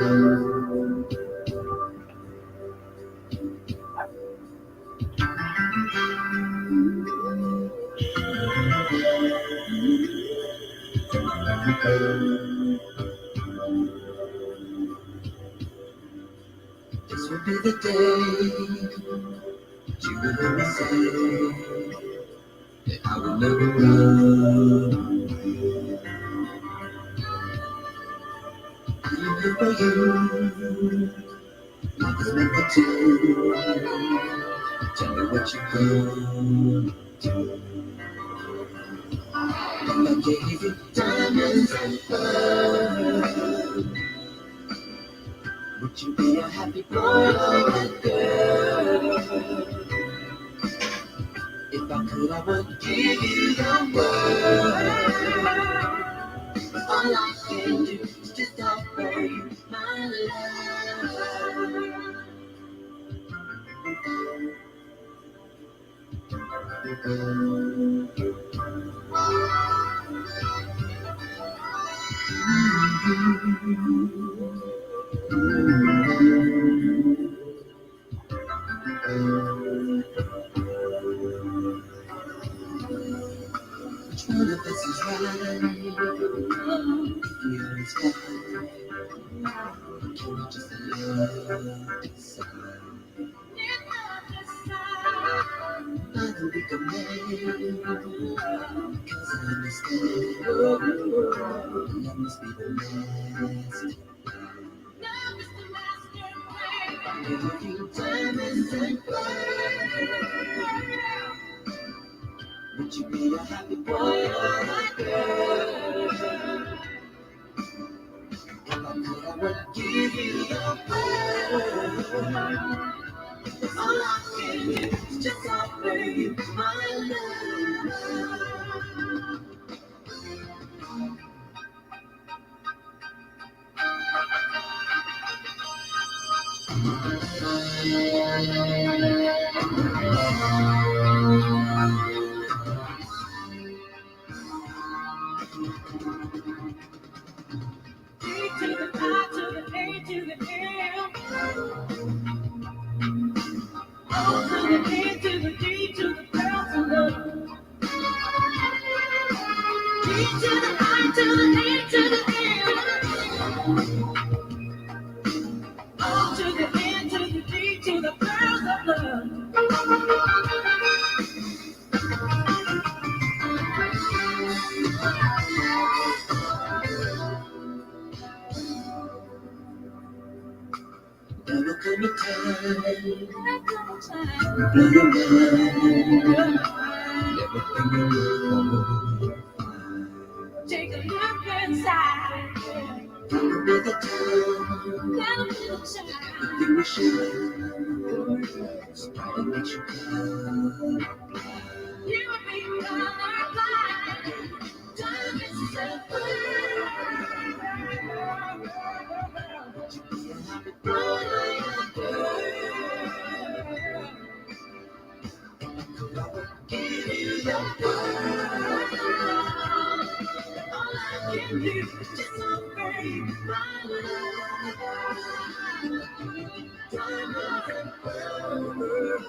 This will be the day you will hear me say that I will never run. I am here for you, love is meant for two. Tell me what you're gonna do. If I gave you diamonds and pearls, would you be a happy boy or a girl? If I could, I would give you the world. All I can do is just offer you my love. Which one of us is right? If you're inspired, can we just love decide? I will be commanded, cause I understand. Love must be the master. If I give you diamonds and pearls, would you be a happy boy or a girl? If I could, I would give you the world. All I can do is just offer you my love. D to the I to the A to the M. O to the N to the D to the girl to love. D to the I to the A to the M. O to the N to the D to the girls of love. There will come a time, blow your mind, everything you look for. Take a look inside. There will be the time, everything will shine. Somebody makes you come. You will be colorblind. Diamonds and pearls. Would you be a happy boy or a girl? I would give you the world. All I can do is just offer you my love. Diamonds and pearls.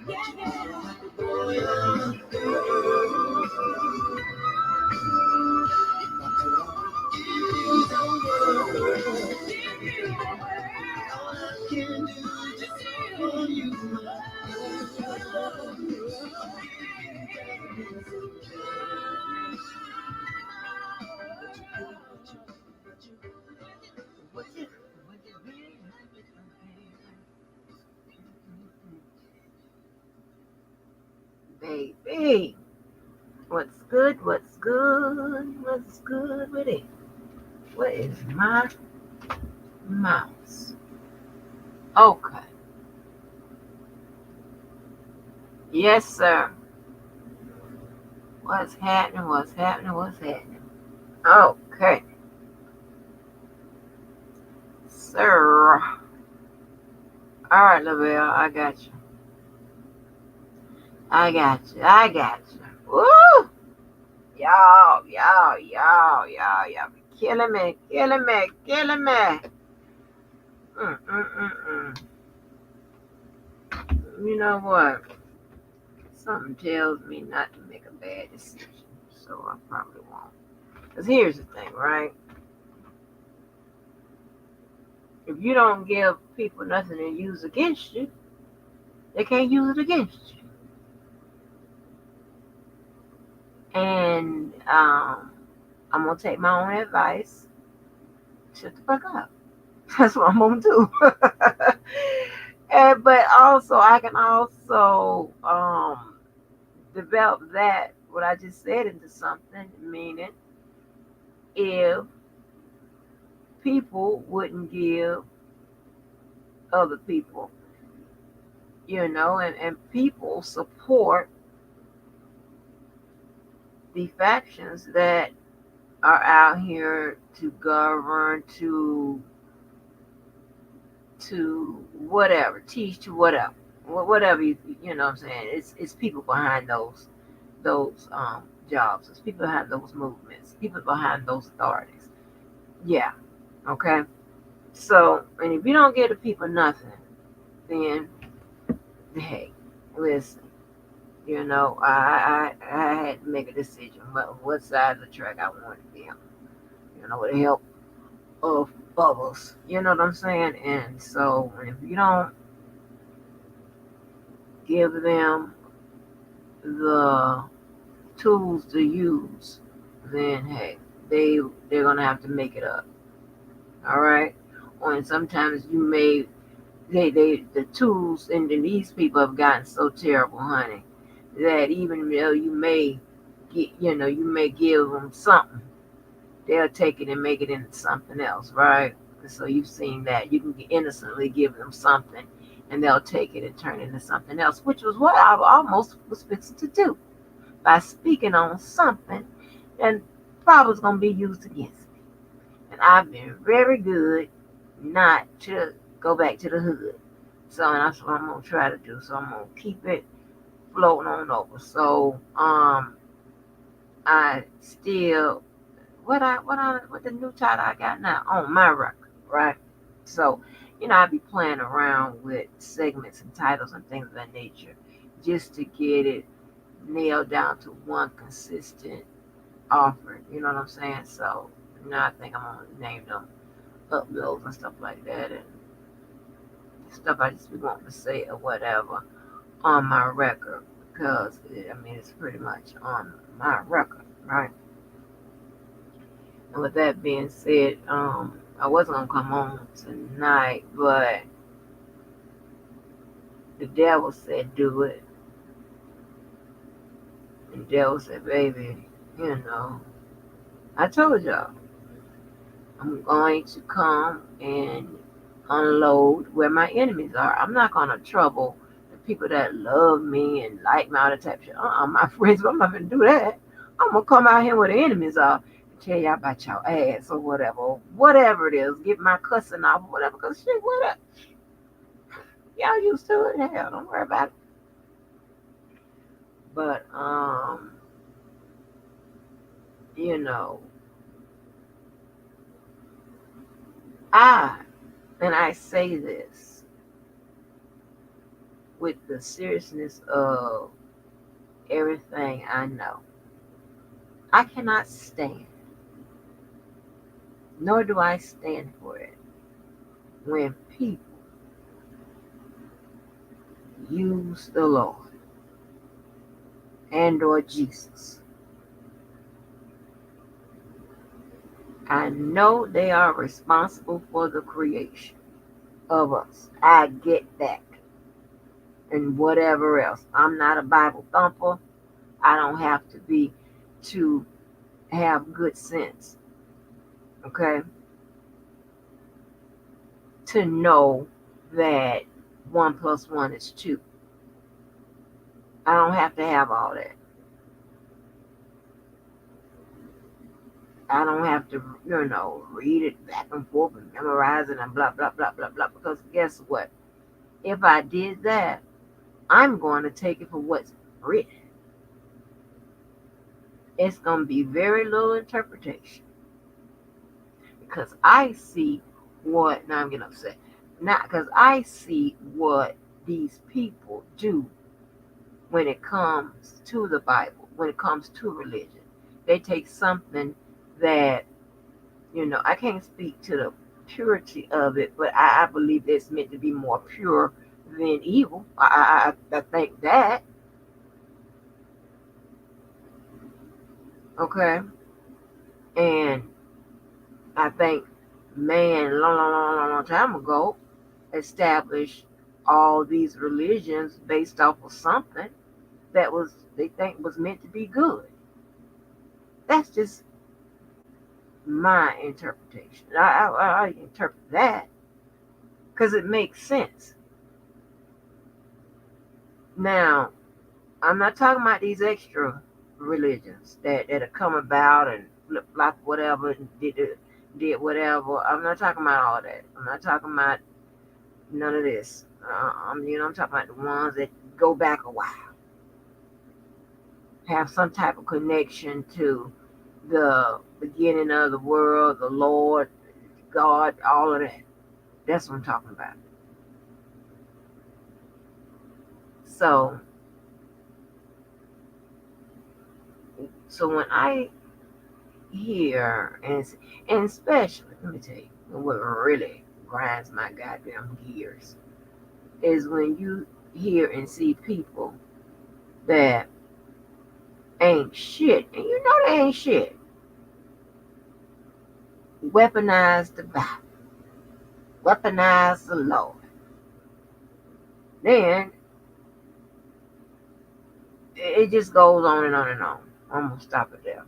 Yeah, happy boy or a girl. If I could, I would give you the world. Give you the world. All I can do is just offer you my love. Baby, what's good? What's good? What's good with it? What is my mouse? Okay. Yes, sir. What's happening? What's happening? What's happening? Okay. Sir. All right, LaBelle, I got you. I got you. Woo! Y'all be killing me, killing me, killing me. Mm-mm-mm-mm. You know what? Something tells me not to make a bad decision, so I probably won't. Because here's the thing, right? If you don't give people nothing to use against you, they can't use it against you. And I'm gonna take my own advice. Shut the fuck up. That's what I'm gonna do. And but also I can also develop that what I just said into something, meaning if people wouldn't give other people, and people support the factions that are out here to govern, to whatever, teach, to whatever, whatever you know what I'm saying. It's people behind those jobs. It's people behind those movements. People behind those authorities. Yeah. Okay. So, and if you don't give the people nothing, then hey, listen. I had to make a decision what side of the track I wanted to be on. With the help of others. You know what I'm saying? And so, if you don't give them the tools to use, then hey, they're gonna have to make it up. All right. And sometimes you may they the tools and then these people have gotten so terrible, honey, that even though you may give them something, they'll take it and make it into something else, right? So you've seen that you can innocently give them something, and they'll take it and turn it into something else, which was what I almost was fixing to do by speaking on something, and probably was going to be used against me. And I've been very good not to go back to the hood. So, and that's what I'm gonna try to do. So I'm gonna keep it floating on over. So, I still what the new title I got now on my record, right? So, I be playing around with segments and titles and things of that nature, just to get it nailed down to one consistent offering. You know what I'm saying? So, I think I'm gonna name them uploads and stuff like that, and stuff I just be wanting to say or whatever on my record, because it's pretty much on my record, right? And with that being said, I wasn't gonna come on tonight, but the devil said do it. And the devil said, baby, I told y'all I'm going to come and unload where my enemies are. I'm not gonna trouble the people that love me and like me, all that type of shit. My friends, I'm not gonna do that. I'm gonna come out here where the enemies are and tell y'all about y'all ass or whatever it is. Get my cussing off or whatever. Cause shit, what up? Y'all used to it. Hell, don't worry about it. But you know, I say this with the seriousness of everything I know. I cannot stand, nor do I stand for it, when people use the Lord and or Jesus. I know they are responsible for the creation of us. I get that. And whatever else. I'm not a Bible thumper. I don't have to be to have good sense. Okay? To know that 1 + 1 is 2. I don't have to have all that. I don't have to, read it back and forth and memorize it and blah, blah, blah, blah, blah. Because guess what? If I did that, I'm going to take it for what's written. It's going to be very little interpretation. because I see what, now I'm getting upset, not because I see what these people do when it comes to the Bible, when it comes to religion. They take something that, I can't speak to the purity of it, but I believe it's meant to be more pure than evil. I think that, okay? And I think man, long time ago, established all these religions based off of something that was they think was meant to be good. That's just my interpretation. I interpret that because it makes sense. Now, I'm not talking about these extra religions that have come about and flip flop whatever and did whatever. I'm not talking about all that. I'm not talking about none of this. I'm talking about the ones that go back a while, have some type of connection to the beginning of the world, the Lord, God, all of that. That's what I'm talking about. So, so when I hear and especially, let me tell you, what really grinds my goddamn gears is when you hear and see people that ain't shit, and you know they ain't shit, weaponize the Bible, weaponize the Lord. Then it just goes on and on and on. I'm gonna stop it there.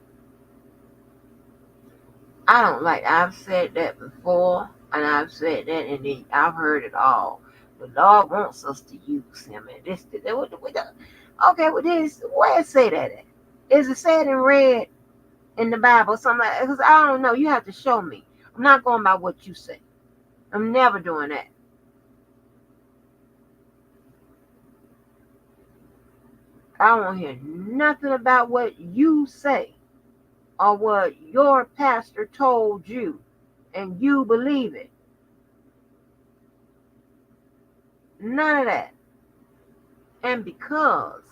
I don't like. I've said that before, and I've said that, and then I've heard it all. The Lord wants us to use Him, and this, okay, well, this, where it say that at? Is it said in red in the Bible? Something like, because I don't know. You have to show me. I'm not going by what you say. I'm never doing that. I don't want to hear nothing about what you say or what your pastor told you, and you believe it. None of that. And because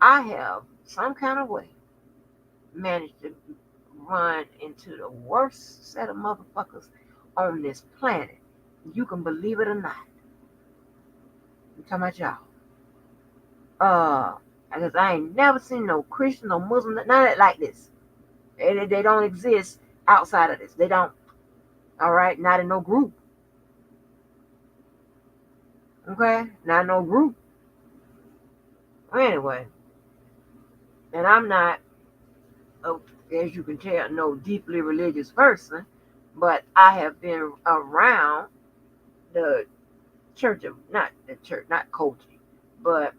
I have some kind of way managed to run into the worst set of motherfuckers on this planet, you can believe it or not. I'm talking about y'all. Because I ain't never seen no Christian, no Muslim, none of that like this. They don't exist outside of this. They don't. All right, not in no group. Okay, not no group. Anyway, and I'm not, as you can tell, no deeply religious person, but I have been around the church of, not the church, not culture, but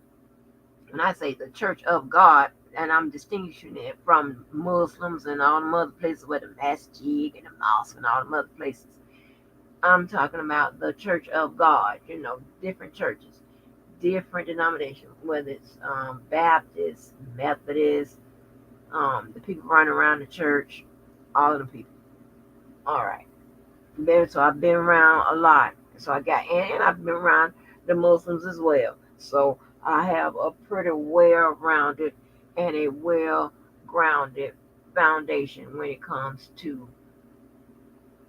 when I say the church of God, and I'm distinguishing it from Muslims and all the other places where the masjid and the mosque and all the other places. I'm talking about the church of God, different churches, different denominations, whether it's Baptist, Methodist, the people running around the church, all of the people. All right. So I've been around a lot. So I got, and I've been around the Muslims as well. So I have a pretty well-rounded and a well-grounded foundation when it comes to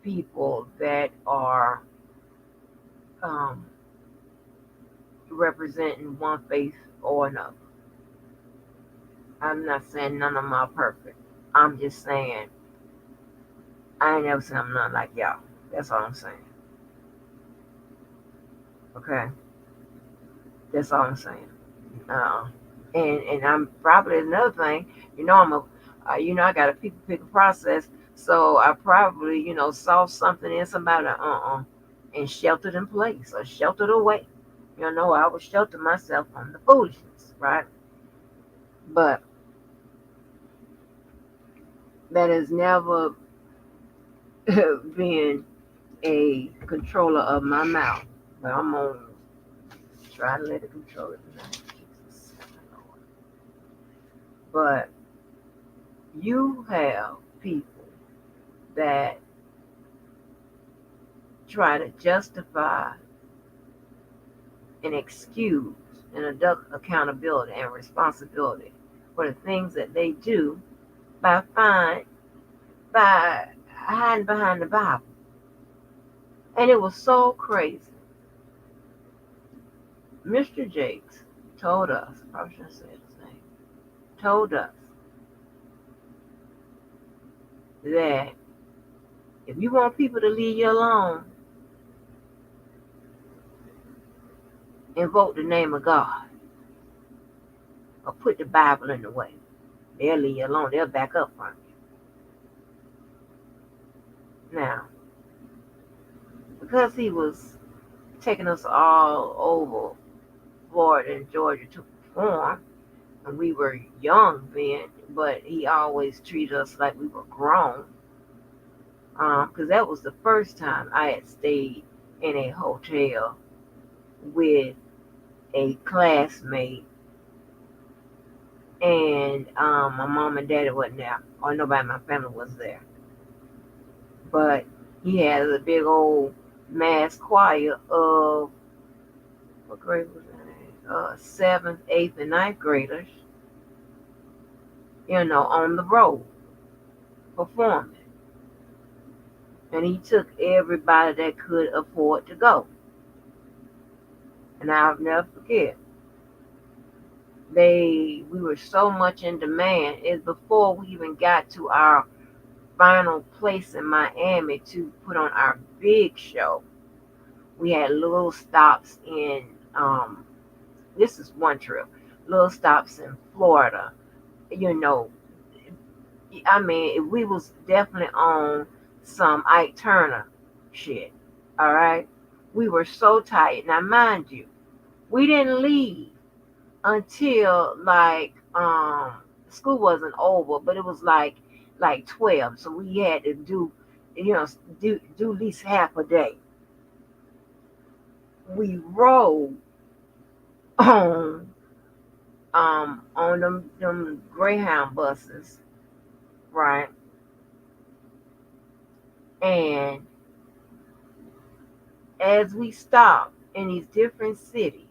people that are um, representing one faith or another. I'm not saying none of them are perfect. I'm just saying I ain't never seen them none like y'all. That's all I'm saying. Okay, that's all I'm saying. Uh, and I'm probably another thing. I got a people picker process, so I probably saw something in somebody and sheltered in place or sheltered away. I would shelter myself from the foolishness, right? But that has never been a controller of my mouth. But I'm gonna try to let it control it now. Jesus, Lord. But you have people that try to justify and excuse and adduct accountability and responsibility for the things that they do by hiding behind the Bible. And it was so crazy. Mr. Jakes told us, probably shouldn't say his name, told us that if you want people to leave you alone, invoke the name of God or put the Bible in the way. They'll leave you alone. They'll back up from you. Now, because he was taking us all over Florida and Georgia to perform, and we were young then, but he always treated us like we were grown. Because that was the first time I had stayed in a hotel with a classmate, and my mom and daddy wasn't there, or nobody in my family was there. But he had a big old mass choir of, what grade was that? Seventh, eighth, and ninth graders, on the road performing. And he took everybody that could afford to go. And I'll never forget. We were so much in demand. It's before we even got to our final place in Miami to put on our big show. We had little stops in this is one trip, little stops in Florida. I mean, we was definitely on some Ike Turner shit. All right. We were so tired. Now mind you, we didn't leave until like school wasn't over, but it was like 12. So we had to do at least half a day. We rode on them Greyhound buses, right? And as we stopped in these different cities,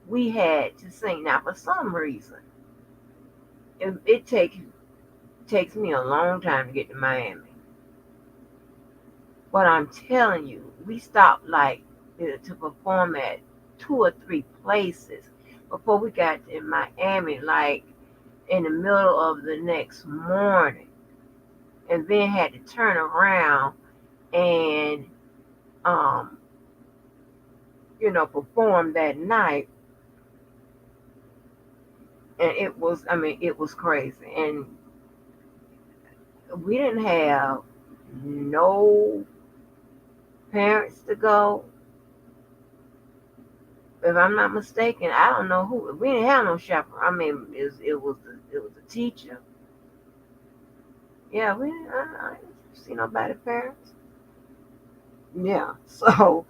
we had to sing. Now, for some reason, it takes me a long time to get to Miami. But I'm telling you, we stopped to perform at 2 or 3 places before we got in Miami, like in the middle of the next morning, and then had to turn around and perform that night. And it was crazy. And we didn't have no parents to go. If I'm not mistaken, I don't know who. We didn't have no chaperone. I mean, it was a teacher. Yeah, I didn't see nobody parents. Yeah, so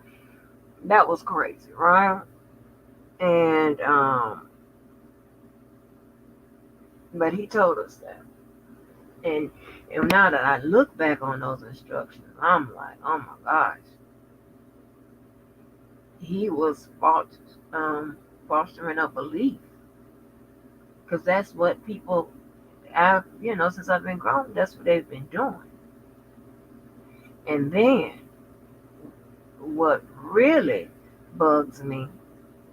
that was crazy, right? And but he told us that, and now that I look back on those instructions, I'm like, oh my gosh, he was fostering a belief, because that's what people have, since I've been grown, that's what they've been doing. And then what really bugs me,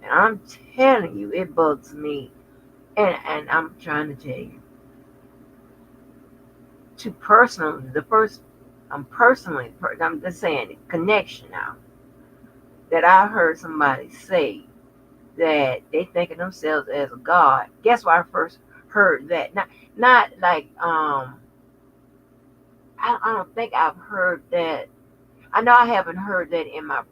and I'm telling you, it bugs me, and I'm trying to tell you, to personally, I'm just saying, connection now, that I heard somebody say that they think of themselves as a god. Guess where I first heard that? Not like I don't think I've heard that. I know I haven't heard that in my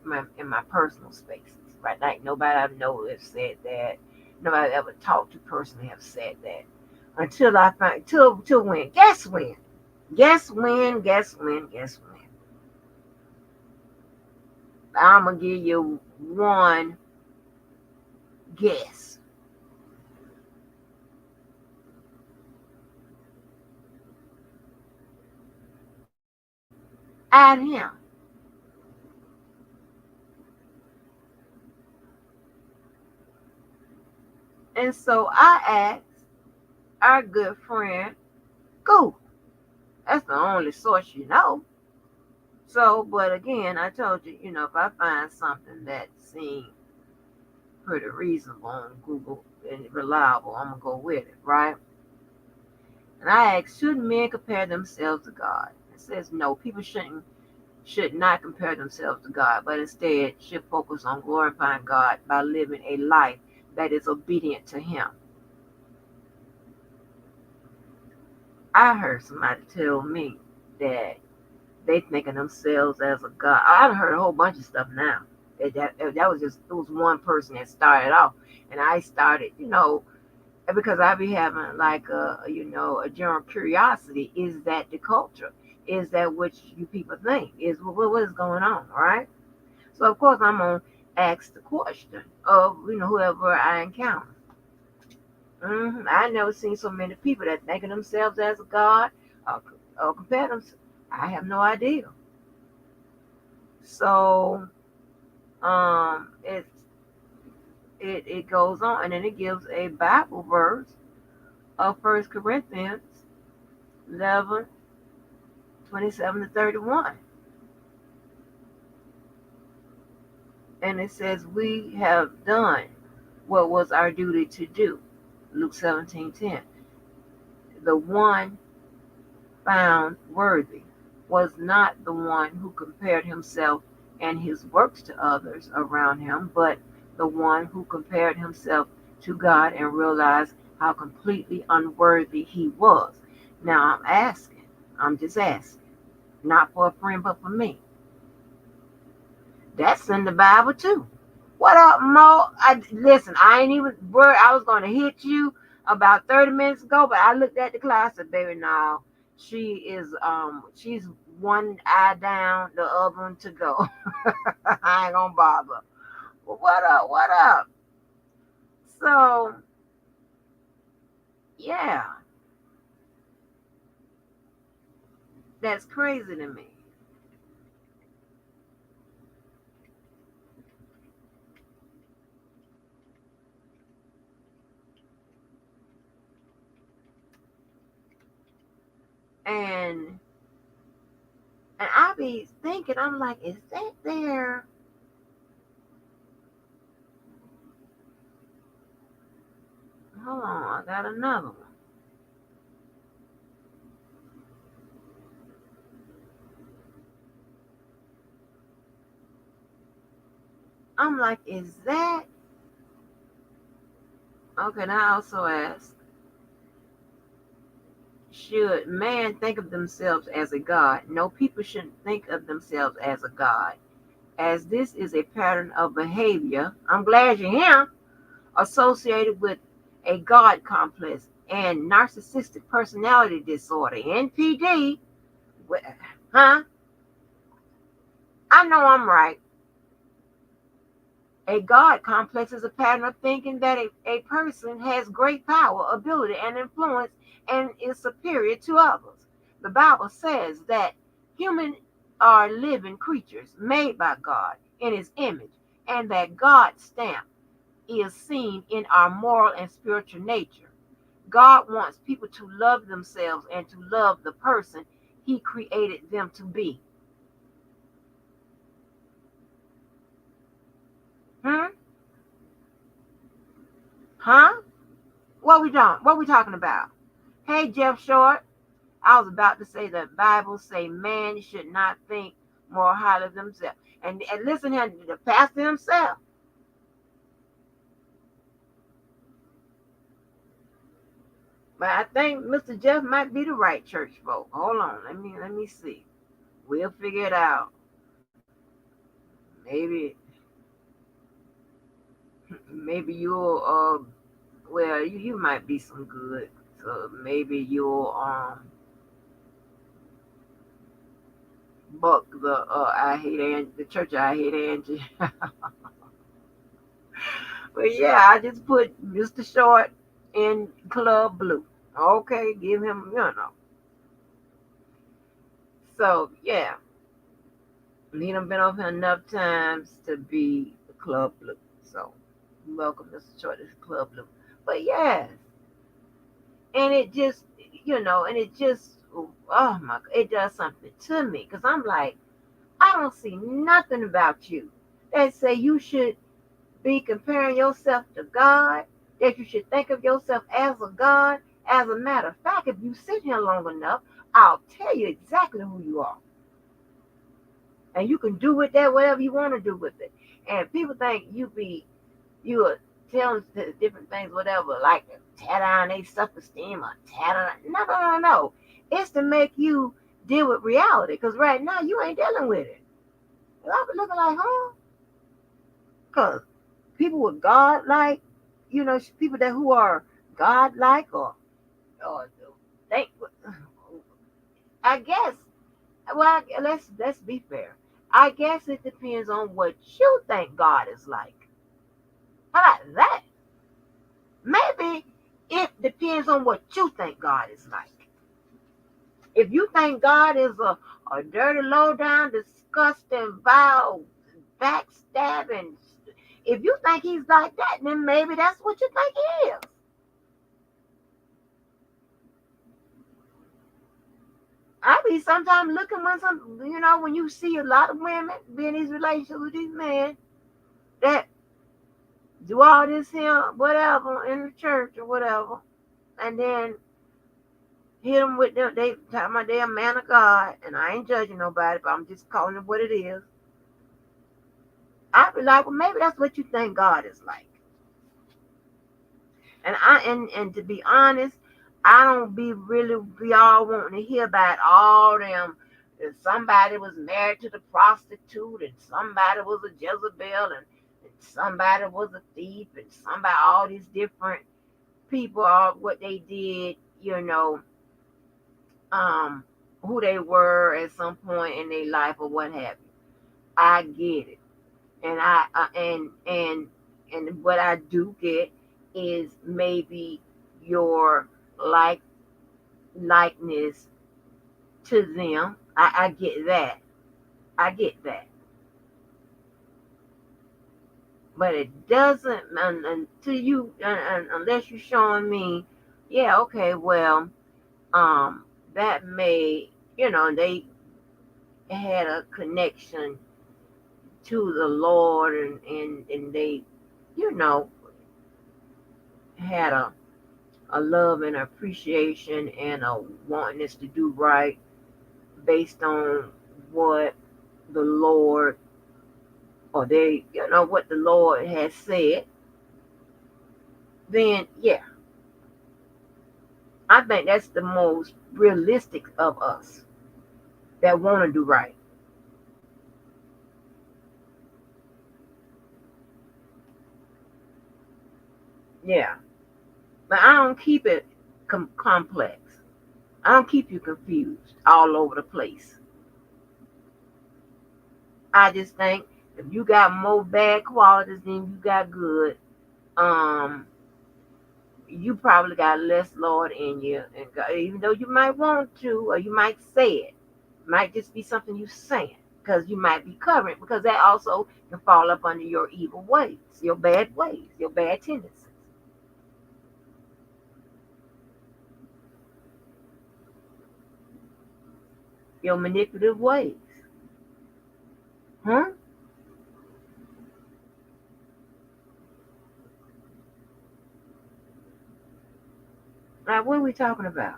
personal spaces, right? Like nobody I know has said that. Nobody I ever talked to personally have said that. Until I find till when? Guess when? Guess when? Guess when? Guess when? I'm gonna give you one guess. At him. And so I asked our good friend, Google. That's the only source you know. So, but again, I told you, if I find something that seems pretty reasonable on Google and reliable, I'm gonna go with it, right? And I asked, should men compare themselves to God? It says no. People should not compare themselves to God, but instead should focus on glorifying God by living a life that is obedient to Him. I heard somebody tell me that they think of themselves as a God. I've heard a whole bunch of stuff now. That was just, it was one person that started off, and I started, because I be having like a general curiosity. Is that the culture? Is that what you people think? Is what is going on, right? So of course I'm gonna ask the question of whoever I encounter. I never seen so many people that think of themselves as a god or, or compare them. I have no idea. So it goes on, and then it gives a Bible verse of 1 Corinthians 11:27-31, and it says, "We have done what was our duty to do." Luke 17:10. The one found worthy was not the one who compared himself and his works to others around him, but the one who compared himself to God and realized how completely unworthy he was. Now I'm just asking, not for a friend, but for me. That's in the Bible too. What up, Mo? Listen, I ain't even worried. I was going to hit you about 30 minutes ago, but I looked at the class and baby, now she's one eye down, the other one to go. I ain't gonna bother. Well, what up? What up? So yeah, that's crazy to me. And I be thinking, I'm like, is that there? Hold on, I got another one. I'm like, is that okay? And I also ask, should man think of themselves as a god? No, people shouldn't think of themselves as a god, as this is a pattern of behavior. I'm glad you're here. Associated with a God complex and narcissistic personality disorder, (NPD). Huh? I know I'm right. A God complex is a pattern of thinking that a person has great power, ability, and influence and is superior to others. The Bible says that humans are living creatures made by God in his image, and that God's stamp is seen in our moral and spiritual nature. God wants people to love themselves and to love the person he created them to be. Hmm? Huh? What we talking about? Hey, Jeff Short. I was about to say the Bible say man should not think more highly of themselves. And listen here, the pastor himself. But I think Mr. Jeff might be the right church folk. Hold on, let me see. We'll figure it out. Maybe maybe you'll well you might be some good. So maybe you'll buck the church I hate Angie. But yeah, I just put Mr. Short in Club Blue. Okay, give him. So yeah, he done been over here enough times to be the Club Blue. So welcome, Mr. Short, to Club Blue. But yes, and it just, and it just, oh my, it does something to me because I'm like, I don't see nothing about you that say you should be comparing yourself to God, that you should think of yourself as a God. As a matter of fact, if you sit here long enough, I'll tell you exactly who you are. And you can do with that whatever you want to do with it. And people think you are telling different things, whatever, like tear down their self-esteem or tear down. No, no, no, no. It's to make you deal with reality. Because right now you ain't dealing with it. And I've been looking like, huh? Because people with God like, people that who are God like or think, I guess. Well, let's be fair. I guess it depends on what you think God is like. How about that? Maybe it depends on what you think God is like. If you think God is a dirty, low down, disgusting, vile, backstabbing, if you think he's like that, then maybe that's what you think he is. I be sometimes looking when you see a lot of women be in these relationships with these men that do all this here, whatever, in the church or whatever, and then hit them with them. They talking about they a man of God, and I ain't judging nobody, but I'm just calling it what it is. I be like, well, maybe that's what you think God is like. And to be honest, I don't be all wanting to hear about all them. If somebody was married to the prostitute, and somebody was a Jezebel, and somebody was a thief, and somebody all these different people are what they did, um, who they were at some point in their life or what have you. I get it, and and what I do get is maybe your like likeness to them. I get that. I get that, but it doesn't until you unless you're showing me, yeah, okay, well, that may they had a connection to the Lord and they, you know, had a love and appreciation and a wantingness to do right based on what the Lord or they, what the Lord has said, then yeah, I think that's the most realistic of us that want to do right. Yeah, but I don't keep it complex. I don't keep you confused all over the place. I just think if you got more bad qualities than you got good, um, you probably got less Lord in you. And God, even though you might want to, or you might say it, might just be something you saying because you might be covering because that also can fall up under your evil ways, your bad tendencies, your manipulative ways. Huh? Now, what are we talking about?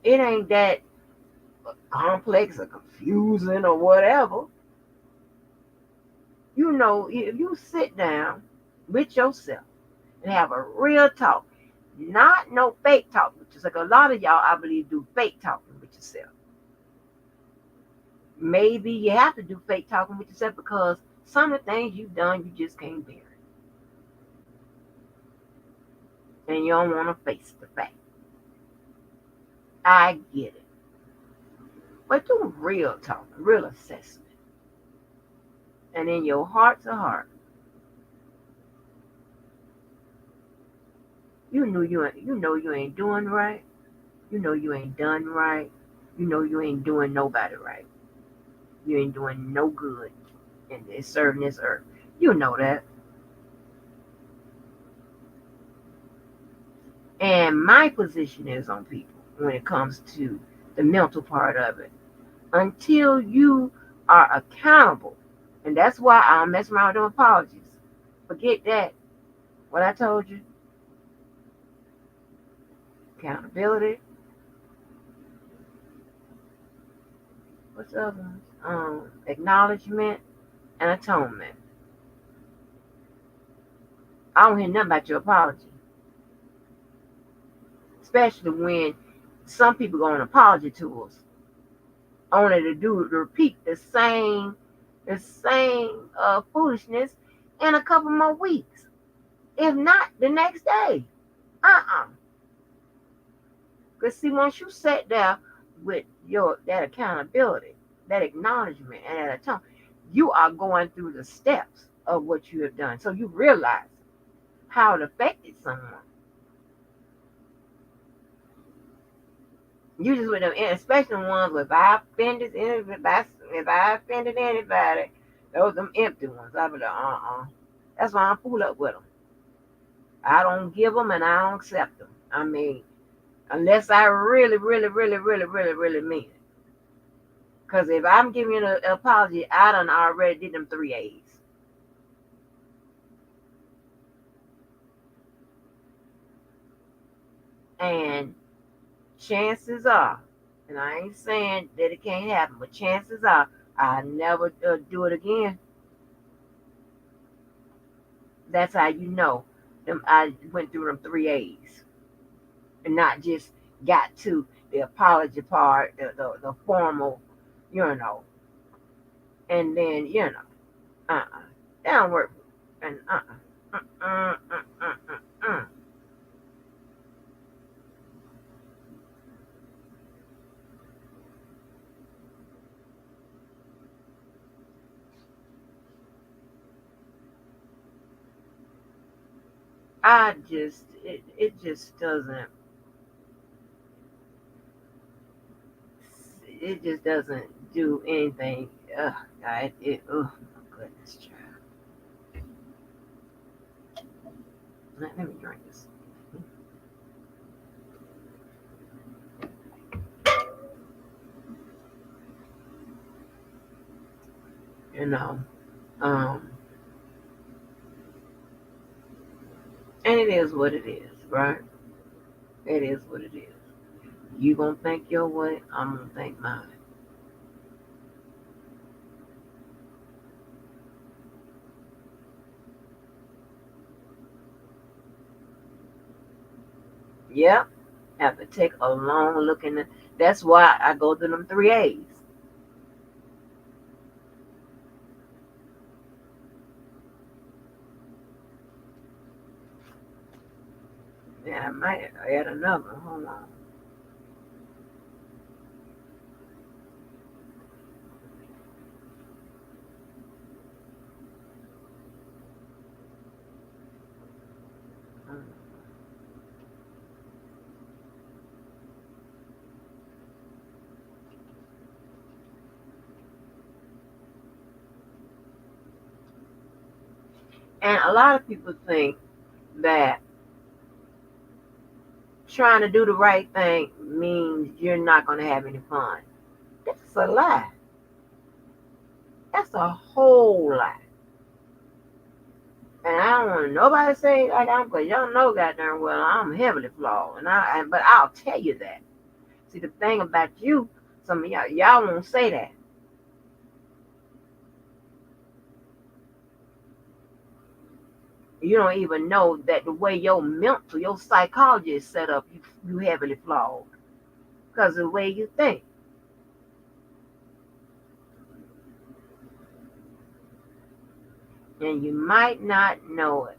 It ain't that complex or confusing or whatever. If you sit down with yourself and have a real talk, not no fake talk, which is like a lot of y'all, I believe, do fake talking with yourself. Maybe you have to do fake talking with yourself because some of the things you've done, you just can't bear it. And you don't want to face the fact. I get it. But do real talking, real assessment. And in your heart to heart, you ain't doing right. You know you ain't done right. You know you ain't doing nobody right. You ain't doing no good in serving this earth. You know that. And my position is on people when it comes to the mental part of it. Until you are accountable, and that's why I don't mess around with them apologies. Forget that. What I told you. Accountability. What's the other one? Acknowledgement and atonement. I don't hear nothing about your apology. Especially when some people go on apology tours only to repeat the same foolishness in a couple more weeks, if not the next day. Because see, once you sit there with that accountability, that acknowledgement, and that atonement, you are going through the steps of what you have done. So you realize how it affected someone. You just with them, especially the ones with if I offended anybody, those them empty ones. I be like. That's why I fool up with them. I don't give them and I don't accept them. I mean, unless I really, really, really, really, really, really mean it. Because if I'm giving you an apology, I done already did them 3 A's. And chances are, and I ain't saying that it can't happen, but chances are I never do it again. That's how you know them. I went through them 3 A's and not just got to the apology part, the formal, you know, and then that don't work. And uh, uh, uh, uh, uh, uh. It just doesn't. It just doesn't do anything. God, oh my goodness, child. Let me drink this. You know, um, and it is what it is, right? It is what it is. You gonna think your way, I'm gonna think mine. Yep, have to take a long look in. That's why I go through them 3 A's. Yeah, I might add another. Hold on. And a lot of people think that trying to do the right thing means you're not going to have any fun. That's a lie. That's a whole lie. And I don't want nobody to say like I'm, because y'all know goddamn well I'm heavily flawed. But I'll tell you that. See, the thing about you, some of y'all won't say that. You don't even know that the way your mental, your psychology is set up, you heavily flawed because of the way you think. And you might not know it,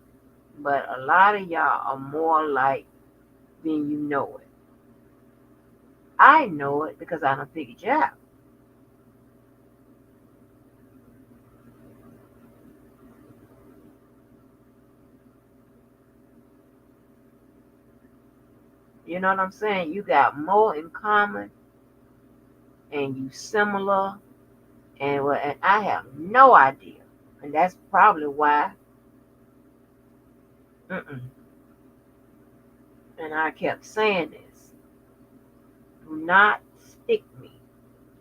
but a lot of y'all are more like than you know it. I know it because I don't figured you out. You know what I'm saying? You got more in common and you similar, and I have no idea. And that's probably why. Mm-mm, And I kept saying this: do not stick me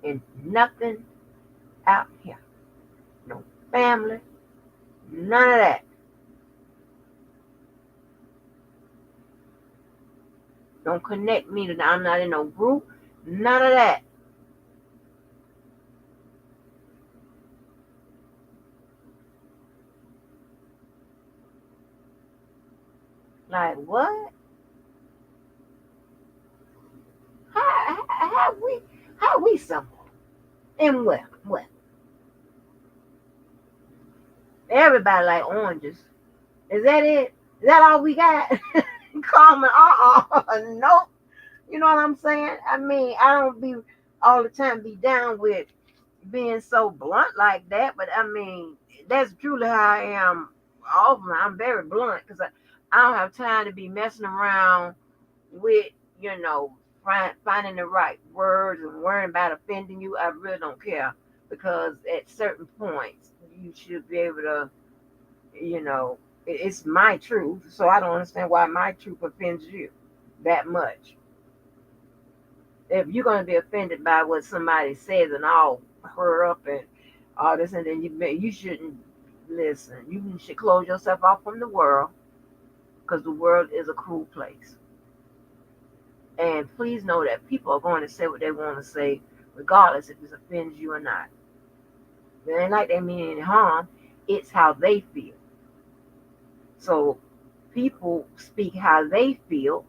in nothing out here. No family, none of that. Don't connect me to, I'm not in no group, none of that. Like what? How we simple? And what? Everybody like oranges. Is that it? Is that all we got? Common? Nope. You know what I'm saying? I mean, I don't be all the time be down with being so blunt like that, but I mean, that's truly how I am. Often I'm very blunt because I don't have time to be messing around with, you know, finding the right words and worrying about offending you. I really don't care because at certain points you should be able to, you know, it's my truth, so I don't understand why my truth offends you that much. If you're going to be offended by what somebody says and all her up and all this, and then you shouldn't listen. You should close yourself off from the world because the world is a cruel place. And please know that people are going to say what they want to say, regardless if it offends you or not. It ain't like they mean any harm. It's how they feel. So people speak how they feel.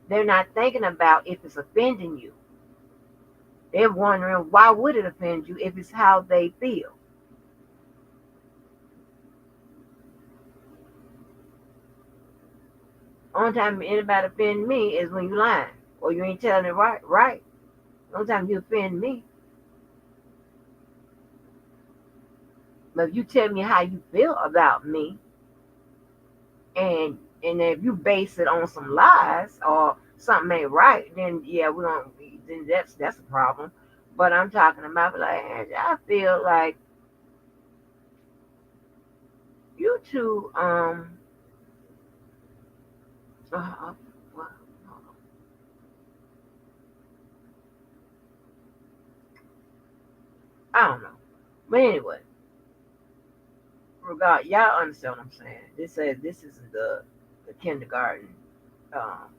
They're not thinking about if it's offending you. They're wondering why would it offend you if it's how they feel. Only time anybody offend me is when you lying or you ain't telling it right. Right. Only time you offend me. But if you tell me how you feel about me, and if you base it on some lies or something ain't right, then yeah, we don't. Then that's a problem. But I'm talking about like I feel like you two uh, well, I don't know. But anyway, regard y'all understand what I'm saying. This says this isn't the kindergarten um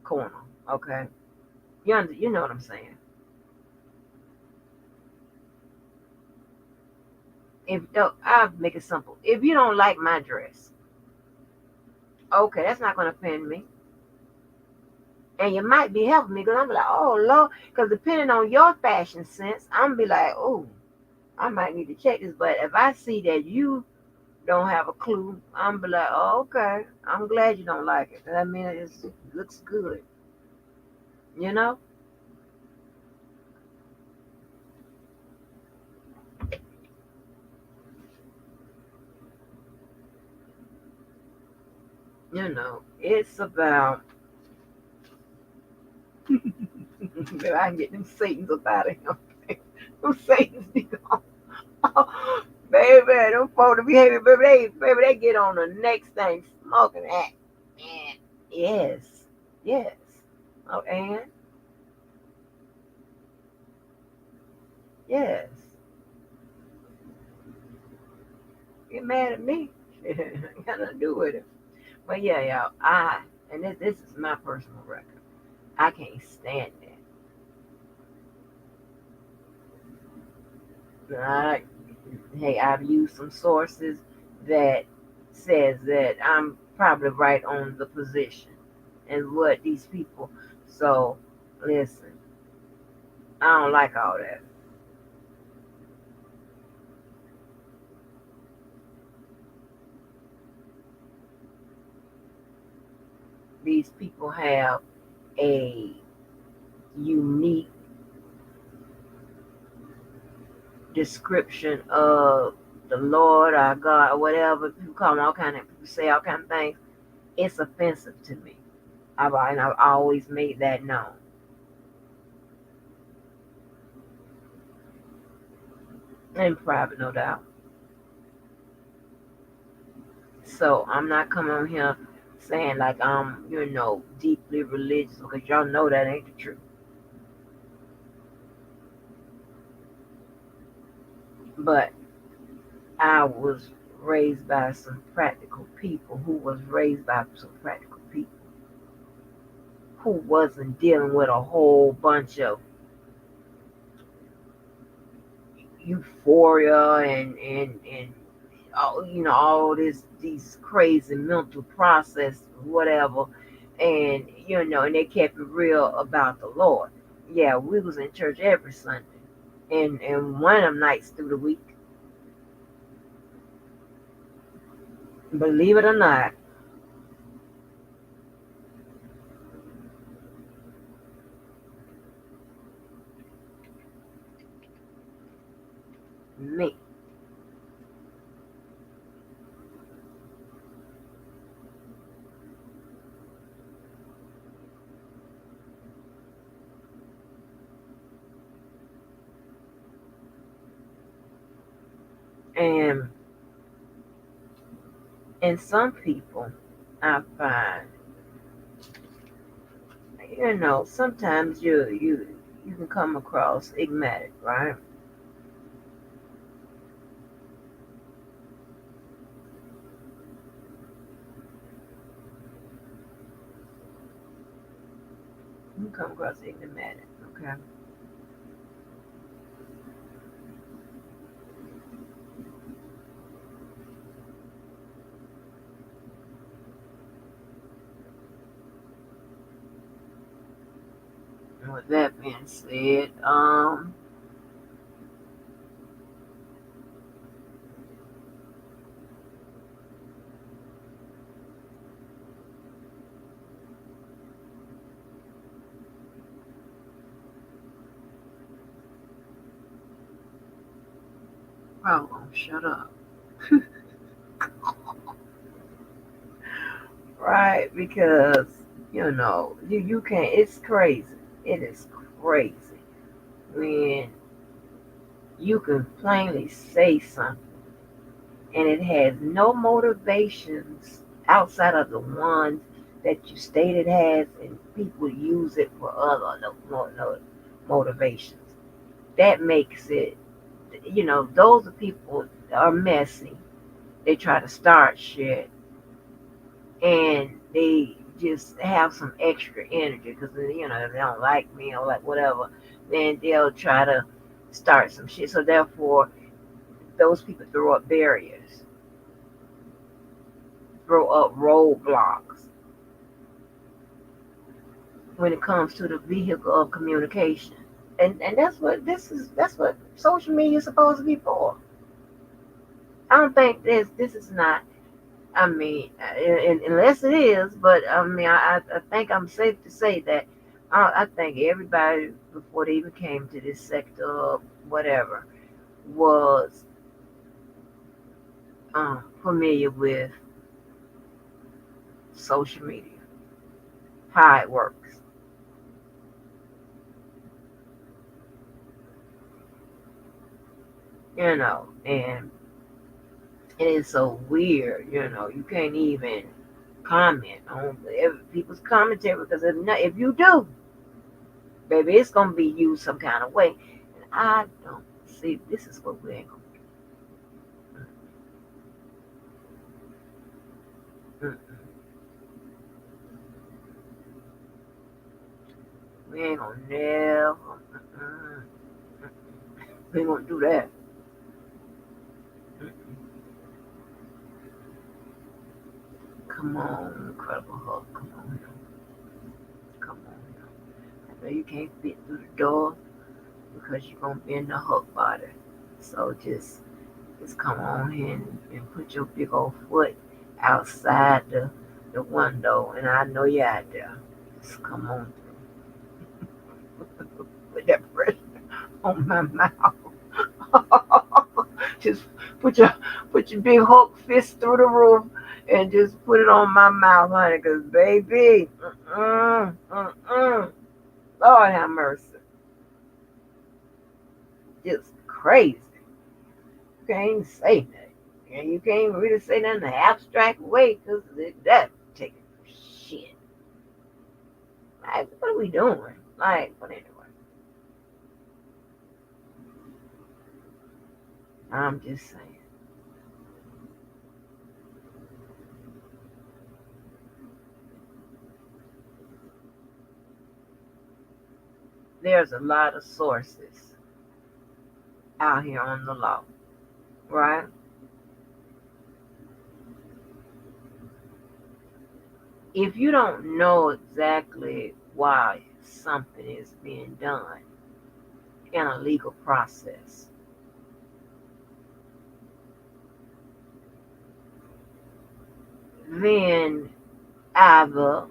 corner. Okay, you know what I'm saying. If I'll make it simple. If you don't like my dress, okay, that's not gonna offend me. And you might be helping me because I'm like, oh Lord, because depending on your fashion sense, I'm gonna be like, oh, I might need to check this. But if I see that you don't have a clue, I'm be like, oh, okay, I'm glad you don't like it. I mean, it looks good, you know. You know, it's about. If I can get them Satans up out of him. Them Satans be gone. Oh, baby, them folks behavior, baby, they get on the next thing smoking that. And yes, yes. Oh, and yes, get mad at me. Ain't got nothing to do with it. But yeah, y'all, and this is my personal record. I can't stand that. Hey, I've used some sources that says that I'm probably right on the position and what these people. So listen, I don't like all that. These people have a unique description of the Lord or God or whatever. People call them all kind of people say all kind of things. It's offensive to me. I've always made that known. In private, no doubt. So I'm not coming on here saying like I'm, deeply religious, because y'all know that ain't the truth. But I was raised by some practical people who was raised by some practical people who wasn't dealing with a whole bunch of euphoria and all these crazy mental process whatever, and and they kept it real about the Lord. Yeah, we was in church every Sunday, and one of them nights through the week, believe it or not. Me. And and some people, I find, sometimes you can come across enigmatic, right? You can come across enigmatic, okay? And with that being said, probably gonna shut up. Right? Because you can't. It's crazy. It is crazy when you can plainly say something and it has no motivations outside of the ones that you state it has, and people use it for other no motivations. That makes it. Those are people that are messy. They try to start shit, and they just have some extra energy because if they don't like me or like whatever, then they'll try to start some shit. So therefore, those people throw up barriers, throw up roadblocks when it comes to the vehicle of communication. And that's what this is. That's what social media is supposed to be for. I don't think this is not. I mean, unless it is, but I mean, I think I'm safe to say that I think everybody before they even came to this sector, or whatever, was familiar with social media, how it works, and it is so weird, you can't even comment on people's commentary because if you do, baby, it's gonna be used some kind of way. And I don't see this is what we ain't gonna do. We ain't gonna never. Mm-mm. We ain't gonna do that. Come on, Incredible Hulk. Come on, come on. I know you can't fit through the door because you're gonna be in the Hulk body. So just come on in and put your big old foot outside the window, and I know you're out there. Just come on through. Put that pressure on my mouth. Just put your put your big Hulk fist through the roof and just put it on my mouth, honey. Cause baby, Lord have mercy, just crazy. You can't say nothing, and you can't really say nothing in an abstract way, cause that take it. Like, what are we doing? Like, but anyway, I'm just saying. There's a lot of sources out here on the law, right? If you don't know exactly why something is being done in a legal process, then either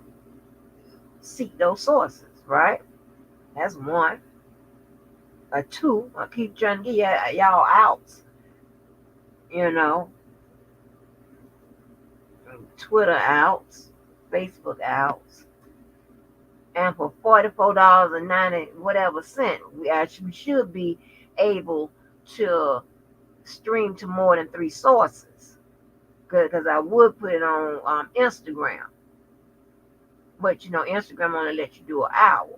seek those sources, right? That's one. Or two, I keep trying to get y'all out, you know, Twitter out, Facebook out. And for $44.90 whatever cent, we actually should be able to stream to more than three sources. Because I would put it on Instagram, but Instagram only let you do an hour.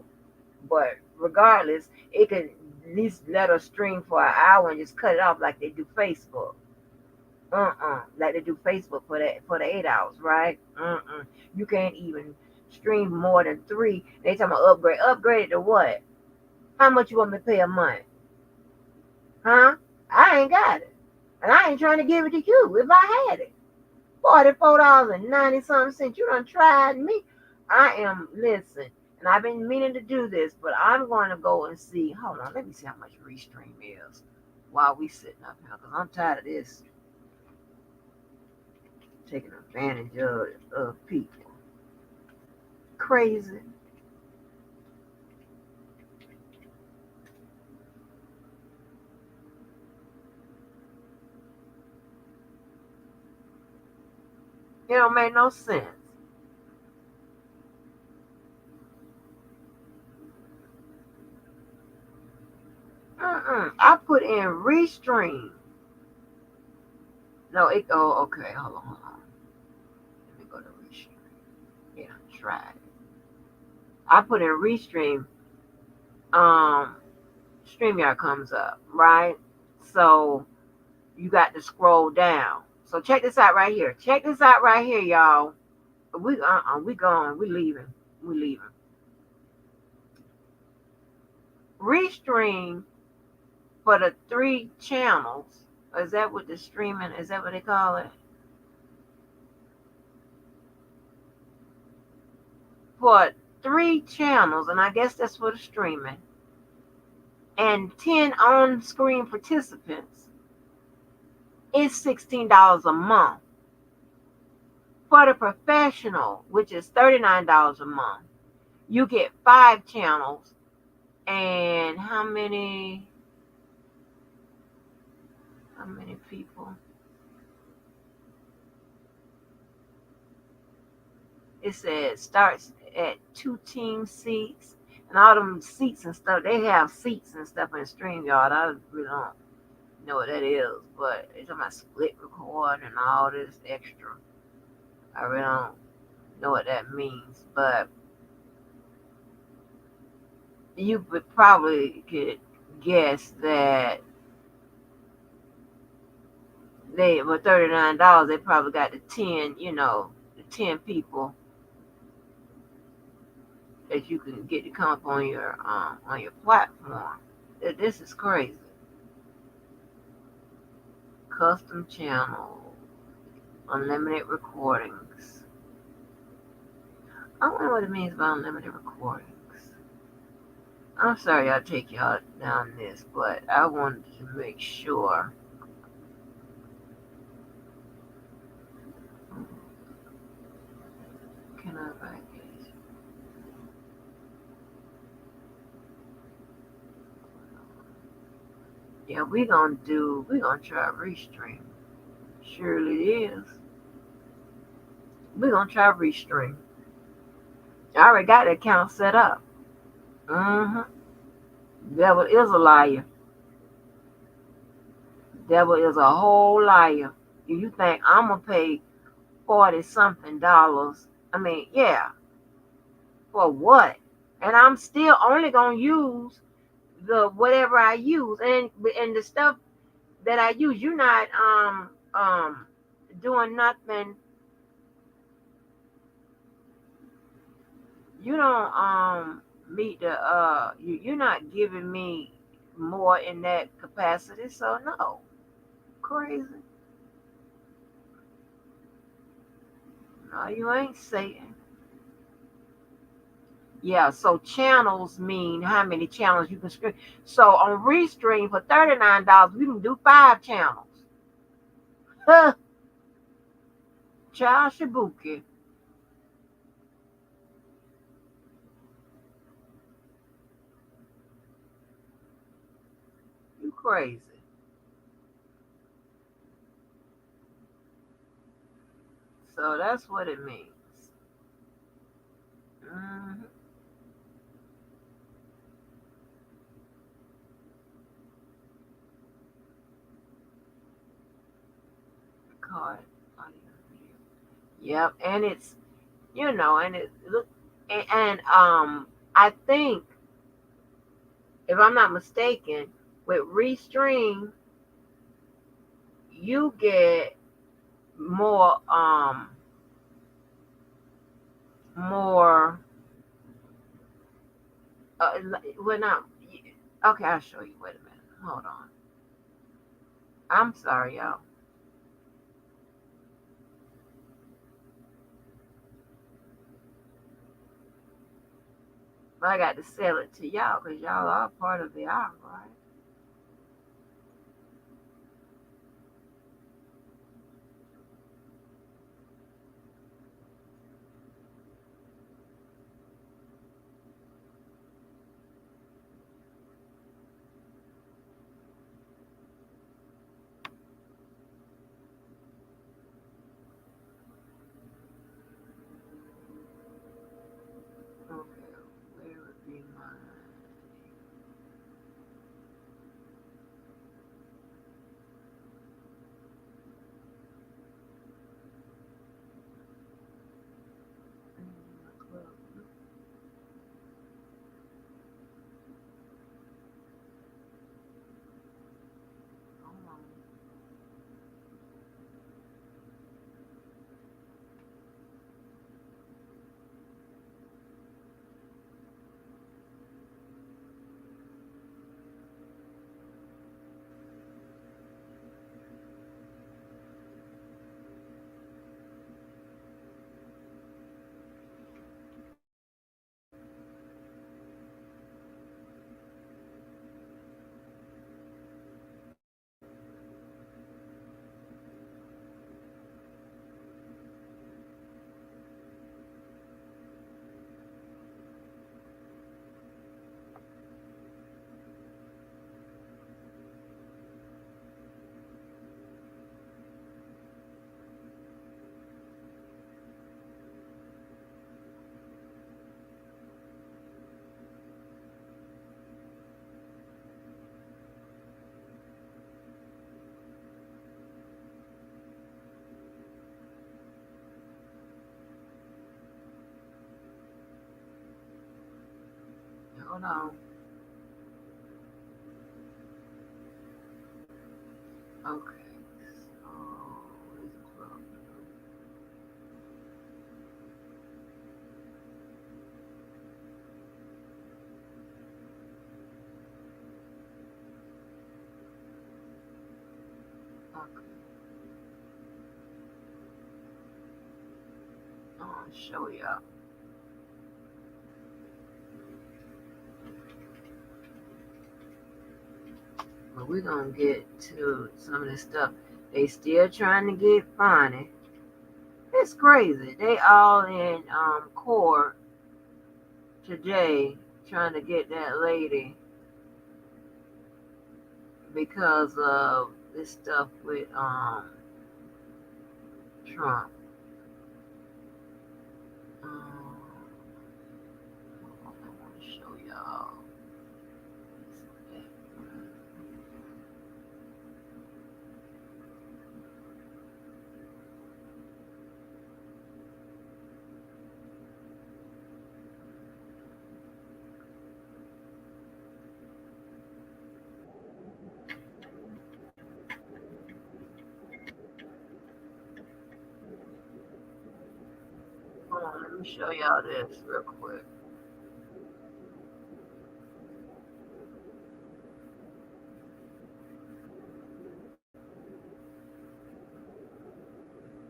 But regardless, it could at least let us stream for an hour and just cut it off like they do Facebook. Like they do Facebook for the 8 hours, right? You can't even stream more than three. They talking about upgrade. Upgrade to what? How much you want me to pay a month? Huh? I ain't got it. And I ain't trying to give it to you if I had it. $44.90 something cents. You done tried me. Listen, and I've been meaning to do this, but I'm going to go and see. Hold on, let me see how much Restream is while we sitting up here, because I'm tired of this taking advantage of people. Crazy. It don't make no sense. I put in Restream. No, it. Oh, okay. Hold on. Let me go to Restream. Yeah, try it. I put in Restream. Um, StreamYard comes up, right? So you got to scroll down. So check this out right here. Check this out right here, y'all. We gone. We leaving. We leaving. Restream for the three channels. Is that what the streaming? Is that what they call it? For three channels, and I guess that's for the streaming, and 10 on-screen participants, it's $16 a month. For the professional, which is $39 a month, you get 5 channels, and how many people? It says starts at 2 team seats, and all them seats and stuff. They have seats and stuff in the StreamYard. I really don't know what that is, but it's talking about split record and all this extra. I really don't know what that means, but you probably could guess that they for $39 they probably got the 10, the 10 people that you can get to come up on your platform. This is crazy. Custom channel, unlimited recordings. I wonder what it means by unlimited recordings. I'm sorry I'll take y'all down this, but I wanted to make sure. Can I write this? Yeah, we're gonna try Restream. Surely it is. We're gonna try Restream. I already got the account set up. Devil is a liar. Devil is a whole liar. If you think I'm gonna pay 40 something dollars, I mean, yeah, for what? And I'm still only gonna use the whatever I use, and the stuff that I use, you're not doing nothing. You don't meet the you're not giving me more in that capacity. So no, crazy. No, you ain't Satan. Yeah, so channels mean how many channels you can stream. So on Restream for $39, we can do 5 channels. Huh, Child Shibuki. You crazy. So that's what it means. Mm-hmm. Card, audio, video. Yep, and it's and it look and I think if I'm not mistaken, with Restream you get more more well not okay, I'll show you. Wait a minute. Hold on. I'm sorry, y'all. But I got to sell it to y'all because y'all are part of the app, right? Okay, where would be my club? Hold on. Hold on. Okay. So, where's the club? Okay. I'll show y'all. But we're gonna get to some of this stuff. They still trying to get Fani. It's crazy. They all in court today trying to get that lady because of this stuff with Trump. Um, I want to show y'all. on, let me show y'all this real quick.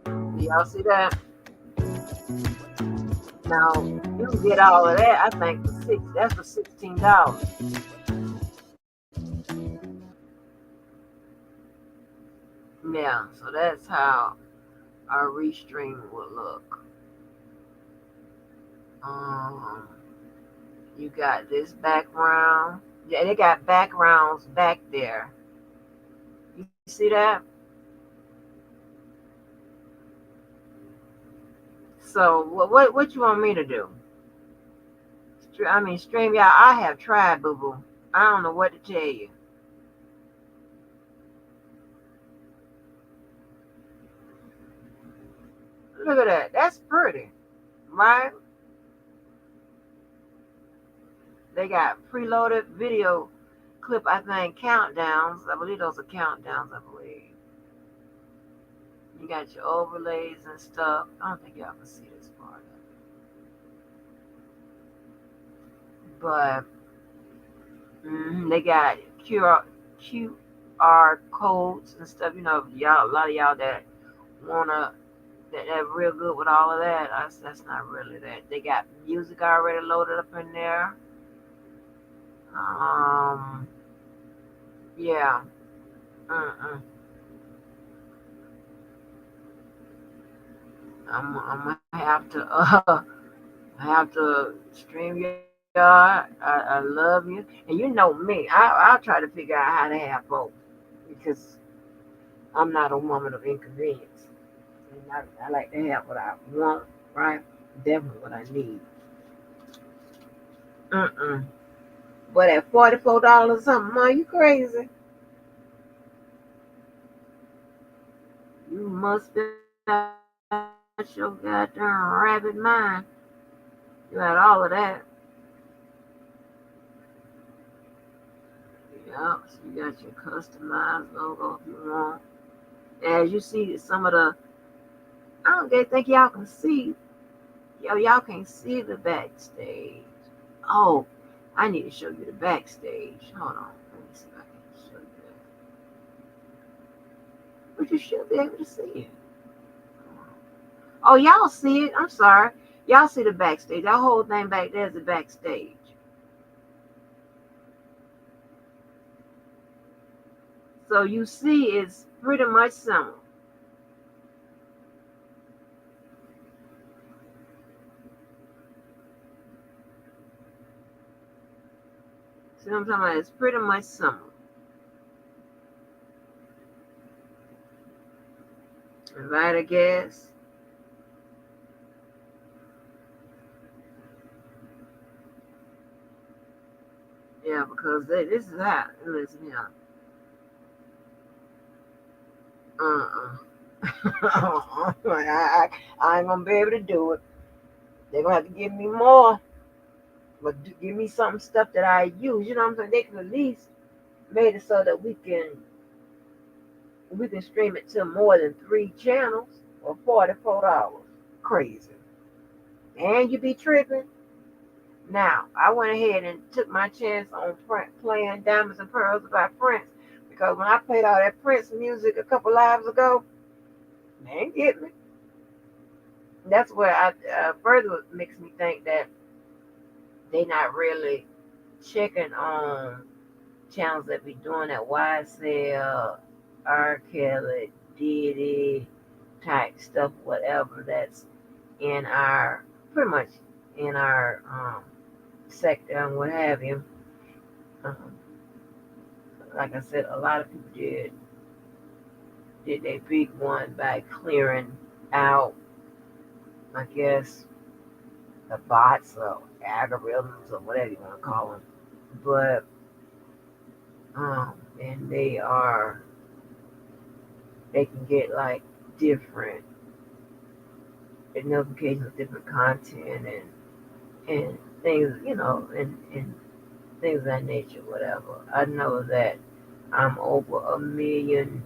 Do y'all see that? Now you can get all of that. I think for six. That's for $16. Yeah. So that's how our restream will look. Um, you got this background. Yeah, they got backgrounds back there. You see that? So what you want me to do? I mean, stream y'all. I have tried, boo boo. I don't know what to tell you. Look at that. That's pretty, right? They got preloaded video clip. I think countdowns. I believe those are countdowns. I believe you got your overlays and stuff. I don't think y'all can see this part, but they got QR codes and stuff. You know, y'all, a lot of y'all that wanna that real good with all of that. That's not really that. They got music already loaded up in there. Um, yeah. Mm-mm. I'm gonna have to I have to stream y'all. I love you, and you know me. I'll try to figure out how to have both because I'm not a woman of inconvenience. And I like to have what I want, right? Definitely what I need. Mm-mm. But at $44 something, are you crazy? You must be out your goddamn rabbit mind. You had all of that. Yep, so you got your customized logo if you want. As you see, some of the I don't get think y'all can see. Yo, y'all can't see the backstage. Oh, I need to show you the backstage. Hold on. Let me see if I can show you that. But you should be able to see it. Oh, y'all see it. I'm sorry. Y'all see the backstage. That whole thing back there is the backstage. So you see it's pretty much similar. See what I'm talking about? It's pretty much similar. Invite a guest. Yeah, because this is how. Listen here. Uh-uh. I ain't gonna be able to do it. They're gonna have to give me more, but give me some stuff that I use. You know what I'm saying? They can at least made it so that we can stream it to more than 3 channels for $44. Crazy. And you be tripping. Now, I went ahead and took my chance on playing Diamonds and Pearls by Prince because when I played all that Prince music a couple lives ago, they ain't get me. That's where I further makes me think that they not really checking on channels that be doing that YSL, R. Kelly, Diddy type stuff, whatever that's in our pretty much in our sector and what have you. Um, like I said, a lot of people did a big one by clearing out, I guess, the bots or algorithms or whatever you want to call them. But and they can get like different notifications of different content and things, and things of that nature, whatever. I know that I'm over 1 million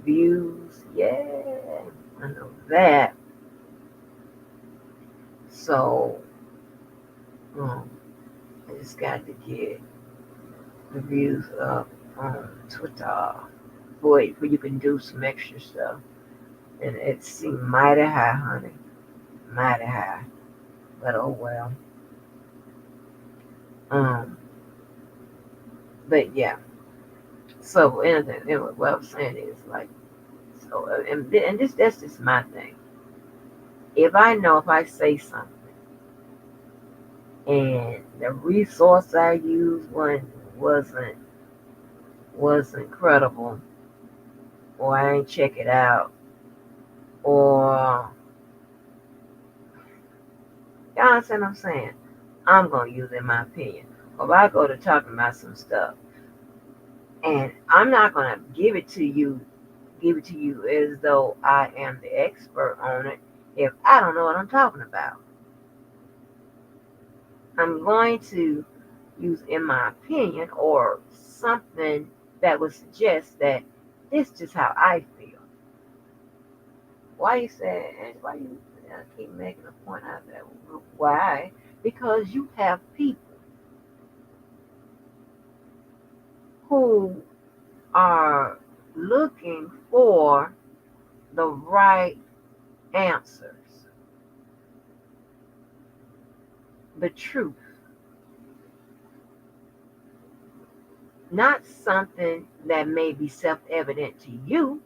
views. Yeah, I know that. So I just got to get the views up on Twitter. Boy, where you can do some extra stuff. And it seemed mighty high, honey. Mighty high. But oh well. Um, but yeah. So anything, what I'm saying is like, so and this that's just my thing. If I know if I say something and the resource I used wasn't wasn't credible, or I ain't check it out, or y'all understand what I'm saying? I'm gonna use it in my opinion. Or if I go to talking about some stuff, and I'm not gonna give it to you as though I am the expert on it if I don't know what I'm talking about. I'm going to use in my opinion or something that would suggest that this is just how I feel. Why you say, and why you keep making a point out of that? Why? Because you have people who are looking for the right answers, the truth, not something that may be self-evident to you.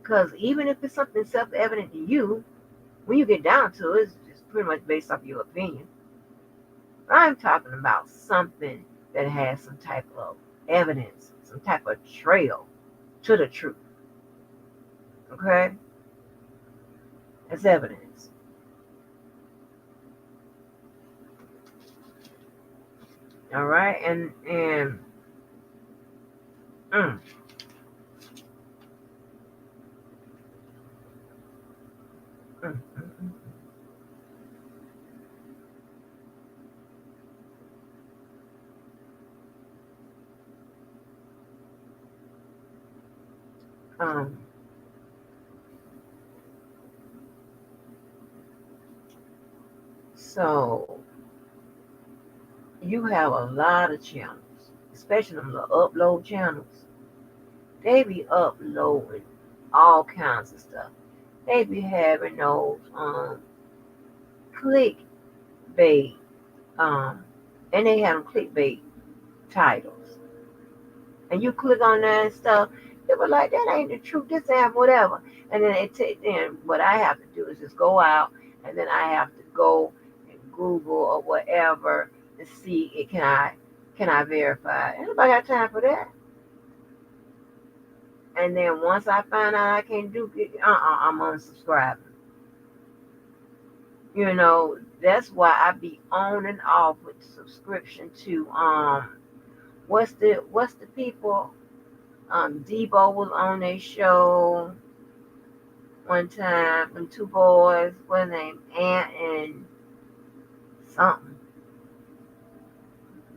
Because even if it's something self-evident to you, when you get down to it, it's pretty much based off your opinion. I'm talking about something that has some type of evidence, some type of trail to the truth. Okay? That's evidence. All right? And mm, mm, mm, mm. Um, so you have a lot of channels, especially them the upload channels. They be uploading all kinds of stuff. They be having those clickbait, um, and they have them clickbait titles. And you click on that and stuff, they were like, that ain't the truth, this ain't whatever. And then what I have to do is just go out and then I have to go and Google or whatever to see it can I verify. Ain't nobody got time for that. And then once I find out I can't do it, I'm unsubscribing. That's why I be on and off with subscription to what's the people Debo was on their show one time, them two boys, what's their name, Ant and something.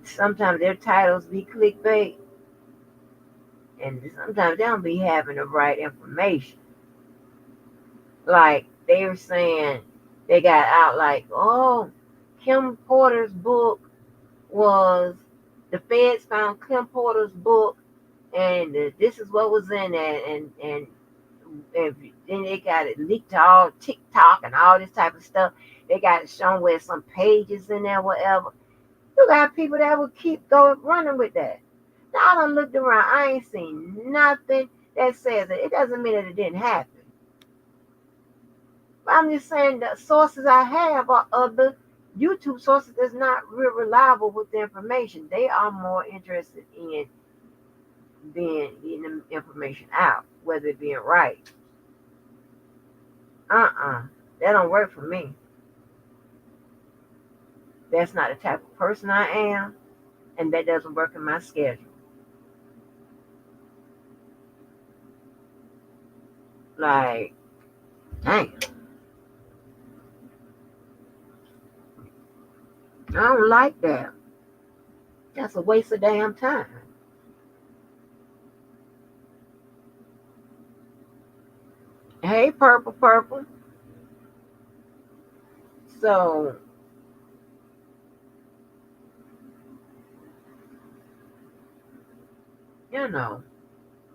Sometimes their titles be clickbait, and sometimes they don't be having the right information. Like they were saying, they got out like, oh, Kim Porter's book was the feds found Kim Porter's book, and this is what was in it, and then they got it leaked to all TikTok and all this type of stuff. They got it shown where some pages in there, whatever. You got people that will keep going running with that. Now I done looked around, I ain't seen nothing that says it. It doesn't mean that it didn't happen. But I'm just saying the sources I have are other YouTube sources that's not real reliable with the information. They are more interested in getting the information out, whether it being right. That don't work for me. That's not the type of person I am, and that doesn't work in my schedule. Like, dang, I don't like that. That's a waste of damn time. Hey, purple, purple. So, you know,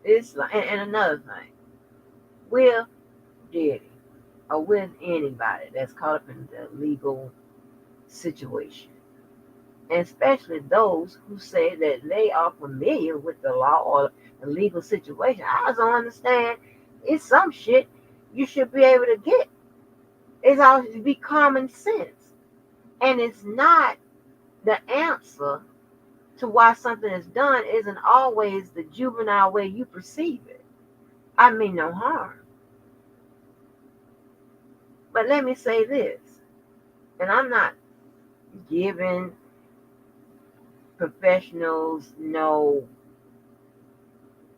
it's like, and another thing, with Diddy or with anybody that's caught up in the legal situation, and especially those who say that they are familiar with the law or the legal situation, I don't understand. It's some shit you should be able to get. It's all to be common sense. And it's not the answer to why something is done isn't always the juvenile way you perceive it. I mean no harm. But let me say this, and I'm not giving professionals no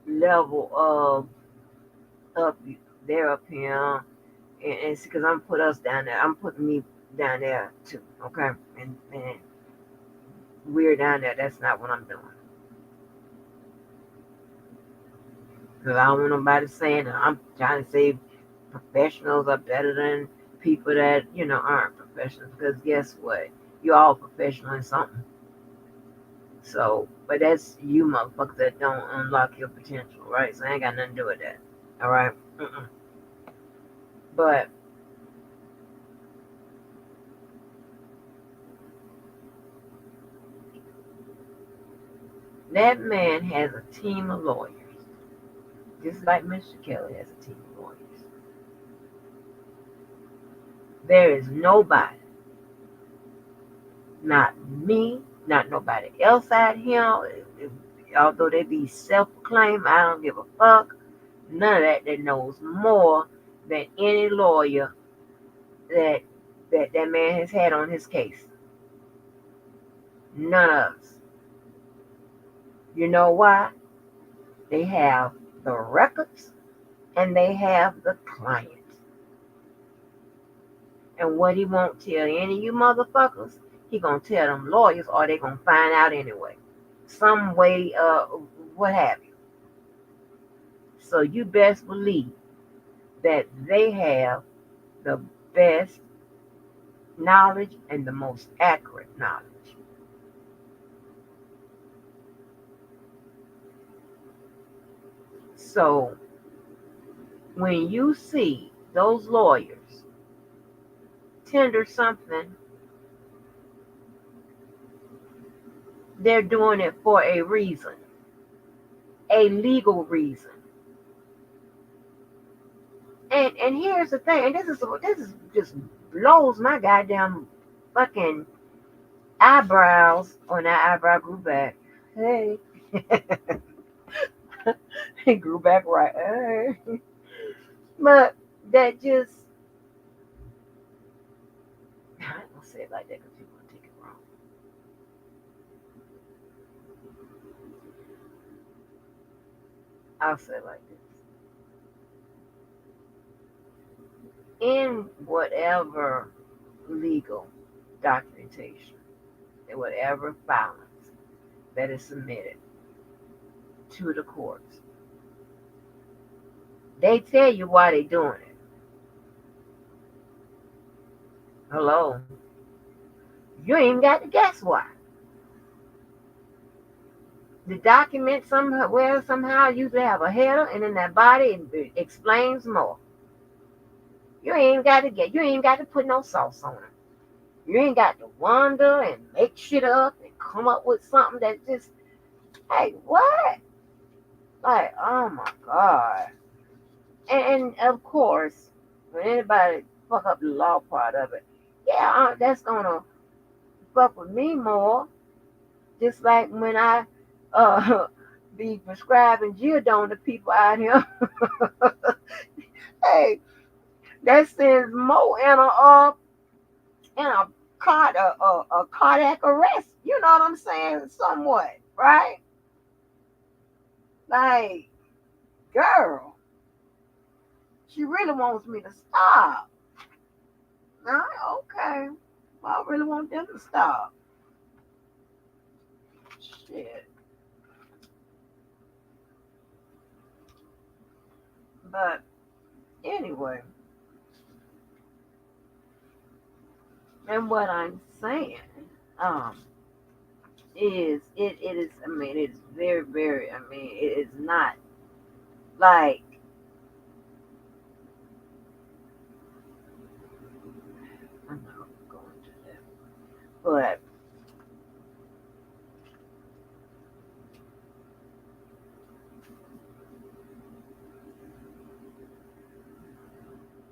level of up they're up here, and it's because I'm put us down there. I'm putting me down there too, okay? And we're down there. That's not what I'm doing. Because I don't want nobody saying that I'm trying to say professionals are better than people that, aren't professionals. Because guess what? You're all professional in something. So, but that's you motherfuckers that don't unlock your potential, right? So I ain't got nothing to do with that. All right? Mm-mm. But that man has a team of lawyers, just like Mr. Kelly has a team of lawyers. There is nobody, not me, not nobody else out here, although they be self-proclaimed, I don't give a fuck, none of that knows more than any lawyer that that man has had on his case. None of us. You know why? They have the records and they have the client. And what he won't tell any of you motherfuckers, he gonna tell them lawyers or they gonna find out anyway. Some way, what have you. So you best believe that they have the best knowledge and the most accurate knowledge. So when you see those lawyers tender something, they're doing it for a reason, a legal reason. And here's the thing, and this is just blows my goddamn fucking eyebrows on that eyebrow grew back. Hey, it grew back right. Hey. But that just I ain't gonna say it like that because people gonna take it wrong. I'll say it like this. In whatever legal documentation, in whatever filings that is submitted to the courts, they tell you why they're doing it. Hello. You ain't even got to guess why. The document somehow usually have a header and in that body it explains more. You ain't got to get you ain't got to put no sauce on it. You ain't got to wonder and make shit up and come up with something that just hey what? Like, oh my God. And of course, when anybody fuck up the law part of it, yeah, that's gonna fuck with me more. Just like when I uh be prescribing geodone to people out here. Hey, that sends more in a cardiac arrest. You know what I'm saying? Somewhat, right? Like, girl, she really wants me to stop. Okay. Well, I really want them to stop. Shit. But anyway, And what I'm saying, um, it is. I mean, it's very, very. I mean, it is not like I'm not going to that, but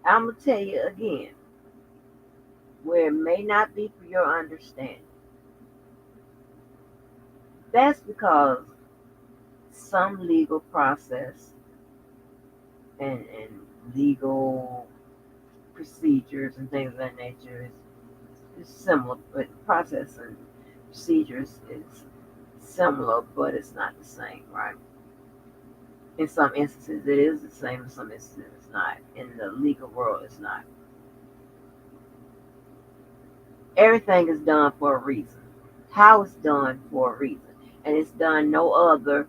I'm gonna tell you again where it may not be for your understanding. That's because some legal process and legal procedures and things of that nature is similar, but process and procedures is similar, but it's not the same, right? In some instances, it is the same. In some instances, it's not. In the legal world, it's not. Everything is done for a reason. How it's done for a reason, and it's done no other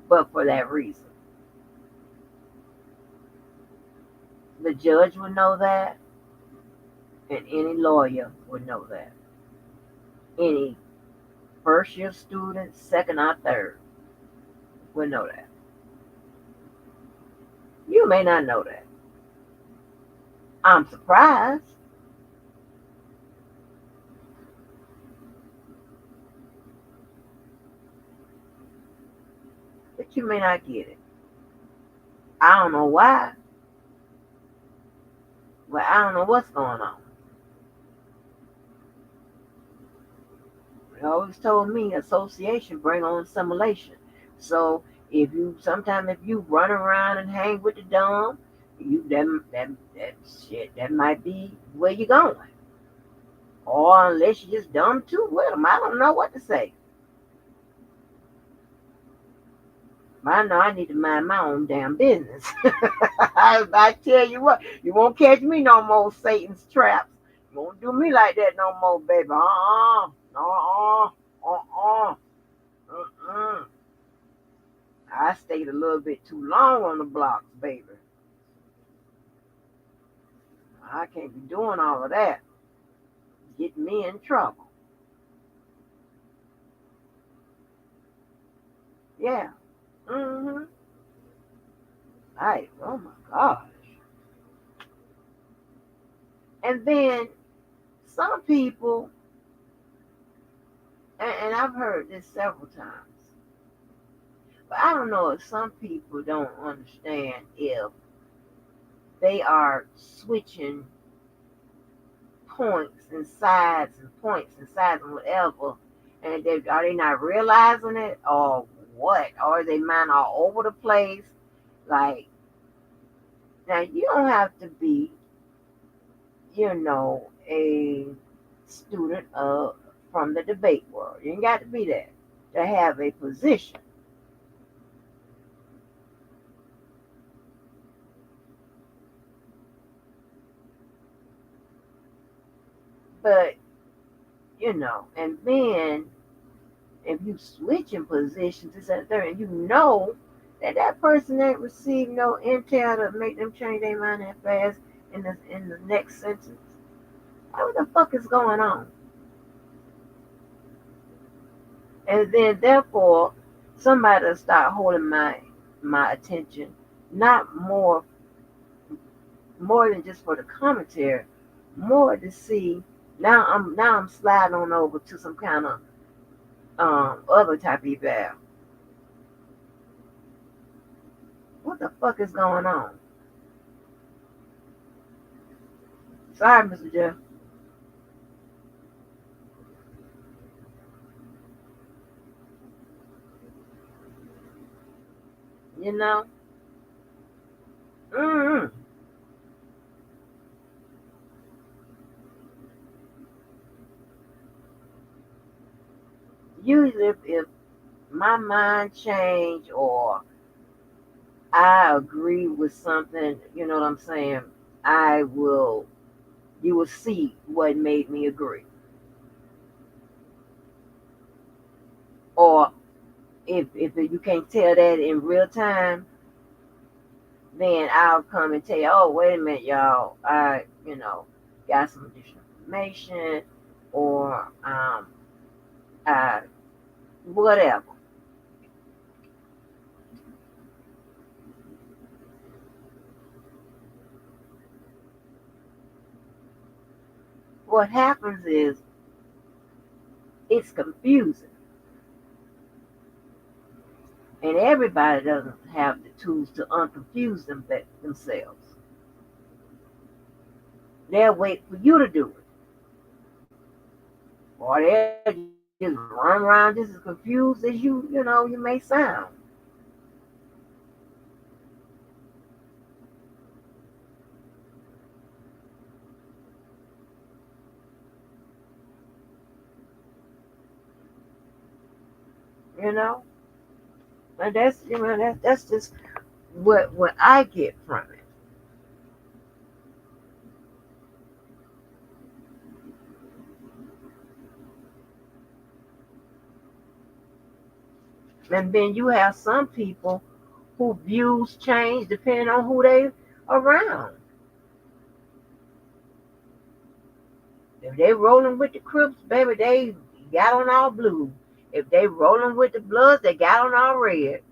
but for that reason. The judge would know that, and any lawyer would know that. Any first year student, second or third, would know that. You may not know that. I'm surprised, but you may not get it. I don't know why, but I don't know what's going on. They always told me association bring on assimilation. So if you run around and hang with the dumb, you that shit that might be where you're going. Or unless you're just dumb too with them, I don't know what to say. I know I need to mind my own damn business. I tell you what, you won't catch me no more Satan's traps. You won't do me like that no more, baby. Uh-uh. Uh-uh. I stayed a little bit too long on the blocks, baby. I can't be doing all of that. Get me in trouble. Yeah. Mm-hmm. Right. Oh my gosh. And then some people, and I've heard this several times, but I don't know if some people don't understand if they are switching points and sides and whatever, and are they not realizing it or what? Or is their mind all over the place? Like, now you don't have to be, a student of from the debate world. You ain't got to be that to have a position. But and then if you switch in positions, this and that, third, and that person ain't received no intel to make them change their mind that fast in the next sentence. What the fuck is going on? And then therefore somebody will start holding my attention, not more than just for the commentary, more to see now I'm sliding on over to some kind of other type of eval. What the fuck is going on? Sorry, Mr. Jeff. You know? Mm-hmm. Usually if my mind change or I agree with something, you know what I'm saying, I will you will see what made me agree. Or if you can't tell that in real time, then I'll come and tell you, oh, wait a minute, y'all. I got some additional information. or uh, whatever. What happens is it's confusing, and everybody doesn't have the tools to unconfuse themselves. They'll wait for you to do it, or they'll just run around just as confused as you know, you may sound. You know, and that's just what I get from it. And then you have some people who views change depending on who they around. If they rolling with the Crips, baby, they got on all blue. If they rolling with the Bloods, they got on all red.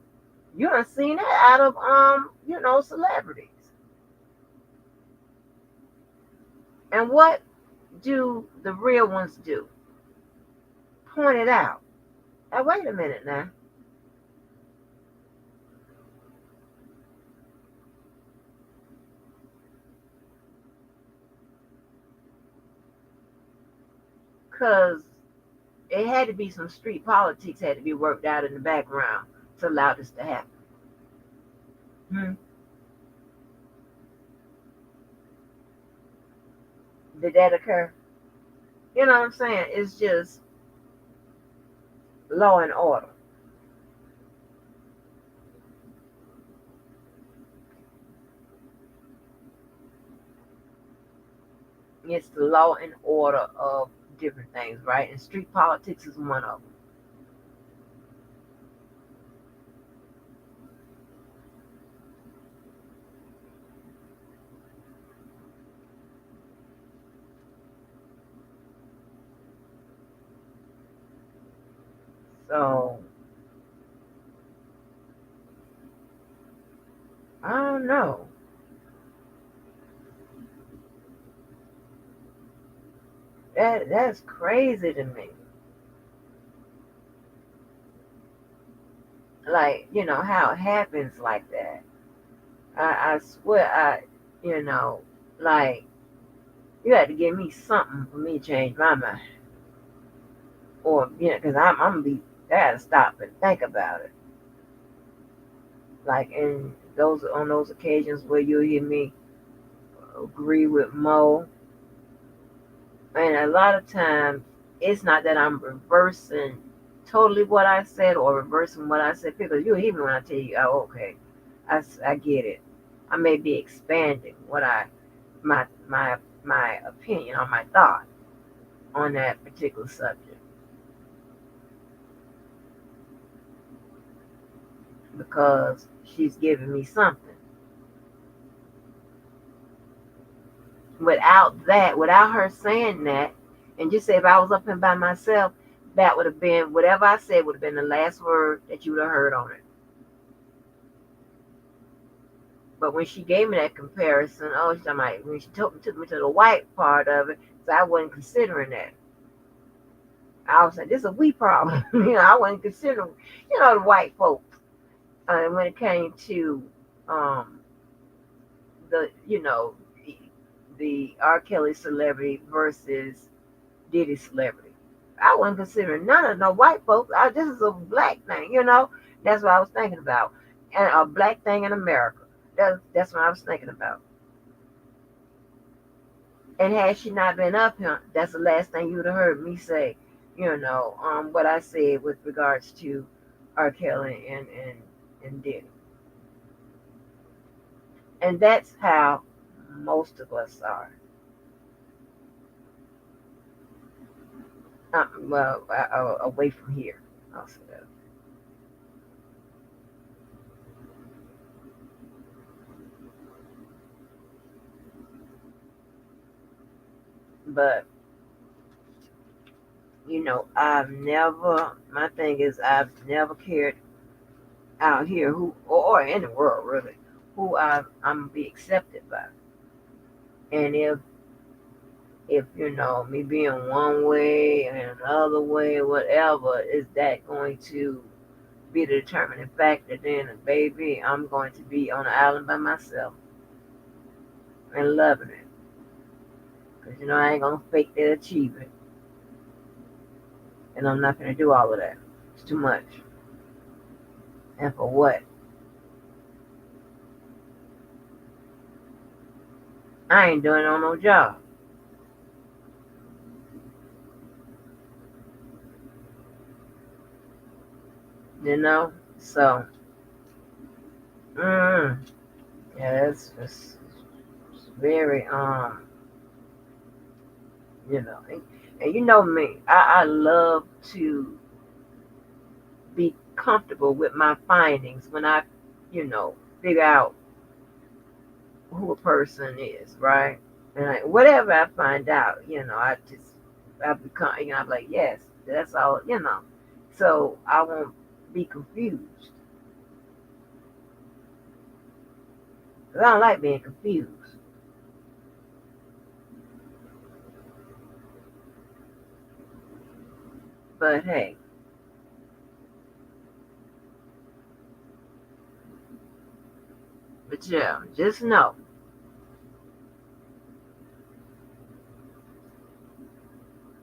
You done seen that out of celebrities. And what do the real ones do? Point it out. Now wait a minute now. Cause it had to be some street politics had to be worked out in the background to allow this to happen. Hmm. Did that occur? You know what I'm saying? It's just law and order. It's the law and order of different things, right? And street politics is one of them. So I don't know. That's crazy to me. Like, how it happens like that. I swear like you had to give me something for me to change my mind. Or because I'm gonna be I gotta stop and think about it. Like in those on those occasions where you hear me agree with Mo, and a lot of times it's not that I'm reversing totally what I said or reversing what I said because you hear me when I tell you, oh, okay, I get it. I may be expanding what my opinion or my thought on that particular subject because she's giving me something. Without her saying that, and just say if I was up here by myself, that would have been whatever I said would have been the last word that you would have heard on it. But when she gave me that comparison, oh, she's like, when she took me to the white part of it, so I wasn't considering that. I was like, this is a we problem. I wasn't considering, the white folks. When it came to um, the R. Kelly celebrity versus Diddy celebrity. I wasn't considering none of no white folks. This is a black thing. That's what I was thinking about. And a black thing in America. That's what I was thinking about. And had she not been up here, that's the last thing you would have heard me say, what I said with regards to R. Kelly and Diddy. And that's how most of us are. Well, away from here. I'll say that. But my thing is, I've never cared out here or in the world really, who I'm be accepted by. And if me being one way and another way, whatever, is that going to be the determining factor? Then, baby, I'm going to be on the island by myself and loving it. Because, I ain't going to fake that achievement. And I'm not going to do all of that. It's too much. And for what? I ain't doing it on no job. So, mm, yeah, it's very, and you know me, I love to be comfortable with my findings when I, figure out who a person is, right? And whatever I find out, I become, I'm like, yes, that's all. So I won't be confused. 'Cause I don't like being confused. But hey, but yeah, just know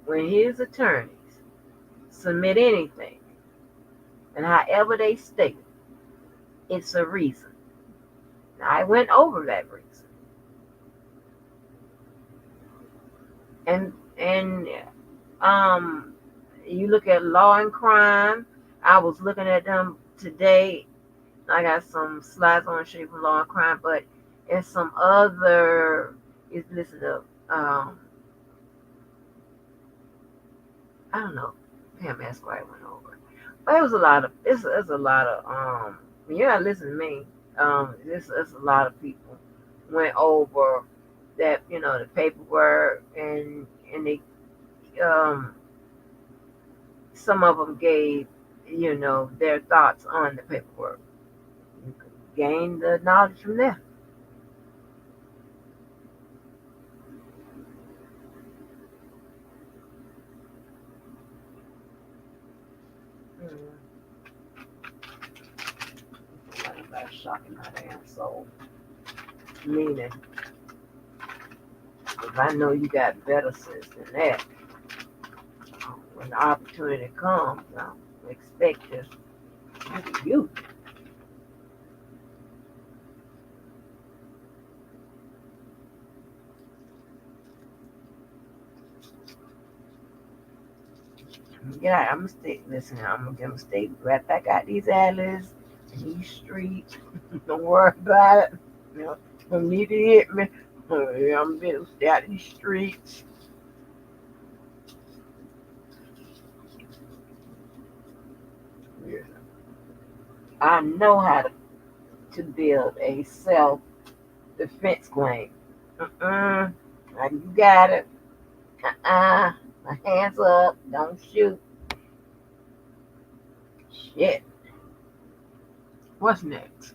when his attorneys submit anything, and however they state it, it's a reason. Now, I went over that reason, and um, you look at law and crime. I was looking at them today. I got some slides on shape of law and crime, but and some other is listen to I don't know. Pam asked why I went over. But it was a lot of it's a lot of you gotta listen to me. This it's a lot of people went over that, the paperwork and they um some of them gave, their thoughts on the paperwork. You could gain the knowledge from there. Mm. About shocking my damn soul. Meaning, if I know you got better sense than that, when the opportunity comes, I expect this you. Yeah, I'm gonna stay. Listen, I'm gonna stay right back out these alleys and these streets. Don't worry about it. You know, don't need to hit me. Yeah, I'm gonna stay out these streets. Yeah. I know how to build a self defense claim. Uh-uh. Like, you got it. Uh-uh. My hands up. Don't shoot. Shit. What's next?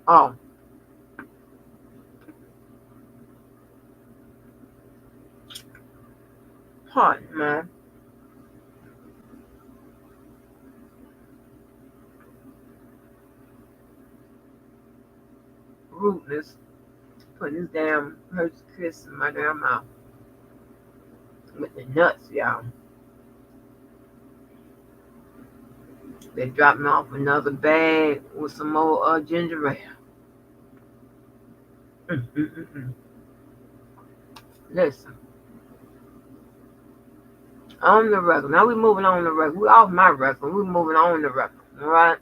Oh, heart, man. Rudeness. Put this damn Hershey Kiss in my damn mouth. With the nuts, y'all. They dropped me off another bag with some more ginger ale. Mm. Listen, on the record. Now we moving on the record. We off my record. We moving on the record. All right.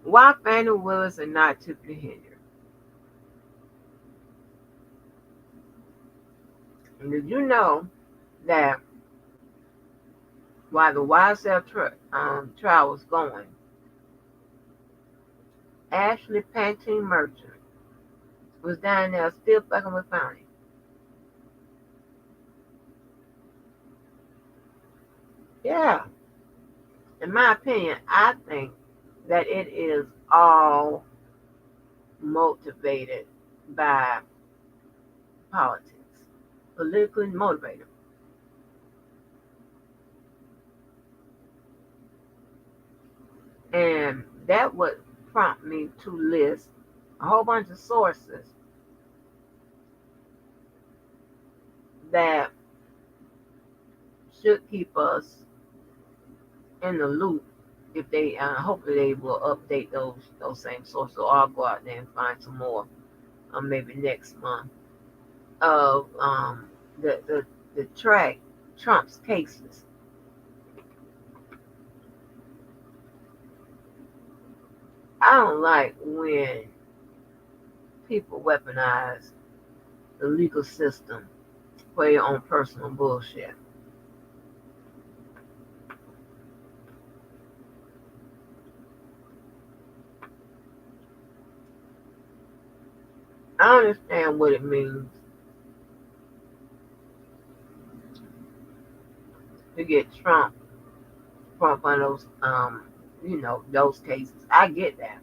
Why Fani Willis and not Tiffany Heynard? And did you know that while the YSL trial was going, Ashley Pantene Merchant was down there still fucking with Fani. Yeah, in my opinion, I think that it is all motivated by politics, politically motivated. And that would prompt me to list a whole bunch of sources that should keep us in the loop. If they, hopefully, they will update those same sources, or I'll go out there and find some more, maybe next month of the track Trump's cases. I don't like when people weaponize the legal system for their own personal bullshit. I understand what it means to get Trump from one of those, those cases. I get that.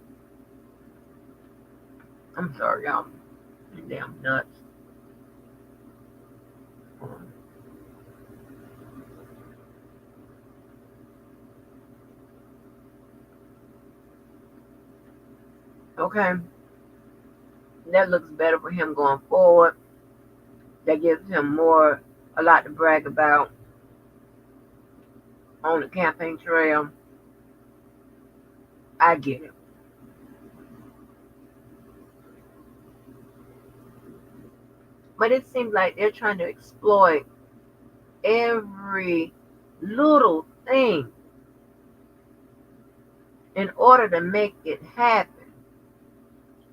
I'm sorry, y'all. You damn nuts. Okay, that looks better for him going forward. That gives him a lot to brag about on the campaign trail. I get it. But it seems like they're trying to exploit every little thing in order to make it happen.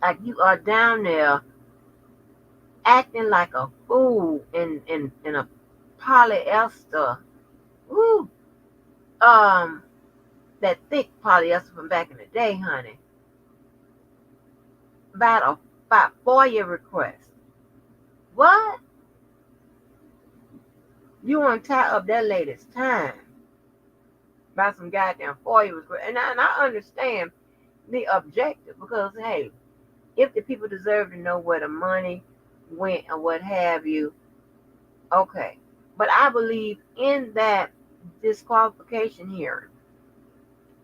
Like you are down there acting like a fool in a polyester. Woo, um, that thick polyester from back in the day, honey. About FOIA request. What? You want to tie up that lady's time by some goddamn FOIA request? And I understand the objective because, hey, if the people deserve to know where the money went or what have you, okay. But I believe in that disqualification hearing,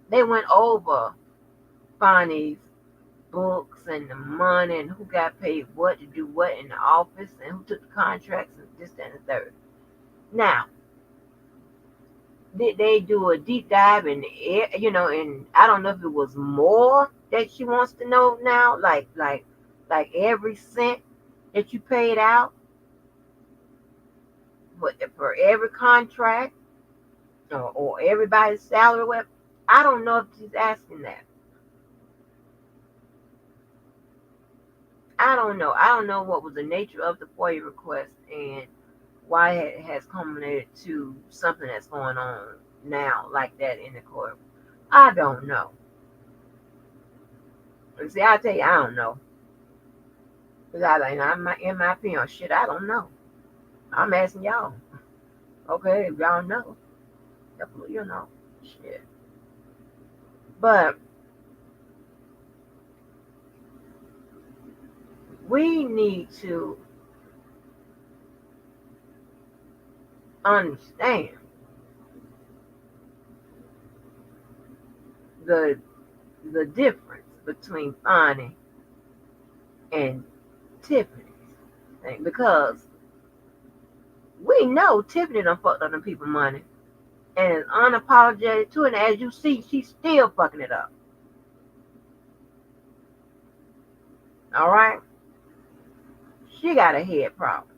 they went over Fani's books and the money and who got paid what to do what in the office and who took the contracts and this, that, and the third. Now, did they do a deep dive in and I don't know if it was more that she wants to know now, like every cent that you paid out for every contract or everybody's salary. I don't know if she's asking that. I don't know. I don't know what was the nature of the FOIA request and why it has culminated to something that's going on now like that in the court. I don't know. See, I tell you, I don't know. Because I'm in my opinion, shit, I don't know. I'm asking y'all. Okay, if y'all know, shit. But we need to understand the difference between Fani and Tiffany's thing because we know Tiffany done fucked up them people money and is unapologetic to it. And as you see, she's still fucking it up. All right, she got a head problem.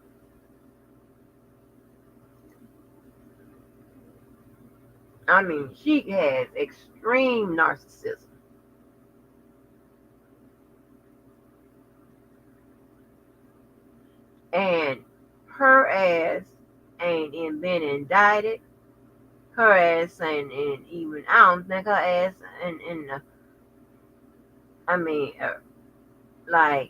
I mean, she has extreme narcissism. And her ass ain't even been indicted. Her ass ain't even, I don't think her ass in the, I mean, like,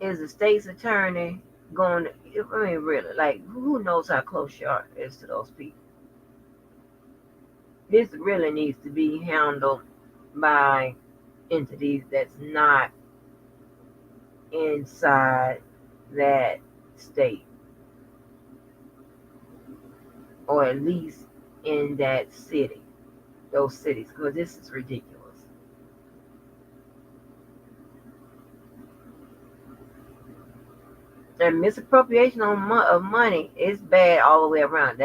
is the state's attorney going to, I mean, really, like, who knows how close you are is to those people? This really needs to be handled by entities that's not inside that state, or at least in that city, those cities, because this is ridiculous. And misappropriation of money is bad all the way around.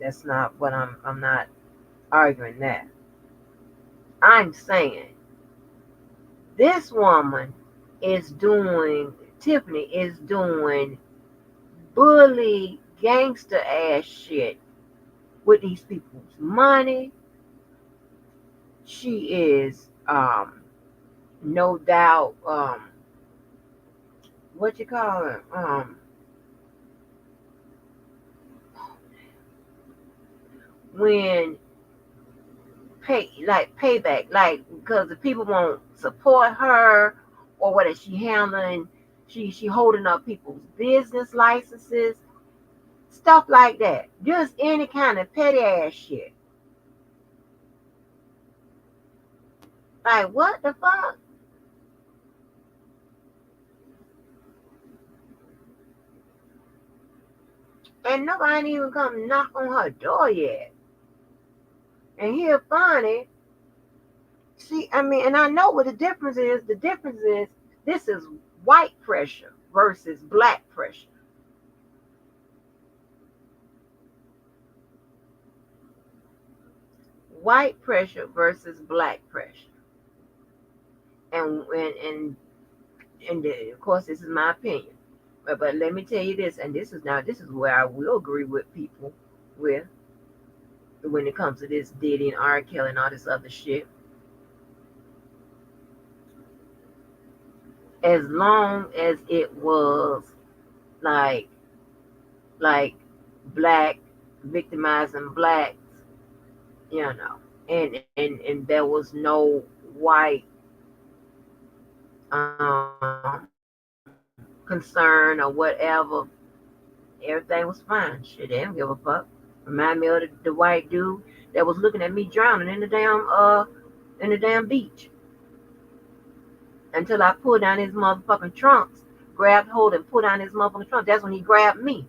That's not what I'm not arguing that. I'm saying this woman is doing, Tiffany is doing bully gangster ass shit with these people's money. She is no doubt what you call it, when payback, like, because the people won't support her, or what is she handling, she holding up people's business licenses, stuff like that, just any kind of petty ass shit. Like, what the fuck? And nobody even come knock on her door yet. And here, Fani, see, I mean, and I know what the difference is. The difference is this is white pressure versus black pressure. White pressure versus black pressure. And of course, this is my opinion. But let me tell you this, and this is where I will agree with people with when it comes to this Diddy and R. Kelly and all this other shit. As long as it was like like black victimizing blacks, and there was no white concern or whatever, everything was fine. Shit, they didn't give a fuck. Remind me of the white dude that was looking at me drowning in the damn beach, until I pulled down his motherfucking trunks, grabbed hold and pulled down his motherfucking trunks. That's when he grabbed me.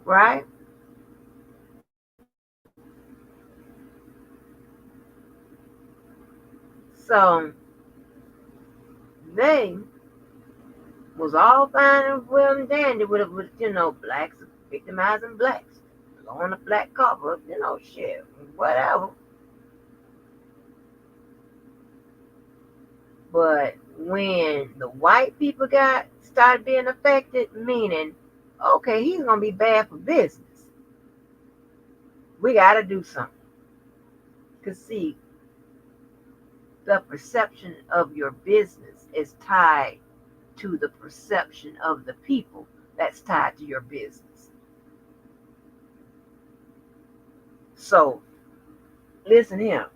Right? So they was all fine and well and dandy with blacks victimizing blacks on a black cover, shit, whatever. But when the white people started being affected, meaning, okay, he's gonna be bad for business, we gotta do something. Cause see, the perception of your business is tied to the perception of the people that's tied to your business. So listen here.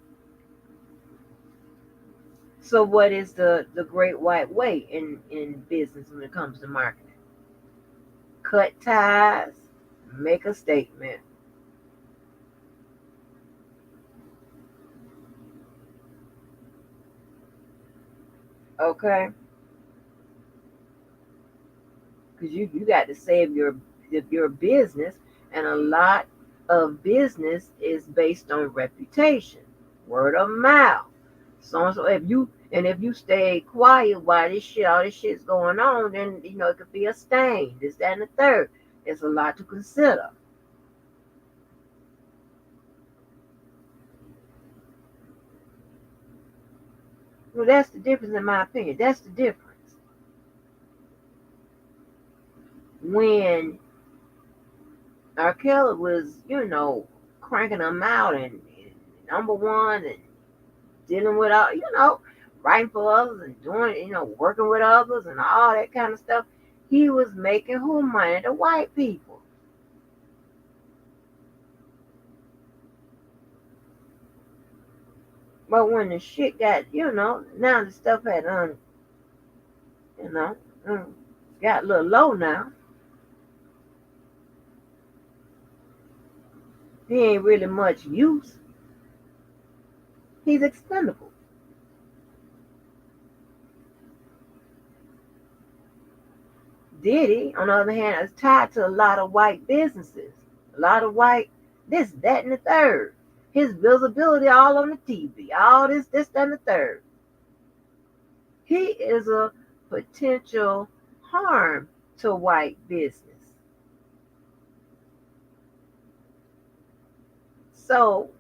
So what is the great white way in business when it comes to marketing? Cut ties, make a statement. Okay? Because you got to save your business, and a lot of business is based on reputation, word of mouth. So if you stay quiet while all this shit's going on, then it could be a stain, this, that, and the third. It's a lot to consider. Well, that's the difference in my opinion. That's the difference. When R. Kelly was, cranking them out and number one and dealing with all, writing for others and doing, working with others and all that kind of stuff, he was making who money? The white people. But when the shit got, now the stuff had, you know, got a little low now. He ain't really much use. He's expendable. Diddy, on the other hand, is tied to a lot of white businesses. A lot of white, this, that, and the third. His visibility all on the TV, all this, that, and the third. He is a potential harm to white business. So,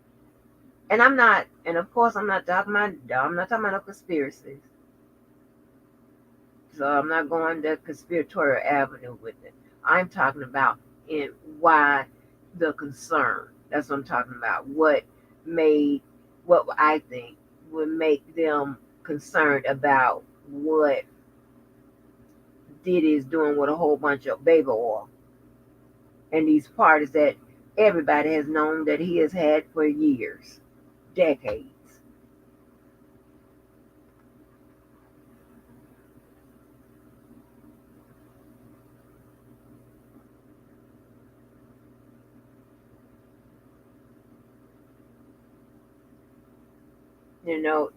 and of course, I'm not talking about no conspiracies. So I'm not going the conspiratorial avenue with it. I'm talking about in why the concern. That's what I'm talking about. Made, what I think would make them concerned about what Diddy is doing with a whole bunch of baby oil and these parties that everybody has known that he has had for years, decades.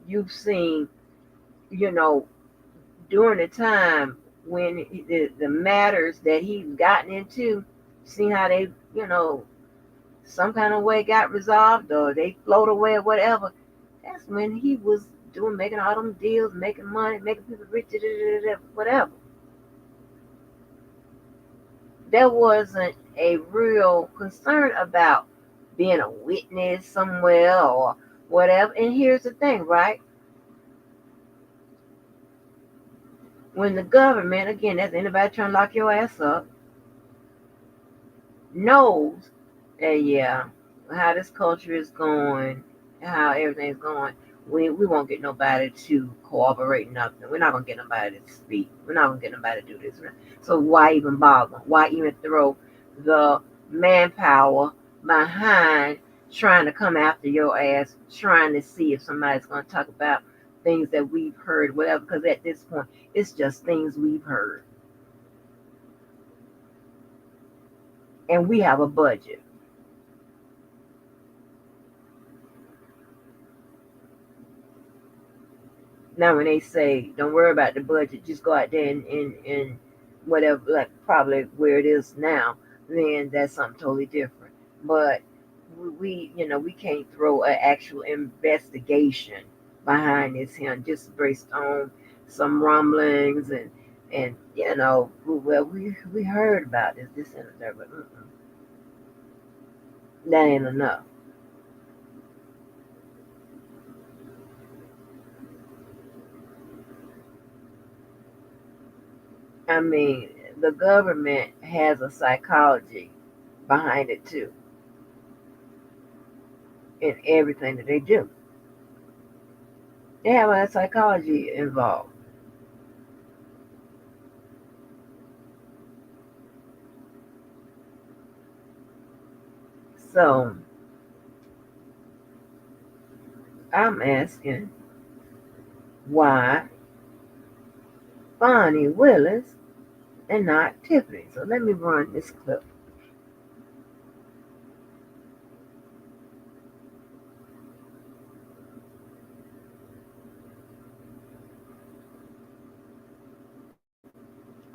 You've seen, you know, during the time when the matters that he's gotten into, seen how they, some kind of way got resolved or they float away or whatever. That's when he was making all them deals, making money, making people rich, whatever. There wasn't a real concern about being a witness somewhere or whatever. And here's the thing, right? When the government, again, that's anybody trying to lock your ass up, knows that, yeah, how this culture is going, how everything's going, we won't get nobody to cooperate nothing. We're not gonna get nobody to speak. We're not gonna get nobody to do this. So why even bother? Why even throw the manpower behind trying to come after your ass, trying to see if somebody's gonna talk about things that we've heard, whatever, because at this point it's just things we've heard. And we have a budget. Now, when they say, don't worry about the budget, just go out there and whatever, like probably where it is now, then that's something totally different. But we can't throw an actual investigation behind this here just based on some rumblings and well, we heard about this and that, but that ain't enough. I mean, the government has a psychology behind it too, in everything that they do. They have a psychology involved. So I'm asking why Fani Willis and not Tiffany. So let me run this clip.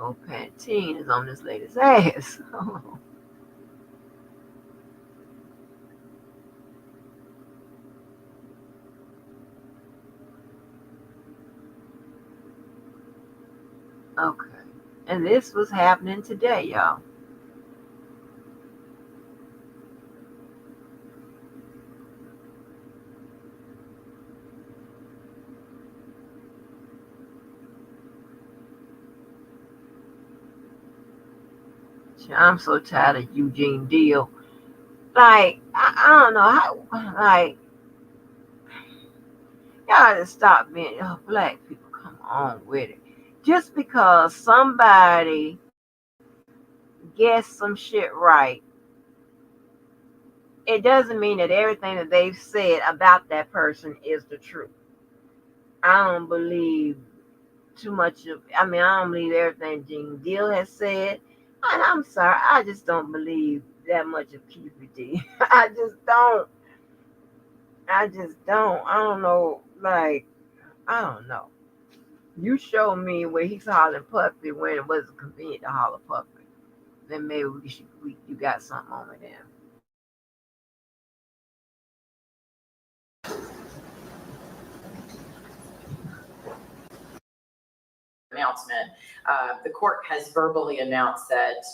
Oh, Pantene is on this lady's ass. Okay. And this was happening today, y'all. I'm so tired of Eugene Deal. Like, I don't know how, like, y'all just stop being, black people, come on with it. Just because somebody gets some shit right it doesn't mean that everything that they've said about that person is the truth. I don't believe too much of. I mean, I don't believe everything Gene Deal has said, and I'm sorry, I just don't believe that much of QPD. I just don't. I just don't. I don't know. Like, I don't know. You show me where he's hollering puppy when it wasn't convenient to holler puppy. Then maybe you got something on it then. Announcement. The court has verbally announced that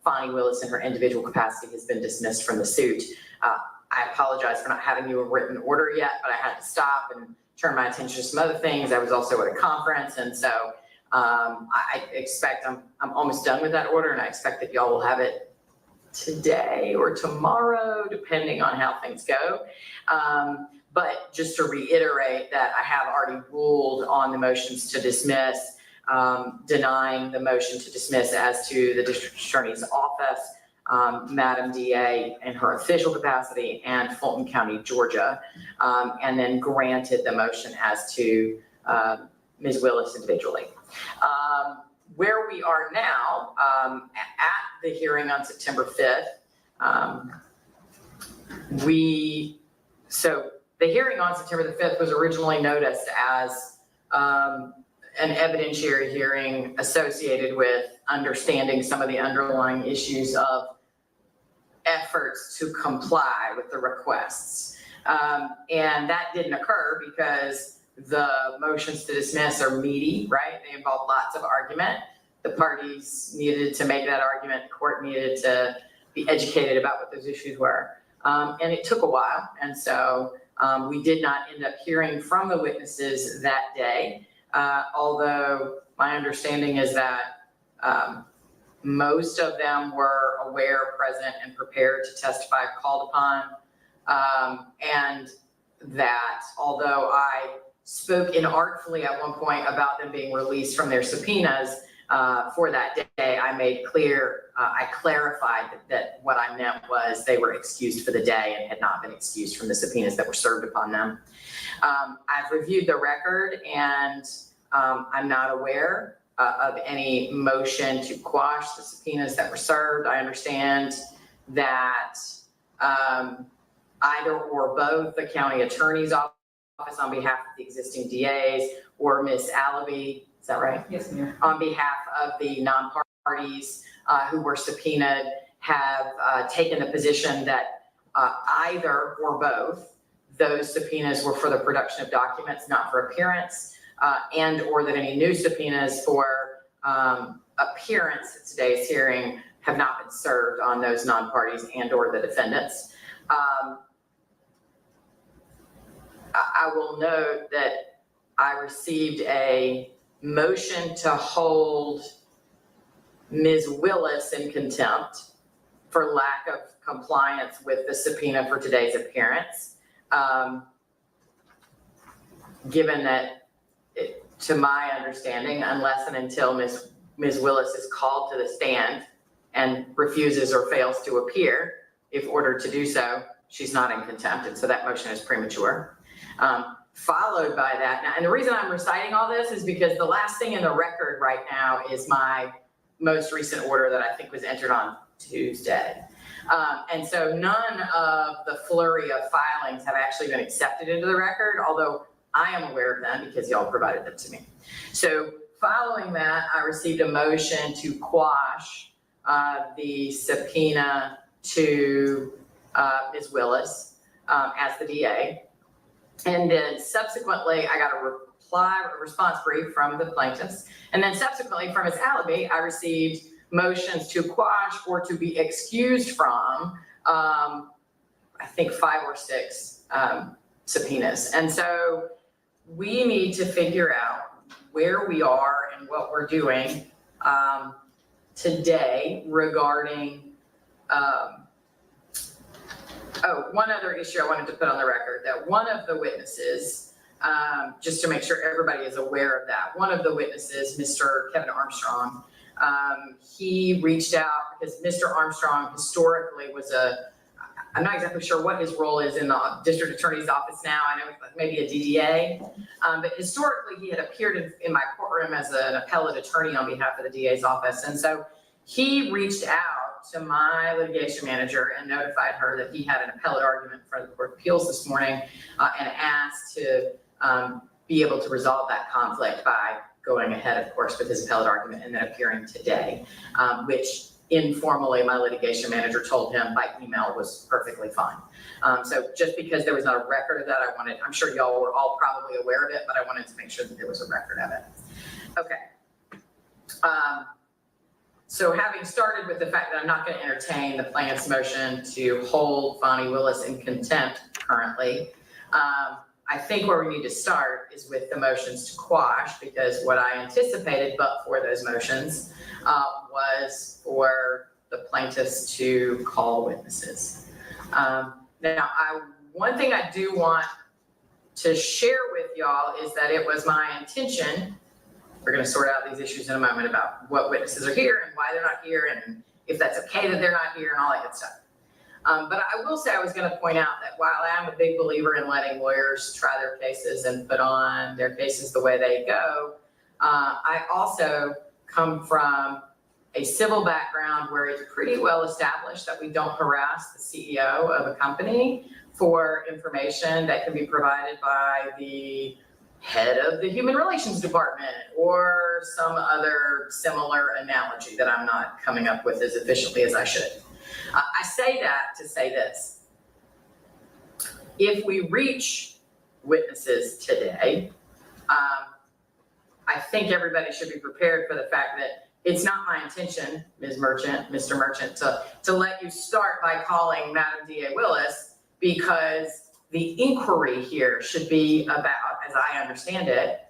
Fani Willis in her individual capacity has been dismissed from the suit. I apologize for not having you a written order yet, but I had to stop and turn my attention to some other things. I was also at a conference, and so I expect I'm almost done with that order, and I expect that y'all will have it today or tomorrow, depending on how things go. But just to reiterate that I have already ruled on the motions to dismiss, denying the motion to dismiss as to the district attorney's office, Madam DA in her official capacity, and Fulton County, Georgia, and then granted the motion as to Ms. Willis individually. Where we are now, at the hearing on September 5th, the hearing on September the 5th was originally noticed as an evidentiary hearing associated with understanding some of the underlying issues of efforts to comply with the requests. And that didn't occur because the motions to dismiss are meaty, right? They involve lots of argument. The parties needed to make that argument. The court needed to be educated about what those issues were. And it took a while. And so we did not end up hearing from the witnesses that day. Although my understanding is that most of them were aware, present, and prepared to testify if called upon. And that although I spoke inartfully at one point about them being released from their subpoenas for that day, I made clear, I clarified that what I meant was they were excused for the day and had not been excused from the subpoenas that were served upon them. I've reviewed the record, and I'm not aware of any motion to quash the subpoenas that were served. I understand that either or both the county attorney's office on behalf of the existing DAs or Ms. Allaby, is that right? Yes, ma'am. On behalf of the non-parties who were subpoenaed have taken the position that either or both those subpoenas were for the production of documents, not for appearance, and or that any new subpoenas for appearance at today's hearing have not been served on those non-parties and or the defendants. I will note that I received a motion to hold Ms. Willis in contempt for lack of compliance with the subpoena for today's appearance. Given that, to my understanding, unless and until Ms. Willis is called to the stand and refuses or fails to appear, if ordered to do so, she's not in contempt, and so that motion is premature. Followed by that, and the reason I'm reciting all this is because the last thing in the record right now is my most recent order that I think was entered on Tuesday. And so none of the flurry of filings have actually been accepted into the record, although I am aware of them because y'all provided them to me. So following that, I received a motion to quash the subpoena to Ms. Willis as the DA. And then subsequently, I got a response brief from the plaintiffs. And then subsequently from Ms. Allaby, I received motions to quash or to be excused from, I think 5 or 6 subpoenas. And so we need to figure out where we are and what we're doing today regarding, one other issue I wanted to put on the record, that one of the witnesses, just to make sure everybody is aware of that, one of the witnesses, Mr. Kevin Armstrong, he reached out because Mr. Armstrong historically was I'm not exactly sure what his role is in the district attorney's office now. I know maybe a DDA, but historically he had appeared in my courtroom as an appellate attorney on behalf of the DA's office. And so he reached out to my litigation manager and notified her that he had an appellate argument in front of the Court of Appeals this morning, and asked to be able to resolve that conflict by going ahead, of course, with his appellate argument and then appearing today, which informally my litigation manager told him by email was perfectly fine. So just because there was not a record of that, I'm sure y'all were all probably aware of it, but I wanted to make sure that there was a record of it. Okay. So having started with the fact that I'm not going to entertain the plaintiff's motion to hold Fani Willis in contempt currently, I think where we need to start is with the motions to quash, because what I anticipated, but for those motions, was for the plaintiffs to call witnesses. Now, one thing I do want to share with y'all is that it was my intention, we're going to sort out these issues in a moment about what witnesses are here and why they're not here and if that's okay that they're not here and all that good stuff. But I will say I was going to point out that while I'm a big believer in letting lawyers try their cases and put on their cases the way they go, I also come from a civil background where it's pretty well established that we don't harass the CEO of a company for information that can be provided by the head of the human relations department or some other similar analogy that I'm not coming up with as efficiently as I should. I say that to say this. If we reach witnesses today, I think everybody should be prepared for the fact that it's not my intention, Ms. Merchant, Mr. Merchant, to let you start by calling Madam DA Willis, because the inquiry here should be about, as I understand it,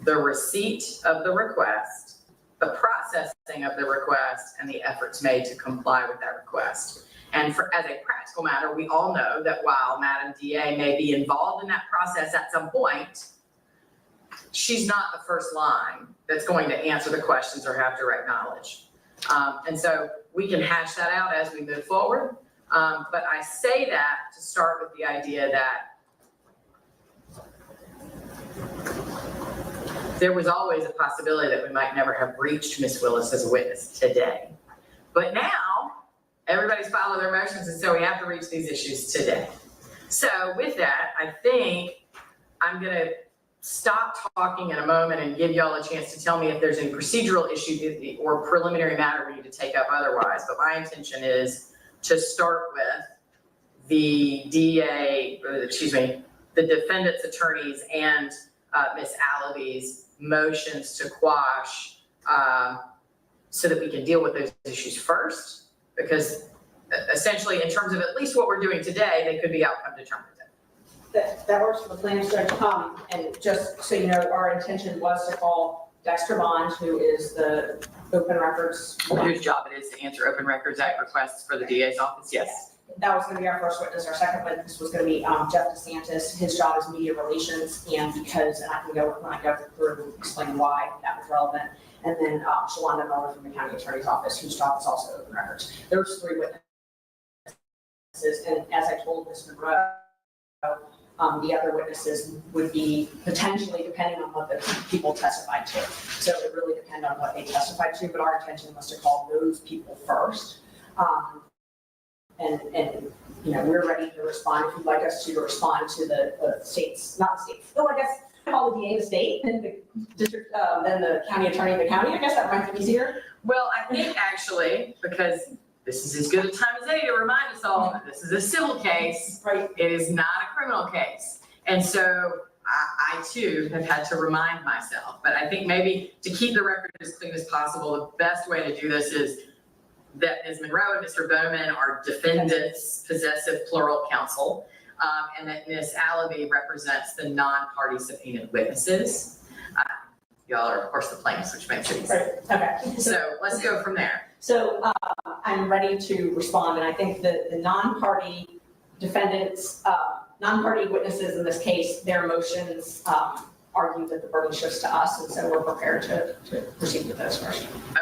the receipt of the request, the processing of the request, and the efforts made to comply with that request. And as a practical matter, we all know that while Madam DA may be involved in that process at some point, she's not the first line that's going to answer the questions or have direct knowledge. And so we can hash that out as we move forward. But I say that to start with the idea that there was always a possibility that we might never have reached Ms. Willis as a witness today. But now, everybody's followed their motions, and so we have to reach these issues today. So with that, I think I'm gonna stop talking in a moment and give y'all a chance to tell me if there's any procedural issue or preliminary matter we need to take up otherwise. But my intention is to start with the the defendant's attorneys and Ms. Allaby's motions to quash, so that we can deal with those issues first, because essentially in terms of at least what we're doing today, they could be outcome determinative. That works for the plaintiff's judge. And just so you know, our intention was to call Dexter Bond, who is the open records. Whose job it is to answer Open Records Act requests for the DA's office, yes. That was going to be our first witness. Our second witness was going to be Jeff DeSantis. His job is media relations, and I can go when I go through and explain why that was relevant. And then Shalonda Miller from the county attorney's office, whose job is also open records. There was 3 witnesses, and as I told Ms. Monroe, the other witnesses would be potentially depending on what the people testified to. So it really depended on what they testified to, but our intention was to call those people first. And you know, we're ready to respond. If you'd like us to respond to the states, not the states. Oh, I guess call the DA of the state and the district, then the county attorney of the county. I guess that might be easier. Well, I think actually, because this is as good a time as any to remind us all that this is a civil case. Right. It is not a criminal case. And so I too have had to remind myself, but I think maybe to keep the record as clean as possible, the best way to do this is that Ms. Monroe and Mr. Bowman are defendants possessive plural counsel, and that Ms. Allaby represents the non-party subpoenaed witnesses. Y'all are, of course, the plaintiffs, which makes it easy. Right. Okay. So let's go from there. So I'm ready to respond, and I think the non-party defendants, non-party witnesses in this case, their motions argue that the burden shifts to us, and so we're prepared to proceed with those first. Okay.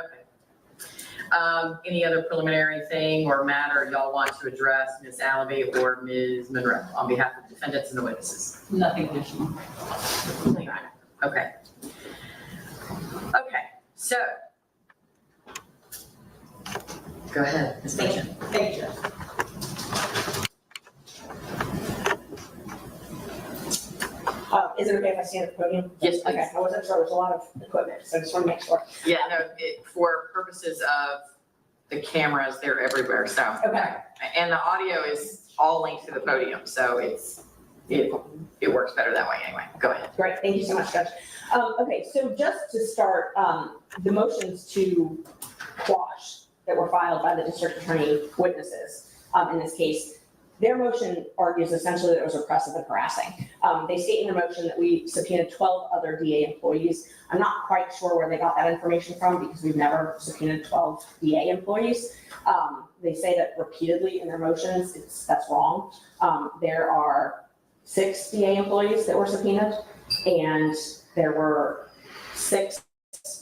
Any other preliminary thing or matter y'all want to address, Ms. Alaby or Ms. Monroe, on behalf of the defendants and the witnesses? Nothing additional. Okay. Okay, so. Go ahead, Ms. Mitchell. Thank you. Is it okay if I stand at the podium? Yes, please. Okay, I wasn't sure, there's a lot of equipment, so I just want to make sure. Yeah, no, for purposes of the cameras, they're everywhere, so. Okay. And the audio is all linked to the podium, so it works better that way anyway. Go ahead. Great, thank you so much, Judge. Okay, so just to start, the motions to quash that were filed by the district attorney witnesses, in this case, their motion argues essentially that it was oppressive and harassing. They state in their motion that we subpoenaed 12 other DA employees. I'm not quite sure where they got that information from because we've never subpoenaed 12 DA employees. They say that repeatedly in their motions, that's wrong. There are 6 DA employees that were subpoenaed, and there were 6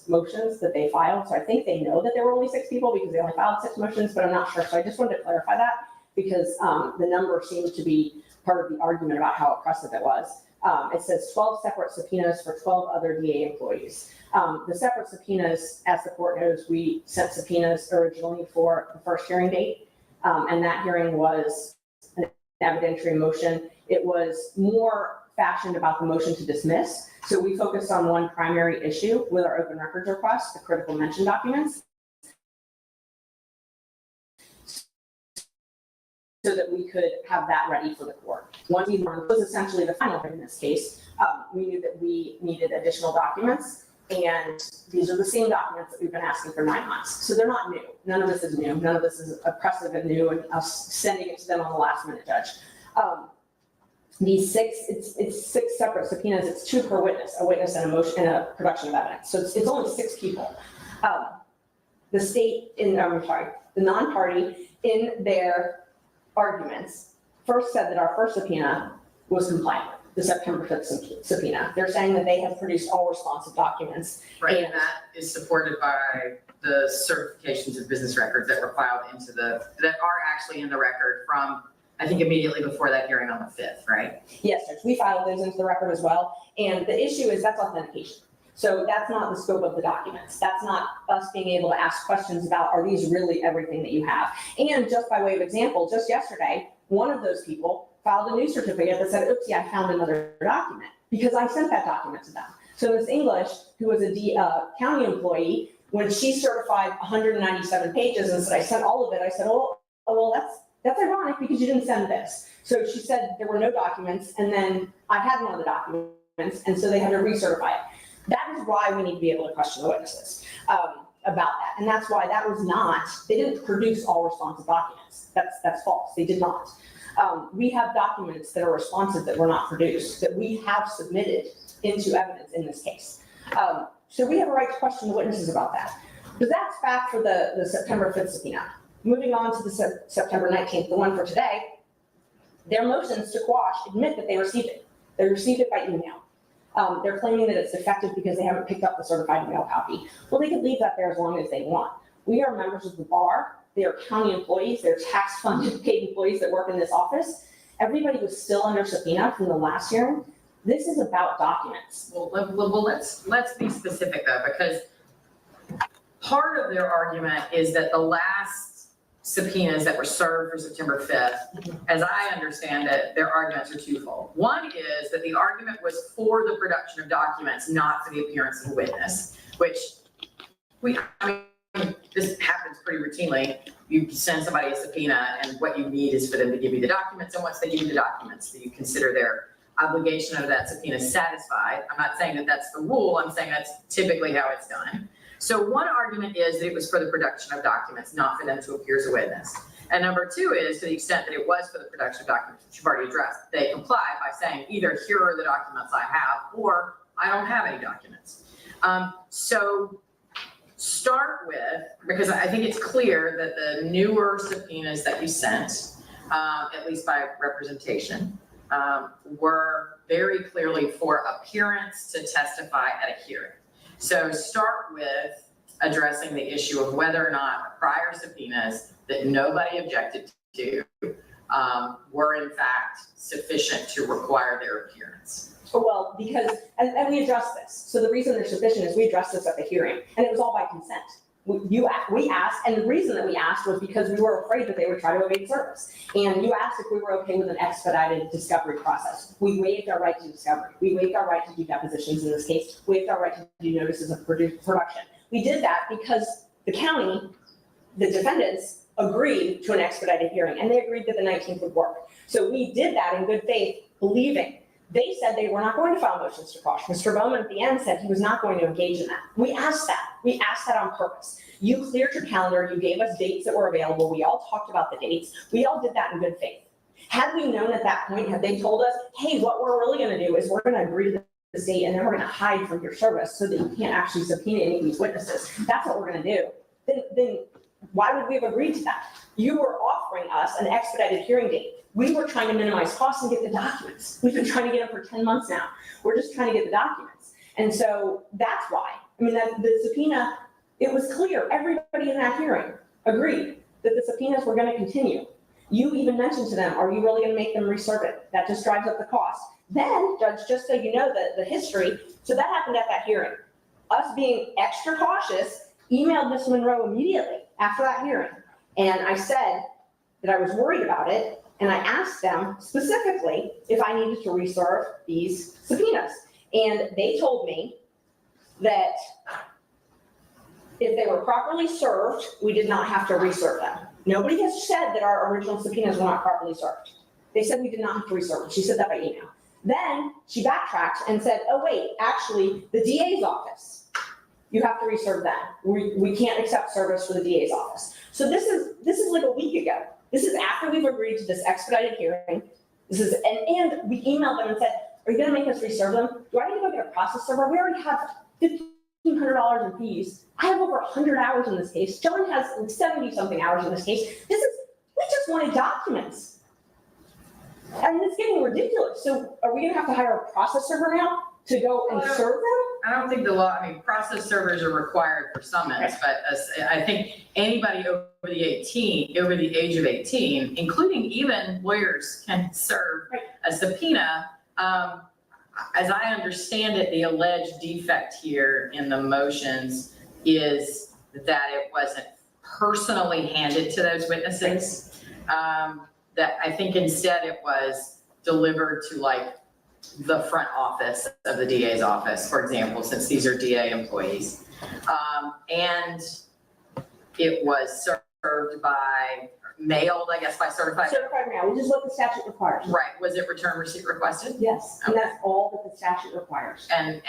motions that they filed. So I think they know that there were only 6 people because they only filed 6 motions, but I'm not sure. So I just wanted to clarify that because the number seemed to be part of the argument about how oppressive it was. It says 12 separate subpoenas for 12 other DA employees. The separate subpoenas, as the court knows, we sent subpoenas originally for the first hearing date, and that hearing was an evidentiary motion. It was more fashioned about the motion to dismiss. So we focused on one primary issue with our open records request, the critical mention documents, so that we could have that ready for the court. Once we learned was essentially the final in this case, we knew that we needed additional documents, and these are the same documents that we've been asking for 9 months. So they're not new. None of this is new. None of this is oppressive and new, and us sending it to them on the last minute, Judge. These 6, it's 6 separate subpoenas. It's 2 per witness, a witness and a motion and a production of evidence. So it's only 6 people. The non-party in their arguments first said that our first subpoena was compliant with the September 5th subpoena. They're saying that they have produced all responsive documents. Right, and that is supported by the certifications of business records that were filed that are actually in the record from, I think, immediately before that hearing on the 5th, right? Yes, Judge, we filed those into the record as well. And the issue is that's authentication. So that's not the scope of the documents. That's not us being able to ask questions about, are these really everything that you have? And just by way of example, just yesterday, one of those people filed a new certificate that said, oops, yeah, I found another document because I sent that document to them. So Ms. English, who was a county employee, when she certified 197 pages and said, I sent all of it, I said, oh well, that's ironic because you didn't send this. So she said there were no documents, and then I had one of the documents, and so they had to recertify it. That is why we need to be able to question the witnesses about that. And that's why that was not, they didn't produce all responsive documents. That's false. They did not. We have documents that are responsive that were not produced, that we have submitted into evidence in this case. So we have a right to question the witnesses about that. But that's back for the September 5th subpoena. Moving on to the September 19th, the one for today, their motions to quash admit that they received it. They received it by email. They're claiming that it's defective because they haven't picked up the certified mail copy. Well, they could leave that there as long as they want. We are members of the bar. They are county employees. They're tax-funded paid employees that work in this office. Everybody was still under subpoena from the last hearing. This is about documents. Well, let's be specific though, because part of their argument is that the last subpoenas that were served for September 5th, as I understand it, their arguments are twofold. One is that the argument was for the production of documents, not for the appearance of a witness, which this happens pretty routinely. You send somebody a subpoena and what you need is for them to give you the documents, and once they give you the documents, you consider their obligation of that subpoena satisfied. I'm not saying that that's the rule, I'm saying that's typically how it's done. So one argument is that it was for the production of documents, not for them to appear as a witness. And number 2 is, to the extent that it was for the production of documents, which you've already addressed, they comply by saying either here are the documents I have, or I don't have any documents. So start with, because I think it's clear that the newer subpoenas that you sent, at least by representation, were very clearly for appearance to testify at a hearing. So start with addressing the issue of whether or not prior subpoenas that nobody objected to were in fact sufficient to require their appearance. Well, because, and we addressed this. So the reason they're sufficient is we addressed this at the hearing, and it was all by consent. We asked, and the reason that we asked was because we were afraid that they would try to evade service. And you asked if we were okay with an expedited discovery process. We waived our right to discovery. We waived our right to do depositions in this case. We waived our right to do notices of production. We did that because the county, the defendants, agreed to an expedited hearing, and they agreed that the 19th would work. So we did that in good faith, believing. They said they were not going to file motions to quash. Mr. Bowman at the end said he was not going to engage in that. We asked that. We asked that on purpose. You cleared your calendar. You gave us dates that were available. We all talked about the dates. We all did that in good faith. Had we known at that point, had they told us, hey, what we're really going to do is we're going to agree to this date and then we're going to hide from your service so that you can't actually subpoena any of these witnesses. That's what we're going to do. Then why would we have agreed to that? You were offering us an expedited hearing date. We were trying to minimize costs and get the documents. We've been trying to get them for 10 months now. We're just trying to get the documents. And so that's why. I mean, that the subpoena, it was clear. Everybody in that hearing agreed that the subpoenas were going to continue. You even mentioned to them, are you really going to make them reserve it? That just drives up the cost. Then, Judge, just so you know the history, so that happened at that hearing. Us being extra cautious, emailed Ms. Monroe immediately after that hearing. And I said that I was worried about it. And I asked them specifically if I needed to reserve these subpoenas. And they told me that if they were properly served, we did not have to reserve them. Nobody has said that our original subpoenas were not properly served. They said we did not have to reserve them. She said that by email. Then she backtracked and said, oh wait, actually the DA's office, you have to reserve them. We can't accept service for the DA's office. So this is like a week ago. This is after we've agreed to this expedited hearing. This is, and we emailed them and said, are you gonna make us reserve them? Do I need to go get a process server? We already have $1,500 in fees. I have over 100 hours in this case. John has 70 something hours in this case. We just wanted documents. And it's getting ridiculous. So are we gonna have to hire a process server now to go and serve them? I don't think the law, I mean, process servers are required for summons, but I think anybody over the age of 18, including even lawyers, can serve a subpoena. As I understand it, the alleged defect here in the motions is that it wasn't personally handed to those witnesses. That I think instead it was delivered to like the front office of the DA's office, for example, since these are DA employees. And it was served by, mailed, I guess, by certified. Certified mail, which is what the statute requires. Right, was it return receipt requested? Yes, and that's all that the statute requires. And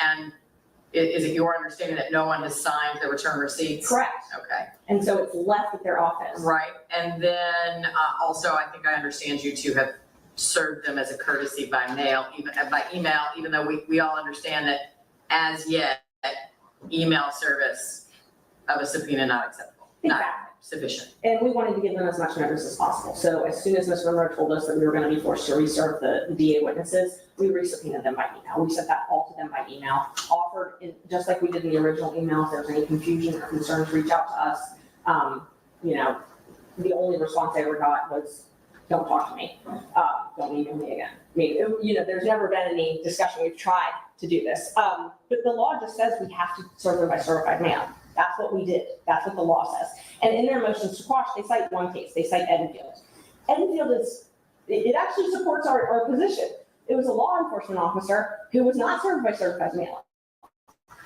is it your understanding that no one has signed the return receipts? Correct. Okay. And so it's left at their office. Right, and then also I think I understand you to have served them as a courtesy by mail, even by email, even though we all understand that as yet, email service of a subpoena not acceptable, not sufficient. And we wanted to give them as much notice as possible. So as soon as Ms. Monroe told us that we were going to be forced to reserve the DA witnesses, we resubpoenaed them by email. We sent that all to them by email, offered, just like we did in the original email, if there was any confusion or concerns, reach out to us. You know, the only response I ever got was, don't talk to me. Don't email me again. I mean, you know, there's never been any discussion. We've tried to do this. But the law just says we have to serve them by certified mail. That's what we did. That's what the law says. And in their motions to quash, they cite one case. They cite Edenfield. Edenfield it actually supports our position. It was a law enforcement officer who was not served by certified mail.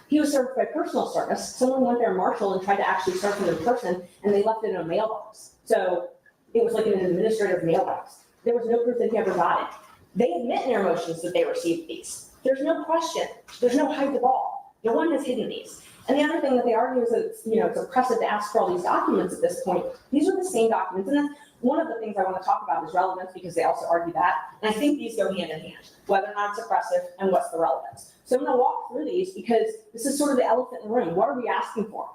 He was served by personal service. Someone went there, marshal, and tried to actually serve him in person, and they left it in a mailbox. So it was like an administrative mailbox. There was no proof that he ever got it. They admit in their motions that they received these. There's no question. There's no hide the ball. No one has hidden these. And the other thing that they argue is that it's oppressive to ask for all these documents at this point. These are the same documents. And that's one of the things I want to talk about is relevance, because they also argue that. And I think these go hand in hand, whether or not it's oppressive and what's the relevance. So I'm going to walk through these because this is sort of the elephant in the room. What are we asking for?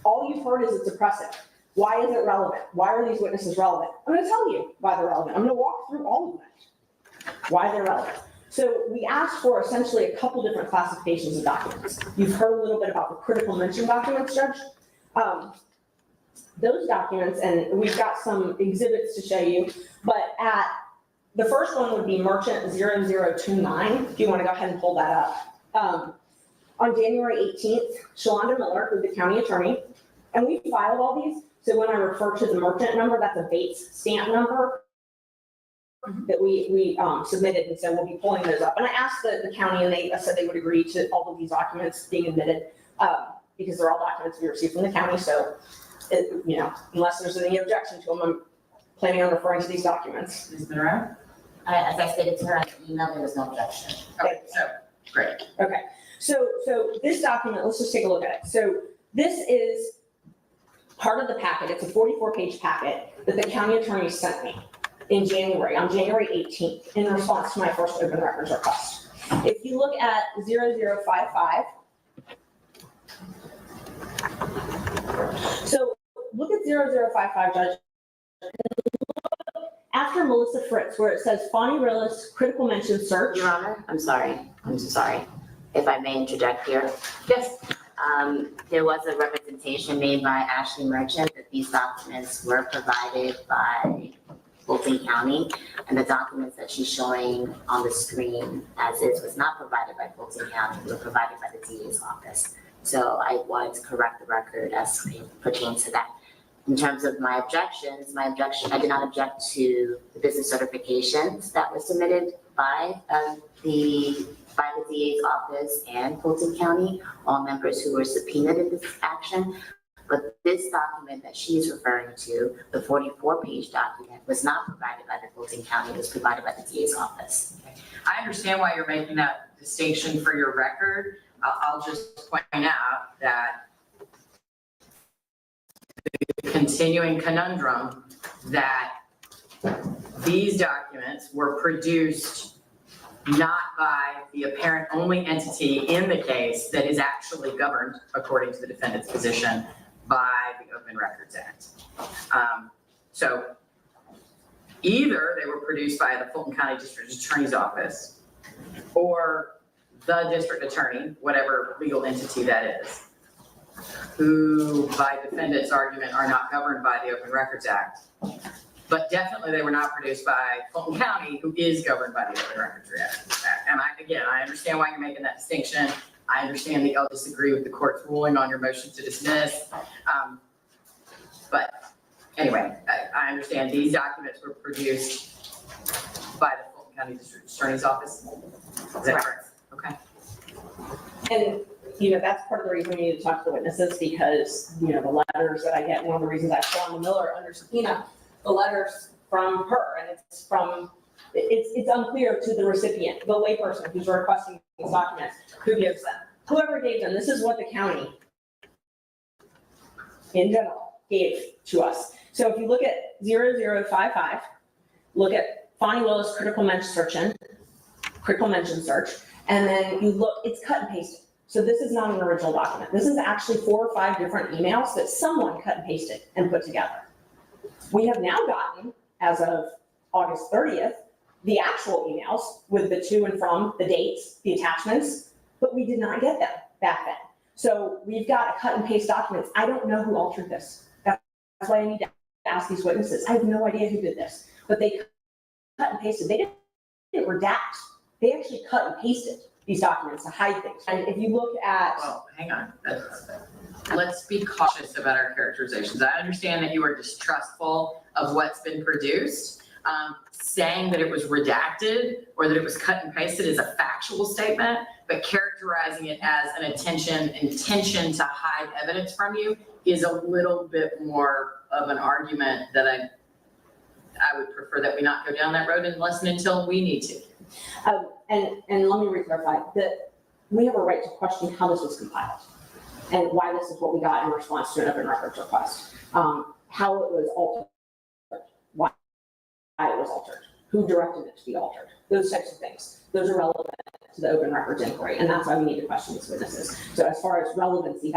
All you've heard is it's oppressive. Why is it relevant? Why are these witnesses relevant? I'm going to tell you why they're relevant. I'm going to walk through all of them. Why they're relevant. So we asked for essentially a couple different classifications of documents. You've heard a little bit about the critical mention documents, Judge. Those documents, and we've got some exhibits to show you, but the first one would be Merchant 0029, if you want to go ahead and pull that up. On January 18th, Shalonda Miller, who's the county attorney, and we filed all these, so when I refer to the merchant number, that's a Bates stamp number that we submitted, and so we'll be pulling those up. And I asked the county, and they said they would agree to all of these documents being admitted, because they're all documents we received from the county, so, unless there's any objection to them, I'm planning on referring to these documents. Ms. Monroe? As I stated to her in the email, there was no objection. Okay, so, great. Okay, so this document, let's just take a look at it. So this is part of the packet. It's a 44-page packet that the county attorney sent me on January 18th, in response to my first open records request. If you look at 0055, so look at 0055, Judge. After Melissa Fritz, where it says Fani Willis critical mention search. Your Honor, I'm sorry. I'm so sorry. If I may interject here. Yes. There was a representation made by Ashley Merchant that these documents were provided by Fulton County, and the documents that she's showing on the screen as is was not provided by Fulton County, they were provided by the DA's office. So I wanted to correct the record as it pertains to that. In terms of my objections, I did not object to the business certifications that were submitted by the DA's office and Fulton County, all members who were subpoenaed in this action. But this document that she is referring to, the 44-page document, was not provided by the Fulton County, it was provided by the DA's office. I understand why you're making that distinction for your record. I'll just point out that the continuing conundrum that these documents were produced not by the apparent only entity in the case that is actually governed, according to the defendant's position, by the Open Records Act. So either they were produced by the Fulton County District Attorney's Office or the district attorney, whatever legal entity that is, who by defendant's argument are not governed by the Open Records Act. But definitely they were not produced by Fulton County, who is governed by the Open Records Act. And I understand why you're making that distinction. I understand that y'all disagree with the court's ruling on your motion to dismiss. But anyway, I understand these documents were produced by the Fulton County District Attorney's Office. Is that correct? Okay. And, that's part of the reason we need to talk to the witnesses, because, the letters that I get, one of the reasons I Shalonda Miller under subpoena, the letters from her, and it's unclear to the recipient, the layperson who's requesting these documents, who gives them. Whoever gave them, this is what the county in general gave to us. So if you look at 0055, look at Fani Willis critical mention search, and then you look, it's cut and pasted. So this is not an original document. This is actually 4 or 5 different emails that someone cut and pasted and put together. We have now gotten, as of August 30th, the actual emails with the to and from, the dates, the attachments, but we did not get them back then. So we've got a cut and paste documents. I don't know who altered this. That's why I need to ask these witnesses. I have no idea who did this, but they cut and pasted. They didn't redact. They actually cut and pasted these documents to hide things. And if you look at... Well, hang on. Let's be cautious about our characterizations. I understand that you are distrustful of what's been produced. Saying that it was redacted or that it was cut and pasted is a factual statement, but characterizing it as an intention to hide evidence from you is a little bit more of an argument that I would prefer that we not go down that road unless and until we need to. And let me re-clarify that we have a right to question how this was compiled and why this is what we got in response to an open records request. How it was altered, why it was altered, who directed it to be altered, those types of things. Those are relevant to the open records inquiry, and that's why we need to question these witnesses. So as far as relevancy,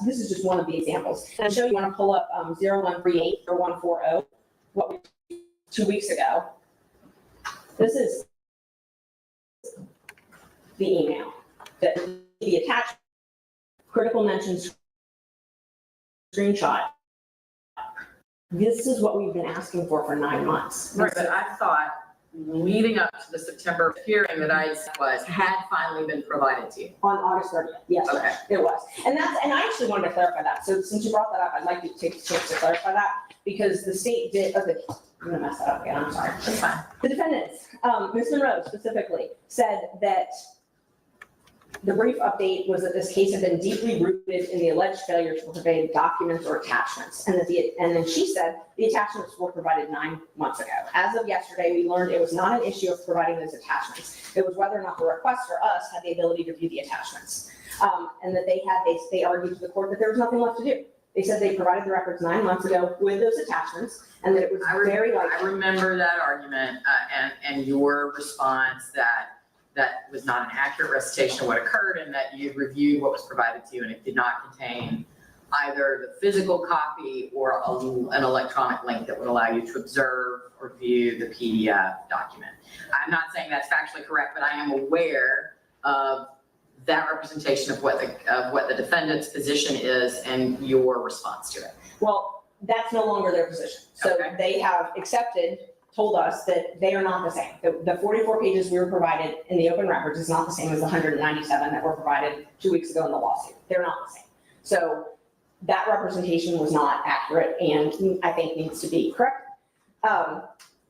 this is just one of the examples. And I'm sure you want to pull up 0138 or 140, what we 2 weeks ago. This is the email, that the attached critical mention screenshot. This is what we've been asking for 9 months. Right, but I thought leading up to the September hearing that I had finally been provided to you. On August 30th, yes, Okay. it was. And I actually wanted to clarify that. So since you brought that up, I'd like to take the chance to clarify that, because the state did, I'm gonna mess that up again, I'm sorry. That's fine. The defendants, Ms. Monroe specifically, said that the brief update was that this case had been deeply rooted in the alleged failure to provide documents or attachments. And then she said the attachments were provided 9 months ago. As of yesterday, we learned it was not an issue of providing those attachments. It was whether or not the requester, us, had the ability to view the attachments. And that they argued to the court that there was nothing left to do. They said they provided the records 9 months ago with those attachments, and that it was very likely. I remember that argument, and your response that was not an accurate recitation of what occurred, and that you reviewed what was provided to you, and it did not contain either the physical copy or an electronic link that would allow you to observe or view the PDF document. I'm not saying that's factually correct, but I am aware of that representation of what the defendant's position is and your response to it. Well, that's no longer their position. So Okay. they have told us that they are not the same. The 44 pages we were provided in the open records is not the same as the 197 that were provided 2 weeks ago in the lawsuit. They're not the same. So that representation was not accurate and I think needs to be corrected.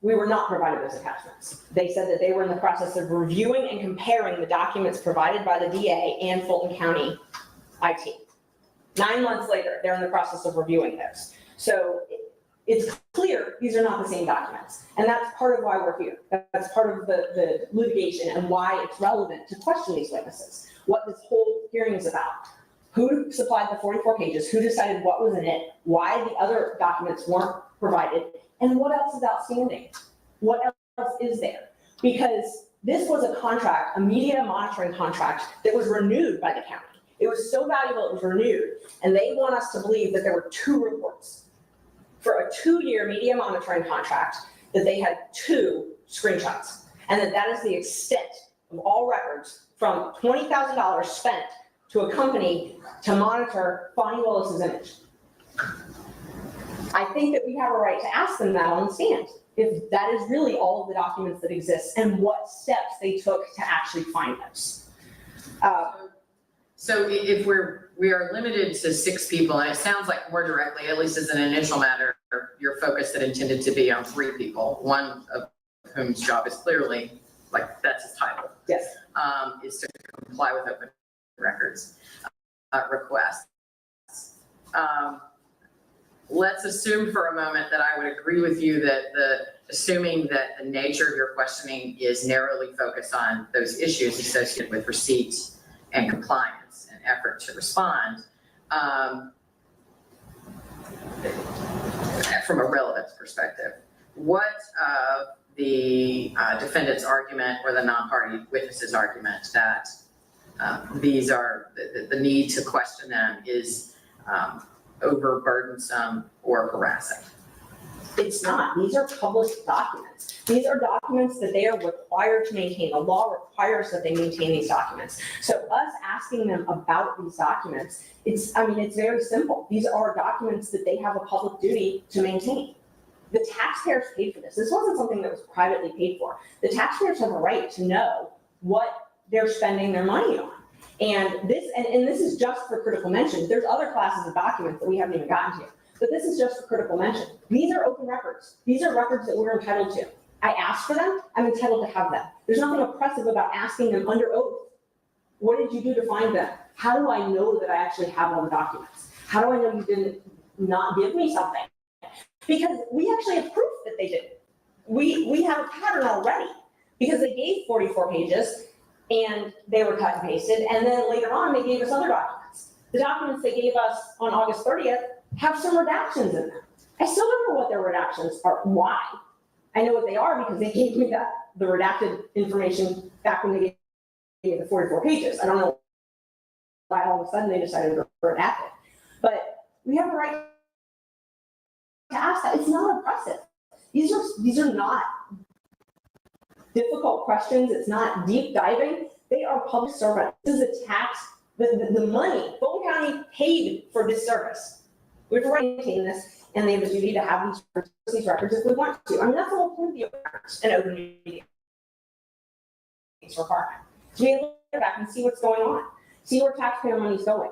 We were not provided those attachments. They said that they were in the process of reviewing and comparing the documents provided by the DA and Fulton County IT. 9 months later, they're in the process of reviewing those. So it's clear these are not the same documents. And that's part of why we're here. That's part of the litigation and why it's relevant to question these witnesses. What this whole hearing is about. Who supplied the 44 pages? Who decided what was in it? Why the other documents weren't provided? And what else is outstanding? What else is there? Because this was a contract, a media monitoring contract that was renewed by the county. It was so valuable it was renewed. And they want us to believe that there were 2 reports for a 2-year media monitoring contract, that they had 2 screenshots, and that is the extent of all records from $20,000 spent to a company to monitor Fani Willis's image. I think that we have a right to ask them that on the stand, if that is really all of the documents that exist and what steps they took to actually find those. So if we are limited to 6 people, and it sounds like more directly, at least as an initial matter, your focus had intended to be on 3 people, one of whom's job is clearly, like, that's his title. Yes. Is to comply with open records requests. Let's assume for a moment that I would agree with you that assuming that the nature of your questioning is narrowly focused on those issues associated with receipt and compliance and effort to respond, from a relevance perspective, what of the defendant's argument or the non-party witness's argument that these are, the need to question them is overburdensome or harassing? It's not. These are published documents. These are documents that they are required to maintain. The law requires that they maintain these documents. So us asking them about these documents, it's very simple. These are documents that they have a public duty to maintain. The taxpayers paid for this. This wasn't something that was privately paid for. The taxpayers have a right to know what they're spending their money on. And this is just for critical mention. There's other classes of documents that we haven't even gotten to. But this is just for critical mention. These are open records. These are records that we're entitled to. I asked for them, I'm entitled to have them. There's nothing oppressive about asking them under oath. What did you do to find them? How do I know that I actually have all the documents? How do I know you didn't not give me something? Because we actually have proof that they did. We have a pattern already because they gave 44 pages and they were cut and pasted. And then later on, they gave us other documents. The documents they gave us on August 30th have some redactions in them. I still don't know what their redactions are. Why? I know what they are because they gave me the redacted information back when they gave me the 44 pages. I don't know why all of a sudden they decided to redact it. But we have a right to ask that. It's not oppressive. These are not difficult questions. It's not deep diving. They are public servants. This is a tax, the money, Fulton County paid for this service. We have to maintain this, and they have a duty to have these records if we want to. I mean, that's the whole point of the open records and open meeting requirement. To be able to go back and see what's going on, see where taxpayer money is going.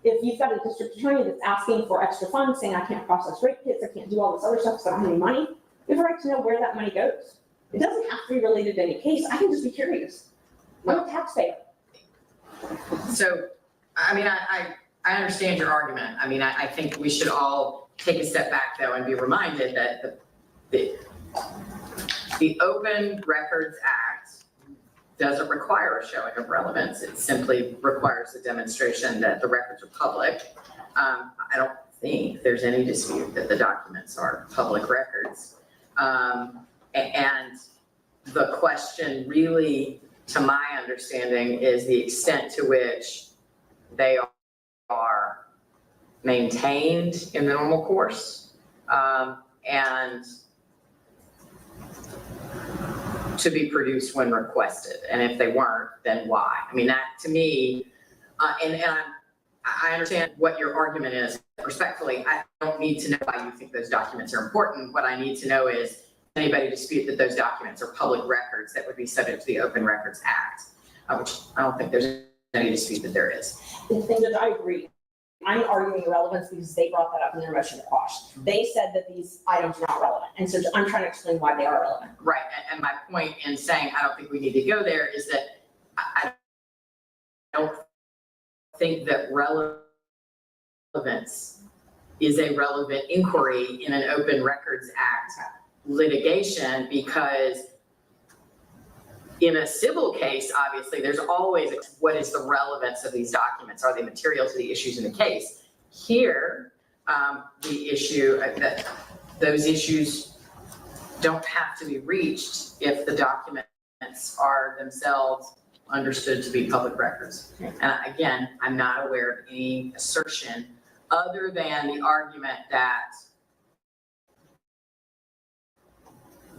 If you've got a district attorney that's asking for extra funds, saying I can't process rate kits, I can't do all this other stuff because I don't have any money, we have a right to know where that money goes. It doesn't have to be related to any case. I can just be curious. I'm a taxpayer. So, I mean, I understand your argument. I mean, I think we should all take a step back though and be reminded that the Open Records Act doesn't require a showing of relevance. It simply requires a demonstration that the records are public. I don't think there's any dispute that the documents are public records. And the question really, to my understanding, is the extent to which they are maintained in the normal course, and to be produced when requested. And if they weren't, then why? I mean, that to me, and I understand what your argument is. Respectfully, I don't need to know why you think those documents are important. What I need to know is, does anybody dispute that those documents are public records that would be subject to the Open Records Act, which I don't think there's any dispute that there is. The thing that I agree, I'm arguing irrelevance because they brought that up in their motion to quash. They said that these items are not relevant. And so I'm trying to explain why they are relevant. Right, and my point in saying I don't think we need to go there is that I don't think that relevance is a relevant inquiry in an Open Records Act litigation, because in a civil case, obviously, there's always what is the relevance of these documents? Are they material to the issues in the case? Here, the issue that those issues don't have to be reached if the documents are themselves understood to be public records. And again, I'm not aware of any assertion other than the argument that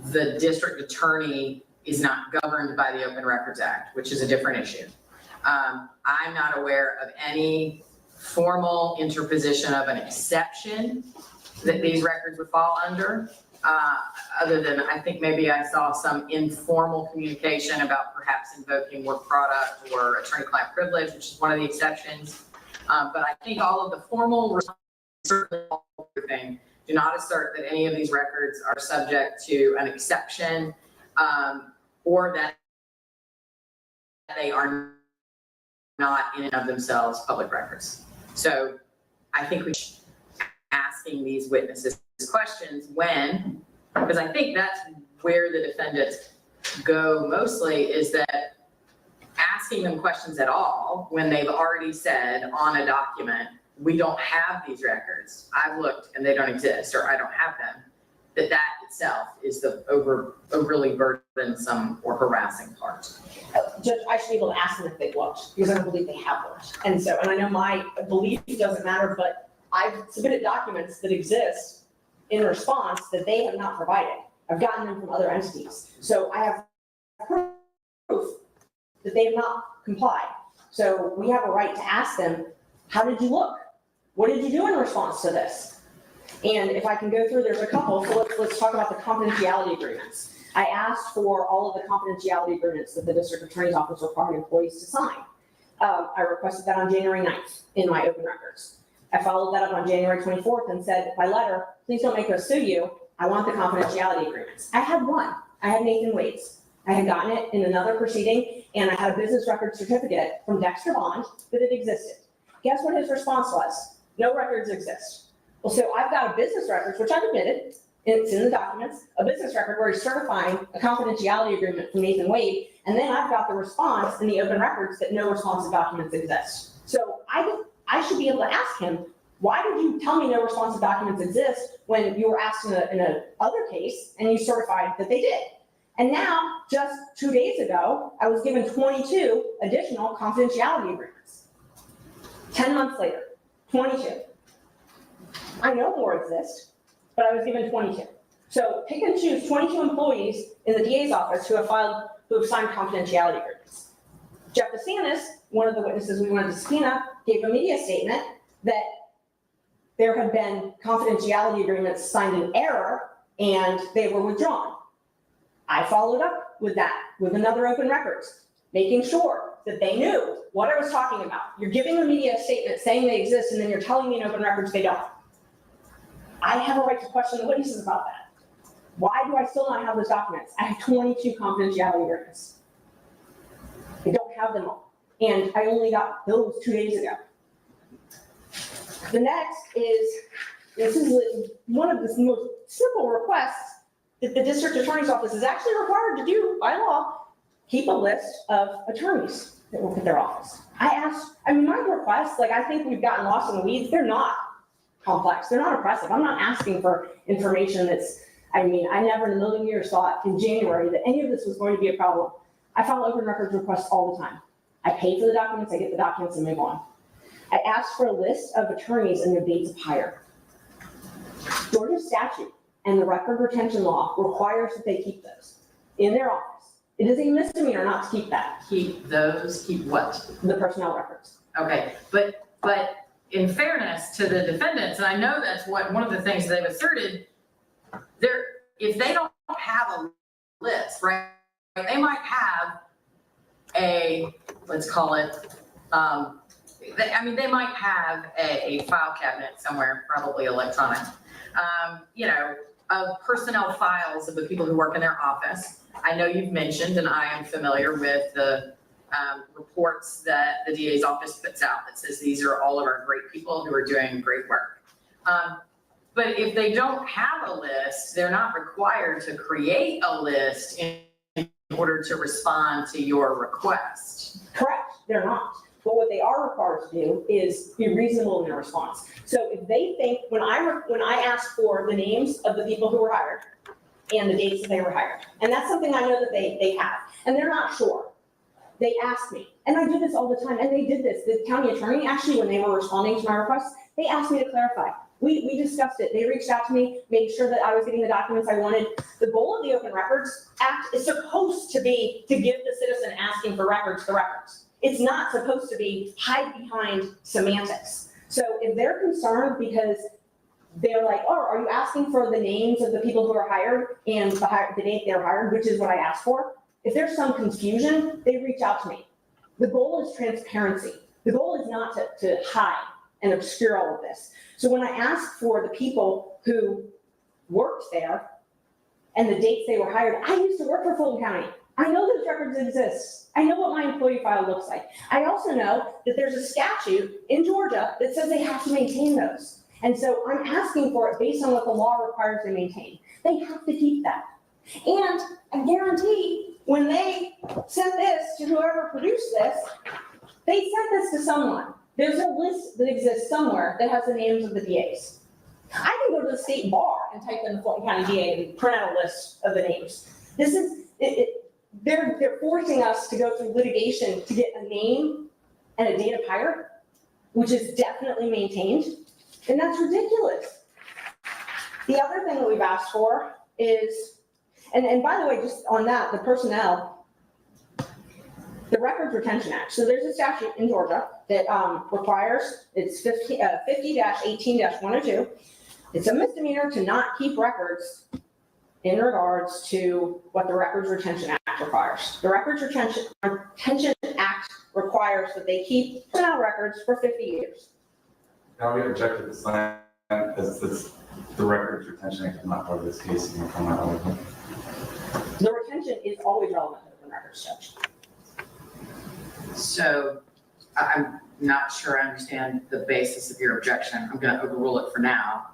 the district attorney is not governed by the Open Records Act, which is a different issue. I'm not aware of any formal interposition of an exception that these records would fall under, other than I think maybe I saw some informal communication about perhaps invoking work product or attorney-client privilege, which is one of the exceptions. But I think all of the formal certainly everything do not assert that any of these records are subject to an exception, or that they are not in and of themselves public records. So I think we should be asking these witnesses questions when, because I think that's where the defendants go mostly, is that asking them questions at all when they've already said on a document, we don't have these records, I've looked and they don't exist, or I don't have them, that itself is the overly burdensome or harassing part. Judge, I should be able to ask them if they've looked, because I don't believe they have looked. And so, and I know my belief doesn't matter, but I've submitted documents that exist in response that they have not provided. I've gotten them from other entities. So I have proof that they have not complied. So we have a right to ask them, how did you look? What did you do in response to this? And if I can go through, there's a couple, so let's talk about the confidentiality agreements. I asked for all of the confidentiality agreements that the district attorney's office required employees to sign. I requested that on January 9th in my open records. I followed that up on January 24th and said by letter, please don't make us sue you. I want the confidentiality agreements. I had one. I had Nathan Wade's. I had gotten it in another proceeding, and I had a business record certificate from Dexter Bond that it existed. Guess what his response was? No records exist. Well, so I've got a business record, which I've admitted, it's in the documents, a business record where he's certifying a confidentiality agreement from Nathan Wade, and then I've got the response in the open records that no responsive documents exist. So I should be able to ask him, why did you tell me no responsive documents exist when you were asked in a other case and you certified that they did? And now, just 2 days ago, I was given 22 additional confidentiality agreements. 10 months later, 22. I know more exist, but I was given 22. So pick and choose 22 employees in the DA's office who have signed confidentiality agreements. Jeff DeSantis, one of the witnesses we wanted to subpoena, gave a media statement that there had been confidentiality agreements signed in error and they were withdrawn. I followed up with that, with another open records, making sure that they knew what I was talking about. You're giving a media statement saying they exist, and then you're telling me in open records they don't. I have a right to question the witnesses about that. Why do I still not have those documents? I have 22 confidentiality agreements. I don't have them all. And I only got those 2 days ago. The next is, this is one of the most simple requests that the district attorney's office is actually required to do by law, keep a list of attorneys that work at their office. My requests, I think we've gotten lost in the weeds. They're not complex. They're not oppressive. I'm not asking for information I never in a million years thought in January that any of this was going to be a problem. I file open records requests all the time. I pay for the documents, I get the documents and move on. I asked for a list of attorneys and their dates of hire. Georgia statute and the record retention law requires that they keep those in their office. It is a misdemeanor not to keep that. Keep those, keep what? The personnel records. Okay, but in fairness to the defendants, and I know that's one of the things they've asserted, if they don't have a list, right? They might have let's call it, they might have a file cabinet somewhere, probably electronic, of personnel files of the people who work in their office. I know you've mentioned, and I am familiar with the reports that the DA's office puts out that says these are all of our great people who are doing great work. But if they don't have a list, they're not required to create a list in order to respond to your request. Correct, they're not. But what they are required to do is be reasonable in their response. So if they think, when I ask for the names of the people who were hired and the dates that they were hired, and that's something I know that they have, and they're not sure. They asked me, and I do this all the time, and they did this. The county attorney, actually, when they were responding to my requests, they asked me to clarify. We discussed it. They reached out to me, made sure that I was getting the documents I wanted. The goal of the Open Records Act is supposed to be to give the citizen asking for records the records. It's not supposed to be hide behind semantics. So if they're concerned because they're like, oh, are you asking for the names of the people who are hired and the date they were hired, which is what I asked for? If there's some confusion, they reach out to me. The goal is transparency. The goal is not to hide and obscure all of this. So when I asked for the people who worked there and the dates they were hired, I used to work for Fulton County. I know those records exist. I know what my employee file looks like. I also know that there's a statute in Georgia that says they have to maintain those. And so I'm asking for it based on what the law requires they maintain. They have to keep that. And I guarantee when they sent this to whoever produced this, they sent this to someone. There's a list that exists somewhere that has the names of the DAs. I can go to the state bar and type in the Fulton County DA and print out a list of the names. This is, they're forcing us to go through litigation to get a name and a date of hire, which is definitely maintained, and that's ridiculous. The other thing that we've asked for is, and by the way, just on that, the personnel, the Records Retention Act. So there's a statute in Georgia that requires, it's 50-18-102. It's a misdemeanor to not keep records in regards to what the Records Retention Act requires. The Records Retention Act requires that they keep personnel records for 50 years. Now we objected to sign because the Records Retention Act is not part of this case. And come out of it. The retention is always relevant to the records judge. So I'm not sure I understand the basis of your objection. I'm going to overrule it for now,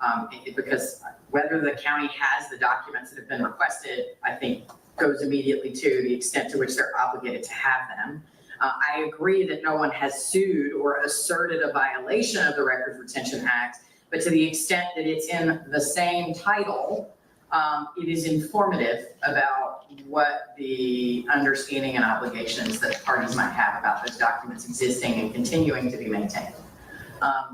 because whether the county has the documents that have been requested, I think goes immediately to the extent to which they're obligated to have them. I agree that no one has sued or asserted a violation of the Records Retention Act, but to the extent that it's in the same title, it is informative about what the understanding and obligations that parties might have about those documents existing and continuing to be maintained.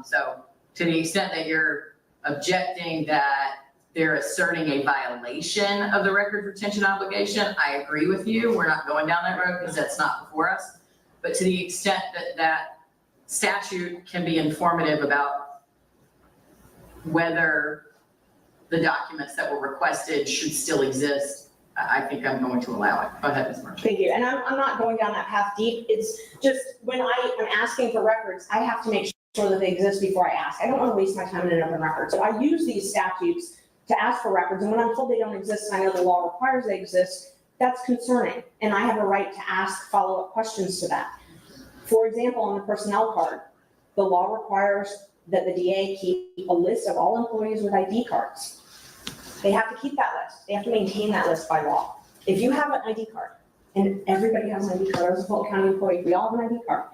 So to the extent that you're objecting that they're asserting a violation of the record retention obligation, I agree with you. We're not going down that road because that's not before us. but to the extent that that statute can be informative about whether the documents that were requested should still exist, I think I'm going to allow it. Go ahead, Ms. Marshall. Thank you, and I'm not going down that path deep, it's just when I am asking for records, I have to make sure that they exist before I ask. I don't want to waste my time in an open record, so I use these statutes to ask for records, and when I'm told they don't exist, and I know the law requires they exist, that's concerning, and I have a right to ask follow-up questions to that. For example, on the personnel card, the law requires that the DA keep a list of all employees with ID cards. They have to keep that list. They have to maintain that list by law. If you have an ID card, and everybody has an ID card, I was a Fulton County employee, we all have an ID card.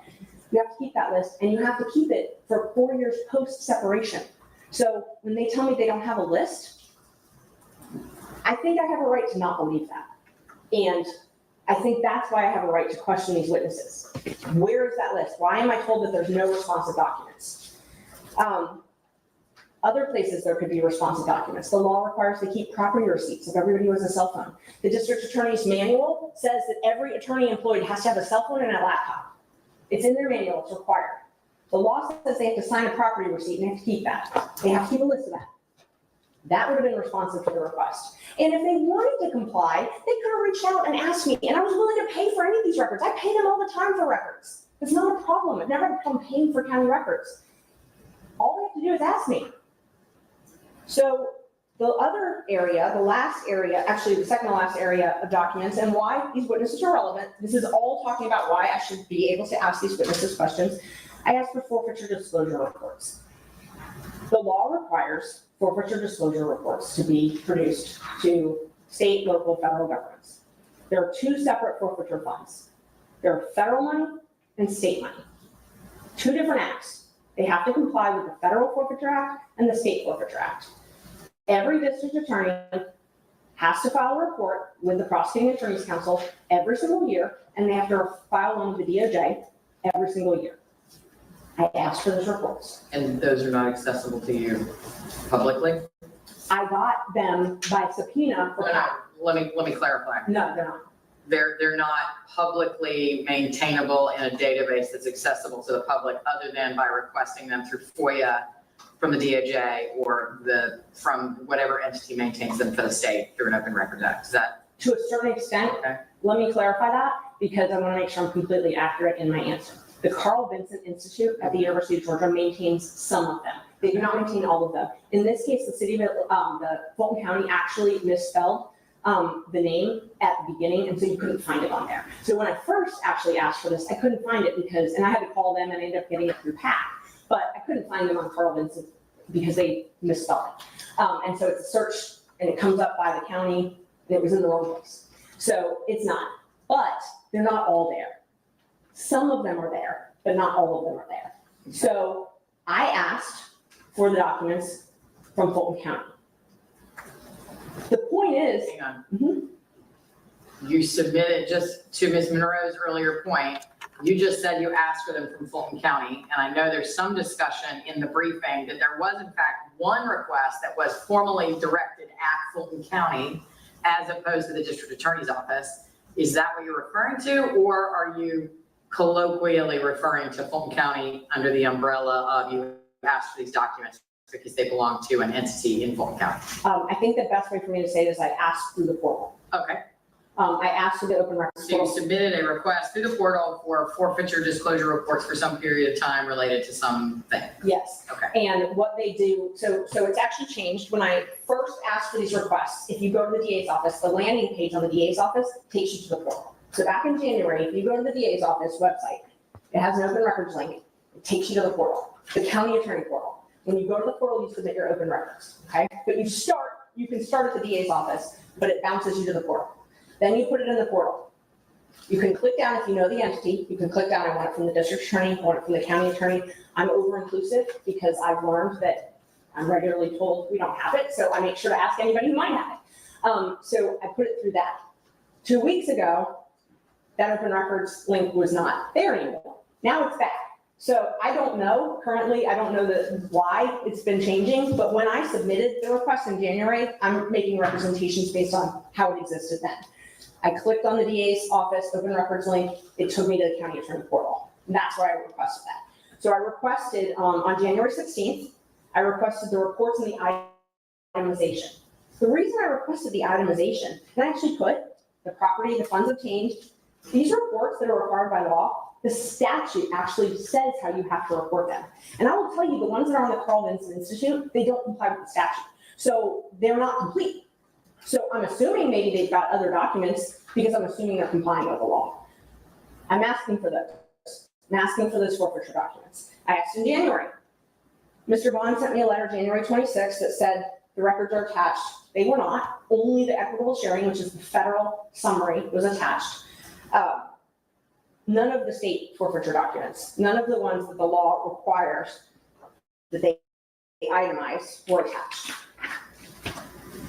You have to keep that list, and you have to keep it for 4 years post-separation. So when they tell me they don't have a list, I think I have a right to not believe that. And I think that's why I have a right to question these witnesses. Where is that list? Why am I told that there's no responsive documents? Other places there could be responsive documents. The law requires they keep property receipts of everybody who has a cell phone. The district attorney's manual says that every attorney employed has to have a cell phone and a laptop. It's in their manual, it's required. The law says they have to sign a property receipt and they have to keep that. They have to keep a list of that. That would have been responsive to the request. And if they wanted to comply, they could have reached out and asked me, and I was willing to pay for any of these records. I pay them all the time for records. It's not a problem. I've never had a problem paying for county records. All they have to do is ask me. So the other area, the last area, actually the second to last area of documents and why these witnesses are relevant, this is all talking about why I should be able to ask these witnesses questions. I asked for forfeiture disclosure reports. The law requires forfeiture disclosure reports to be produced to state, local, federal governments. There are two separate forfeiture funds. There are federal money and state money. Two different acts. They have to comply with the Federal Forfeiture Act and the State Forfeiture Act. Every district attorney has to file a report with the Prosecuting Attorney's Council every single year, and they have to file one with the DOJ every single year. I asked for those reports. And those are not accessible to you publicly? I got them by subpoena for. No, let me clarify. No, they're not. They're not publicly maintainable in a database that's accessible to the public other than by requesting them through FOIA from the DOJ or from whatever entity maintains them for the state through an Open Records Act. Is that? To a certain extent, Okay. Let me clarify that because I want to make sure I'm completely accurate in my answer. The Carl Vincent Institute at the University of Georgia maintains some of them. They do not maintain all of them. In this case, the Fulton County actually misspelled the name at the beginning, and so you couldn't find it on there. So when I first actually asked for this, I couldn't find it because, and I had to call them and I ended up getting it through PAC, but I couldn't find them on Carl Vincent because they misspelled it. And so it's a search and it comes up by the county and it was in the wrong place. So it's not, but they're not all there. Some of them are there, but not all of them are there. So I asked for the documents from Fulton County. The point is, Hang on. Mhm. You submitted, just to Ms. Monroe's earlier point, you just said you asked for them from Fulton County. And I know there's some discussion in the briefing that there was in fact one request that was formally directed at Fulton County as opposed to the district attorney's office. Is that what you're referring to? Or are you colloquially referring to Fulton County under the umbrella of you asked for these documents because they belong to an entity in Fulton County? I think the best way for me to say it is I asked through the portal. Okay, I asked for the open records so you portal. submitted a request through the portal for forfeiture disclosure reports for some period of time related to something. Yes. Okay. And what they do, so it's actually changed. When I first asked for these requests, if you go to the DA's office, the landing page on the DA's office takes you to the portal. So back in January, if you go to the DA's office website, it has an open records link. It takes you to the portal, the county attorney portal. When you go to the portal, you submit your open records, okay? But you can start at the DA's office, but it bounces you to the portal. Then you put it in the portal. You can click down if you know the entity. You can click down, I want it from the district attorney, I want it from the county attorney. I'm over-inclusive because I've learned that I'm regularly told we don't have it, so I make sure to ask anybody who might have it. So I put it through that. 2 weeks ago, that open records link was not there anymore. Now it's back. So I don't know, currently, I don't know why it's been changing, but when I submitted the request in January, I'm making representations based on how it existed then. I clicked on the DA's office, open records link, it took me to the county attorney portal. And that's where I requested that. So I requested, on January 16th, I requested the reports and the itemization. The reason I requested the itemization, and I actually put the property, the funds obtained, these reports that are required by law, the statute actually says how you have to report them. And I will tell you, the ones that are on the Carl Vinson Institute, they don't comply with the statute. So they're not complete. So I'm assuming maybe they've got other documents because I'm assuming they're complying with the law. I'm asking for those. I'm asking for those forfeiture documents. I asked in January. Mr. Bond sent me a letter January 26th that said the records are attached. They were not. Only the equitable sharing, which is the federal summary, was attached. None of the state forfeiture documents, none of the ones that the law requires that they itemize were attached.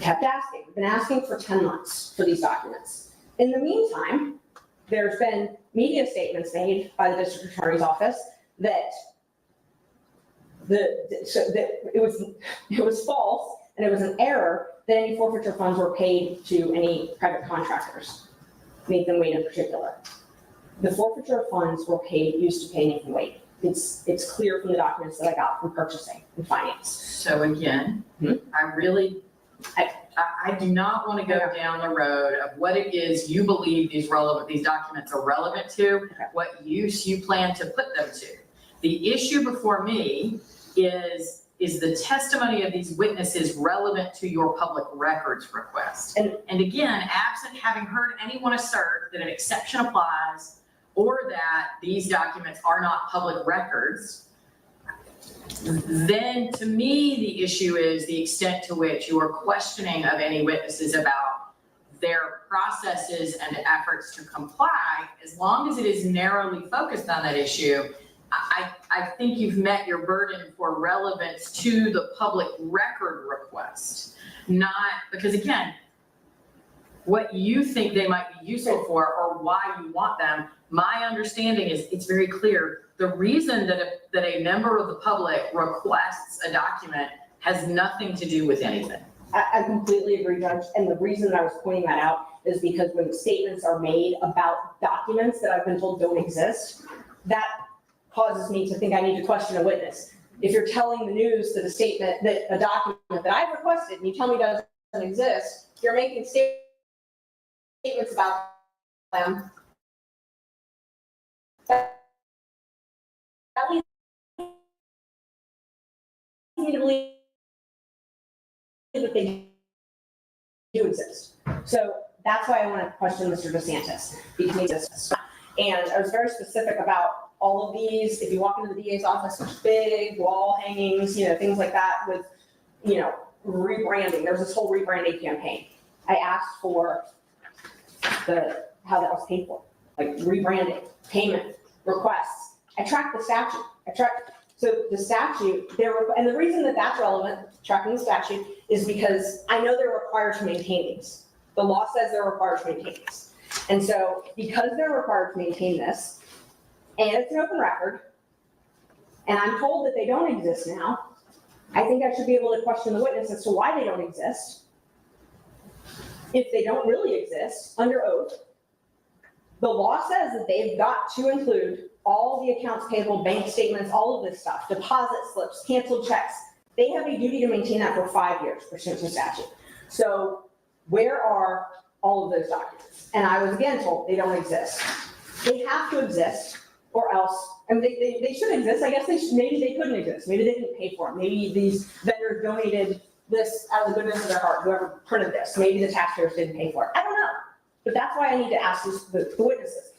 Kept asking, been asking for 10 months for these documents. In the meantime, there's been media statements made by the district attorney's office that it was false and it was an error that any forfeiture funds were paid to any private contractors, Nathan Wade in particular. The forfeiture funds were used to pay Nathan Wade. It's clear from the documents that I got from purchasing and finance. So again, I do not want to go down the road of what it is you believe these documents are relevant to, what use you plan to put them to. The issue before me is the testimony of these witnesses relevant to your public records request? And again, absent having heard anyone assert that an exception applies or that these documents are not public records, then to me, the issue is the extent to which you are questioning of any witnesses about their processes and efforts to comply. As long as it is narrowly focused on that issue, I think you've met your burden for relevance to the public record request, not because again, what you think they might be useful for or why you want them. My understanding is it's very clear. The reason that a member of the public requests a document has nothing to do with anything. I completely agree, Judge. And the reason that I was pointing that out is because when statements are made about documents that I've been told don't exist, that causes me to think I need to question a witness. If you're telling the news that a document that I've requested and you tell me doesn't exist, you're making statements about them. That leads me to believe that they do exist. So that's why I want to question Mr. DeSantis, because he exists. And I was very specific about all of these. If you walk into the DA's office, there's big wall hangings, things like that with, rebranding. There was this whole rebranding campaign. I asked for how that was paid for, like rebranding, payment, requests. I tracked the statute. So the statute, and the reason that that's relevant, tracking the statute, is because I know they're required to maintain these. The law says they're required to maintain these. And so because they're required to maintain this, and it's an open record, and I'm told that they don't exist now, I think I should be able to question the witness as to why they don't exist. If they don't really exist, under oath, the law says that they've got to include all the accounts payable, bank statements, all of this stuff, deposit slips, canceled checks. They have a duty to maintain that for 5 years pursuant to statute. So where are all of those documents? And I was again told they don't exist. They have to exist or else, and they should exist. I guess maybe they couldn't exist. Maybe they didn't pay for them. Maybe these vendors donated this out of the goodness of their heart, whoever printed this. Maybe the taxpayers didn't pay for it. I don't know. But that's why I need to ask the witnesses.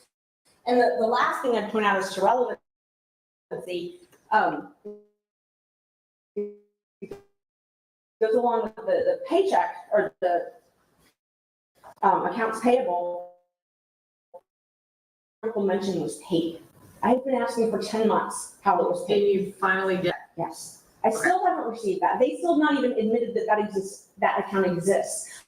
And the last thing I'd point out is to relevancy. Goes along with the paycheck or the accounts payable. Honorable mention was paid. I've been asking for 10 months how it was paid. And you finally did. Yes. I still haven't received that. They still not even admitted that exists, that account exists.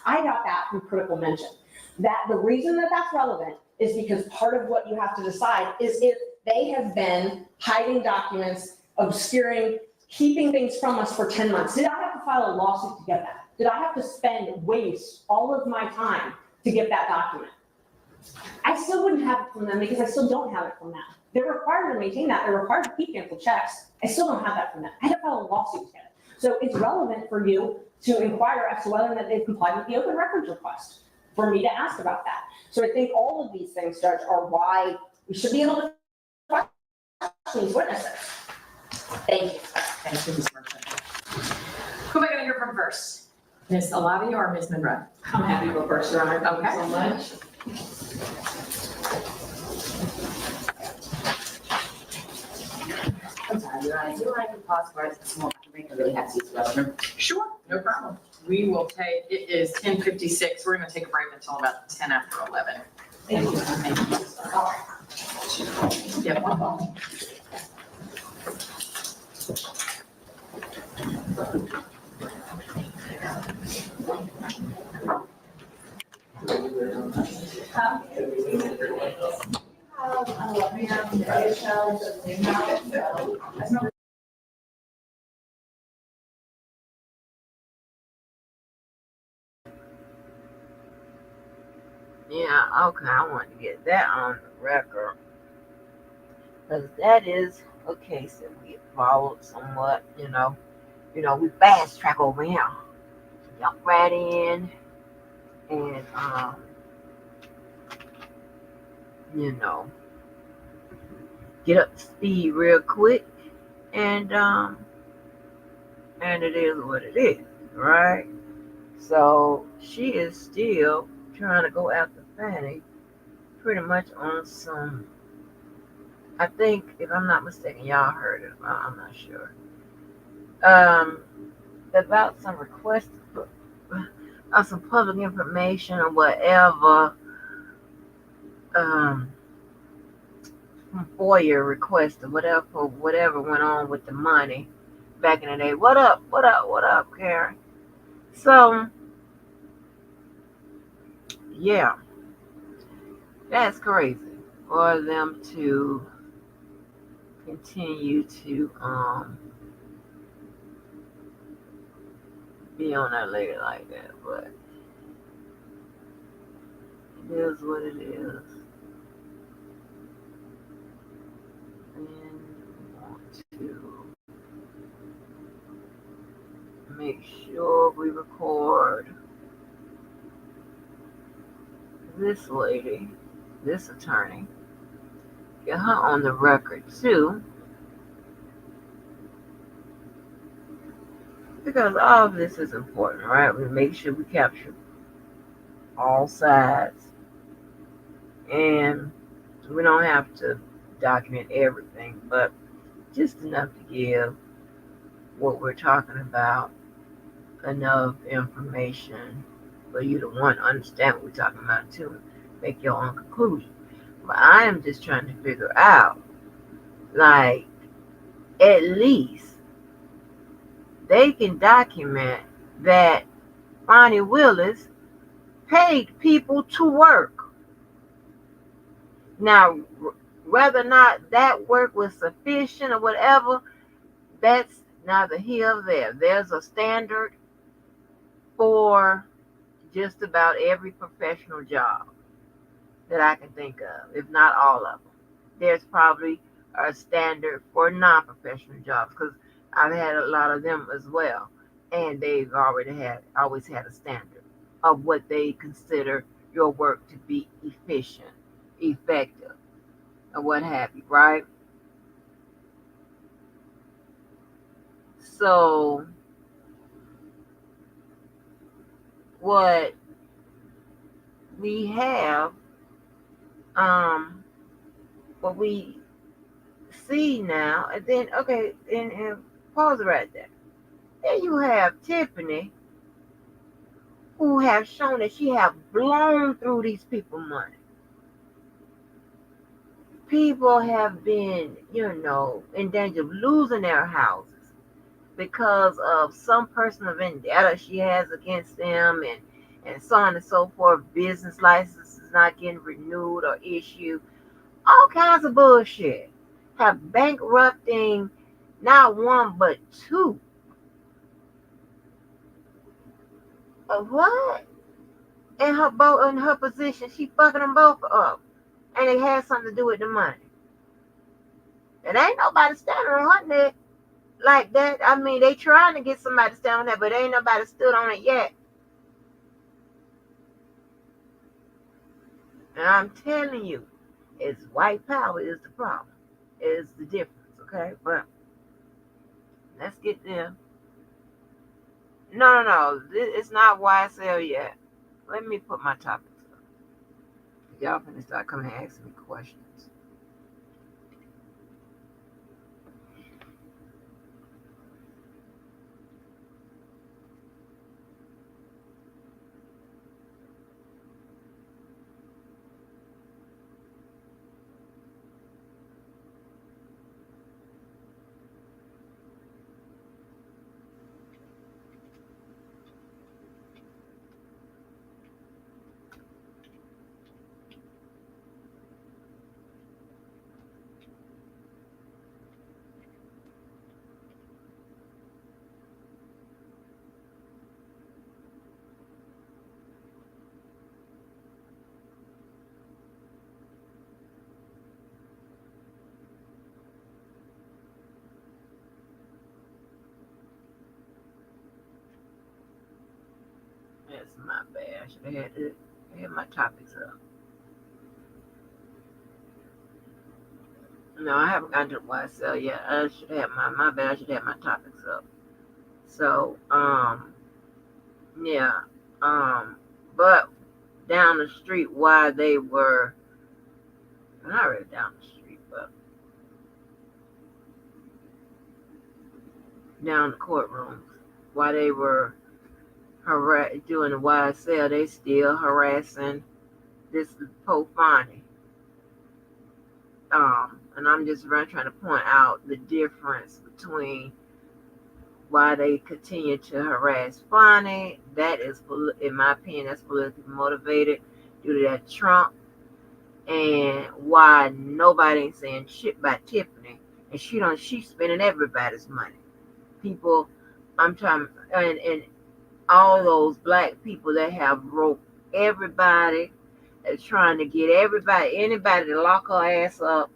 I got that from critical mention. That the reason that that's relevant is because part of what you have to decide is if they have been hiding documents, obscuring, keeping things from us for 10 months. Did I have to file a lawsuit to get that? Did I have to waste all of my time to get that document. I still wouldn't have it from them because I still don't have it from them. They're required to maintain that. They're required to keep cancelled checks. I still don't have that from them. I had to file a lawsuit to get it. So it's relevant for you to inquire as to whether or not they've complied with the open records request, for me to ask about that. So I think all of these things, Judge, are why we should be able to question these witnesses. Thank you. Thank you, Ms. Merchant. Who am I going to hear from first? Ms. Alavi or Ms. Monroe? I'm happy to go first, Your Honor. Thank you Okay. so much. I'm sorry, Your Honor, do you want to pause for a small break? I really have to use the restroom. Sure, no problem. We will take, it is 10:56. We're going to take a break until about 10 after 11. Thank you. Thank you. Yep. Yeah, okay, I want to get that on the record. Because that is a case that we have followed somewhat, we fast track over here. Jump right in and, get up to speed real quick. And it is what it is, right? So she is still trying to go after Fani pretty much on some, I think, if I'm not mistaken, y'all heard it, I'm not sure. About some requests of some public information or whatever, from FOIA request or whatever went on with the money back in the day. What up, Karen? So, yeah, that's crazy for them to continue to be on that lady like that, but it is what it is. And we want to make sure we record this lady, this attorney, get her on the record too, because all of this is important, right? We make sure we capture all sides, and we don't have to document everything, but just enough to give what we're talking about enough information for you to, one, understand what we're talking about, two, make your own conclusion. But I am just trying to figure out, like, at least they can document that Fani Willis paid people to work. Now, whether or not that work was sufficient or whatever, that's neither here nor there. There's a standard for just about every professional job that I can think of, if not all of them. There's probably a standard for non-professional jobs, because I've had a lot of them as well, and they've always had a standard of what they consider your work to be efficient, effective, or what have you, right? So what we have, what we see now, and then, okay, and pause right there. Then you have Tiffany, who have shown that she have blown through these people's money. People have been, in danger of losing their houses because of some personal vendetta she has against them, and so on and so forth. Business licenses not getting renewed or issued. All kinds of bullshit. Have bankrupting not one but two. What? in her boat in her position. She fucking them both up, and it has something to do with the money. It ain't nobody standing on her neck like that. I mean, they trying to get somebody to stand on that, but ain't nobody stood on it yet. And I'm telling you, it's white power is the problem. Is the difference, okay? But let's get there. No. It's not YSL yet. Let me put my topics up. Y'all finna start coming and asking me questions. That's my bad. I should have had my topics up. No, I haven't gotten to the YSL yet. I should have my bad. I should have my topics up. So, yeah, but down the street, while they were not really down the street, but down the courtrooms, while they were doing the YSL, they still harassing this Pope Fani. And I'm just trying to point out the difference between why they continue to harass Fani. That is, in my opinion, that's politically motivated due to that Trump, and why nobody ain't saying shit about Tiffany, and she's spending everybody's money. People, I'm trying, and all those black people that have roped everybody, that's trying to get anybody to lock her ass up.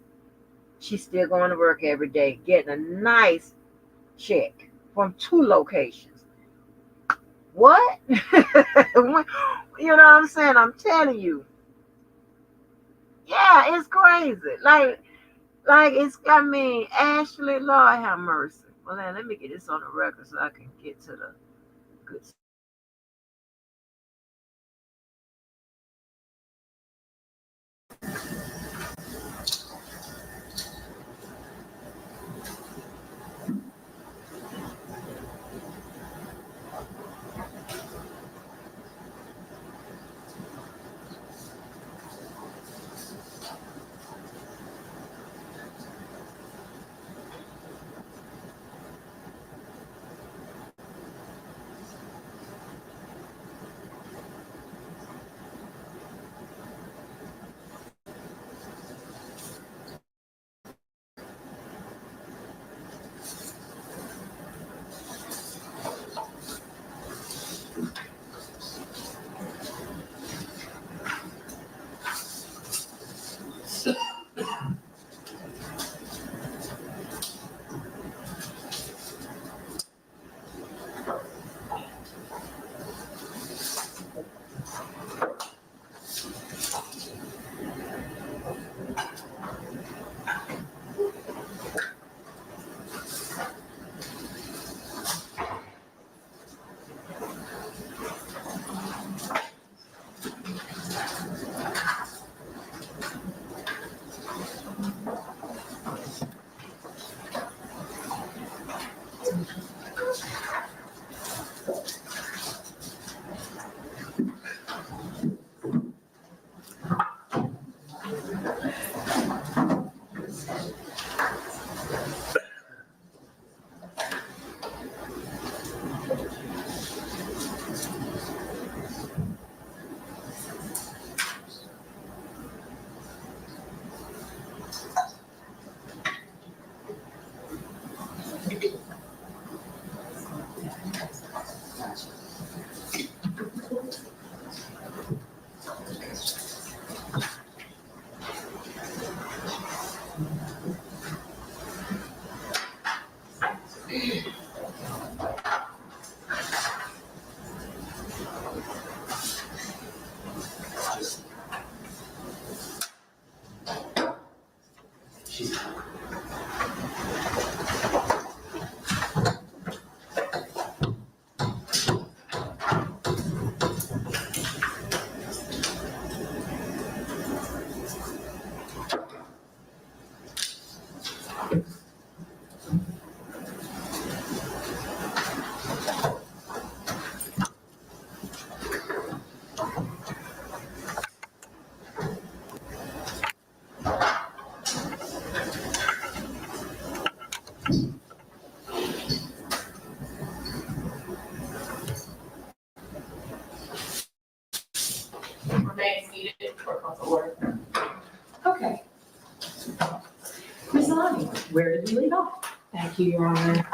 She's still going to work every day, getting a nice check from 2 locations. What? You know what I'm saying? I'm telling you. Yeah, it's crazy. Like it's, I mean, Ashley, Lord have mercy. Well, then, let me get this on the record so I can get to the good stuff. Court called to order. Okay, Ms. Lonnie, where did we leave off? thank you, Your Honor.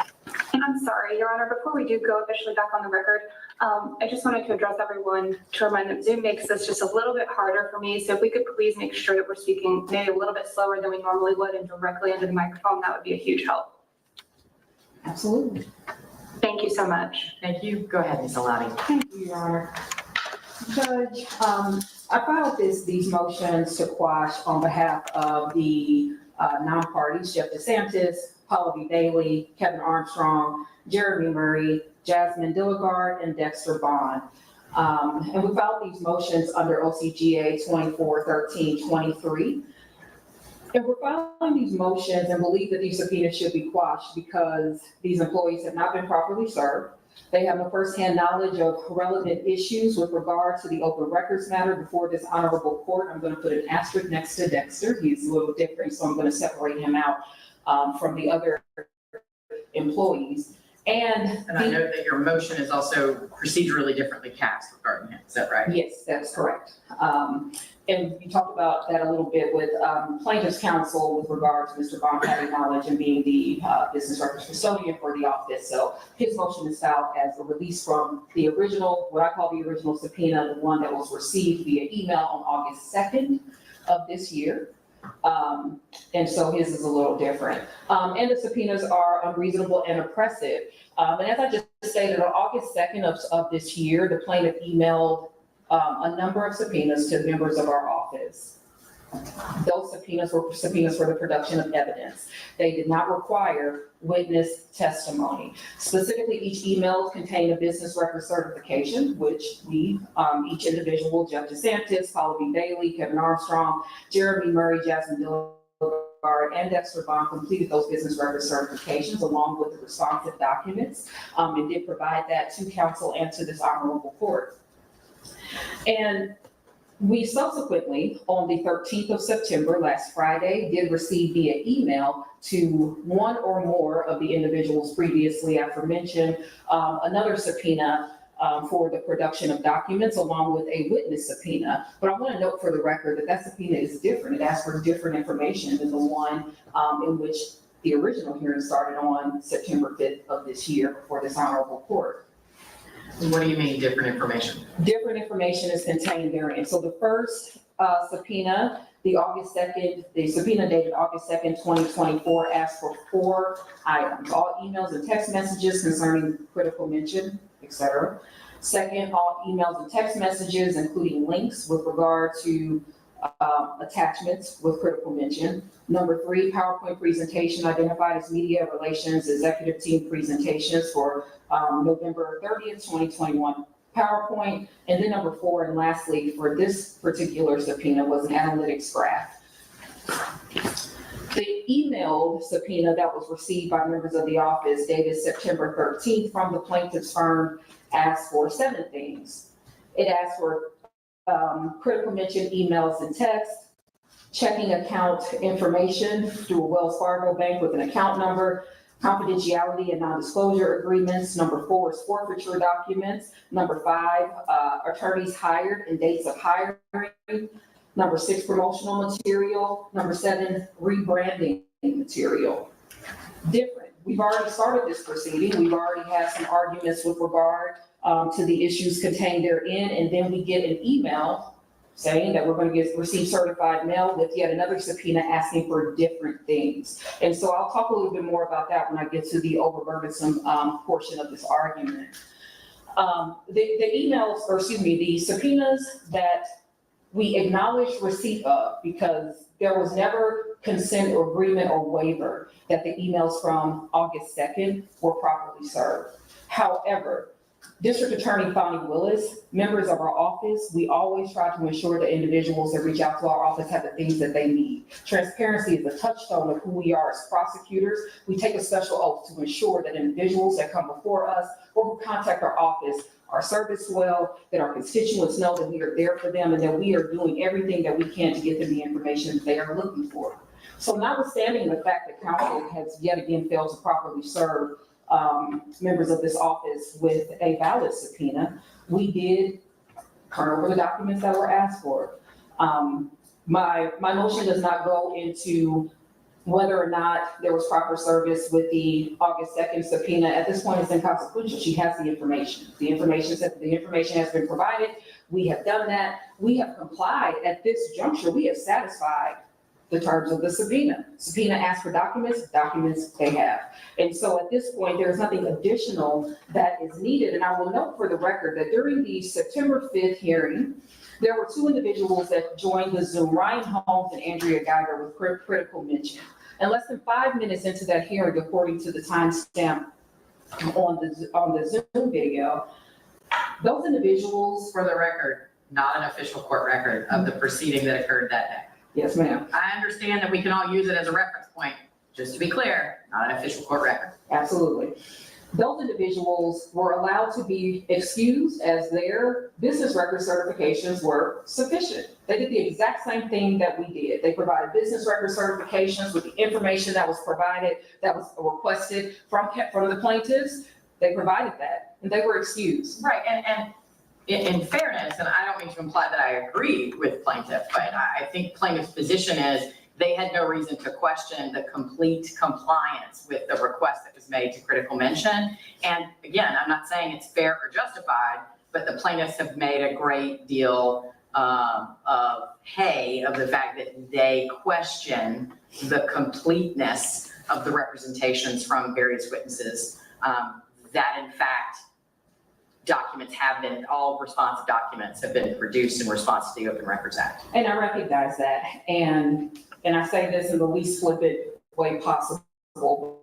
I'm sorry, Your Honor, before we do go officially back on the record, I just wanted to address everyone to remind them Zoom makes this just a little bit harder for me. So if we could please make sure that we're speaking maybe a little bit slower than we normally would and directly into the microphone, that would be a huge help. Absolutely. Thank you so much. Thank you. Go ahead, Ms. Alani. Thank you, Your Honor. Judge, I filed these motions to quash on behalf of the non-parties, Jeff DeSantis, Paula B. Bailey, Kevin Armstrong, Jeremy Murray, Jasmine Dilligard, and Dexter Bond. And we filed these motions under OCGA 241323. And we're filing these motions and believe that these subpoenas should be quashed because these employees have not been properly served. They have no firsthand knowledge of relevant issues with regard to the open records matter before this honorable court. I'm going to put an asterisk next to Dexter. He's a little different, so I'm going to separate him out from the other employees. And I note that your motion is also procedurally differently cast regarding him. Is that right? yes, that's correct. And you talked about that a little bit with plaintiff's counsel with regard to Mr. Bond having knowledge and being the business records custodian for the office. So his motion is filed as a release from the original, what I call the original subpoena, the one that was received via email on August 2nd of this year. And so his is a little different. And the subpoenas are unreasonable and oppressive. And as I just stated, on August 2nd of this year, the plaintiff emailed a number of subpoenas to members of our office. Those subpoenas were subpoenas for the production of evidence. They did not require witness testimony. Specifically, each email contained a business record certification, which we, each individual, Jeff DeSantis, Paula B. Bailey, Kevin Armstrong, Jeremy Murray, Jasmine Dilligard, and Dexter Bond completed those business record certifications along with the responsive documents, and did provide that to counsel and to this honorable court. And we subsequently, on the 13th of September, last Friday, did receive via email to one or more of the individuals previously aforementioned, another subpoena for the production of documents along with a witness subpoena. But I want to note for the record that that subpoena is different. It asks for different information than the one in which the original hearing started on September 5th of this year before this honorable court. What do you mean different information? Different information is contained therein. So the first subpoena, the subpoena dated August 2nd, 2024, asked for 4 items: all emails and text messages concerning critical mention, etc. Second, all emails and text messages, including links with regard to attachments with critical mention. Number 3, PowerPoint presentation identified as media relations executive team presentations for November 30th, 2021 PowerPoint. And then number 4, and lastly, for this particular subpoena was an analytics graph. The emailed subpoena that was received by members of the office dated September 13th from the plaintiff's firm asked for 7 things. It asked for critical mention emails and texts, checking account information through a Wells Fargo bank with an account number, confidentiality and non-disclosure agreements. Number 4 is forfeiture documents. Number 5, attorneys hired and dates of hiring. Number 6, promotional material. Number 7, rebranding material. Different. We've already started this proceeding. We've already had some arguments with regard to the issues contained therein, and then we get an email saying that we're going to receive certified mail with yet another subpoena asking for different things. And so I'll talk a little bit more about that when I get to the overburdensome portion of this argument. The subpoenas that we acknowledge receipt of, because there was never consent or agreement or waiver that the emails from August 2nd were properly served. However, District Attorney Fani Willis, members of our office, we always try to ensure that individuals that reach out to our office have the things that they need. Transparency is a touchstone of who we are as prosecutors. We take a special oath to ensure that individuals that come before us or who contact our office are serviced well, that our constituents know that we are there for them, and that we are doing everything that we can to get them the information that they are looking for. So notwithstanding the fact that counsel has yet again failed to properly serve members of this office with a valid subpoena, we did turn over the documents that were asked for. My motion does not go into whether or not there was proper service with the August 2nd subpoena. At this point, it's inconsequential. She has the information. The information has been provided. We have done that. We have complied. At this juncture, we have satisfied the terms of the subpoena. Subpoena asks for documents they have. And so at this point, there's nothing additional that is needed. And I will note for the record that during the September 5th hearing, there were two individuals that joined the Zoom, Ryan Holmes and Andrea Geiger, with critical mention. And less than 5 minutes into that hearing, according to the timestamp on the Zoom video, those individuals. For the record, not an official court record of the proceeding that occurred that day. Yes, ma'am. I understand that we can all use it as a reference point. Just to be clear, not an official court record. Absolutely. Those individuals were allowed to be excused as their business record certifications were sufficient. They did the exact same thing that we did. They provided business record certifications with the information that was provided, that was requested from the plaintiffs. They provided that and they were excused. Right, and in fairness, and I don't mean to imply that I agree with plaintiff, but I think plaintiff's position is they had no reason to question the complete compliance with the request that was made to critical mention. And again, I'm not saying it's fair or justified, but the plaintiffs have made a great deal of hay of the fact that they question the completeness of the representations from various witnesses, that in fact, documents have been, all responsive documents have been produced in response to the Open Records Act. And I recognize that. And I say this in the least flippant way possible,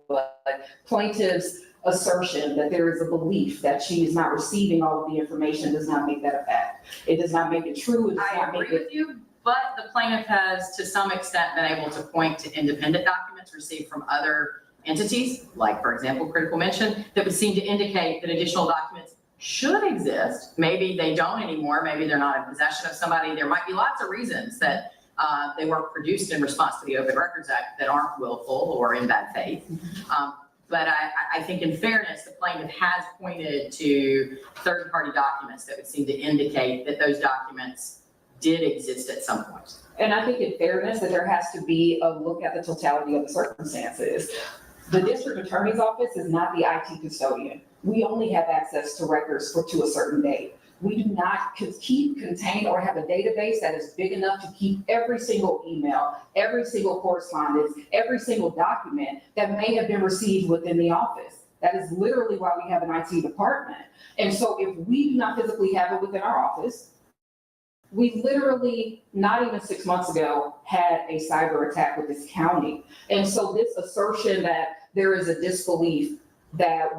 but plaintiff's assertion that there is a belief that she is not receiving all of the information does not make that a fact. It does not make it true. It does I not make agree it. with you, but the plaintiff has to some extent been able to point to independent documents received from other entities, like for example, critical mention, that would seem to indicate that additional documents should exist. Maybe they don't anymore. Maybe they're not in possession of somebody. There might be lots of reasons that they weren't produced in response to the Open Records Act that aren't willful or in bad faith. But I think in fairness, the plaintiff has pointed to third-party documents that would seem to indicate that those documents did exist at some point. And I think in fairness that there has to be a look at the totality of the circumstances. The district attorney's office is not the IT custodian. We only have access to records to a certain date. We do not contain, or have a database that is big enough to keep every single email, every single correspondence, every single document that may have been received within the office. That is literally why we have an IT department. And so if we do not physically have it within our office, we literally, not even 6 months ago, had a cyber attack with this county. And so this assertion that there is a disbelief that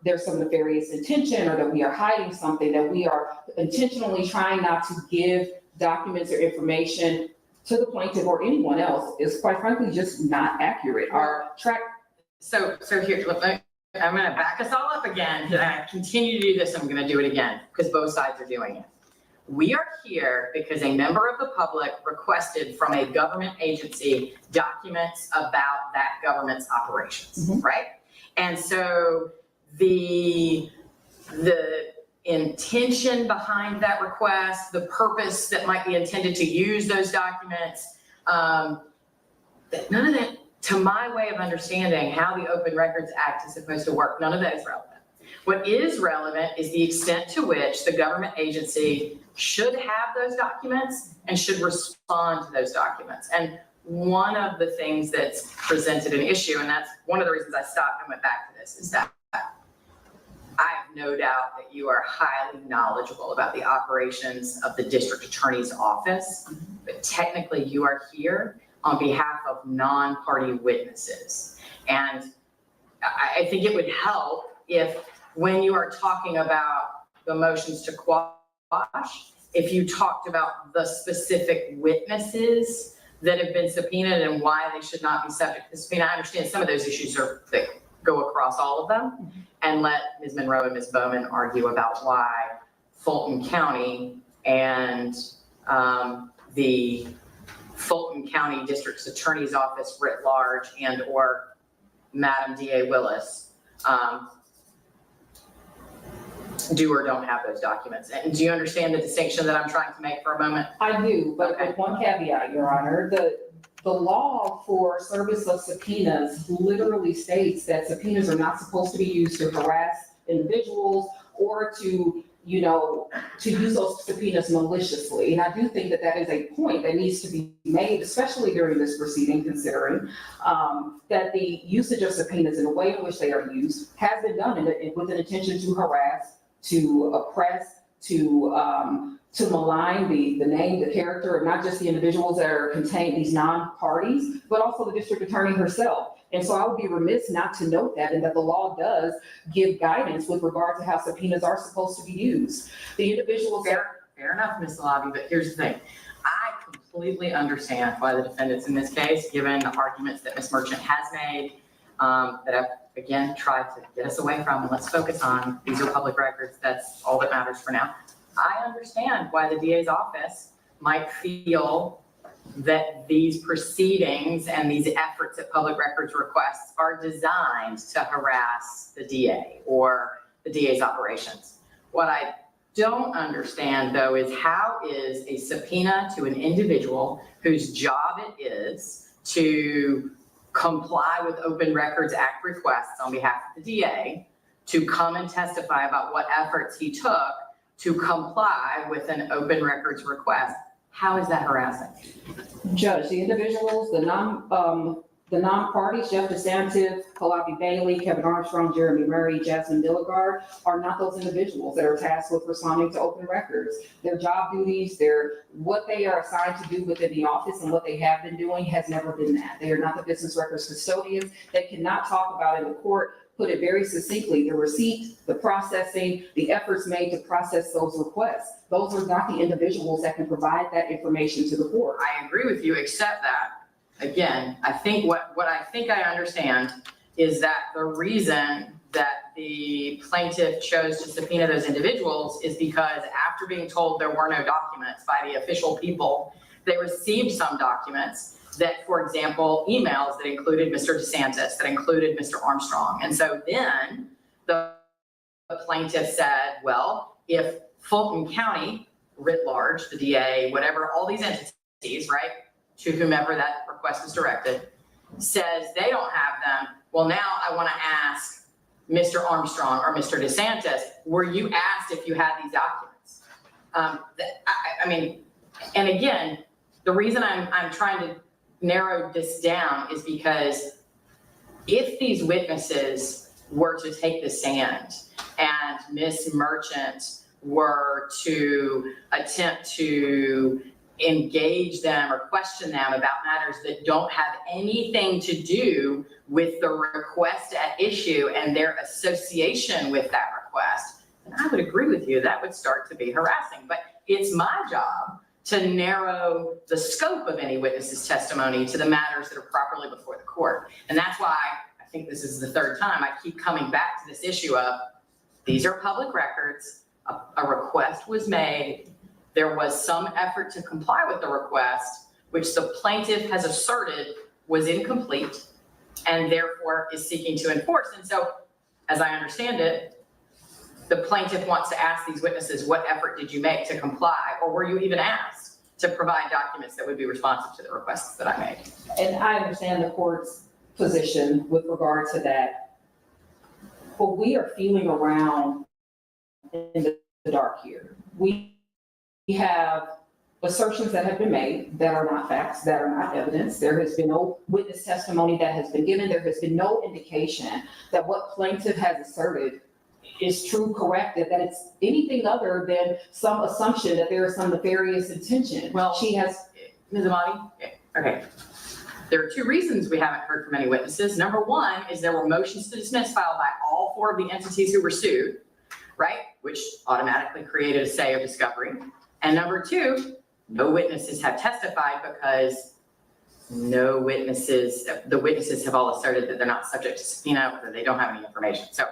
there's some nefarious intention, or that we are hiding something, that we are intentionally trying not to give documents or information to the plaintiff or anyone else, is quite frankly just not accurate. Our track. So here, I'm going to back us all up again. And I continue to do this. I'm going to do it again because both sides are doing it. We are here because a member of the public requested from a government agency documents about that government's operations, right? And so the intention behind that request, the purpose that might be intended to use those documents, none of that, to my way of understanding how the Open Records Act is supposed to work, none of that is relevant. What is relevant is the extent to which the government agency should have those documents and should respond to those documents. And one of the things that's presented an issue, and that's one of the reasons I stopped and went back to this, is that I have no doubt that you are highly knowledgeable about the operations of the district attorney's office, but technically you are here on behalf of non-party witnesses. And I think it would help if, when you are talking about the motions to quash, if you talked about the specific witnesses that have been subpoenaed and why they should not be subject to the subpoena. I understand some of those issues that go across all of them, and let Ms. Monroe and Ms. Bowman argue about why Fulton County and the Fulton County District's Attorney's Office writ large and or Madam DA Willis do or don't have those documents. And do you understand the distinction that I'm trying to make for a moment? I do, but Okay. with one caveat, Your Honor, the law for service of subpoenas literally states that subpoenas are not supposed to be used to harass individuals or to, to use those subpoenas maliciously. And I do think that that is a point that needs to be made, especially during this proceeding, considering that the usage of subpoenas in the way in which they are used has been done with an intention to harass, to oppress, to malign the name, the character of not just the individuals that are contained, these non-parties, but also the district attorney herself. And so I would be remiss not to note that, and that the law does give guidance with regard to how subpoenas are supposed to be used. The individuals that Fair enough, Ms. Lobby, but here's the thing. I completely understand why the defendants in this case, given the arguments that Ms. Merchant has made, that I've, again, tried to get us away from, and let's focus on, these are public records, that's all that matters for now. I understand why the DA's office might feel that these proceedings and these efforts at public records requests are designed to harass the DA or the DA's operations. What I don't understand, though, is how is a subpoena to an individual whose job it is to comply with Open Records Act requests on behalf of the DA to come and testify about what efforts he took to comply with an Open Records request. How is that harassing? judge, the individuals, the non-parties, Jeff DeSantis, Kalabi Bailey, Kevin Armstrong, Jeremy Murray, Jasmine Dilligard, are not those individuals that are tasked with responding to open records. Their job duties, what they are assigned to do within the office and what they have been doing has never been that. They are not the business records custodians. They cannot talk about in the court, put it very succinctly, the receipt, the processing, the efforts made to process those requests. Those are not the individuals that can provide that information to the court. I agree with you, except that, again, I think what I think I understand is that the reason that the plaintiff chose to subpoena those individuals is because after being told there were no documents by the official people, they received some documents that, for example, emails that included Mr. DeSantis, that included Mr. Armstrong. And so then the plaintiff said, well, if Fulton County, writ large, the DA, whatever, all these entities, right, to whomever that request is directed, says they don't have them, well, now I want to ask Mr. Armstrong or Mr. DeSantis, were you asked if you had these documents? I mean, and again, the reason I'm trying to narrow this down is because if these witnesses were to take the stand and Ms. Merchant were to attempt to engage them or question them about matters that don't have anything to do with the request at issue and their association with that request, then I would agree with you, that would start to be harassing. But it's my job to narrow the scope of any witness's testimony to the matters that are properly before the court. And that's why I think this is the third time I keep coming back to this issue of these are public records, a request was made, there was some effort to comply with the request, which the plaintiff has asserted was incomplete and therefore is seeking to enforce. And so, as I understand it, the plaintiff wants to ask these witnesses, what effort did you make to comply, or were you even asked to provide documents that would be responsive to the requests that I made? And I understand the court's position with regard to that, but we are feeling around in the dark here. We have assertions that have been made that are not facts, that are not evidence. There has been no witness testimony that has been given. There has been no indication that what plaintiff has asserted is true, correct, that it's anything other than some assumption that there is some nefarious intention. Well, she has. Ms. Amati, okay. There are two reasons we haven't heard from any witnesses. Number one is there were motions to dismiss filed by all four of the entities who were sued, right? Which automatically created a say of discovery. And number two, no witnesses have testified because the witnesses have all asserted that they're not subject to subpoena or they don't have any information. So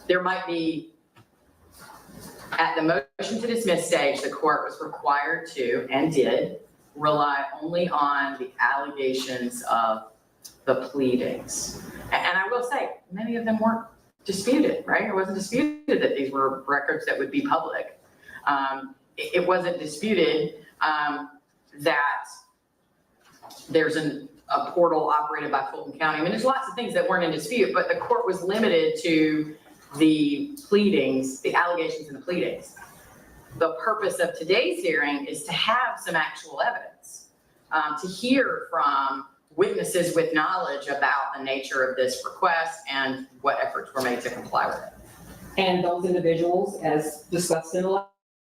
there might be, at the motion to dismiss stage, the court was required to, and did, rely only on the allegations of the pleadings. And I will say, many of them weren't disputed, right? It wasn't disputed that these were records that would be public. It wasn't disputed that there's a portal operated by Fulton County. I mean, there's lots of things that weren't in dispute, but the court was limited to the pleadings, the allegations in the pleadings. The purpose of today's hearing is to have some actual evidence, to hear from witnesses with knowledge about the nature of this request and what efforts were made to comply with it. And those individuals, as discussed in the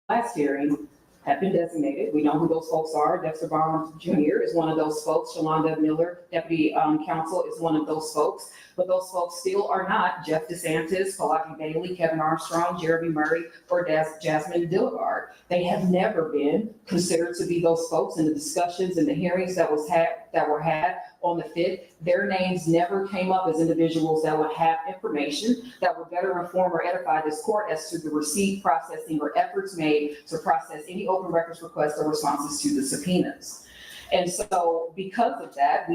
last hearing, have been designated. We know who those folks are. Dexter Barnes Jr. is one of those folks. Shalonda Miller, Deputy Counsel, is one of those folks. But those folks still are not Jeff DeSantis, Palaji Bailey, Kevin Armstrong, Jeremy Murray, or Jasmine Dillard. They have never been considered to be those folks in the discussions and the hearings that were had on the 5th. Their names never came up as individuals that would have information that would better inform or edify this court as to the receipt, processing, or efforts made to process any open records requests or responses to the subpoenas. And so because of that,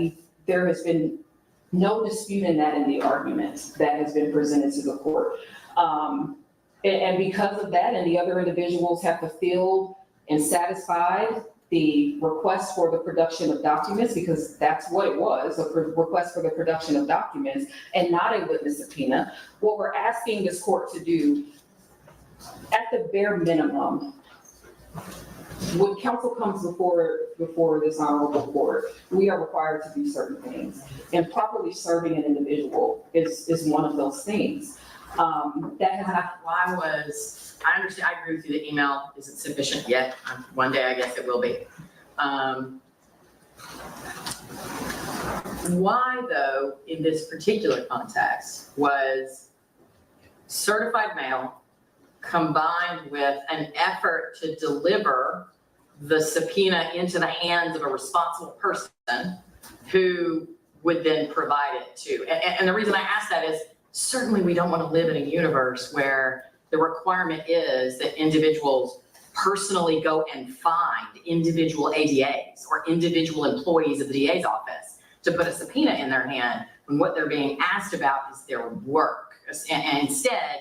there has been no dispute in that in the argument that has been presented to the court. And because of that, and the other individuals have fulfilled and satisfied the request for the production of documents, because that's what it was, a request for the production of documents and not a witness subpoena. What we're asking this court to do, at the bare minimum, when counsel comes before this honorable court, we are required to do certain things. And properly serving an individual is one of those things. That has not. I understand, I agree with you, the email isn't sufficient yet. One day, I guess it will be. Why, though, in this particular context, was certified mail combined with an effort to deliver the subpoena into the hands of a responsible person who would then provide it to? And the reason I ask that is, certainly we don't want to live in a universe where the requirement is that individuals personally go and find individual ADAs or individual employees of the DA's office to put a subpoena in their hand when what they're being asked about is their work, and instead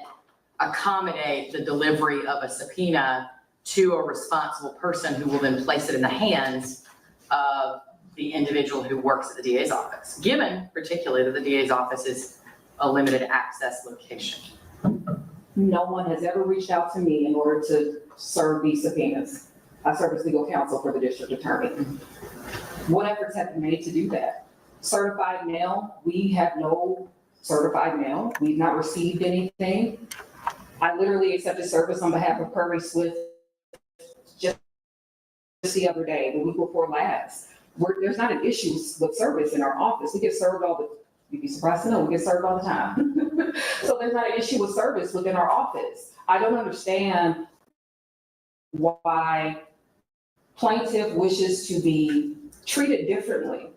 accommodate the delivery of a subpoena to a responsible person who will then place it in the hands of the individual who works at the DA's office, given particularly that the DA's office is a limited access location. No one has ever reached out to me in order to serve these subpoenas. I serve as legal counsel for the district attorney. What efforts have been made to do that? Certified mail, we have no certified mail. We've not received anything. I literally accepted service on behalf of Prairie Swift just the other day, the week before last. There's not an issue with service in our office. We get served you'd be surprised to know, we get served all the time. So there's not an issue with service within our office. I don't understand why plaintiff wishes to be treated differently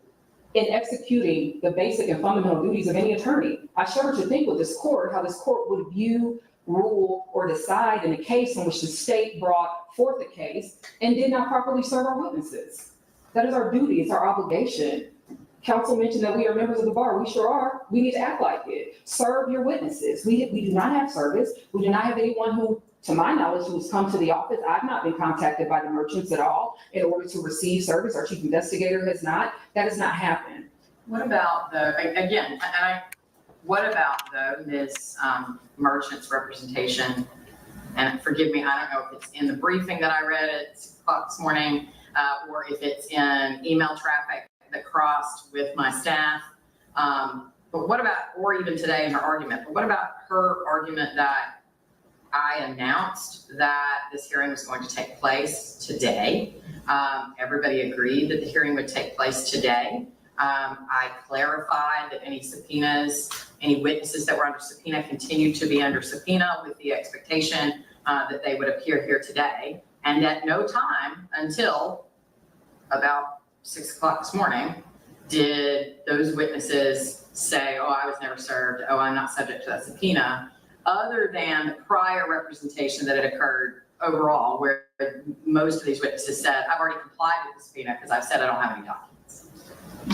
in executing the basic and fundamental duties of any attorney. I shudder to think with this court, how this court would view, rule, or decide in a case in which the state brought forth a case and did not properly serve our witnesses. That is our duty, it's our obligation. Counsel mentioned that we are members of the bar. We sure are. We need to act like it. Serve your witnesses. We do not have service. We do not have anyone who, to my knowledge, who has come to the office. I've not been contacted by the merchants at all in order to receive service. Our chief investigator has not. That has not happened. What about what about though this merchant's representation? And forgive me, I don't know if it's in the briefing that I read at 6 o'clock this morning, or if it's in email traffic that crossed with my staff. But what about, or even today in her argument, but what about her argument that I announced that this hearing was going to take place today? Everybody agreed that the hearing would take place today. I clarified that any subpoenas, any witnesses that were under subpoena continued to be under subpoena with the expectation that they would appear here today. And at no time until about 6 o'clock this morning did those witnesses say, oh, I was never served, oh, I'm not subject to that subpoena, other than the prior representation that had occurred overall, where most of these witnesses said, I've already complied with the subpoena because I've said I don't have any documents.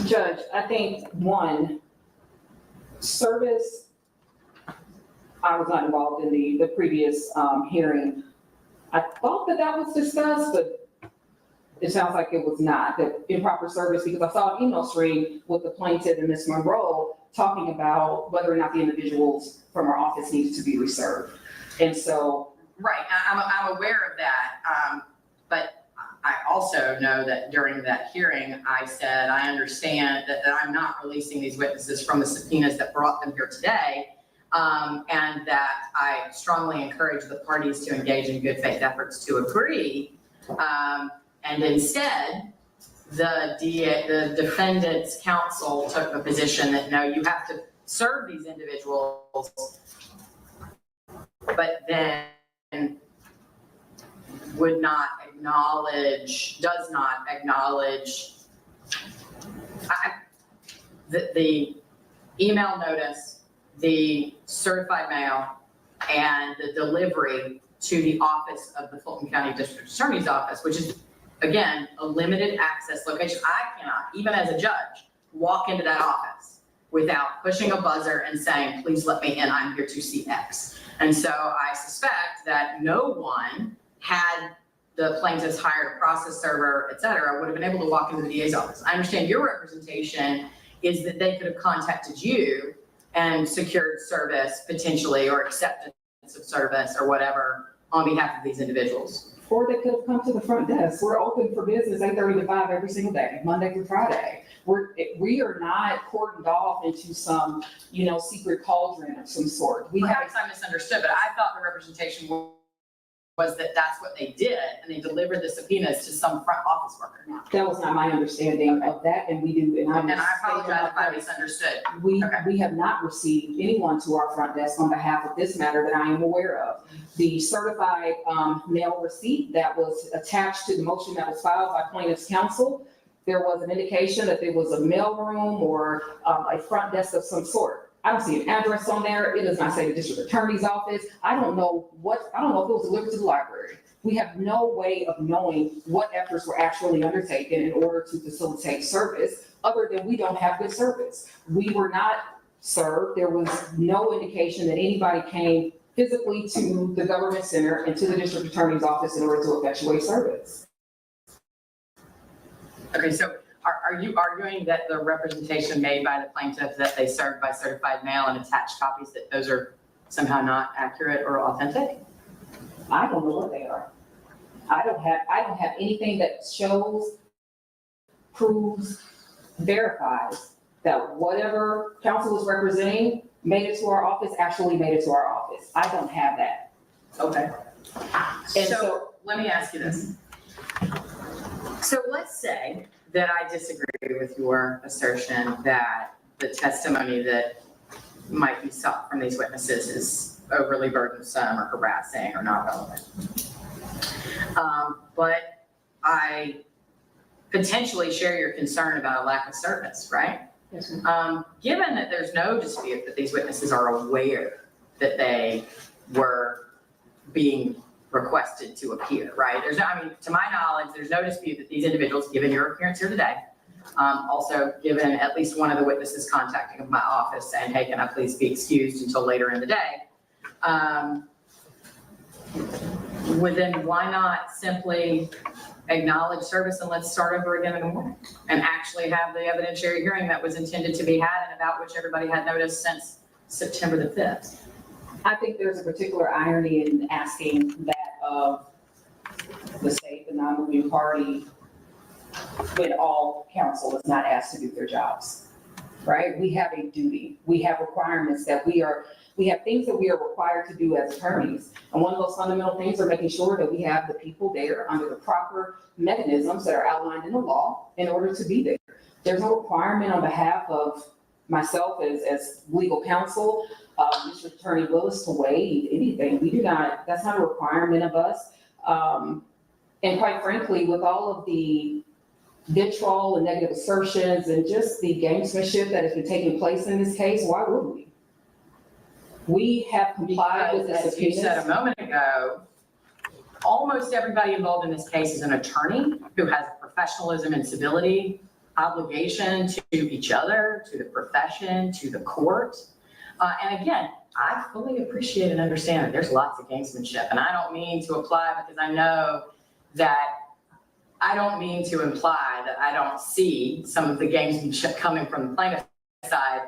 Judge, I think one, service I was not involved in the previous hearing. I thought that was discussed, but it sounds like it was not, that improper service, because I saw an email stream with the plaintiff and Ms. Monroe talking about whether or not the individuals from our office needed to be reserved. And so. Right, I'm aware of that, but I also know that during that hearing, I said, I understand that I'm not releasing these witnesses from the subpoenas that brought them here today, and that I strongly encourage the parties to engage in good faith efforts to agree, and instead, the defendant's counsel took the position that no, you have to serve these individuals, but then does not acknowledge the email notice, the certified mail, and the delivery to the office of the Fulton County District Attorney's Office, which is, again, a limited access location. I cannot, even as a judge, walk into that office without pushing a buzzer and saying, please let me in, I'm here to see X. And so I suspect that no one, had the plaintiffs hired a process server, et cetera, would have been able to walk into the DA's office. I understand your representation is that they could have contacted you and secured service potentially, or acceptance of service or whatever on behalf of these individuals. Or they could have come to the front desk. We're open for business 8:30 to 5 every single day, Monday through Friday. We are not cordoned off into some, secret cauldron of some sort. Perhaps I misunderstood, but I thought the representation was that that's what they did, and they delivered the subpoenas to some front office worker. That was not my understanding of that, and we do. And I apologize if I misunderstood. We have not received anyone to our front desk on behalf of this matter that I am aware of. The certified mail receipt that was attached to the motion that was filed by plaintiff's counsel, there was an indication that there was a mail room or a front desk of some sort. I don't see an address on there. It does not say the district attorney's office. I don't know if it was delivered to the library. We have no way of knowing what efforts were actually undertaken in order to facilitate service, other than we don't have good service. We were not served. There was no indication that anybody came physically to the government center and to the district attorney's office in order to effectuate service. Okay, so are you arguing that the representation made by the plaintiff that they served by certified mail and attached copies, that those are somehow not accurate or authentic? I don't know what they are. I don't have anything that shows, proves, verifies that whatever counsel is representing made it to our office, actually made it to our office. I don't have that. Okay. And So let me ask you this. So let's say that I disagree with your assertion that the testimony that might be sought from these witnesses is overly burdensome or harassing or not relevant. But I potentially share your concern about a lack of service, right? Yes, ma'am. Given that there's no dispute that these witnesses are aware that they were being requested to appear, right? To my knowledge, there's no dispute that these individuals, given your appearance here today, also given at least one of the witnesses contacting my office saying, hey, can I please be excused until later in the day? Then why not simply acknowledge service and let's start over again in the morning and actually have the evidentiary hearing that was intended to be had and about which everybody had noticed since September the 5th? I think there's a particular irony in asking that of the state, the non-moving party, when all counsel is not asked to do their jobs, right? We have a duty. We have requirements that we have things that we are required to do as attorneys. And one of those fundamental things are making sure that we have the people there under the proper mechanisms that are outlined in the law in order to be there. There's no requirement on behalf of myself as legal counsel, Mr. Attorney Willis, to waive anything. We do not, that's not a requirement of us. And quite frankly, with all of the vitriol and negative assertions and just the gamesmanship that has been taking place in this case, why would we? We have complied with the Because, as you subpoenas. said a moment ago, almost everybody involved in this case is an attorney who has a professionalism and civility obligation to each other, to the profession, to the court. And again, I fully appreciate and understand that there's lots of gamesmanship, and I don't mean to apply because I know that I don't mean to imply that I don't see some of the gamesmanship coming from the plaintiff side.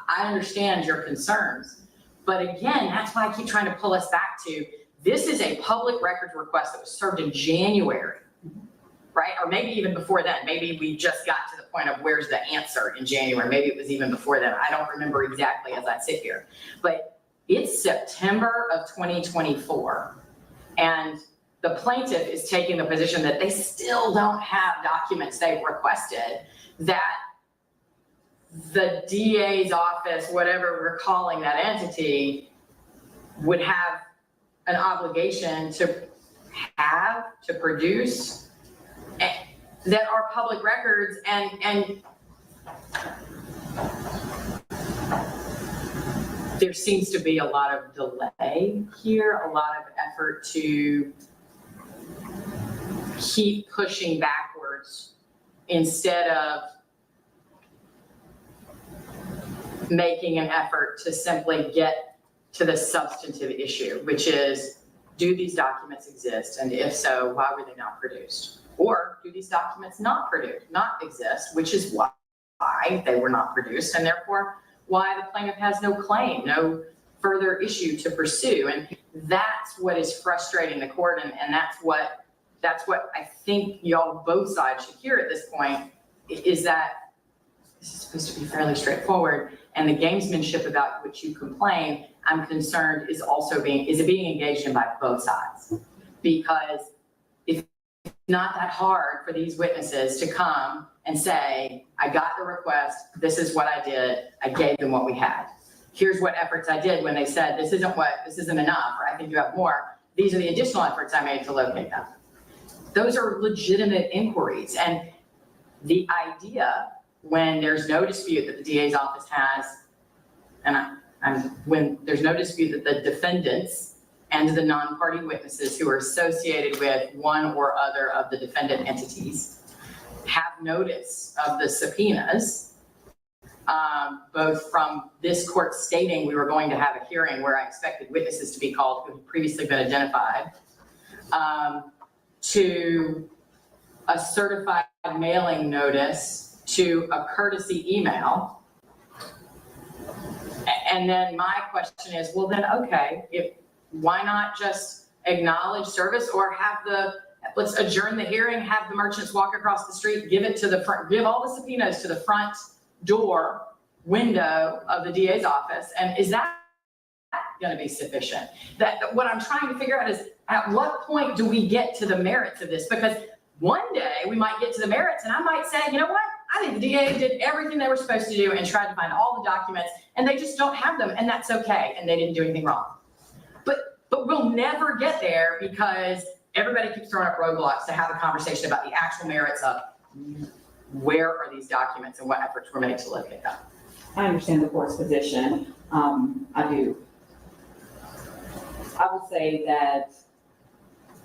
I understand your concerns, but again, that's why I keep trying to pull us back to, this is a public records request that was served in January, right? Or maybe even before then. Maybe we just got to the point of where's the answer in January. Maybe it was even before then. I don't remember exactly as I sit here, but it's September of 2024. And the plaintiff is taking the position that they still don't have documents they've requested, that the DA's office, whatever we're calling that entity, would have an obligation to produce that are public records, and there seems to be a lot of delay here, a lot of effort to keep pushing backwards instead of making an effort to simply get to the substantive issue, which is, do these documents exist? And if so, why were they not produced? Or do these documents not exist, which is why they were not produced, and therefore why the plaintiff has no claim, no further issue to pursue. And that's what is frustrating the court, and that's what I think y'all both sides should hear at this point, is that this is supposed to be fairly straightforward, and the gamesmanship about which you complain, I'm concerned is being engaged in by both sides. Because it's not that hard for these witnesses to come and say, I got the request, this is what I did, I gave them what we had. Here's what efforts I did when they said, this isn't enough, or I think you have more. These are the additional efforts I made to locate them. Those are legitimate inquiries. And the idea, when there's no dispute that the DA's office has, when there's no dispute that the defendants and the non-party witnesses who are associated with one or other of the defendant entities have notice of the subpoenas, both from this court stating we were going to have a hearing where I expected witnesses to be called who had previously been identified, to a certified mailing notice, to a courtesy email. And then my question is, well then, okay, why not just acknowledge service, or let's adjourn the hearing, have the merchants walk across the street, give all the subpoenas to the front door window of the DA's office. And is that going to be sufficient? What I'm trying to figure out is, at what point do we get to the merits of this? Because one day we might get to the merits and I might say, you know what? I think the DA did everything they were supposed to do and tried to find all the documents, and they just don't have them, and that's okay, and they didn't do anything wrong. But we'll never get there because everybody keeps throwing up roadblocks to have a conversation about the actual merits of where are these documents and what efforts were made to locate them. I understand the court's position. I do. I would say that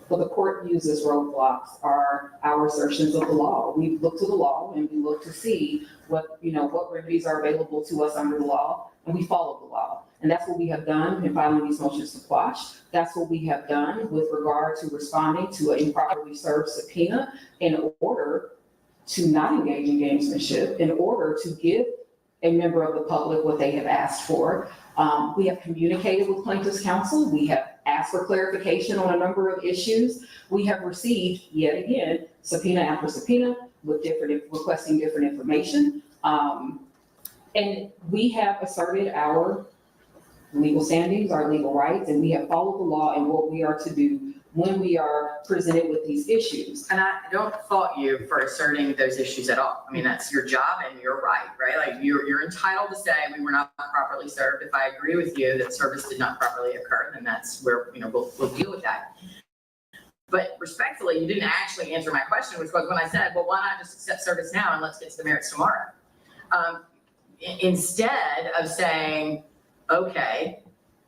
what the court uses roadblocks are our assertions of the law. We look to the law and we look to see what remedies are available to us under the law, and we follow the law. And that's what we have done in filing these motions to quash. That's what we have done with regard to responding to an improperly served subpoena in order to not engage in gamesmanship, in order to give a member of the public what they have asked for. We have communicated with plaintiff's counsel. We have asked for clarification on a number of issues. We have received, yet again, subpoena after subpoena with requesting different information. And we have asserted our legal standings, our legal rights, and we have followed the law and what we are to do when we are presented with these issues. And I don't fault you for asserting those issues at all. I mean, that's your job and you're right? Like you're entitled to say we were not properly served. If I agree with you that service did not properly occur, then that's where, we'll deal with that. But respectfully, you didn't actually answer my question, which was when I said, well, why not just accept service now and let's get to the merits tomorrow? Instead of saying, okay,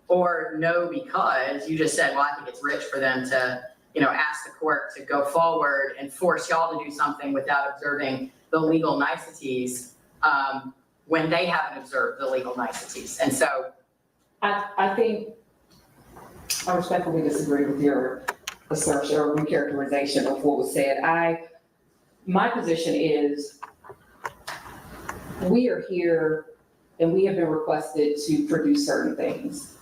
or no, because you just said, well, I think it's rich for them to, ask the court to go forward and force y'all to do something without observing the legal niceties when they haven't observed the legal niceties. And so I think I respectfully disagree with your assertion or recharacterization of what was said. My position is we are here and we have been requested to produce certain things.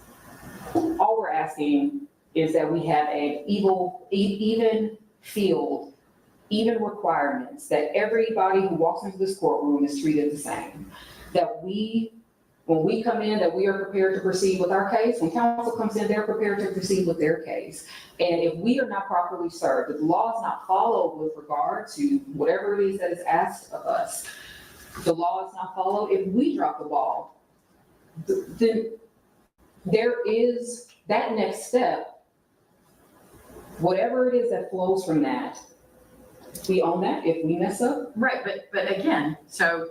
All we're asking is that we have an even field, even requirements, that everybody who walks into this courtroom is treated the same. That when we come in, that we are prepared to proceed with our case. When counsel comes in, they're prepared to proceed with their case. And if we are not properly served, if the law is not followed with regard to whatever it is that is asked of us, the law is not followed, if we drop the ball, then there is that next step, whatever it is that flows from that, we own that if we mess up. Right, but again, so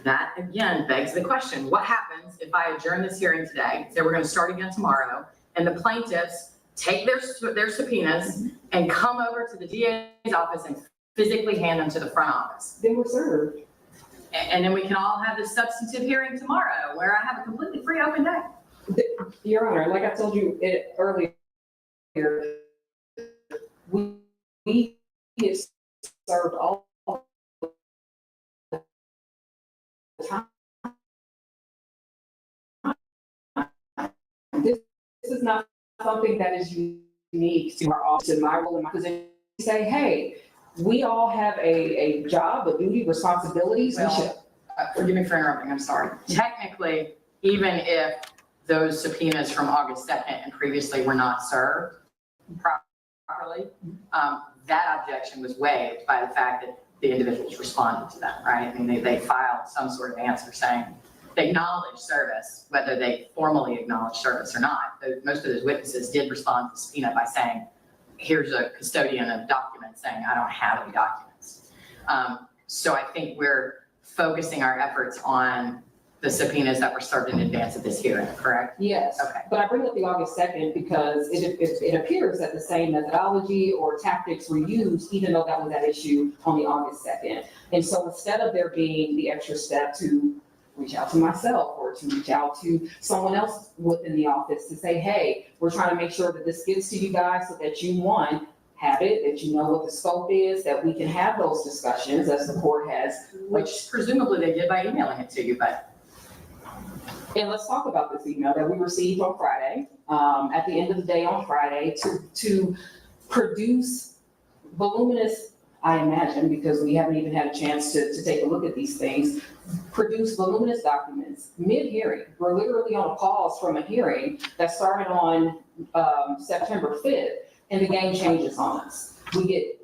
that again begs the question, what happens if I adjourn this hearing today, say we're gonna start again tomorrow, and the plaintiffs take their subpoenas and come over to the DA's office and physically hand them to the front office? Then we're served. And then we can all have this substantive hearing tomorrow where I have a completely free open day. Your Honor, like I told you earlier, we get served all the time. This is not something that is unique to our office and my role and my position. Say, hey, we all have a job, a duty, responsibilities. Well, forgive me for interrupting, I'm sorry. Technically, even if those subpoenas from August 2nd and previously were not served properly, that objection was waived by the fact that the individuals responded to them, right? I mean, they filed some sort of answer saying they acknowledged service, whether they formally acknowledged service or not. Most of those witnesses did respond to the subpoena by saying, here's a custodian of documents saying, I don't have any documents. So I think we're focusing our efforts on the subpoenas that were served in advance of this hearing, correct? Yes. Okay. But I bring up the August 2nd because it appears that the same methodology or tactics were used, even though that was at issue on the August 2nd. And so instead of there being the extra step to reach out to myself or to reach out to someone else within the office to say, hey, we're trying to make sure that this gets to you guys so that you, one, have it, that you know what the scope is, that we can have those discussions as the court has. Which presumably they did by emailing it to you, but. And let's talk about this email that we received on Friday, at the end of the day on Friday, to produce voluminous, I imagine, because we haven't even had a chance to take a look at these things, produce voluminous documents mid-hearing. We're literally on a pause from a hearing that started on September 5th, and the game changes on us. We get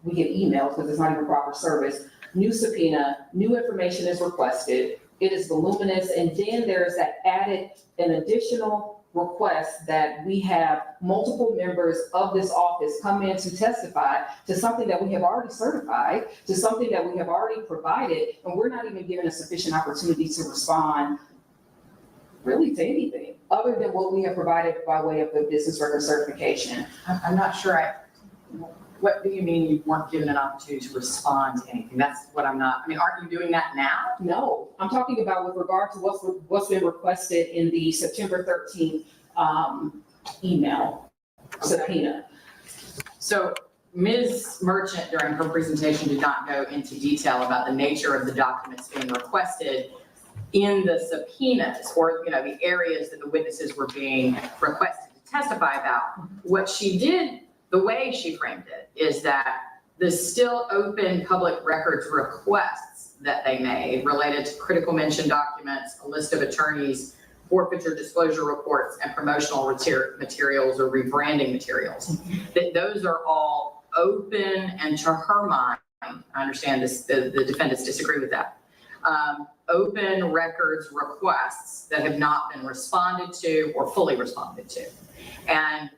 emails, because it's not even proper service, new subpoena, new information is requested, it is voluminous, and then there's that an additional request that we have multiple members of this office come in to testify to something that we have already certified, to something that we have already provided, and we're not even given a sufficient opportunity to respond really to anything other than what we have provided by way of the business record certification. I'm not sure what do you mean you weren't given an opportunity to respond to anything? That's what I'm not, I mean, aren't you doing that now? No, I'm talking about with regard to what's been requested in the September 13th email subpoena. So Ms. Merchant during her presentation did not go into detail about the nature of the documents being requested in the subpoenas, or, you know, the areas that the witnesses were being requested to testify about. What she did, the way she framed it, is that the still open public records requests that they made related to critical mention documents, a list of attorneys, forfeiture disclosure reports, and promotional materials or rebranding materials, that those are all open, and to her mind, I understand this, the defendants disagree with that, open records requests that have not been responded to or fully responded to. And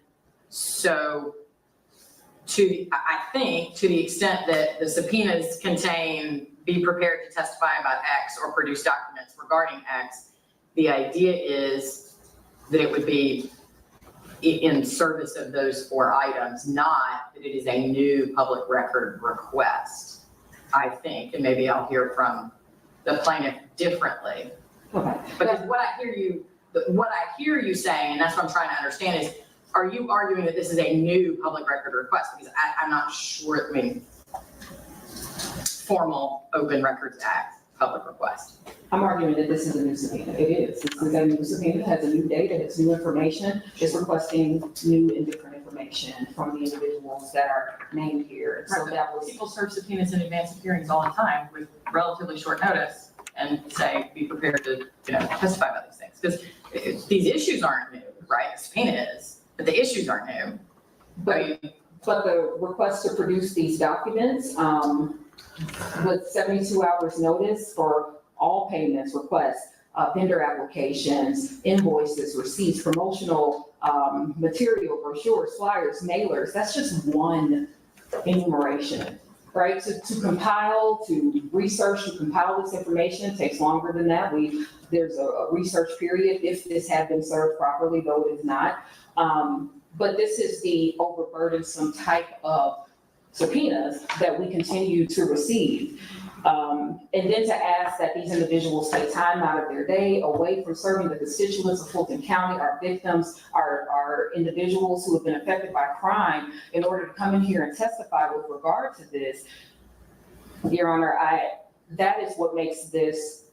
so I think to the extent that the subpoenas contain be prepared to testify about X or produce documents regarding X, the idea is that it would be in service of those 4 items, not that it is a new public record request, I think, and maybe I'll hear from the plaintiff differently. Okay. Because what I hear you what I hear you saying, and that's what I'm trying to understand is, are you arguing that this is a new public record request? Because I'm not sure, I mean, formal Open Records Act public request. I'm arguing that this is a new subpoena. It is. This is a new subpoena, it has a new date, it has new information. It's requesting new and different information from the individuals that are named here. So that was. People serve subpoenas in advance of hearings all the time with relatively short notice and say, be prepared to, testify about these things. Because these issues aren't new, right? The subpoena is, but the issues aren't new. But the request to produce these documents, with 72 hours notice for all payments, requests, vendor applications, invoices, receipts, promotional material, brochures, flyers, mailers, that's just one enumeration, right? To compile, to research, to compile this information takes longer than that. There's a research period if this had been served properly, though it is not. But this is the overburdensome type of subpoenas that we continue to receive. And then to ask that these individuals take time out of their day away from serving the constituents of Fulton County, our victims, our individuals who have been affected by crime, in order to come in here and testify with regard to this. Your Honor, that is what makes this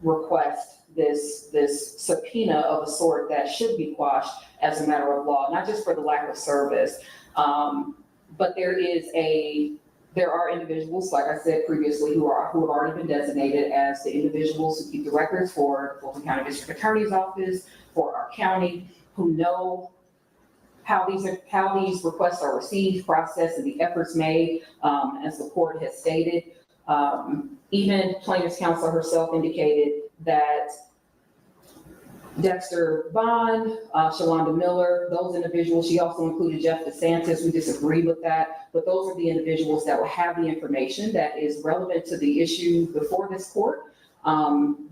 request, this subpoena of a sort that should be quashed as a matter of law, not just for the lack of service, but there are individuals, like I said previously, who have already been designated as the individuals who keep the records for the Fulton County District Attorney's Office, for our county, who know how these requests are received, processed, and the efforts made, as the court has stated. Even plaintiff's counsel herself indicated that Dexter Bond, Shalonda Miller, those individuals, she also included Jeff DeSantis, we disagree with that, but those are the individuals that will have the information that is relevant to the issue before this court.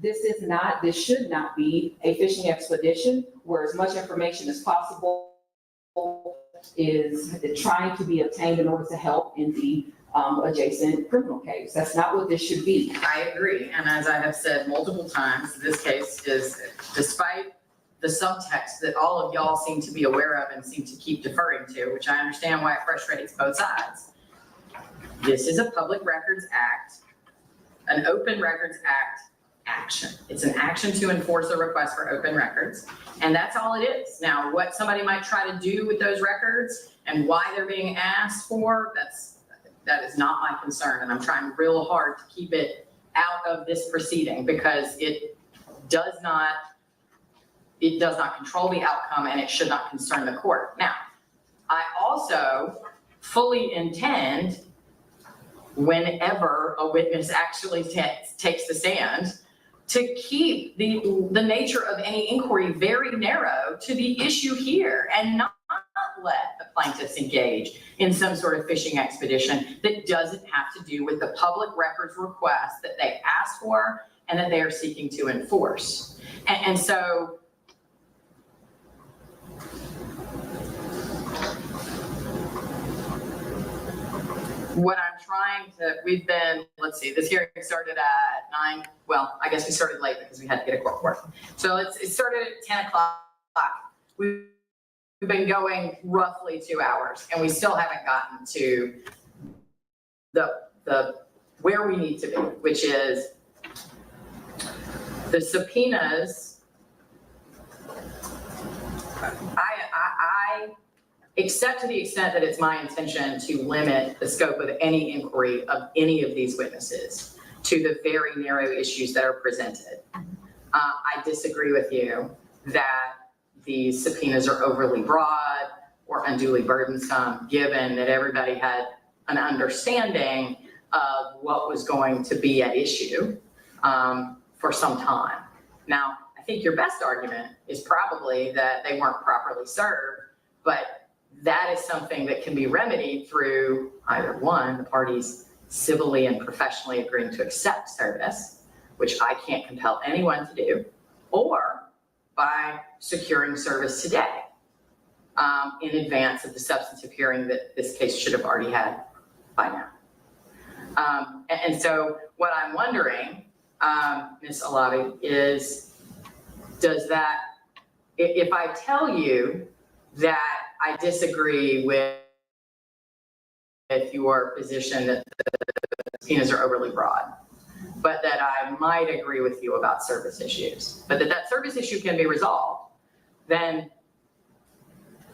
This should not be a fishing expedition where as much information as possible is trying to be obtained in order to help in the adjacent criminal case. That's not what this should be. I agree, and as I have said multiple times, this case is, despite the subtext that all of y'all seem to be aware of and seem to keep deferring to, which I understand why it frustrates both sides. This is a Public Records Act, an Open Records Act action. It's an action to enforce a request for open records, and that's all it is. Now, what somebody might try to do with those records and why they're being asked for, that is not my concern, and I'm trying real hard to keep it out of this proceeding because it does not control the outcome and it should not concern the court. Now, I also fully intend, whenever a witness actually takes the stand, to keep the nature of any inquiry very narrow to the issue here and not let the plaintiffs engage in some sort of fishing expedition that doesn't have to do with the public records request that they asked for and that they are seeking to enforce. And so what I'm trying to, let's see, this hearing started at 9. Well, I guess we started late because we had to get a court report. So it started at 10 o'clock. We've been going roughly 2 hours and we still haven't gotten to the where we need to be, which is the subpoenas. I except to the extent that it's my intention to limit the scope of any inquiry of any of these witnesses to the very narrow issues that are presented. I disagree with you that these subpoenas are overly broad or unduly burdensome, given that everybody had an understanding of what was going to be at issue for some time. Now, I think your best argument is probably that they weren't properly served, but that is something that can be remedied through either one, the parties civilly and professionally agreeing to accept service, which I can't compel anyone to do, or by securing service today in advance of the substantive hearing that this case should have already had by now. And so what I'm wondering, Ms. Alavi, is does that if I tell you that I disagree with your position that the subpoenas are overly broad, but that I might agree with you about service issues, but that service issue can be resolved, then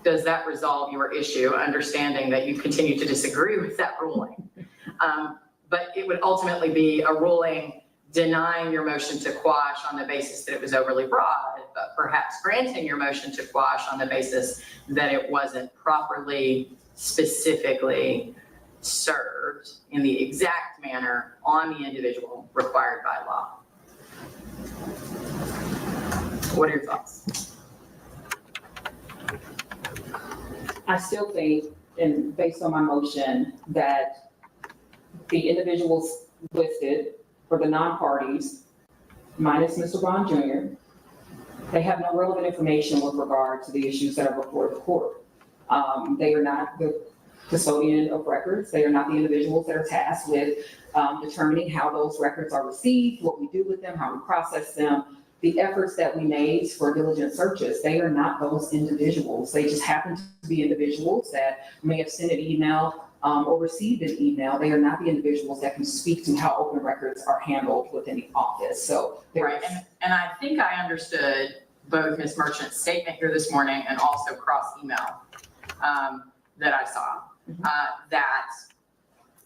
does that resolve your issue, understanding that you continue to disagree with that ruling? But it would ultimately be a ruling denying your motion to quash on the basis that it was overly broad, but perhaps granting your motion to quash on the basis that it wasn't properly, specifically served in the exact manner on the individual required by law. What are your thoughts? I still think, and based on my motion, that the individuals listed for the non-parties, minus Mr. Bond Jr., they have no relevant information with regard to the issues that are before the court. They are not the custodian of records. They are not the individuals that are tasked with determining how those records are received, what we do with them, how we process them, the efforts that we made for diligent searches. They are not those individuals. They just happen to be individuals that may have sent an email or received an email. They are not the individuals that can speak to how open records are handled within the office. So Right, and I think I understood both Ms. Merchant's statement here this morning and also cross email that I saw. That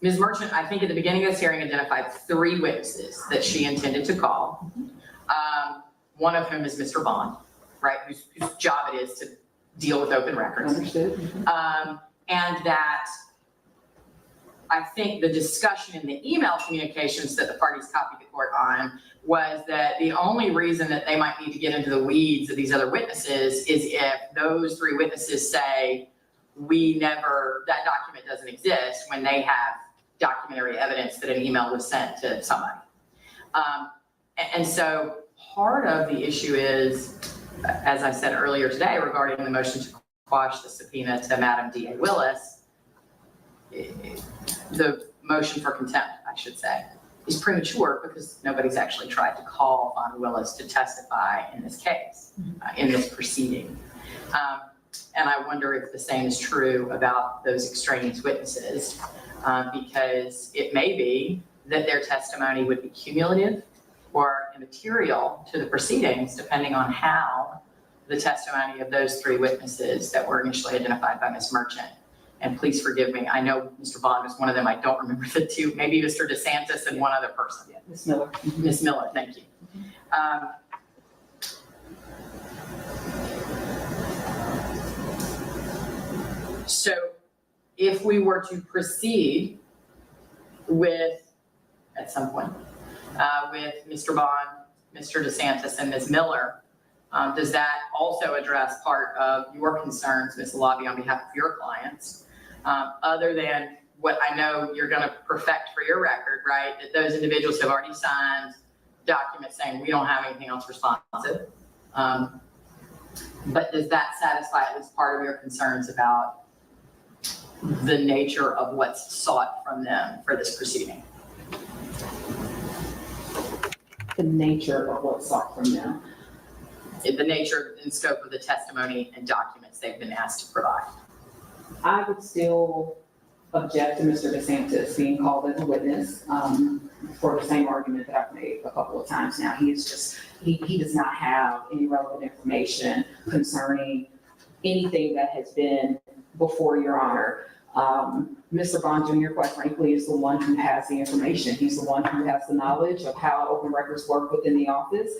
Ms. Merchant, I think at the beginning of this hearing, identified 3 witnesses that she intended to call. One of whom is Mr. Bond, right, whose job it is to deal with open records. understood. And that I think the discussion in the email communications that the parties copied the court on was that the only reason that they might need to get into the weeds of these other witnesses is if those 3 witnesses say, that document doesn't exist, when they have documentary evidence that an email was sent to somebody. And so part of the issue is, as I said earlier today, regarding the motion to quash the subpoena to Madam D.A. Willis, the motion for contempt, I should say, is premature because nobody's actually tried to call on Willis to testify in this case, in this proceeding. And I wonder if the same is true about those extraneous witnesses, because it may be that their testimony would be cumulative or immaterial to the proceedings, depending on how the testimony of those 3 witnesses that were initially identified by Ms. Merchant. And please forgive me, I know Mr. Bond was one of them. I don't remember the 2, maybe Mr. DeSantis and one other person. Yeah, Ms. Miller. Ms. Miller, thank you. So if we were to proceed with, at some point, with Mr. Bond, Mr. DeSantis, and Ms. Miller, does that also address part of your concerns, Ms. Alabi, on behalf of your clients, other than what I know you're going to perfect for your record, right? That those individuals have already signed documents saying we don't have anything else responsive. But does that satisfy at least part of your concerns about the nature of what's sought from them for this proceeding? The nature of what's sought from them. The nature and scope of the testimony and documents they've been asked to provide. I would still object to Mr. DeSantis being called as a witness for the same argument that I've made a couple of times now. He does not have any relevant information concerning anything that has been before your honor. Mr. Bond Jr., quite frankly, is the one who has the information. He's the one who has the knowledge of how open records work within the office.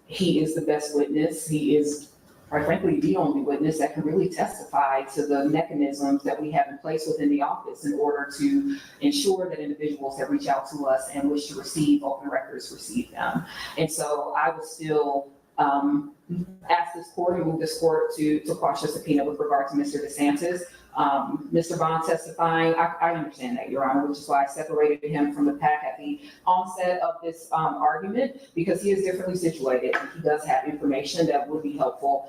He is the best witness. He is, quite frankly, the only witness that can really testify to the mechanisms that we have in place within the office in order to ensure that individuals that reach out to us and wish to receive open records receive them. And so I would still ask this court and move this court to quash the subpoena with regard to Mr. DeSantis. Mr. Bond testifying, I understand that, Your Honor, which is why I separated him from the pack at the onset of this argument, because he is differently situated and he does have information that would be helpful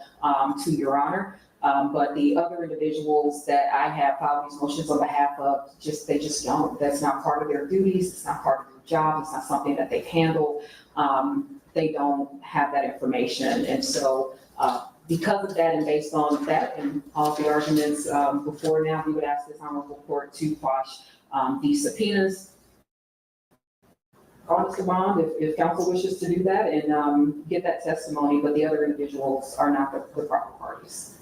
to Your Honor. But the other individuals that I have filed these motions on behalf of, they just don't. That's not part of their duties. It's not part of their job. It's not something that they've handled. They don't have that information. And so Because of that and based on that and all the arguments before now, we would ask this honorable court to quash these subpoenas on Mr. Bond, if council wishes to do that and get that testimony, but the other individuals are not the proper parties.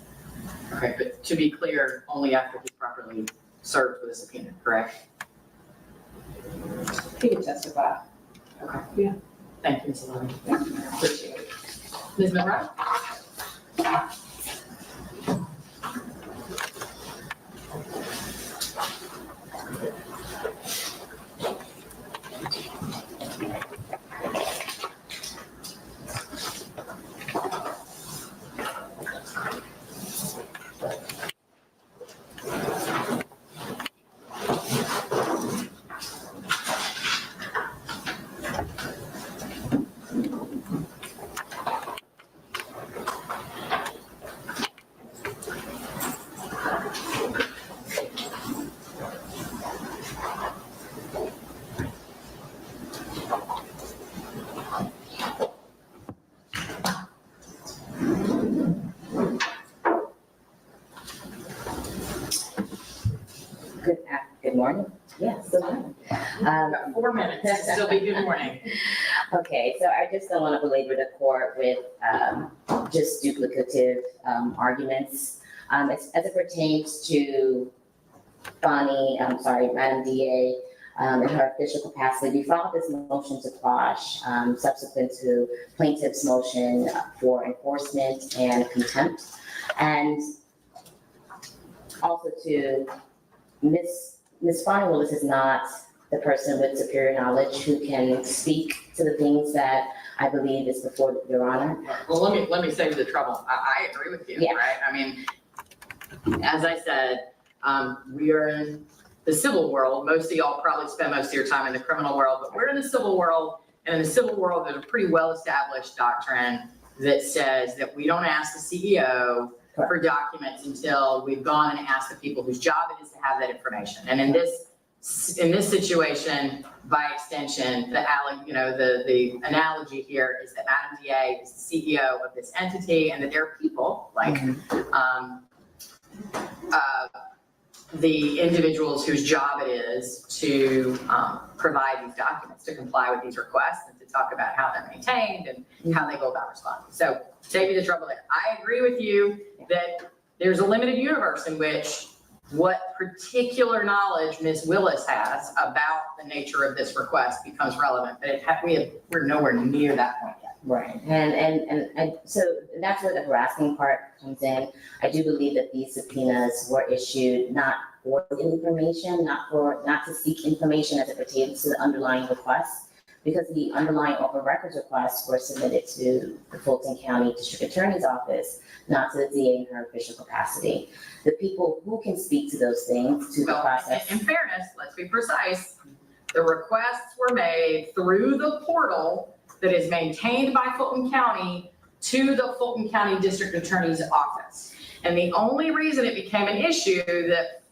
Okay, but to be clear, only after he's properly served with a subpoena, correct? He can testify. Okay. Yeah. Thank you, Ms. Levy. Appreciate it. Ms. Monroe? Good morning. Yes, good morning. You've got 4 minutes, it'll still be good morning. Okay, so I just don't want to belabor the court with just duplicative arguments. As it pertains to Fani, Madam DA, in her official capacity, we filed this motion to quash subsequent to plaintiff's motion for enforcement and contempt. And also to Ms. Fani Willis is not the person with superior knowledge who can speak to the things that I believe is before Your Honor. Well, let me save the trouble. I agree with you, Yeah. right? I mean, as I said, we are in the civil world. Most of y'all probably spend most of your time in the criminal world, but we're in the civil world. And in the civil world, there's a pretty well-established doctrine that says that we don't ask the CEO for documents until we've gone and asked the people whose job it is to have that information. And in this situation, by extension, the analogy here is that Madam DA is the CEO of this entity, and that there are people like the individuals whose job it is to provide these documents, to comply with these requests, and to talk about how they're maintained and how they go about responding. So save you the trouble there. I agree with you that there's a limited universe in which what particular knowledge Ms. Willis has about the nature of this request becomes relevant, but we're nowhere near that point yet. Right, and so that's where the harassment part comes in. I do believe that these subpoenas were issued not for the information, not to seek information as it pertains to the underlying request, because the underlying open records requests were submitted to the Fulton County District Attorney's Office, not to the DA in her official capacity. The people who can speak to those things, to the process. In fairness, let's be precise. The requests were made through the portal that is maintained by Fulton County to the Fulton County District Attorney's Office. And the only reason it became an issue that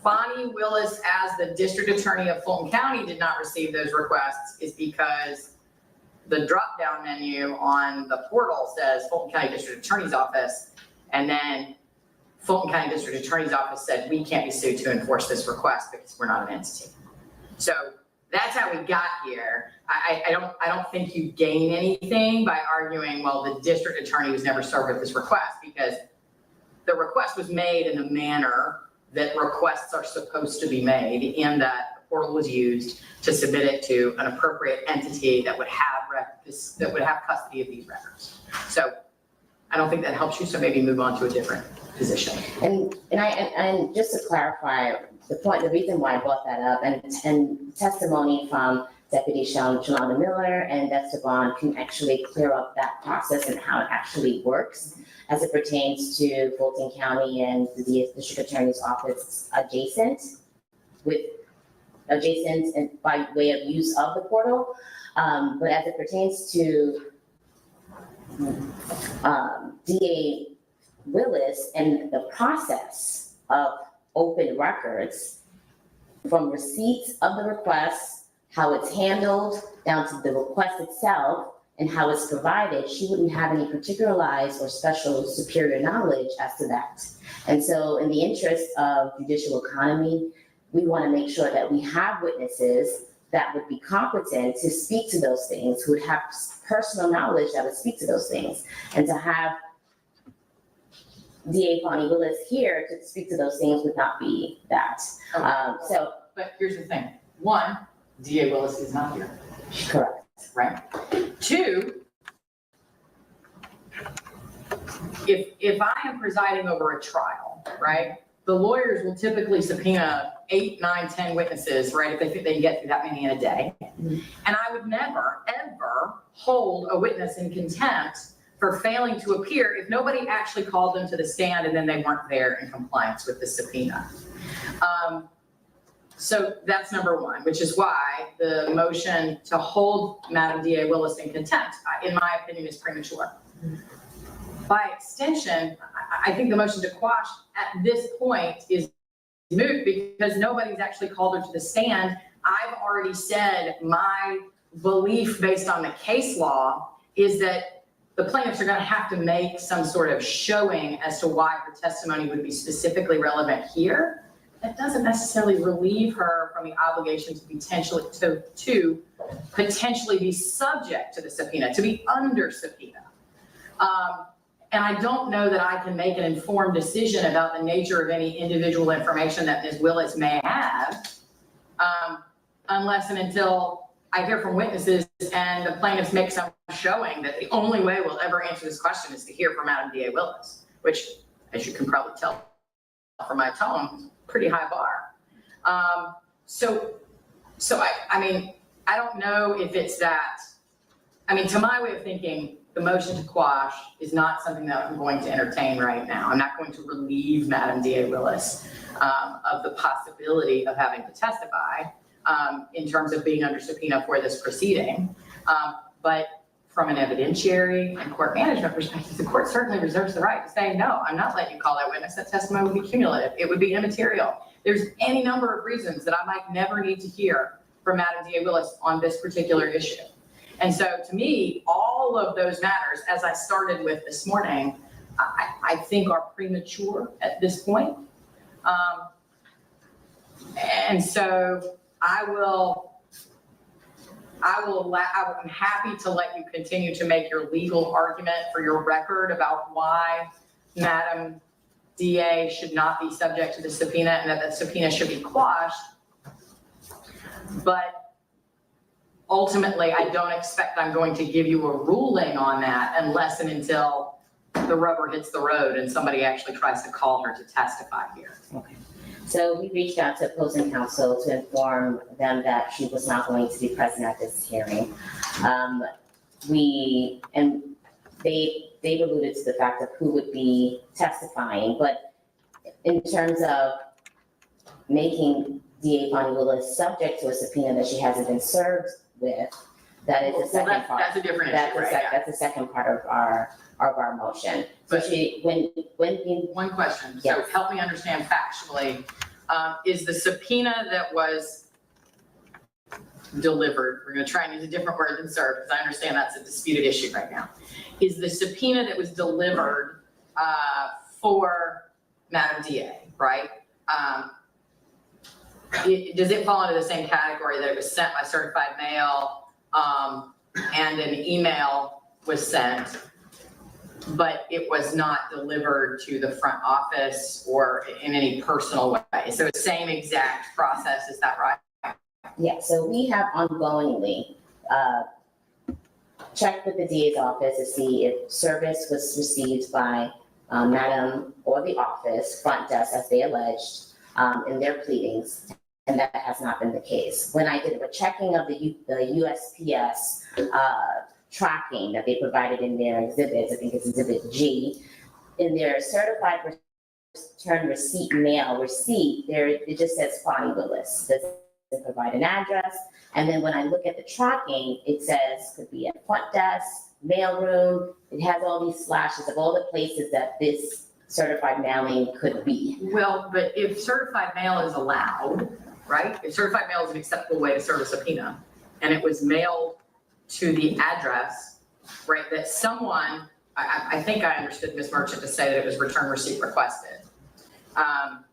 Fani Willis, as the District Attorney of Fulton County, did not receive those requests is because the drop-down menu on the portal says Fulton County District Attorney's Office, and then Fulton County District Attorney's Office said, we can't be sued to enforce this request because we're not an entity. So that's how we got here. I don't think you gain anything by arguing, well, the district attorney was never served with this request, because the request was made in the manner that requests are supposed to be made, in that the portal was used to submit it to an appropriate entity that would have custody of these records. So I don't think that helps you, so maybe move on to a different position. And just to clarify the reason why I brought that up, and testimony from Deputy Shalonda Miller and Esteban can actually clear up that process and how it actually works as it pertains to Fulton County and the District Attorney's Office adjacent and by way of use of the portal. But as it pertains to DA Willis and the process of open records, from receipts of the request, how it's handled, down to the request itself, and how it's provided, she wouldn't have any particularized or special superior knowledge as to that. And so in the interest of judicial economy, we want to make sure that we have witnesses that would be competent to speak to those things, who would have personal knowledge that would speak to those things. And to have DA Fani Willis here to speak to those things would not be that. But here's the thing. One, DA Willis is not here, Correct. right? Two, if I am presiding over a trial, right, the lawyers will typically subpoena 8, 9, 10 witnesses, right, if they think they can get through that many in a day. And I would never, ever hold a witness in contempt for failing to appear if nobody actually called them to the stand and then they weren't there in compliance with the subpoena. So that's number one, which is why the motion to hold Madam DA Willis in contempt, in my opinion, is premature. By extension, I think the motion to quash at this point is moot because nobody's actually called her to the stand. I've already said my belief based on the case law is that the plaintiffs are going to have to make some sort of showing as to why her testimony would be specifically relevant here. That doesn't necessarily relieve her from the obligation to potentially be subject to the subpoena, to be under subpoena. And I don't know that I can make an informed decision about the nature of any individual information that Ms. Willis may have, unless and until I hear from witnesses and the plaintiffs make some showing that the only way we'll ever answer this question is to hear from Madam DA Willis, which, as you can probably tell from my tone, pretty high bar. So I mean, I don't know if it's that. I mean, to my way of thinking, the motion to quash is not something that I'm going to entertain right now. I'm not going to relieve Madam DA Willis of the possibility of having to testify in terms of being under subpoena for this proceeding. But from an evidentiary and court management perspective, the court certainly reserves the right to say, no, I'm not letting you call that witness. That testimony would be cumulative. It would be immaterial. There's any number of reasons that I might never need to hear from Madam DA Willis on this particular issue. And so to me, all of those matters, as I started with this morning, I think are premature at this point. And so I'm happy to let you continue to make your legal argument for your record about why Madam DA should not be subject to the subpoena and that the subpoena should be quashed. But ultimately, I don't expect I'm going to give you a ruling on that unless and until the rubber hits the road and somebody actually tries to call her to testify here. Okay. So we reached out to opposing counsel to inform them that she was not going to be present at this hearing. They've alluded to the fact of who would be testifying, but in terms of making DA Fani Willis subject to a subpoena that she hasn't been served with, that is the second part. That's a different issue, right? That's the second part of our motion. So One question, so Yes. help me understand factually, is the subpoena that was delivered, we're gonna try and use a different word than served, because I understand that's a disputed issue right now. Is the subpoena that was delivered for Madam DA, right? Does it fall into the same category that it was sent by certified mail and an email was sent, but it was not delivered to the front office or in any personal way? So same exact process, is that right? Yeah, so we have ongoingly checked with the DA's office to see if service was received by Madam or the office, front desk, as they alleged in their pleadings, and that has not been the case. When I did a checking of the USPS tracking that they provided in their exhibits, I think it's Exhibit G, in their certified return receipt mail receipt, it just says Fani Willis. Doesn't provide an address. And then when I look at the tracking, it says could be at front desk, mail room. It has all these slashes of all the places that this certified mailing could be. Well, but if certified mail is allowed, right? If certified mail is an acceptable way to serve a subpoena and it was mailed to the address right? That someone, I think I understood Ms. Merchant to say that it was return receipt requested.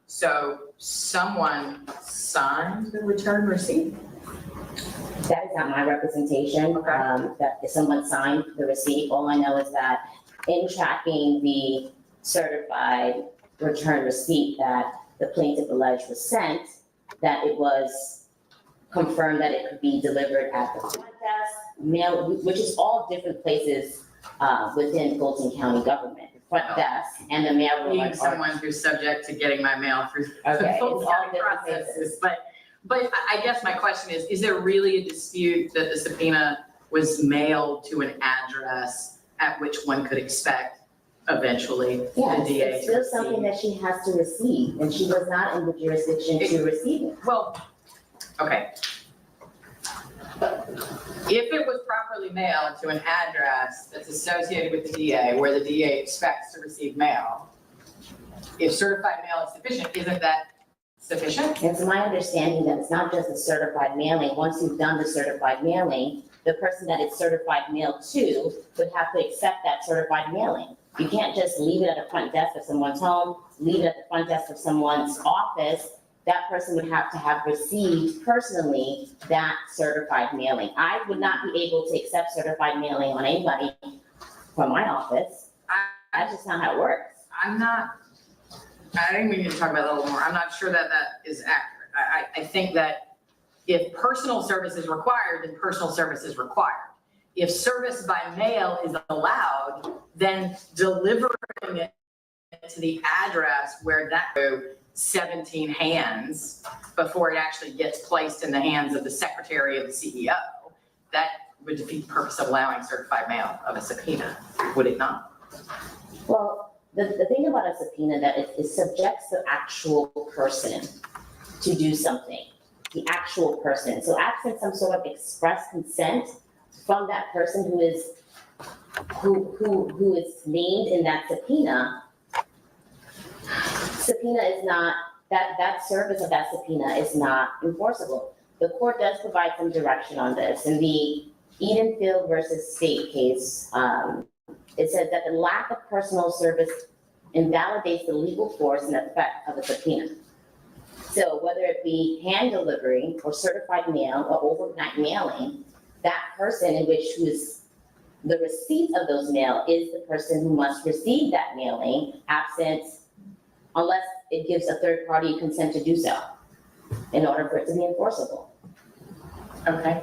So someone signed the return receipt? That is not my representation. Okay. That if someone signed the receipt, all I know is that in tracking the certified return receipt that the plaintiff alleged was sent, that it was confirmed that it could be delivered at the front desk, mail, which is all different places within Fulton County government. The front desk and the mail room Being are. someone who's subject to getting my mail through Okay, the it's full all county different processes, but I guess my question is there really a dispute that the subpoena was mailed to an address at which one could expect eventually the Yes, DA it's to still something receive? that she has to receive, and she was not in the jurisdiction to receive it. Well, okay. If it was properly mailed to an address that's associated with the DA, where the DA expects to receive mail, if certified mail is sufficient, isn't that sufficient? It's my understanding that it's not just a certified mailing. Once you've done the certified mailing, the person that it's certified mailed to would have to accept that certified mailing. You can't just leave it at a front desk of someone's home, leave it at the front desk of someone's office. That person would have to have received personally that certified mailing. I would not be able to accept certified mailing on anybody from my office. That's just not how it works. I think we need to talk about that a little more. I'm not sure that that is accurate. I think that if personal service is required, then personal service is required. If service by mail is allowed, then delivering it to the address where that goes 17 hands before it actually gets placed in the hands of the secretary of the CEO, that would defeat the purpose of allowing certified mail of a subpoena, would it not? Well, the thing about a subpoena that it subjects the actual person to do something, the actual person. So absent some sort of express consent from that person who is named in that subpoena is not, that service of that subpoena is not enforceable. The court does provide some direction on this. In the Edenfield versus State case, it says that the lack of personal service invalidates the legal force and effect of a subpoena. So whether it be hand delivery or certified mail or overnight mailing, that person who is the receipt of those mail is the person who must receive that mailing unless it gives a third party consent to do so in order for it to be enforceable. Okay.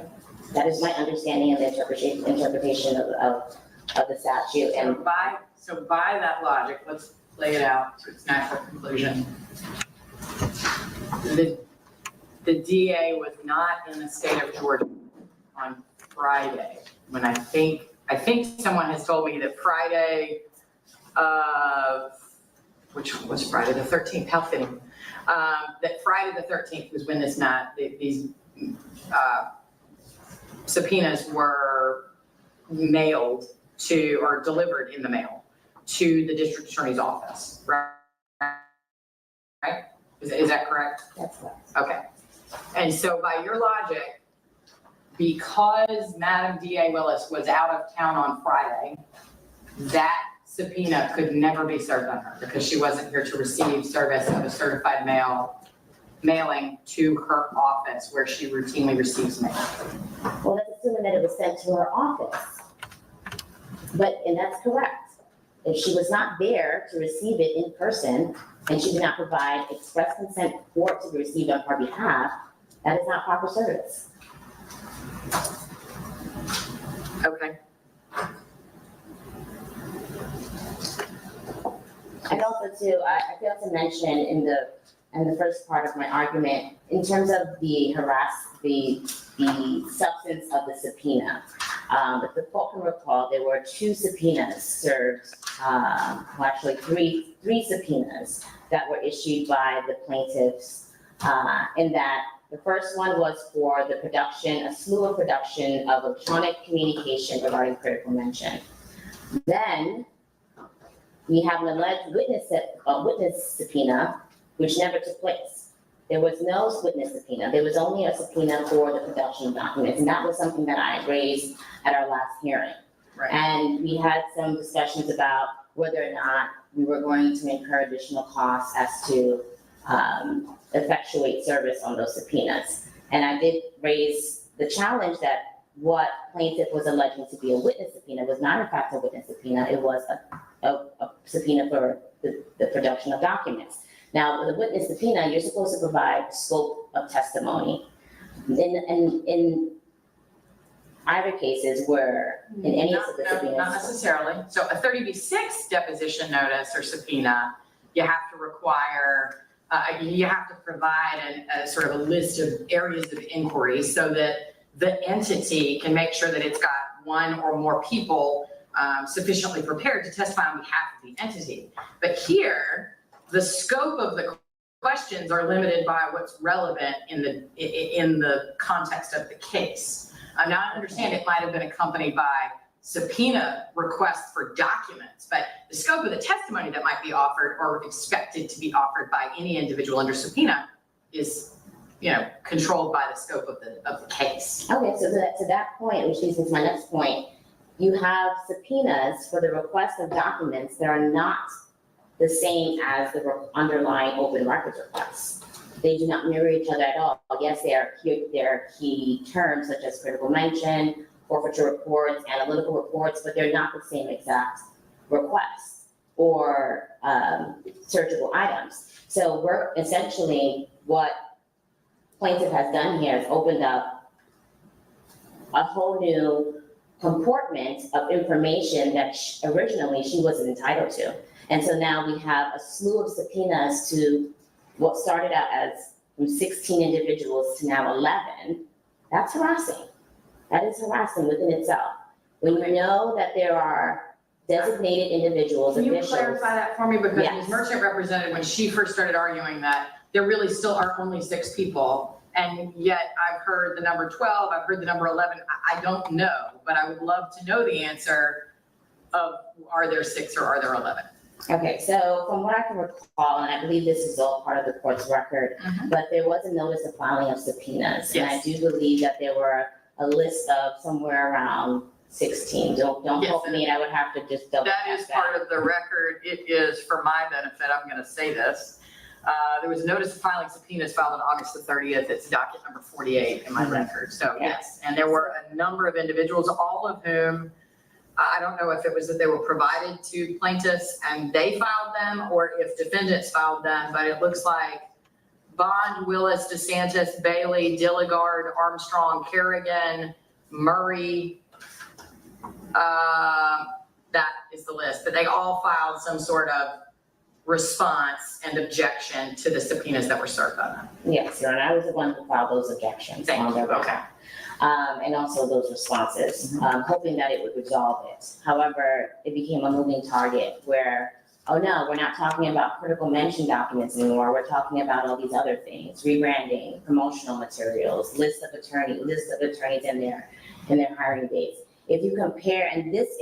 That is my understanding of the interpretation of the statute. And So by that logic, let's lay it out to its natural conclusion. The DA was not in the state of Georgia on Friday, when I think someone has told me that Friday, which was Friday the 13th, how fitting, that Friday the 13th was when these subpoenas were mailed to, or delivered in the mail to the district attorney's office, right? Is that correct? that's correct. Okay. And so by your logic, because Madam DA Willis was out of town on Friday, that subpoena could never be served on her because she wasn't here to receive service of a certified mailing to her office where she routinely receives mail. Well, that's assuming that it was sent to her office. And that's correct. If she was not there to receive it in person and she did not provide express consent for it to be received on her behalf, that is not proper service. Okay. And also too, I failed to mention in the first part of my argument, in terms of the substance of the subpoena. If the court can recall, there were 2 subpoenas served, actually three subpoenas that were issued by the plaintiffs. In that the first one was for the production, a slew of production of electronic communication regarding critical mention. Then we have an alleged witness subpoena, which never took place. There was no witness subpoena. There was only a subpoena for the production of documents, and that was something that I raised at our last hearing. Right. And we had some discussions about whether or not we were going to incur additional costs as to effectuate service on those subpoenas. And I did raise the challenge that what plaintiff was alleging to be a witness subpoena was not in fact a witness subpoena, it was a subpoena for the production of documents. Now, with a witness subpoena, you're supposed to provide scope of testimony. In either cases where, in any of the subpoenas. Not necessarily. So a 30B6 deposition notice or subpoena, you have to require, you have to provide a sort of a list of areas of inquiry so that the entity can make sure that it's got one or more people sufficiently prepared to testify on behalf of the entity. But here, the scope of the questions are limited by what's relevant in the context of the case. Now I understand it might have been accompanied by subpoena requests for documents, but the scope of the testimony that might be offered or expected to be offered by any individual under subpoena is, controlled by the scope of the case. Okay, so to that point, which leads me to my next point, you have subpoenas for the request of documents that are not the same as the underlying open records requests. They do not mirror each other at all. Yes, there are key terms such as critical mention, forfeiture reports, analytical reports, but they're not the same exact requests or searchable items. So we're essentially, what plaintiff has done here is opened up a whole new compartment of information that originally she wasn't entitled to. And so now we have a slew of subpoenas to what started out as from 16 individuals to now 11. That's harassing. That is harassing within itself. When you know that there are designated individuals, Can you officials. clarify that for me? Because Yes. Ms. Merchant represented when she first started arguing that there really still are only 6 people. And yet I've heard the number 12, I've heard the number 11. I don't know, but I would love to know the answer of, are there 6 or are there 11? Okay, so from what I can recall, and I believe this is all part of the court's record, but there was a notice of filing of subpoenas. And I Yes. do believe that there were a list of somewhere around 16. Don't Yes, quote me, and I would have to just double check That is part of the record. It is for my benefit. I'm going to say this. There was a notice of filing subpoenas filed on August the 30th. It's docket number 48 in my record. So yes, and there were a number of individuals, all of whom, I don't know if it was that they were provided to plaintiffs and they filed them or if defendants filed them, but it looks like Bond, Willis, DeSantis, Bailey, Dilligard, Armstrong, Kerrigan, Murray, that is the list, but they all filed some sort of response and objection to the subpoenas that were served on them. Yes, Your Honor, I was the one who filed those objections Thank on you. their Okay. behalf. And also those responses, hoping that it would resolve it. However, it became a moving target where, oh no, we're not talking about critical mention documents anymore. We're talking about all these other things, rebranding, promotional materials, list of attorneys and their hiring dates. If you compare, and this,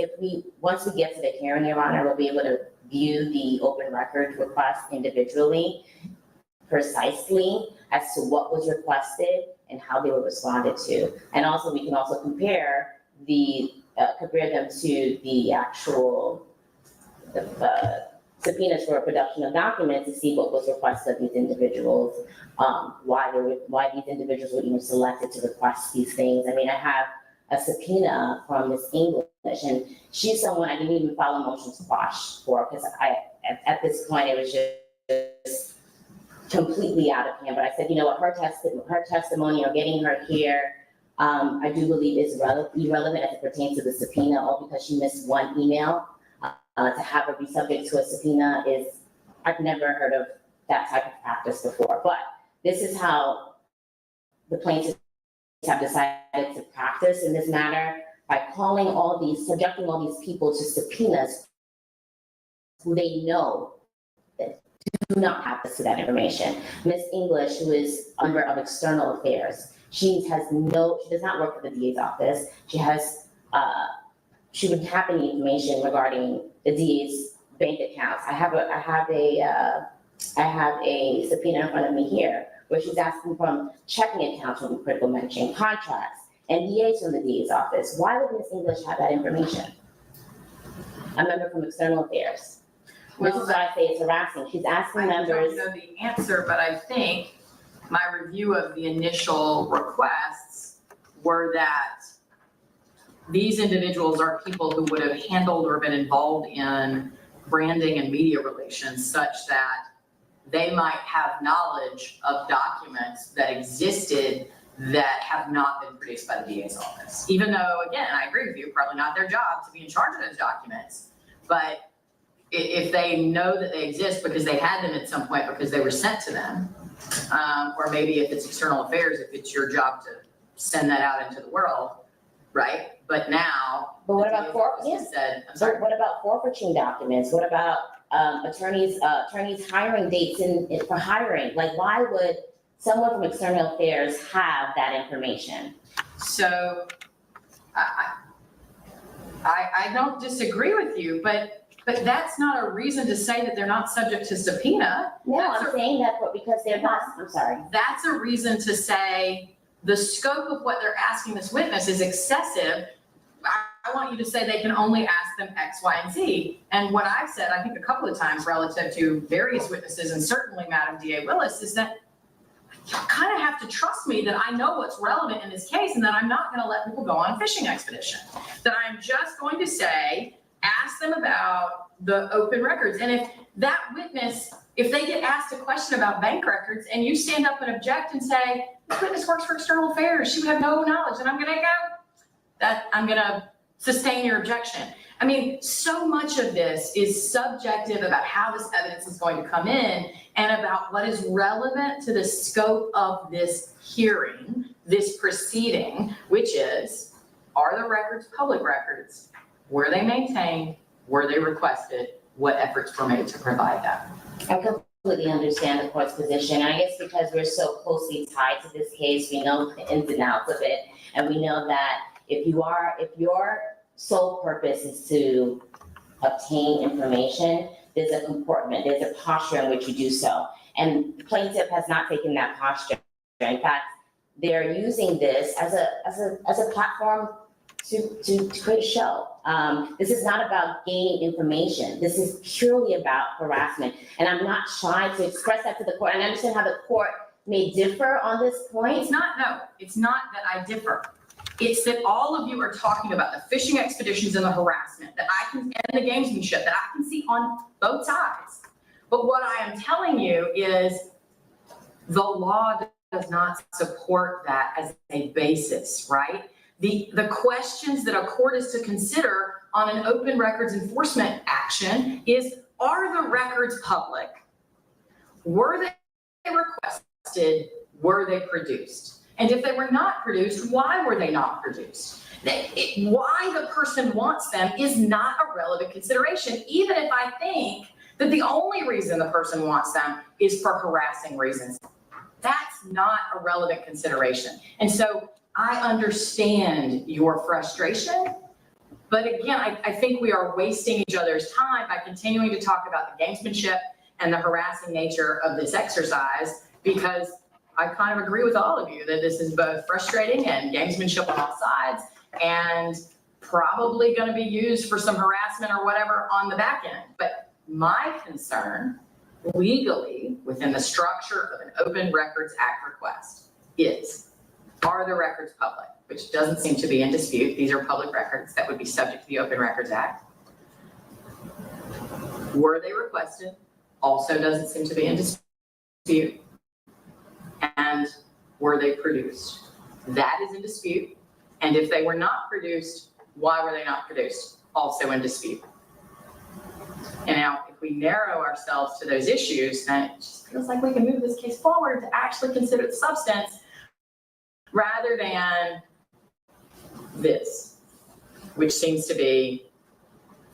once we get to the hearing, Your Honor, we'll be able to view the open record request individually, precisely as to what was requested and how they were responded to. And also, we can also compare them to the actual subpoenas for production of documents to see what was requested of these individuals, why these individuals were even selected to request these things. I mean, I have a subpoena from Ms. English, and she's someone I didn't even file a motion to quash for, because at this point, it was just completely out of hand. But I said, you know what, her testimony or getting her here, I do believe is irrelevant as it pertains to the subpoena, all because she missed one email. To have her be subject to a subpoena I've never heard of that type of practice before. But this is how the plaintiffs have decided to practice in this matter, by subjecting all these people to subpoenas who they know that do not have access to that information. Ms. English, who is member of External Affairs, she does not work for the DA's office. She would have any information regarding the DA's bank accounts. I have a subpoena in front of me here where she's asking from checking accounts from critical mention, contracts, NDAs from the DA's office. Why would Ms. English have that information? a member from External Affairs. This is why I say it's harassing. She's asking I members. don't know the answer, but I think my review of the initial requests were that these individuals are people who would have handled or been involved in branding and media relations such that they might have knowledge of documents that existed that have not been produced by the DA's office. Even though, again, I agree with you, probably not their job to be in charge of those documents. But if they know that they exist because they had them at some point because they were sent to them, or maybe if it's external affairs, if it's your job to send that out into the world, right? But now. But what the about DA's office has said, I'm sorry. But what about forfeiting documents? What about attorneys hiring dates for hiring? Like, why would someone from External Affairs have that information? So I don't disagree with you, but that's not a reason to say that they're not subject to subpoena. No, That's I'm saying that because they're not, I'm sorry. That's a reason to say the scope of what they're asking this witness is excessive. I want you to say they can only ask them X, Y, and Z. And what I've said, I think a couple of times relative to various witnesses, and certainly Madam DA Willis, is that you kind of have to trust me that I know what's relevant in this case and that I'm not going to let people go on a fishing expedition. That I'm just going to say, ask them about the open records. And if that witness, if they get asked a question about bank records and you stand up and object and say, this witness works for External Affairs, she would have no knowledge, and I'm going to sustain your objection. I mean, so much of this is subjective about how this evidence is going to come in and about what is relevant to the scope of this hearing, this proceeding, which is, are the records public records? Were they maintained? Were they requested? What efforts were made to provide them? I completely understand the court's position. And I guess because we're so closely tied to this case, we know the ins and outs of it. And we know that if your sole purpose is to obtain information, there's a comportment, there's a posture in which you do so. And plaintiff has not taken that posture. In fact, they're using this as a platform to create a show. This is not about gaining information. This is purely about harassment. And I'm not shy to express that to the court. And I understand how the court may differ on this point. It's not that I differ. It's that all of you are talking about the fishing expeditions and the harassment that I can, and the gamesmanship that I can see on both sides. But what I am telling you is the law does not support that as a basis, right? The questions that a court is to consider on an open records enforcement action is, are the records public? Were they requested? Were they produced? And if they were not produced, why were they not produced? Why the person wants them is not a relevant consideration, even if I think that the only reason the person wants them is for harassing reasons. That's not a relevant consideration. And so I understand your frustration, but again, I think we are wasting each other's time by continuing to talk about the gamesmanship and the harassing nature of this exercise, because I kind of agree with all of you that this is both frustrating and gamesmanship on all sides, and probably going to be used for some harassment or whatever on the back end. But my concern legally within the structure of an Open Records Act request is, are the records public? Which doesn't seem to be in dispute. These are public records that would be subject to the Open Records Act. Were they requested? Also doesn't seem to be in dispute. And were they produced? That is in dispute. And if they were not produced, why were they not produced? Also in dispute. And now, if we narrow ourselves to those issues, then it just feels like we can move this case forward to actually consider the substance rather than this, which seems to be,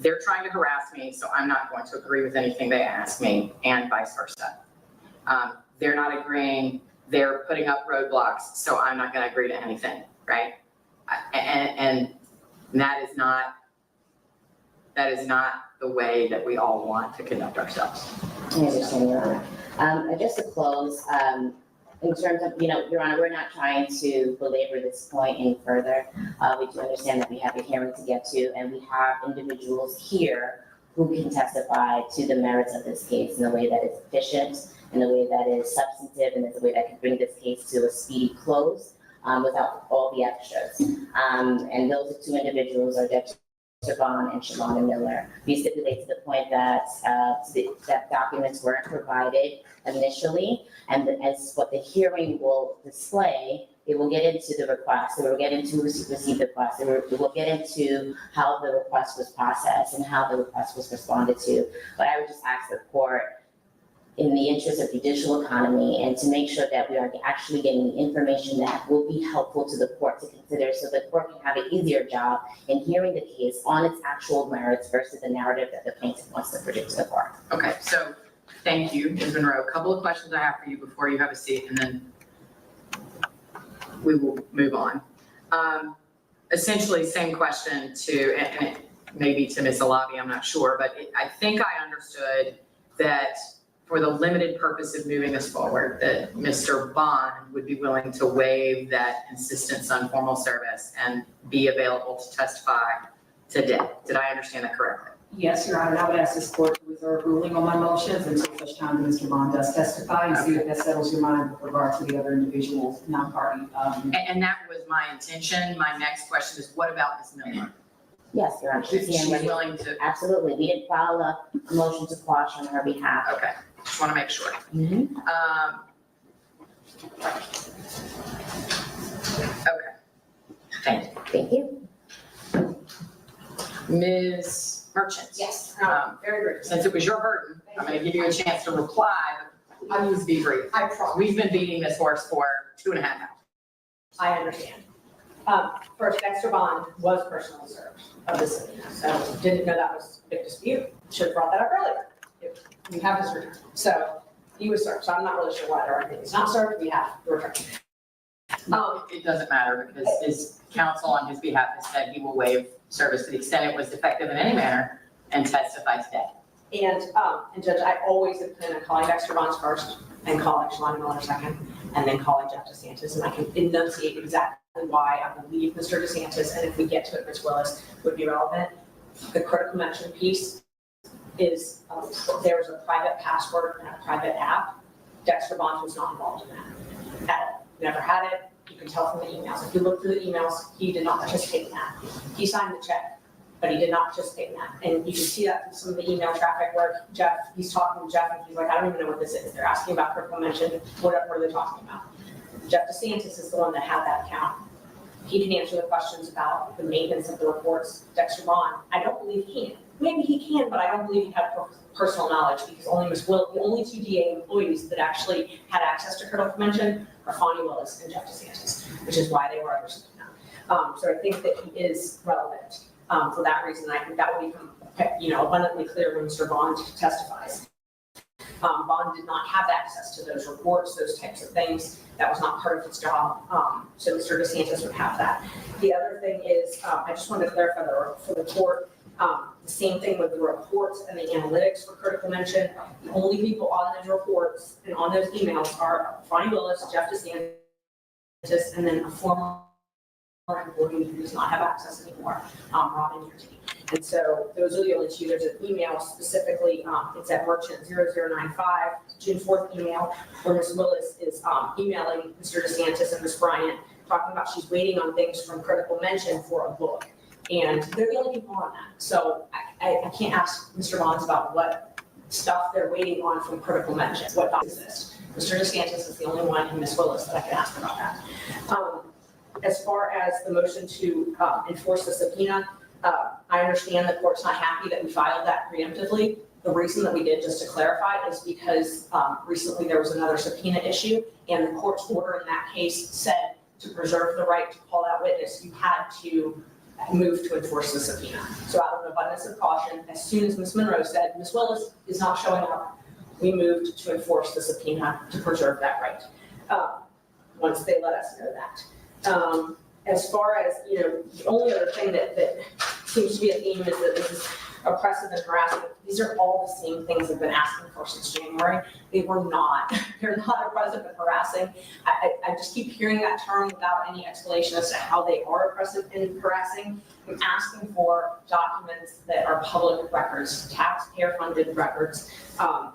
they're trying to harass me, so I'm not going to agree with anything they ask me, and vice versa. They're not agreeing, they're putting up roadblocks, so I'm not going to agree to anything, right? And that is not the way that we all want to conduct ourselves. I understand, Your Honor. Just to close, in terms of, Your Honor, we're not trying to belabor this point any further. We do understand that we have a hearing to get to, and we have individuals here who can testify to the merits of this case in a way that is efficient, in a way that is substantive, and in a way that can bring this case to a speedy close without all the extras. And those two individuals are Dexter Bond and Shalonda Miller. We stipulate to the point that that documents weren't provided initially, and as what the hearing will display, it will get into the request, it will get into who received the request, it will get into how the request was processed and how the request was responded to. But I would just ask the court, in the interest of judicial economy and to make sure that we are actually getting the information that will be helpful to the court to consider, so the court can have an easier job in hearing the case on its actual merits versus the narrative that the plaintiff wants to predict to the court. Okay, so thank you, Ms. Monroe. A couple of questions I have for you before you have a seat, and then we will move on. Essentially, same question and it maybe to Ms. Alabi, I'm not sure, but I think I understood that for the limited purpose of moving us forward, that Mr. Bond would be willing to waive that insistence on formal service and be available to testify today. Did I understand that correctly? Yes, Your Honor, I would ask this court to reserve ruling on my motions until such time that Mr. Bond does testify and see if that settles your mind with regard to the other individuals, non-party. And that was my intention. My next question is, what about Ms. Miller? Yes, Your Honor. She's willing to, Absolutely. We didn't file a motion to quash on her behalf. okay, just want to make sure. Okay, thank you. Thank you. Ms. Merchant? Yes, Very brief. Since it was your burden, I'm going to give you a chance to reply, but please be brief. I promise. We've been beating this horse for 2.5 hours. I understand. First, Dexter Bond was personally served of the subpoena, so didn't know that was a big dispute. Should have brought that up earlier. We have his return. So he was served, so I'm not really sure why there are things not served. We have the return. It doesn't matter because his counsel on his behalf has said he will waive service to the extent it was defective in any manner and testify today. And Judge, I always have planned on calling Dexter Bonds first and calling Shalonda Miller second, and then calling Jeff DeSantis, and I can enunciate exactly why I believe Mr. DeSantis, and if we get to it, Ms. Willis, would be relevant. The critical mention piece is there's a private password and a private app. Dexter Bonds was not involved in that at all. Never had it. You can tell from the emails. If you look through the emails, he did not participate in that. He signed the check, but he did not participate in that. And you can see that from some of the email traffic where he's talking to Jeff and he's like, I don't even know what this is. They're asking about critical mention. What are they talking about? Jeff DeSantis is the one that had that account. He can answer the questions about the maintenance of the reports. Dexter Bond, I don't believe he can. Maybe he can, but I don't believe he had personal knowledge because the only two DA employees that actually had access to critical mention are Fani, Willis, and Jeff DeSantis, which is why they were under subpoena. So I think that he is relevant for that reason. I think that will become abundantly clear when Mr. Bond testifies. Bond did not have access to those reports, those types of things. That was not part of his job. So Mr. DeSantis would have that. The other thing is, I just wanted to clarify for the court, the same thing with the reports and the analytics for critical mention. The only people on those reports and on those emails are Fani Willis, Jeff DeSantis, and then a former employee who does not have access anymore, Robin Yerty. And so those are the only two. There's an email specifically, it's at Merchant 0095, June 4th email, where Ms. Willis is emailing Mr. DeSantis and Ms. Bryant, talking about she's waiting on things from critical mention for a book. And they're the only people on that. So I can't ask Mr. Bonds about what stuff they're waiting on from critical mention, what docs exist. Mr. DeSantis is the only one, and Ms. Willis, that I can ask about that. As far as the motion to enforce the subpoena, I understand the court's not happy that we filed that preemptively. The reason that we did, just to clarify, is because recently there was another subpoena issue, and the court's order in that case said to preserve the right to call that witness, you had to move to enforce the subpoena. So out of an abundance of caution, as soon as Ms. Monroe said, Ms. Willis is not showing up, we moved to enforce the subpoena to preserve that right, once they let us know that. As far as, the only other thing that seems to be a theme is that this is oppressive and harassing. These are all the same things I've been asking for since January. They were not, they're not oppressive and harassing. I just keep hearing that term without any explanation as to how they are oppressive and harassing. I'm asking for documents that are public records, taxpayer-funded records, and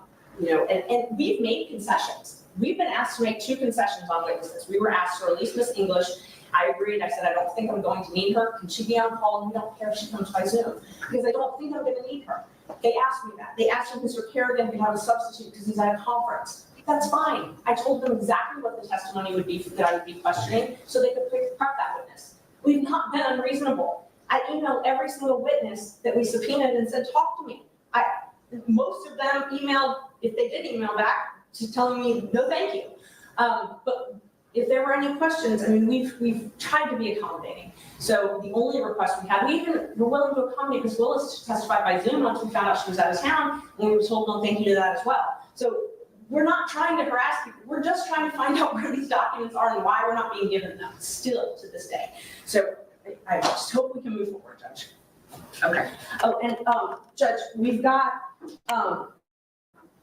we've made concessions. We've been asked to make 2 concessions on witnesses. We were asked to release Miss English. I agreed. I said, I don't think I'm going to need her. Can she be on call? And we don't care if she comes by Zoom, because I don't think I'm going to need her. They asked me that. They asked if Mr. Kerrigan could have a substitute because he's at a conference. That's fine. I told them exactly what the testimony would be that I would be questioning, so they could prep that witness. We've not been unreasonable. I emailed every single witness that we subpoenaed and said, talk to me. Most of them emailed, if they did email back, just telling me, no, thank you. But if there were any questions, I mean, we've tried to be accommodating. So the only request we had, we even were willing to accommodate because Willis testified by Zoom once we found out she was out of town, and we were told no thank you to that as well. So we're not trying to harass people. We're just trying to find out where these documents are and why we're not being given them still to this day. So I just hope we can move forward, Judge. Okay. Oh, and Judge, we've got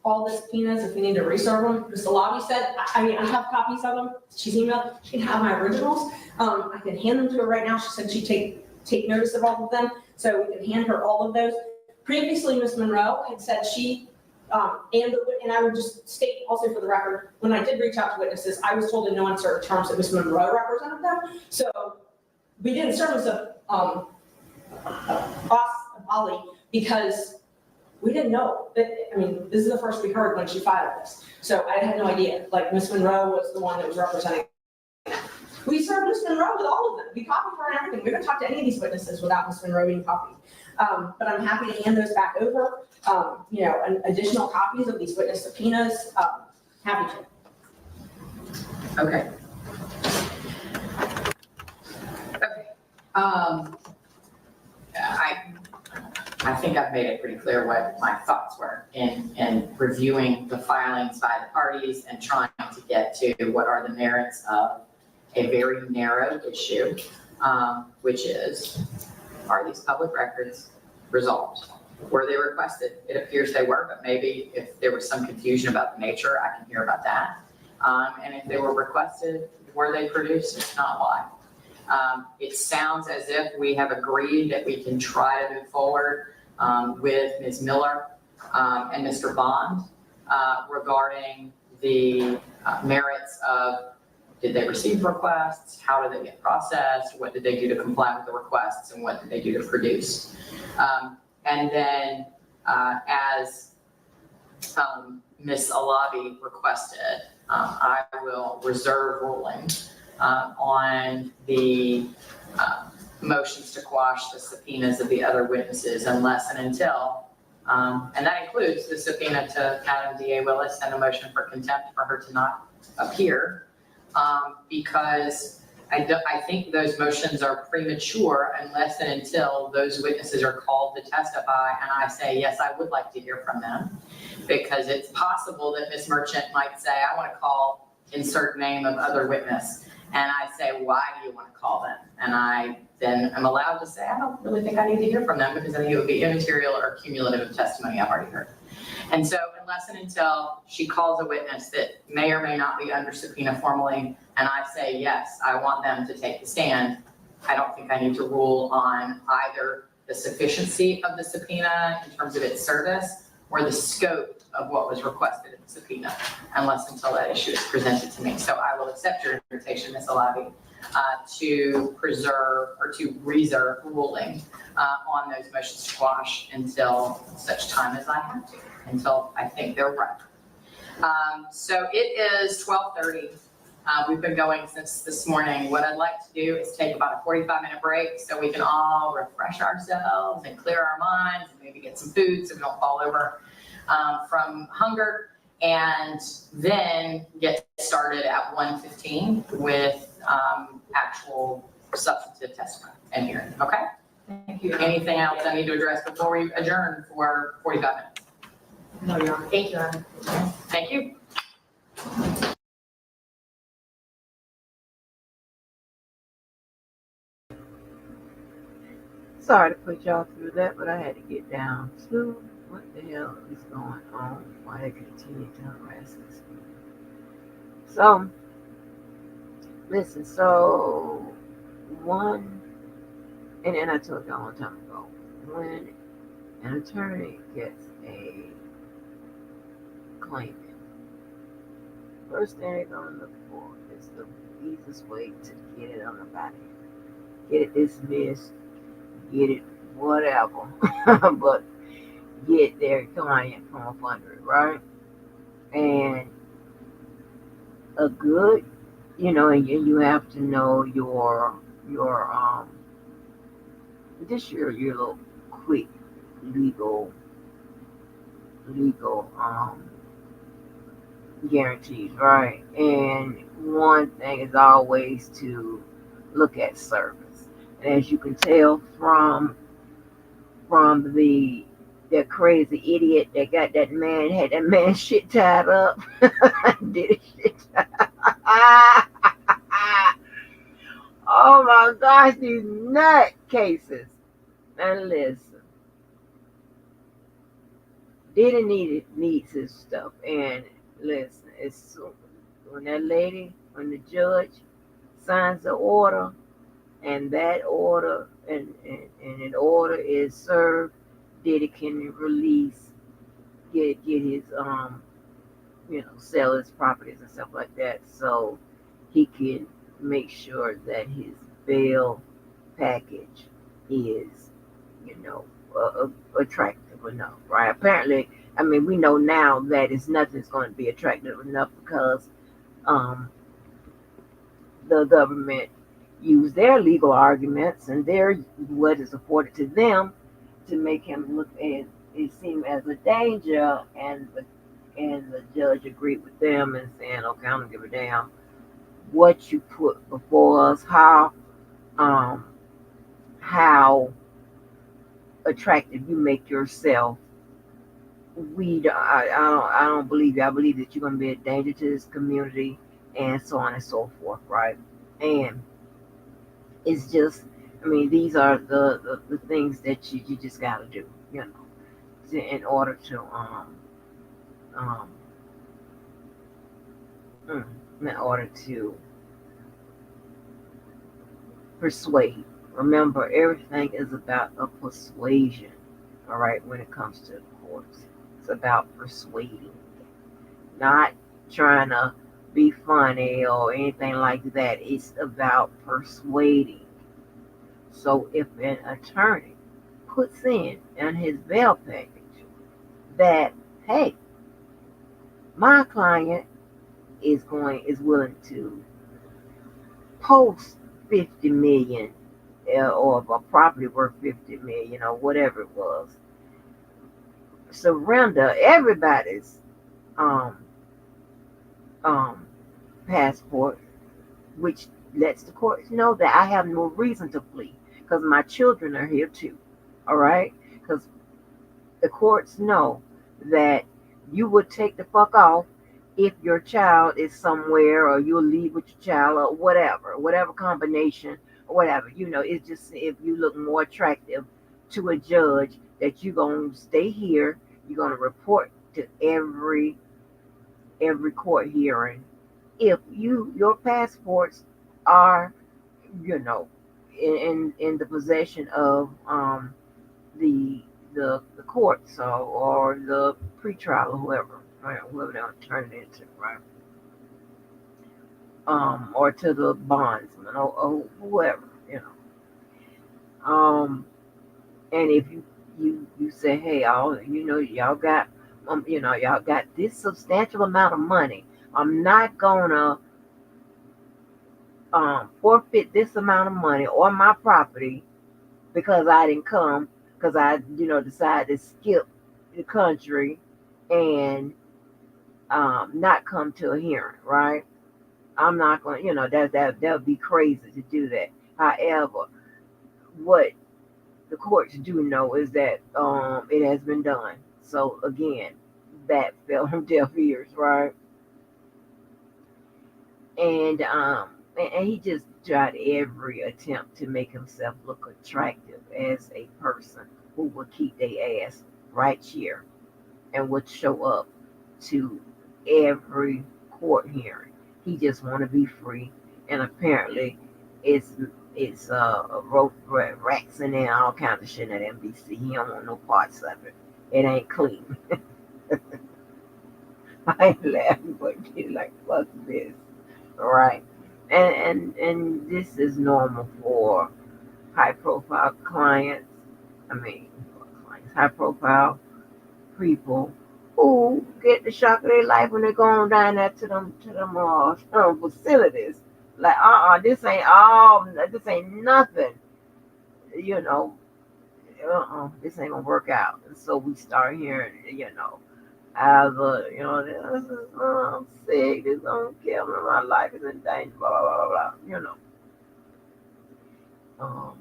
all the subpoenas if we need to reserve them. Because the lobby said, I have copies of them. She's emailed. She can have my originals. I can hand them to her right now. She said she'd take notice of all of them. So we can hand her all of those. Previously, Ms. Monroe had said she, and I would just state also for the record, when I did reach out to witnesses, I was told in no uncertain terms that Ms. Monroe represented them. So we didn't service of Ollie because we didn't know. This is the first we heard when she filed this. So I had no idea. Like, Ms. Monroe was the one that was representing. We served Ms. Monroe with all of them. We copied her and everything. We haven't talked to any of these witnesses without Ms. Monroe being copied. But I'm happy to hand those back over. Additional copies of these witness subpoenas. Happy to. Okay. I think I've made it pretty clear what my thoughts were in reviewing the filings by the parties and trying to get to what are the merits of a very narrow issue, which is, are these public records resolved? Were they requested? It appears they were, but maybe if there was some confusion about the nature, I can hear about that. And if they were requested, were they produced? If not, why? It sounds as if we have agreed that we can try to move forward with Ms. Miller and Mr. Bond regarding the merits of, did they receive requests? How did they get processed? What did they do to comply with the requests? And what did they do to produce? And then as Ms. Alabi requested, I will reserve ruling on the motions to quash the subpoenas of the other witnesses unless and until, and that includes the subpoena to Madam D.A. Willis and a motion for contempt for her to not appear, because I think those motions are premature unless and until those witnesses are called to testify and I say, yes, I would like to hear from them, because it's possible that Ms. Merchant might say, I want to call insert name of other witness. And I say, why do you want to call them? And I then am allowed to say, I don't really think I need to hear from them because I think it would be immaterial or cumulative of testimony I've already heard. And so unless and until she calls a witness that may or may not be under subpoena formally, and I say, yes, I want them to take the stand, I don't think I need to rule on either the sufficiency of the subpoena in terms of its service or the scope of what was requested in the subpoena, unless until that issue is presented to me. So I will accept your invitation, Ms. Alabi, to preserve or to reserve ruling on those motions to quash until such time as I have to, until I think they're right. So it is 12:30. We've been going since this morning. What I'd like to do is take about a 45-minute break so we can all refresh ourselves and clear our minds and maybe get some food so we don't fall over from hunger, and then get started at 1:15 with actual substantive testimony and hearing. Okay? Thank you. Anything else I need to address before we adjourn for 45 minutes? No, Your Honor. Thank you, Your Honor. Thank you. sorry to put y'all through that, but I had to get down to what the hell is going on, why they continue to harass us. So, listen, so one, and I told y'all a long time ago, when an attorney gets a claimant, first thing they're gonna look for is the easiest way to get it on the body, get it dismissed, get it whatever, but get their client from up under it, right? And a good, and you have to know your just your little quick legal guarantees, right? And one thing is always to look at service. And as you can tell from that crazy idiot that got that man shit tied up, did it shit tied up. Oh my gosh, these nut cases. And listen, didn't needs his stuff. And listen, it's when the judge signs the order, and that order and an order is served, Diddy can release, get his sell his properties and stuff like that, so he can make sure that his bail package is, attractive enough, right? Apparently, I mean, we know now that nothing's going to be attractive enough because the government use their legal arguments and what is afforded to them to make him look as it seem as a danger, and the judge agreed with them and saying, okay, I don't give a damn what you put before us, how attractive you make yourself. I don't believe you. I believe that you're going to be a danger to this community, and so on and so forth, right? And it's just, I mean, these are the things that you just got to do, in order to persuade. Remember, everything is about a persuasion, all right, when it comes to the courts. It's about persuading, not trying to be funny or anything like that. It's about persuading. So if an attorney puts in his bail package that, hey, my client is willing to post 50 million or a property worth 50 million or whatever it was, surrender everybody's passport, which lets the courts know that I have no reason to flee because my children are here too. All right, because the courts know that you would take the fuck off if your child is somewhere, or you'll leave with your child, or whatever combination, or whatever. It's just if you look more attractive to a judge, that you're gonna stay here, you're gonna report to every court hearing if your passports are, in the possession of the courts, or the pretrial, or whoever they want to turn it into, right? Or to the bondsman, or whoever, and if you say, hey, y'all got this substantial amount of money, I'm not gonna forfeit this amount of money or my property because I didn't come, because I decided to skip the country and not come to a hearing, right? I'm not going to, that would be crazy to do that. However, what the courts do know is that it has been done. So again, that fell on deaf ears, right? And And he just tried every attempt to make himself look attractive as a person who would keep their ass right here and would show up to every court hearing. He just want to be free, and apparently, it's rope racks in there, all kinds of shit at NBC. He don't want no parts of it. It ain't clean. I ain't laughing, but he's like, fuck this, all right? And this is normal for high profile clients. I mean, clients, high profile people who get the shock of their life when they go on down there to them facilities. Like, this ain't nothing, you know. This ain't gonna work out. And so we start hearing, either, this is, I'm sick, this don't kill me, my life is in danger, blah blah blah blah, Um,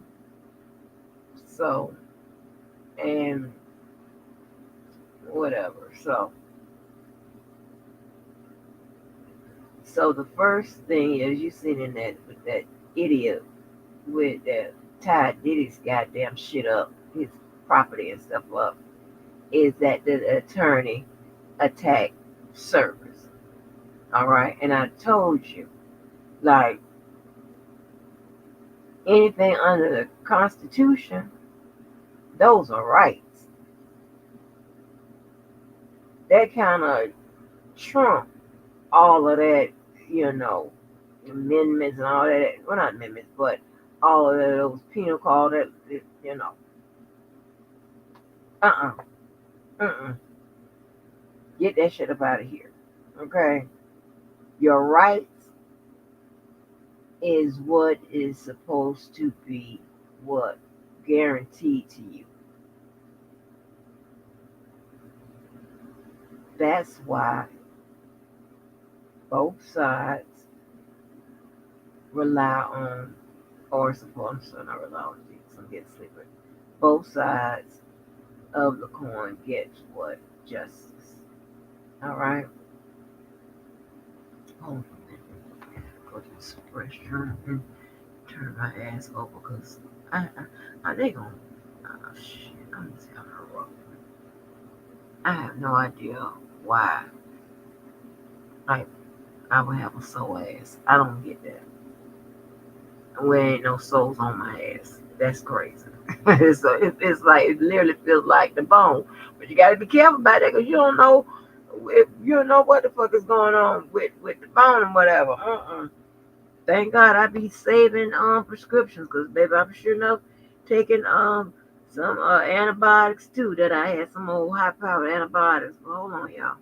so and whatever. So the first thing is you seen in that with that idiot with that Ty did his goddamn shit up, his property and stuff up, is that the attorney attacked service. All right, and I told you, like anything under the Constitution, those are rights. That kind of trump all of that, you know, amendments and all that. Well, not amendments, but all of those penal code that, you know. Uh uh. Get that shit up out of here. Okay? Your rights is what is supposed to be what? Guaranteed to you. That's why both sides rely on, or support, so not rely on, I'm getting sleepy. Both sides of the coin get what? Justice. All right? Hold on a minute. Go to this restroom and turn my ass over because they gonna, shit, I'm just having a rough. I have no idea why I, I would have a sore ass. I don't get that. And there ain't no soles on my ass. That's crazy. It's like, it literally feels like the bone. But you gotta be careful about that because you don't know if you don't know what the fuck is going on with the bone and whatever. Thank God I be saving prescriptions because baby I'm sure enough taking some antibiotics too that I had some old high powered antibiotics. But hold on y'all.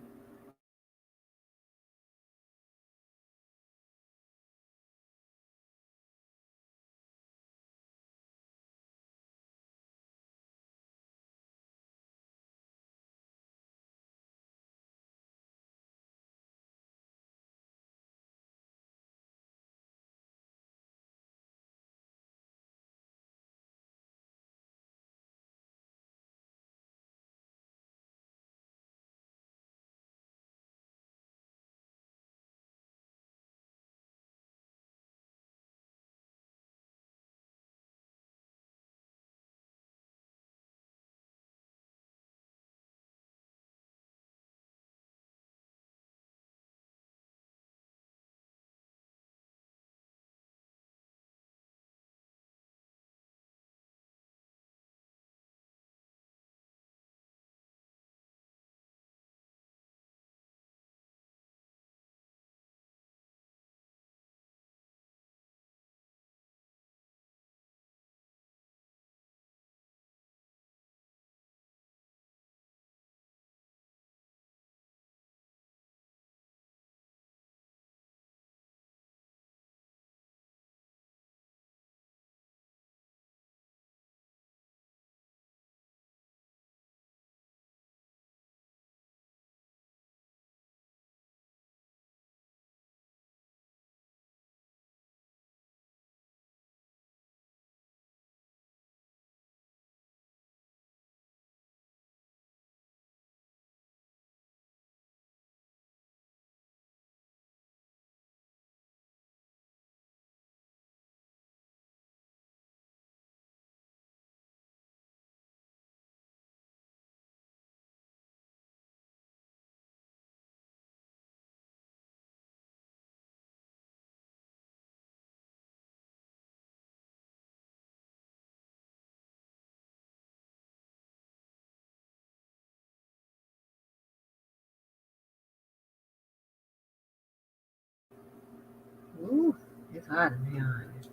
hot in here, honey.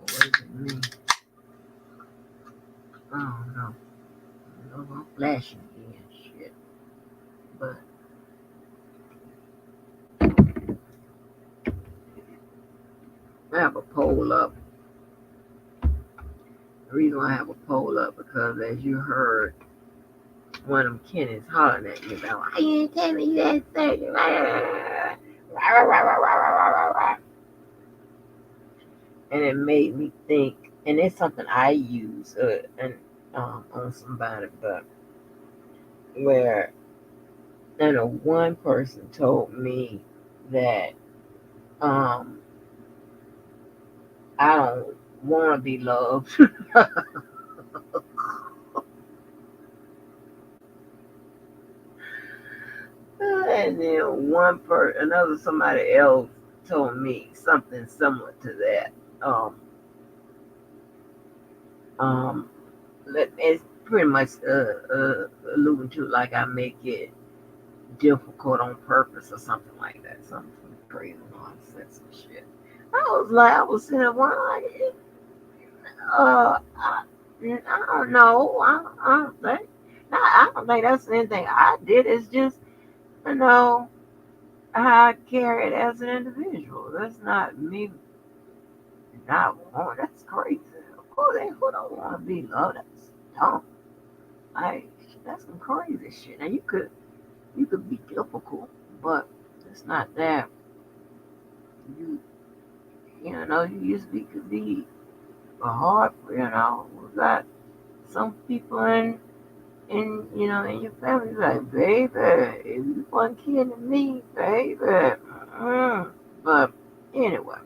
What is it me? Oh no. No, I'm flashing again. Shit. But I have a poll up. The reason why I have a poll up because as you heard, one of them Kennys hollering at me about why you didn't tell me that thing. And it made me think, and it's something I use on somebody, but where one person told me that I don't want to be loved. And then somebody else told me something similar to that. It's pretty much alluding to like I make it difficult on purpose or something like that. Something crazy nonsense and shit. I was sitting there wondering, I don't know. I don't think that's anything I did. It's just, how I carry it as an individual. That's not me not want. That's crazy. Of course, who don't want to be loved? That's dumb. Like, that's some crazy shit. Now you could be difficult, but it's not that. You you used to be could be a hard. We got some people in your family like, baby, if you weren't kidding me, baby. But anyway,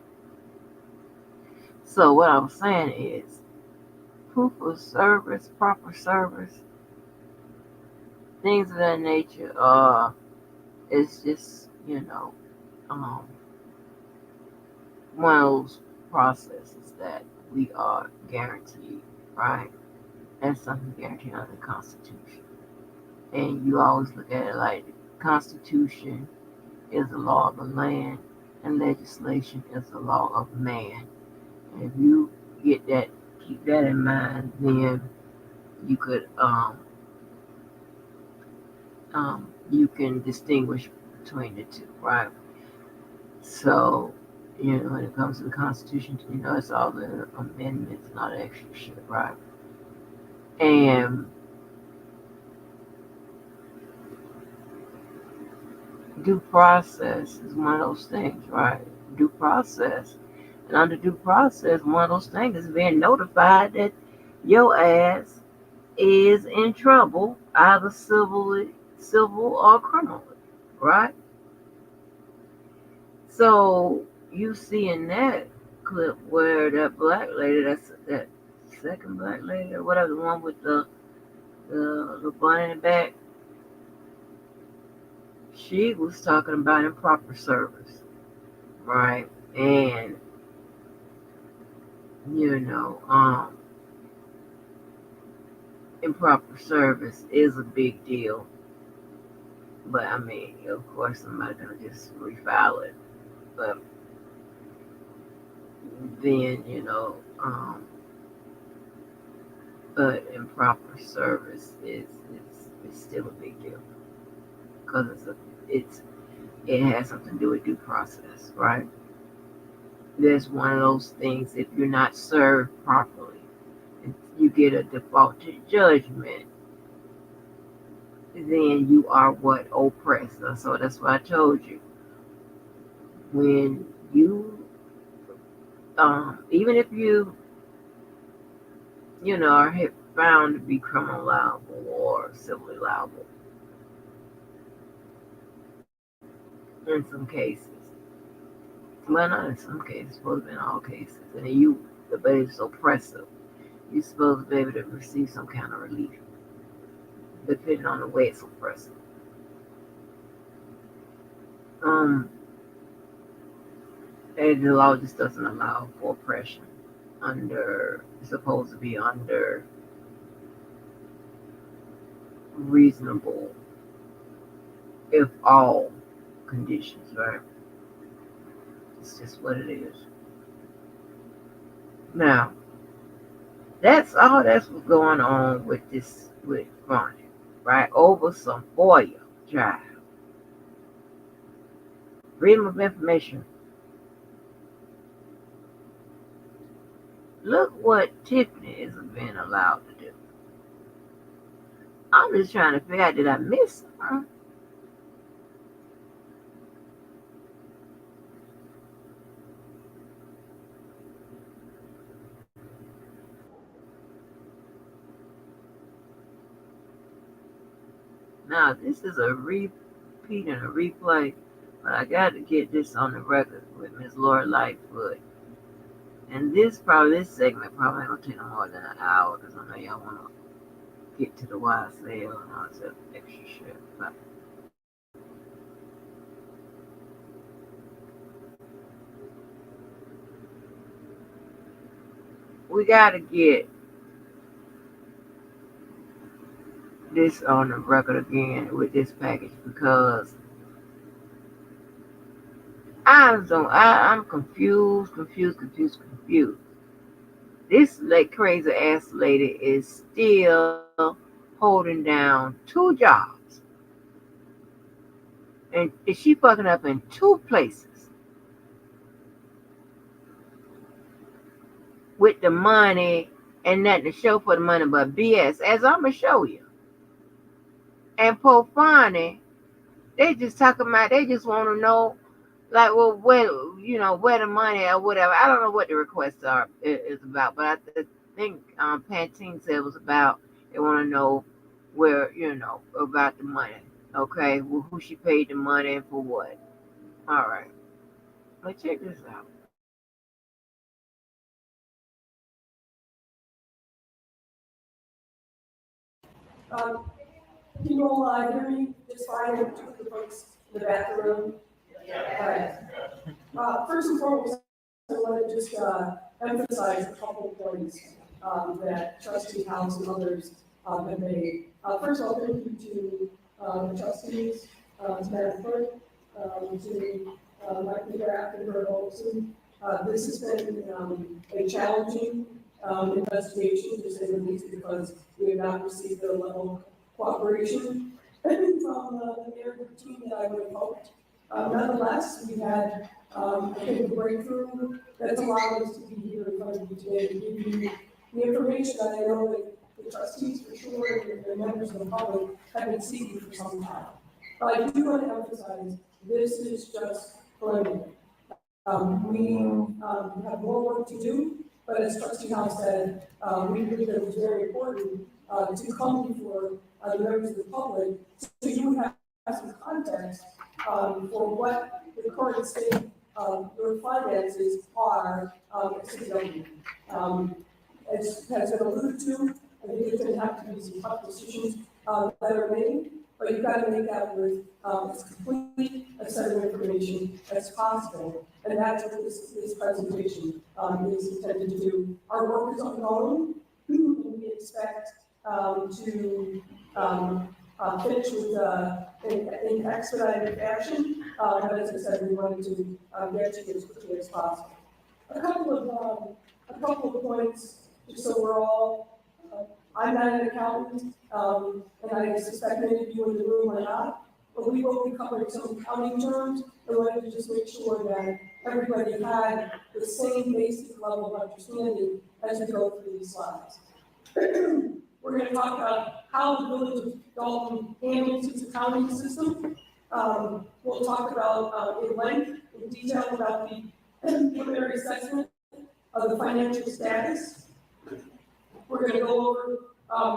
so what I'm saying is, proof of service, proper service, things of that nature. It's just one of those processes that we are guaranteed, right? That's something guaranteed under the Constitution. And you always look at it like the Constitution is the law of the land and legislation is the law of man. And if you keep that in mind, then you could you can distinguish between the two, right? So, when it comes to the Constitution, it's all the amendments, not extra shit, right? And due process is one of those things, right? Due process. And under due process, one of those things is being notified that your ass is in trouble, either civil or criminally, right? So you see in that clip where that black lady, that second black lady or whatever, the one with the bun in the back, she was talking about improper service, right? And improper service is a big deal. But I mean, of course, somebody's gonna just refile it. But then, but improper service is still a big deal because it has something to do with due process, right? There's one of those things, if you're not served properly, if you get a defaulted judgment, then you are what? Oppressed. So that's what I told you. When you, even if you, are found to be criminal liable or civilly liable, in some cases, well, not in some cases, supposed to be in all cases, and but it's oppressive. You're supposed to be able to receive some kind of relief, depending on the way it's oppressive. And the law just doesn't allow for oppression it's supposed to be under reasonable, if all conditions, right? It's just what it is. Now, that's all that's what's going on with this, with Fani, right? Over some FOIA drive. Freedom of information. Look what Tiffany is being allowed to do. I'm just trying to figure out, did I miss her? Now, this is a repeat and a replay, but I got to get this on the record with Miss Laura Lightfoot. And this segment probably gonna take no more than an hour, because I know y'all want to get to the wild sale and all this extra shit. But we got to get this on the record again with this package, because I'm confused. This crazy ass lady is still holding down 2 jobs, and she fucking up in 2 places with the money and nothing to show for the money but BS, as I'm gonna show you. And poor Fani, they just talking about, they just want to know, like, well, where the money or whatever. I don't know what the requests is about, but I think Pantene said it was about, they want to know where, about the money. Okay, well, who she paid the money and for what. All right, let's check this out. Can you all hear me just fine? The folks in the bathroom. All right. First and foremost, I want to just emphasize a couple of points that Trustee House and others have made. First of all, thank you to the trustees, to Madam Clerk, to Mike McGrath and Bert Olson. This has been a challenging investigation, to say the least, because we have not received the level of cooperation from the narrative team that I would have hoped. Nonetheless, we had, I think, a breakthrough that's allowed us to be here in front of you today to give you the information that I know that the trustees for sure and the members of the public have been seeking for some time. But I do want to emphasize, this is just preliminary. We have more work to do, but as Trustee House said, we believe that it was very important to come before the members of the public, so you have some context for what the current state of your finances are at city government. As has been alluded to, I think there's going to have to be some tough decisions that are made, but you've got to make that with as complete a set of information as possible. And that's what this presentation is intended to do. Our work is ongoing, and we expect to finish with in expedited fashion. But as I said, we wanted to get to you as quickly as possible. A couple of points, just so we're all. I'm not an accountant, and I suspect many of you in the room are not. But we will be covering some accounting terms. I wanted to just make sure that everybody had the same basic level of understanding as we go through these slides. We're going to talk about how the village of Dalton handles its accounting system. We'll talk about in length, in detail, about the preliminary assessment of the financial status. We're going to go over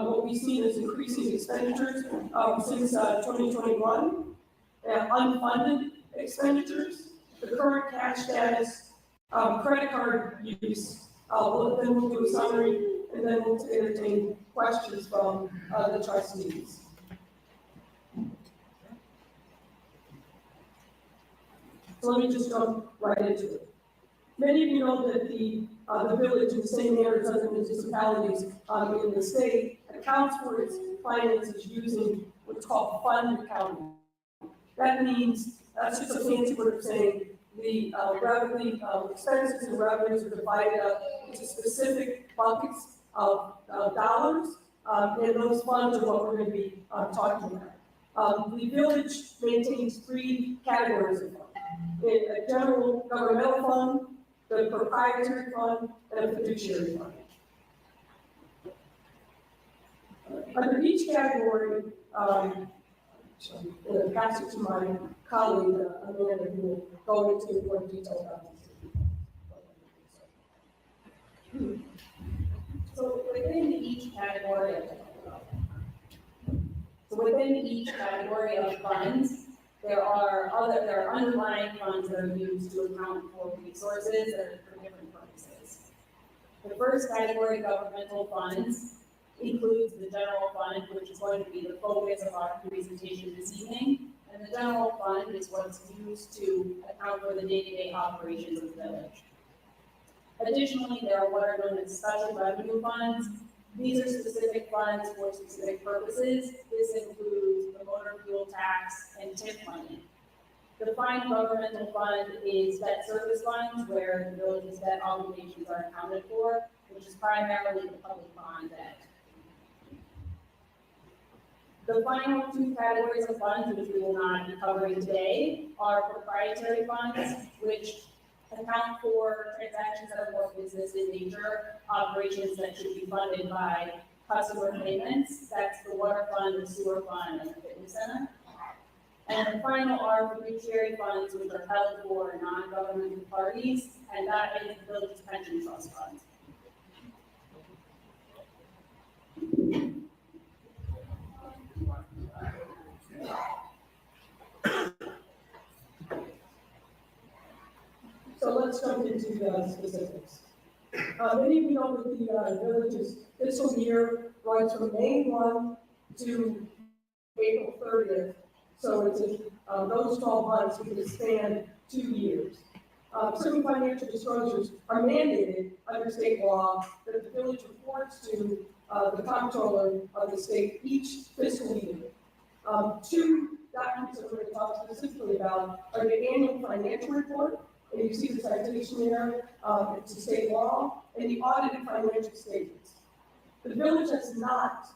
what we've seen as increasing expenditures since 2021, unfunded expenditures, the current cash status, credit card use. Then we'll do a summary, and then we'll entertain questions from the trustees. So let me just jump right into it. Many of you know that the village and the same areas as other municipalities in the state accounts for its finances using what's called fund accounting. That means, that's just a fancy word of saying the revenue, expenses and revenues are divided up into specific buckets of dollars, and those funds are what we're going to be talking about. The village maintains 3 categories of funds: a general governmental fund, the proprietary fund, and a fiduciary fund. Under each category, pass it to my colleague, Amanda, who will go into more detail about this. So within each category of funds, there are underlying funds that are used to account for resources that are for different purposes. The first category, governmental funds, includes the general fund, which is going to be the focus of our presentation this evening. And the general fund is what's used to account for the day-to-day operations of the village. Additionally, there are what are known as special revenue funds. These are specific funds for specific purposes. This includes the motor fuel tax and TIF money. The final governmental fund is debt service funds, where the village's debt obligations are accounted for, which is primarily the public bond debt. The final 2 categories of funds, which we will not be covering today, are proprietary funds, which account for transactions that are more business in nature, operations that should be funded by customer payments. That's the water fund, the sewer fund, and the fitness center. And the final are fiduciary funds, which are held for non-governmental parties, and that is the village's pension trust fund. So let's jump into the specifics. Many of you know that the village's fiscal year runs from May 1 to April 30th. So it's those 12 months we can span 2 years. Certain financial disclosures are mandated under state law that the village reports to the comptroller of the state each fiscal year. 2 documents that we're going to talk specifically about are the annual financial report, and you see the citation there, it's a state law, and the audited financial statements. The village has not,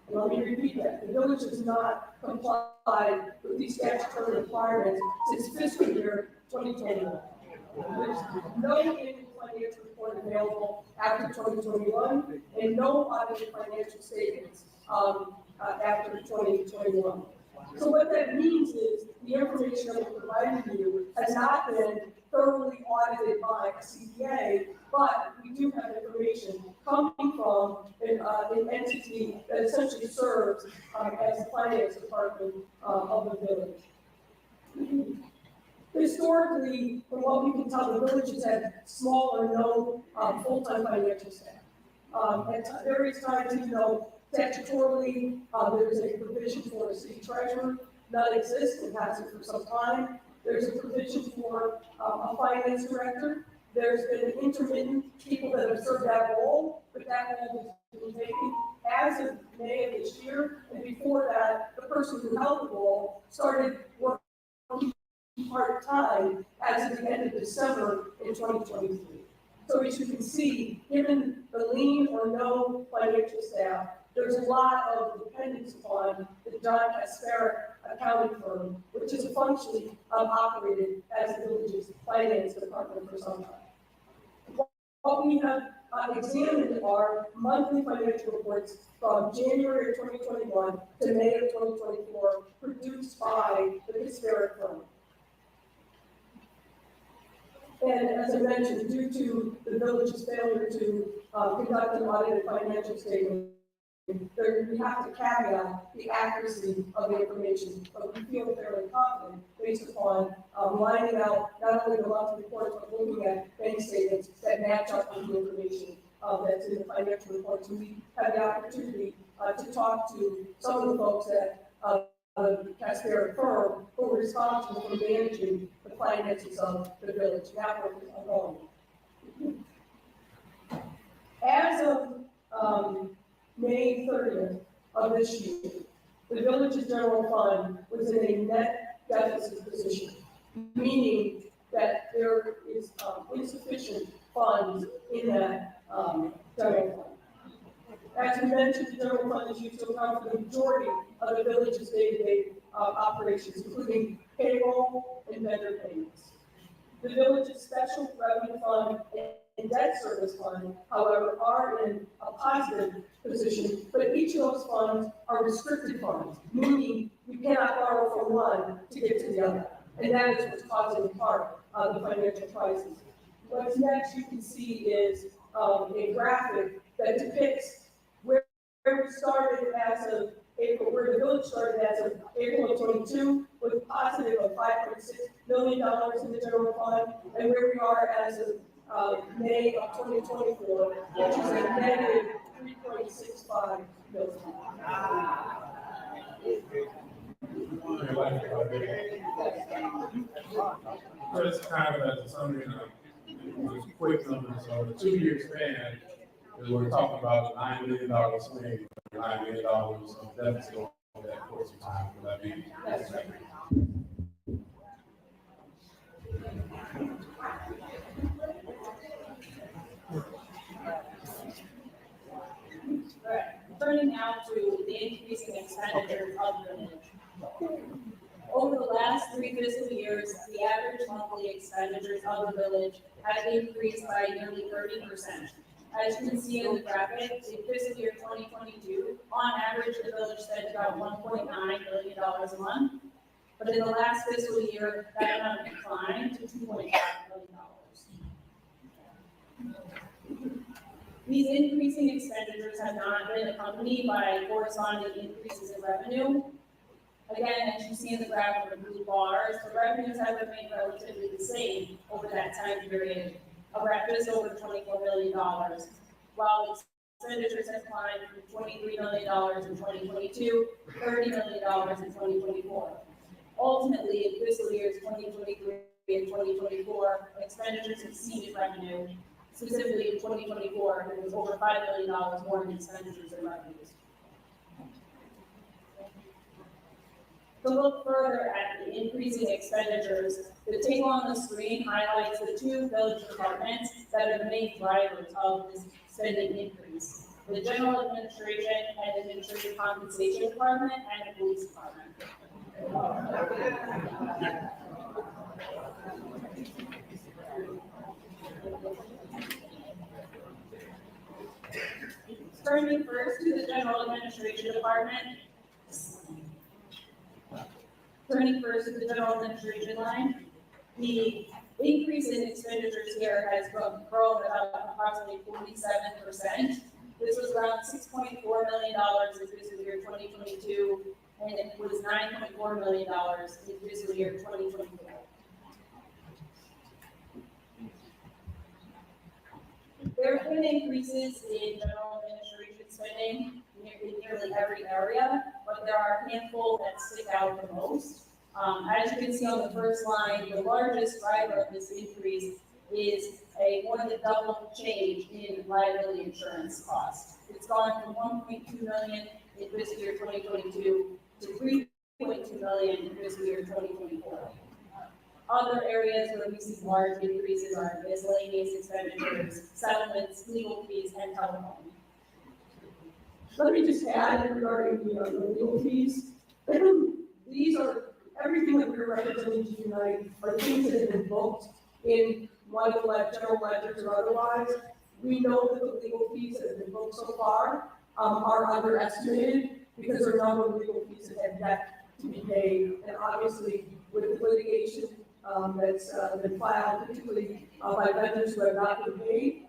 and let me repeat that, the village has not complied with these statutory requirements since fiscal year 2021. There's no annual financial report available after 2021, and no audited financial statements after 2021. So what that means is the information that we're providing you has not been thoroughly audited by a CPA, but we do have information coming from an entity that essentially serves as the finance department of the village. Historically, from what we can tell, the village has had small or no full-time financial staff. At various times, you know, statutorily, there is a provision for a city treasurer. None exists and hasn't for some time. There's a provision for a finance director. There's been intermittent people that have served that role, but that role has been taken as of May of this year. And before that, the person who held the role started working part-time as of the end of December in 2023. So as you can see, given the lean or no financial staff, there's a lot of dependence upon the John Kasparek accounting firm, which is functionally operated as the village's finance department for some time. What we have examined are monthly financial reports from January of 2021 to May of 2024, produced by the Kasparek firm. And as I mentioned, due to the village's failure to conduct an audited financial statement, we have to caveat the accuracy of the information, but we feel fairly confident based upon lining out not only the monthly reports, but looking at bank statements that match up with the information that's in the financial reports. And we had the opportunity to talk to some of the folks at the Kasparek firm who were responsible for managing the finances of the village. That work is ongoing. As of May 30th of this year, the village's general fund was in a net deficit position, meaning that fund is used to account for the majority of the village's day-to-day operations, including payroll and vendor payments. The village's special revenue fund and debt service fund, however, are in a positive position, but each of those funds are restricted funds, meaning we cannot borrow from one to get to the other. And that is what's causing part of the financial crisis. What's next you can see is a graphic that depicts where we started as of April, where the village started as of April of 22, with positive of $5.6 million in the general fund, and where we are as of May of 2024, which is a negative $3.65 million. Just kind of as a summary, just quick numbers on the 2-year span, we're talking about a $9 million swing, $9 million of deficit over that course of time. Would that be? That's right. Turning now to the increasing expenditures of the village. Over the last 3 fiscal years, the average monthly expenditures of the village have increased by nearly 30%. As you can see in the graphic, in fiscal year 2022, on average, the village spent about $1.9 billion a month. But in the last fiscal year, that amount declined to $2.5 billion. These increasing expenditures have not been accompanied by corresponding increases in revenue. Again, as you see in the graph with the blue bars, the revenues have remained relatively the same over that time period, around just over $24 million, while expenditures have climbed from $23 million in 2022 to $30 million in 2024. Ultimately, in fiscal years 2023 and 2024, expenditures exceeded revenue. Specifically, in 2024, it was over $5 million more in expenditures than revenues. To look further at the increasing expenditures, the table on the screen highlights the 2 village departments that are the main drivers of this spending increase: the General Administration and Administrative Compensation Department and the Police Department. Turning first to the General Administration Department. Turning first to the General Administration line, the increase in expenditures here has grown about approximately 47%. This was around $6.4 million in fiscal year 2022, and it was $9.4 million in fiscal year 2024. There have been increases in general administration spending in nearly every area, but there are a handful that stick out the most. As you can see on the first line, the largest driver of this increase is a more than double change in liability insurance costs. It's gone from $1.2 million in fiscal year 2022 to $3.2 million in fiscal year 2024. Other areas where we see large increases are miscellaneous expenditures, settlements, legal fees, and telephone. Let me just add regarding the legal fees. These are everything that we're representing tonight are things that have been booked in one of the general ledgers or otherwise. We know that the legal fees that have been booked so far are underestimated because there are a number of legal fees that have yet to be paid. And obviously, with the litigation that's been filed, particularly by vendors who have not been paid,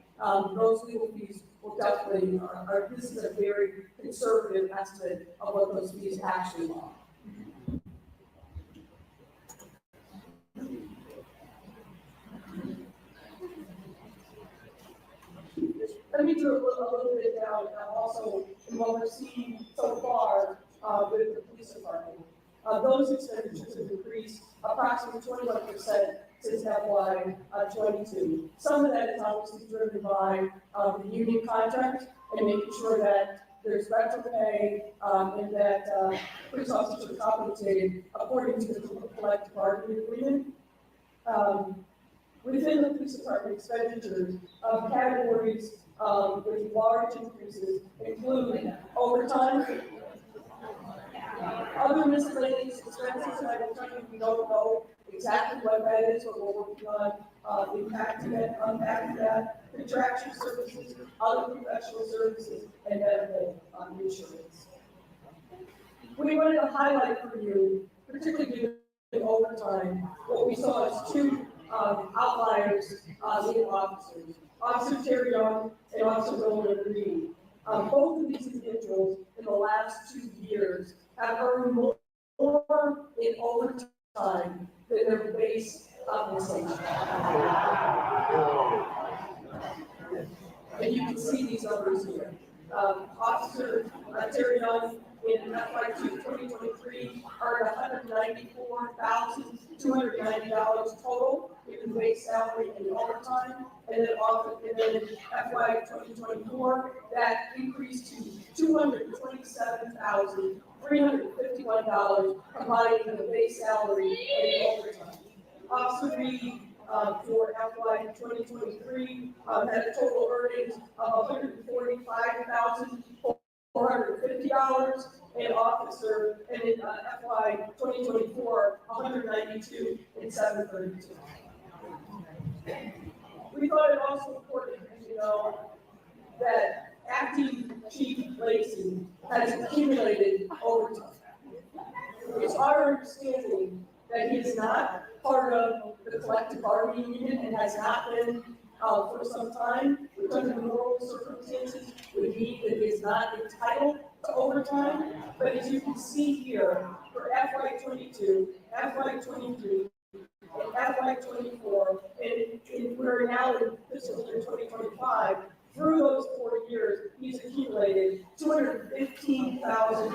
those legal fees will definitely this is a very conservative estimate of what those fees actually are. Let me do a little bit down also in what we're seeing so far with the police department. Those expenditures have increased approximately 21% since FY 22. Some of that is obviously driven by the union contract and making sure that there's retro pay and that police officers are compensated according to the collective bargaining agreement. within the police department expenditures, categories with large increases include overtime, other miscellaneous expenses, and I will tell you, we don't know exactly what that is, but we're working on impacting that, contractual services, other professional services, and medical insurance. We wanted to highlight for you, particularly in overtime, what we saw as two outliers in officers, Officer Terry Young and Officer Roland Reed. Both of these individuals in the last 2 years have earned more in overtime than their base compensation. And you can see these numbers here. Officer Terry Young in FY 2023 earned $194,290 total in base salary and overtime. And then in FY 2024, that increased to $227,351, combining the base salary and overtime. Officer Reed for FY 2023 had a total earnings of $145,450, and officer, and in FY 2024, $192,732. We thought it also important, you know, that acting Chief Lacey has accumulated overtime. It's our understanding that he is not part of the collective bargaining unit and has not been for some time, which under normal circumstances would mean that he is not entitled to overtime. But as you can see here, for FY 22, FY 23, and FY 24, and we're now in fiscal year 2025, through those 4 years, he's accumulated $215,747,000.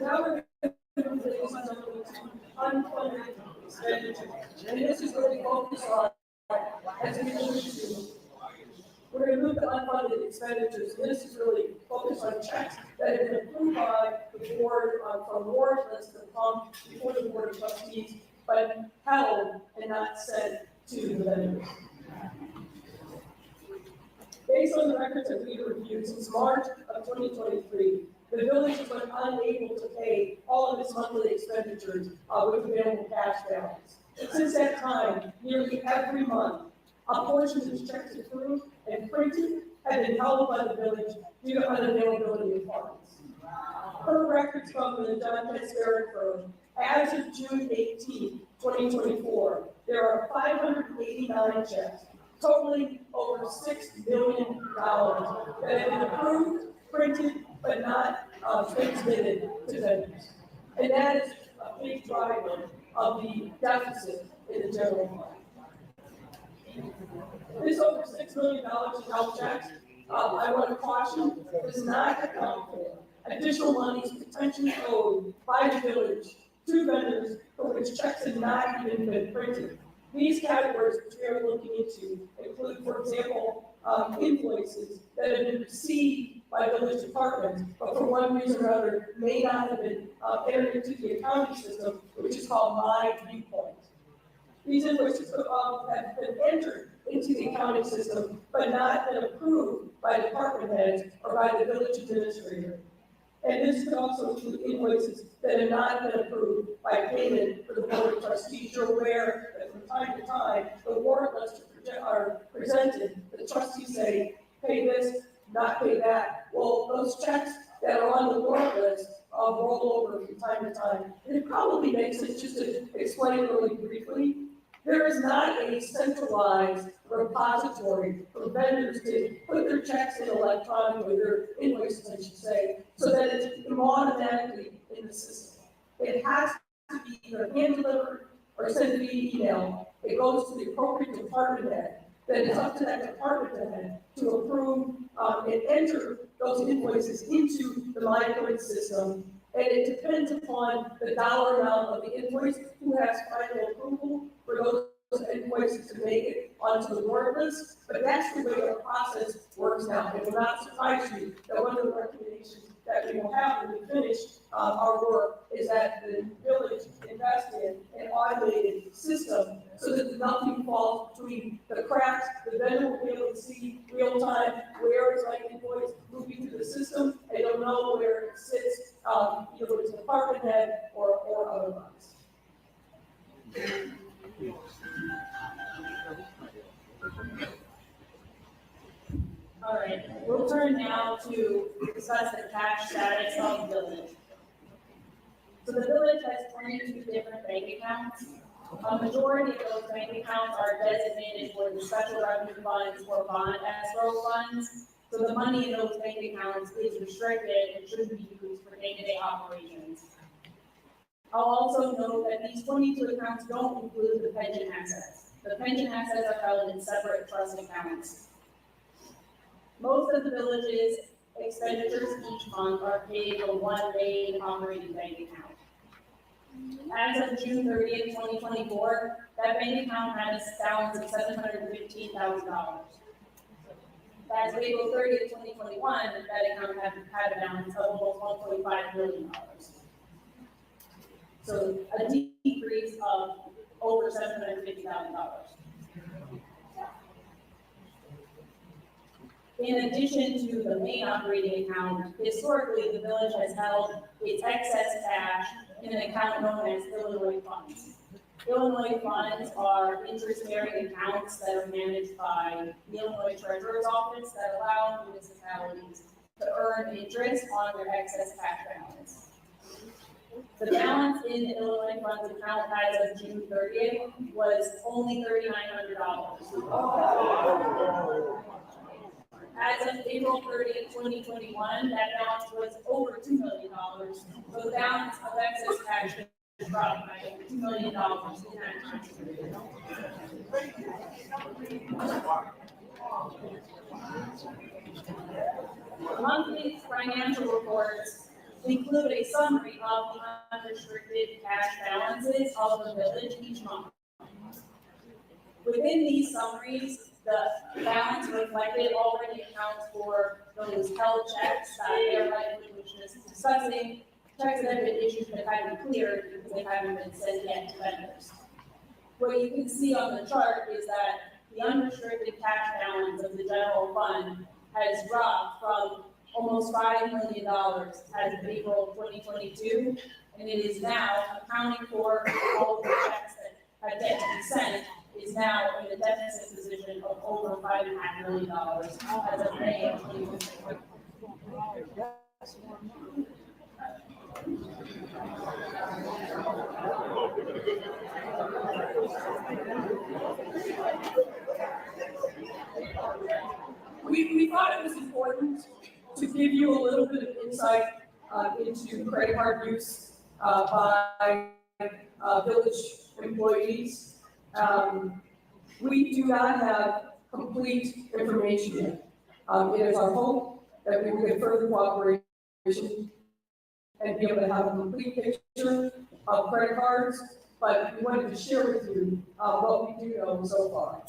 Now we're going to unfunded expenditures, and this is what we focus on as we move to. We're going to move to unfunded expenditures, and this is really focused on checks that have been approved by the board from warrant lists that come before the board of trustees, but held and not sent to the vendors. Based on the records that we reviewed since March of 2023, the village has been unable to pay all of its monthly expenditures with available cash balance. Since that time, nearly every month, a portion of these checks approved and printed have been held by the village due to unavailability of funds. Per records from the John Fitzgerald firm, as of June 18, 2024, there are 589 checks totaling over $6 million that have been approved, printed, but not transmitted to vendors. And that is a big driver of the deficit in the general fund. This over $6 million in health checks, I want to caution, does not account for additional monies potentially owed by the village to vendors for which checks have not even been printed. These categories which we are looking into include, for example, invoices that have been received by village departments, but for one reason or other may not have been entered into the accounting system, which is called My Viewpoint. These invoices have been entered into the accounting system, but not been approved by department heads or by the village administrator. And this could also include invoices that have not been approved by payment for the board of trustees. You're aware that from time to time, the warrant lists are presented, the trustees say, pay this, not pay that. Well, those checks that are on the warrant list roll over from time to time. And it probably makes sense just to explain really briefly. There is not a centralized repository for vendors to put their checks in electronically, their invoices, I should say, so that it's automatically in the system. It has to be either hand delivered or sent via email. It goes to the appropriate department head. Then it's up to that department head to approve and enter those invoices into the MyPoint system. And it depends upon the dollar amount of the invoice, who has final approval for those invoices to make it onto the warrant list, but that's the way the process works now. It will not surprise you that one of the recommendations that we will have when we finish our work is that the village invest in an automated system so that nothing falls between the cracks. The vendor will be able to see real time where is my invoice moving through the system, and you'll know where it sits, either it's department head or otherwise. All right, we'll turn now to discuss the cash status of the village. So the village has 22 different bank accounts. A majority of those bank accounts are designated for the special revenue funds or bond escrow funds. So the money in those bank accounts is restricted and shouldn't be used for day-to-day operations. I'll also note that these 22 accounts don't include the pension assets. The pension assets are held in separate trust accounts. Most of the village's expenditures each month are paid from one main operating bank account. As of June 30th, 2024, that bank account had a balance of $715,000. As of April 30th, 2021, that account had a balance of almost $1.5 million. So a decrease of over $750,000. In addition to the main operating account, historically, the village has held its excess cash in an account known as Illinois funds. Illinois funds are interest-bearing accounts that are managed by the Illinois Treasurer's Office that allow municipalities to earn interest on their excess cash balance. The balance in the Illinois funds account as of June 30th was only $3,900. As of April 30th, 2021, that balance was over $2 million. So the balance of excess cash has dropped by over $2 million in that time. Monthly financial reports include a summary of the unrestricted cash balances of the village each month. Within these summaries, the balance reflected already accounts for those held checks that Heynard was just discussing, checks that have been issued but haven't cleared because they haven't been sent yet to vendors. What you can see on the chart is that the unrestricted cash balance of the general fund has dropped from almost $5 million as of April 2022, and it is now accounting for all of the checks that have yet to be sent, is now in a deficit position of over $5.5 million as of May of 2023. We thought it was important to give you a little bit of insight into credit card use by village employees. We do not have complete information yet. It is our hope that we will get further cooperation and be able to have a complete picture of credit cards, but we wanted to share with you what we do know so far.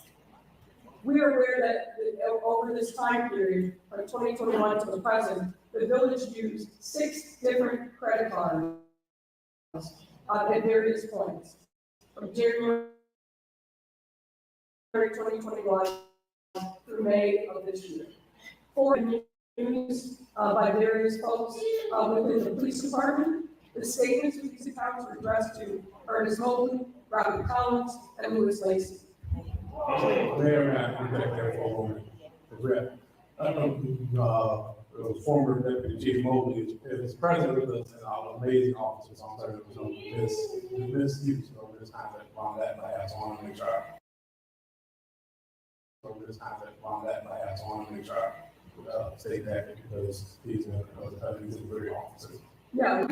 We are aware that over this time period, from 2021 to the present, the village used 6 different credit cards at various points. From January 2021 through May of this year. 4 used by various folks within the police department. The statements for these accounts were addressed to Ernest Mobley, Robert Collins, and Lewis Lacey. Mayor, I back there for a moment. Former Deputy Chief Mobley is present with us and our amazing officers on service. So this misuse over this time that while that perhaps I want to make sure. Over this time that while that perhaps I want to make sure state that because these are very officers. Yeah,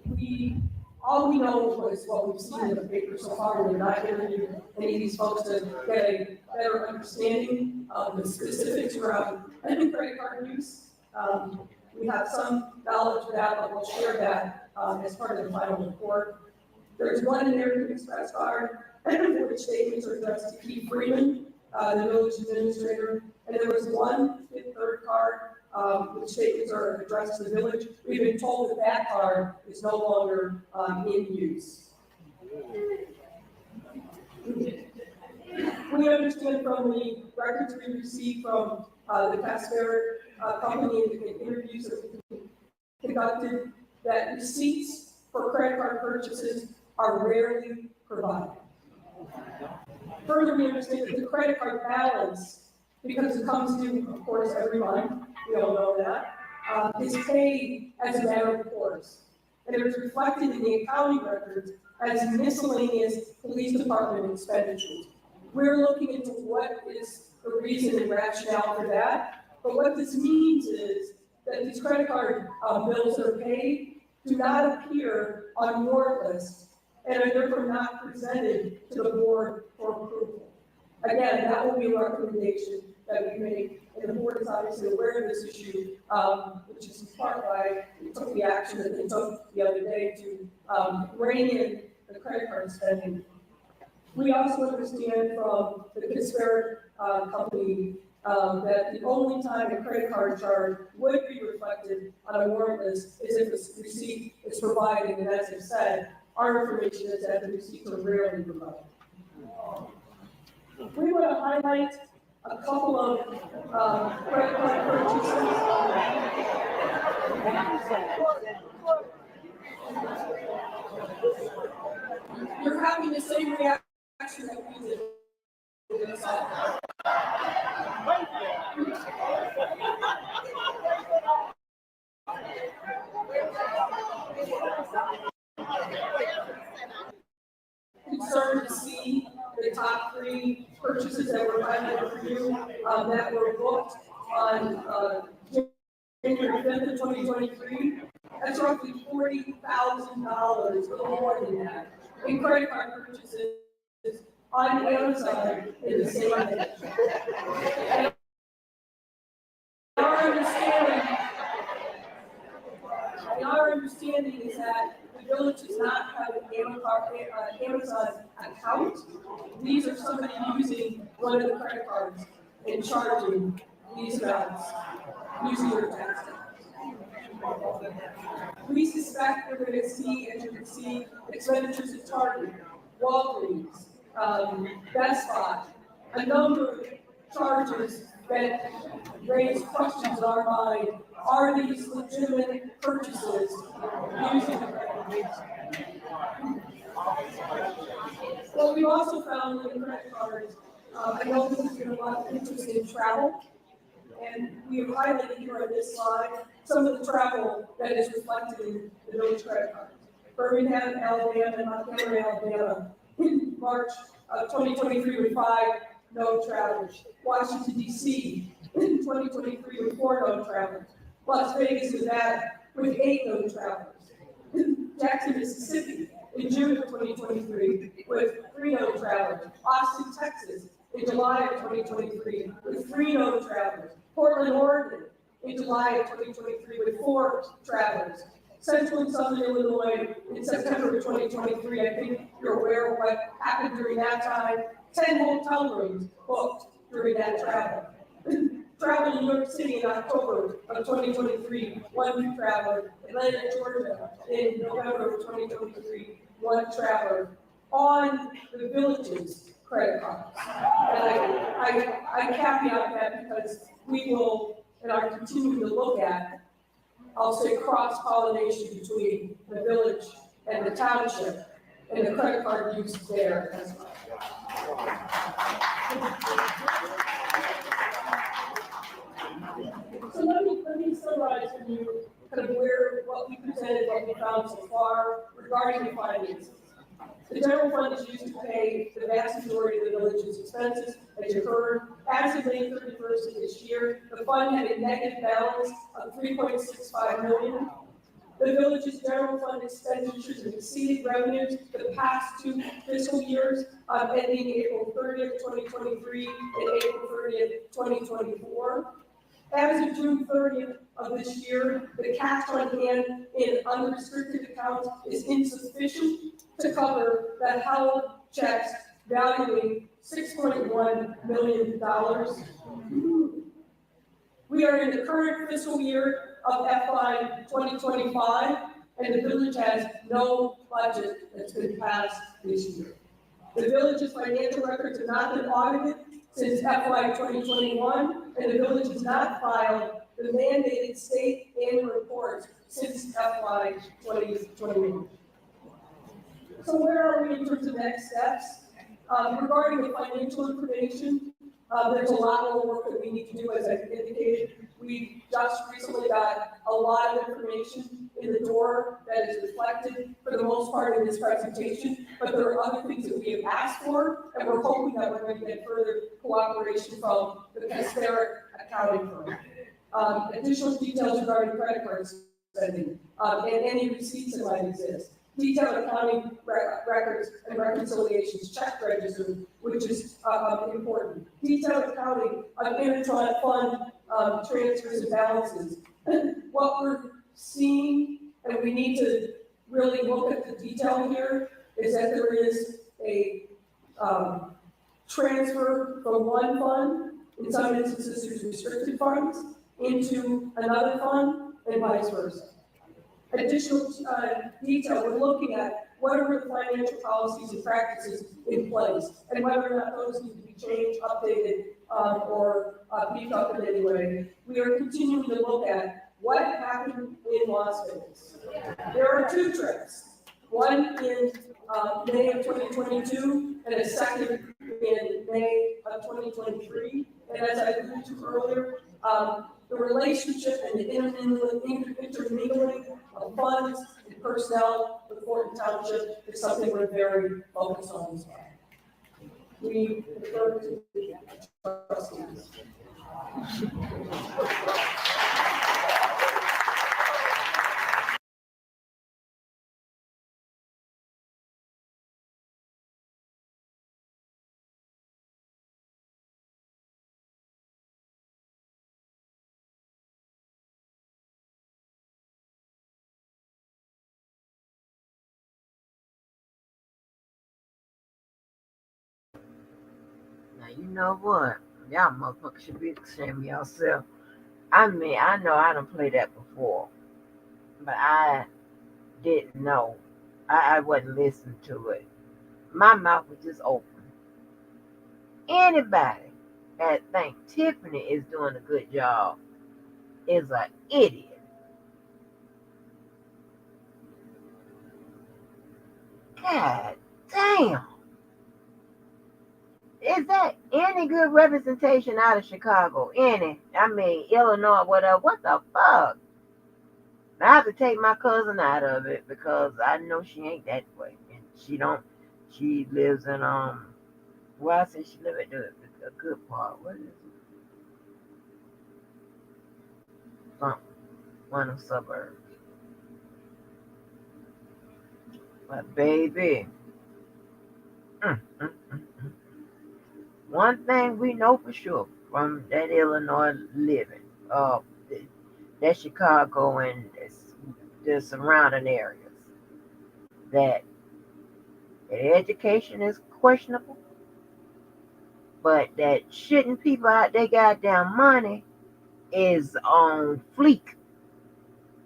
we all we know was what we've seen in the paper so far. We're not interviewing any of these folks to get a better understanding of the specifics around credit card use. We have some knowledge of that, but we'll share that as part of the final report. There's one American Express card, which statements are addressed to Keith Freeman, the village administrator. And there was one Fifth Third card, which statements are addressed to the village. We've been told that that card is no longer in use. We understand from the records we received from the taxpayer company and interviews that we conducted that receipts for credit card purchases are rarely provided. Further, we understand that the credit card balance, because it comes due, of course, every month, we all know that, is paid as a matter of course. And it is reflected in the accounting records as miscellaneous police department expenditures. We're looking into what is the reason and rationale for that. But what this means is that these credit card bills that are paid do not appear on warrant lists and are therefore not presented to the board for approval. Again, that will be a recommendation that we make, and the board is obviously aware of this issue, which is in part why we took the action that they took the other day to rein in the credit card spending. We also understand from the Conspirator company that the only time a credit card charge would be reflected on a warrant list is if a receipt is provided, and as I said, our information is that the receipts are rarely provided. We want to highlight a couple of credit card purchases. You're having the same reaction that we did. Concerned to see the top 3 purchases that were highlighted for you that were booked on January 5th of 2023. That's roughly $40,000, a little more than that, in credit card purchases on Amazon in the same day. And our understanding is that the village does not have an Amazon account. These are somebody using one of the credit cards and charging these amounts using their tax dollars. We suspect we're going to see, as you can see, expenditures at Target, Walgreens, Best Buy, a number of charges that raise questions in our mind. Are these legitimate purchases using the credit card? Well, we've also found in the credit cards, I know there's been a lot of interest in travel, and we have highlighted here on this slide some of the travel that is reflected in the village credit cards. Birmingham, Alabama, and Montgomery, Alabama, in March of 2023 with 5 no travelers. Washington, D.C. in 2023 with 4 no travelers. Las Vegas, Nevada with 8 no travelers. Jackson, Mississippi in June of 2023 with 3 no travelers. Austin, Texas in July of 2023 with 3 no travelers. Portland, Oregon in July of 2023 with 4 travelers. Central and Southern Illinois in September of 2023, I think you're aware of what happened during that time. 10 hotel rooms booked during that travel. Travel to New York City in October of 2023, 1 traveler. Atlanta, Georgia in November of 2023, 1 traveler on the village's credit cards. And I caveat that because we will, and are continuing to look at, I'll say cross-pollination between the village and the township and the credit card use there as well. So let me summarize for you kind of what we presented, what we found so far regarding the finances. The general fund is used to pay the vast majority of the village's expenses, as you heard. As of May 31st of this year, the fund had a negative balance of $3.65 million. The village's general fund expenditures have exceeded revenues for the past 2 fiscal years, ending April 30th, 2023 and April 30th, 2024. As of June 30th of this year, the cash on hand in unrestricted accounts is insufficient to cover the held checks valuing $6.1 million. We are in the current fiscal year of FY 2025, and the village has no budget that's been passed this year. The village's financial records have not been audited since FY 2021, and the village has not filed the mandated state annual reports since FY 2021. So where are we in terms of next steps? Regarding the financial information, there's a lot more work that we need to do, as I indicated. We just recently got a lot of information in the door that is reflected for the most part in this presentation, but there are other things that we have asked for, and we're hoping that we're going to get further cooperation from the Casteric accounting firm. Additional details regarding credit card spending, and any receipts that might exist. Detailed accounting records and reconciliations, check registers, which is important. Detailed accounting of intertrust fund transfers and balances. What we're seeing, and we need to really look at the detail here, is that there is a transfer from one fund, in some instances there's restricted funds, into another fund, and vice versa. Additional detail, we're looking at what are the financial policies and practices in place, and whether or not those need to be changed, updated, or beefed up in any way. We are continuing to look at what happened in Las Vegas. There are two trips, one in May of 2022, and a second in May of 2023. And as I alluded to earlier, the relationship and the intermingling of funds and personnel with Thornton Township is something we're very focused on as well. We refer to the trustees. Now you know what? Y'all motherfuckers should be ashamed of yourself. I mean, I know I done played that before, but I didn't know. I wasn't listening to it. My mouth was just open. Anybody that think Tiffany is doing a good job is an idiot. God damn. Is that any good representation out of Chicago? Any? I mean, Illinois, whatever. What the fuck? I have to take my cousin out of it because I know she ain't that way. And she lives in, well, I say she live at the good part. What is it? One of the suburbs. But baby, one thing we know for sure from that Illinois living, that Chicago and the surrounding areas, that education is questionable, but that shitting people out their goddamn money is on fleek.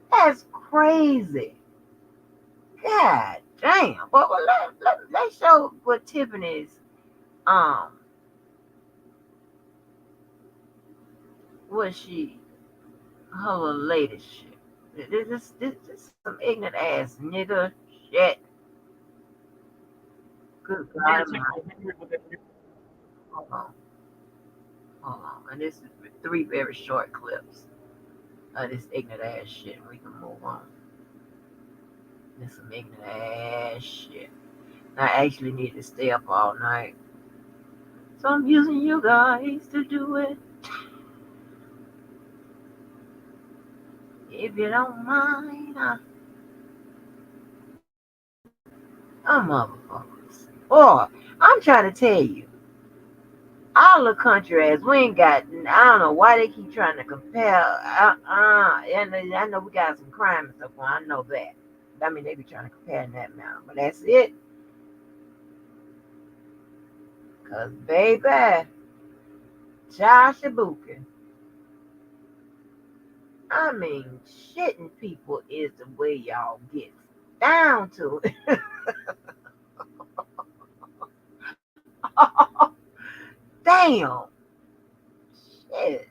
That's crazy. God damn. But let's show what Tiffany's what she her little latest shit. This is some ignorant ass nigga shit. Good God. Hold on. And this is 3 very short clips of this ignorant ass shit. We can move on. This some ignorant ass shit. I actually need to stay up all night. So I'm using you guys to do it. If you don't mind, motherfuckers. Boy, I'm trying to tell you, all the country ass, we ain't got, I don't know why they keep trying to compare, and I know we got some crime and stuff, I know that. I mean, they be trying to compare in that manner, but that's it. Cause baby, Josh Ibuka, I mean, shitting people is the way y'all get down to it. Damn. Shit.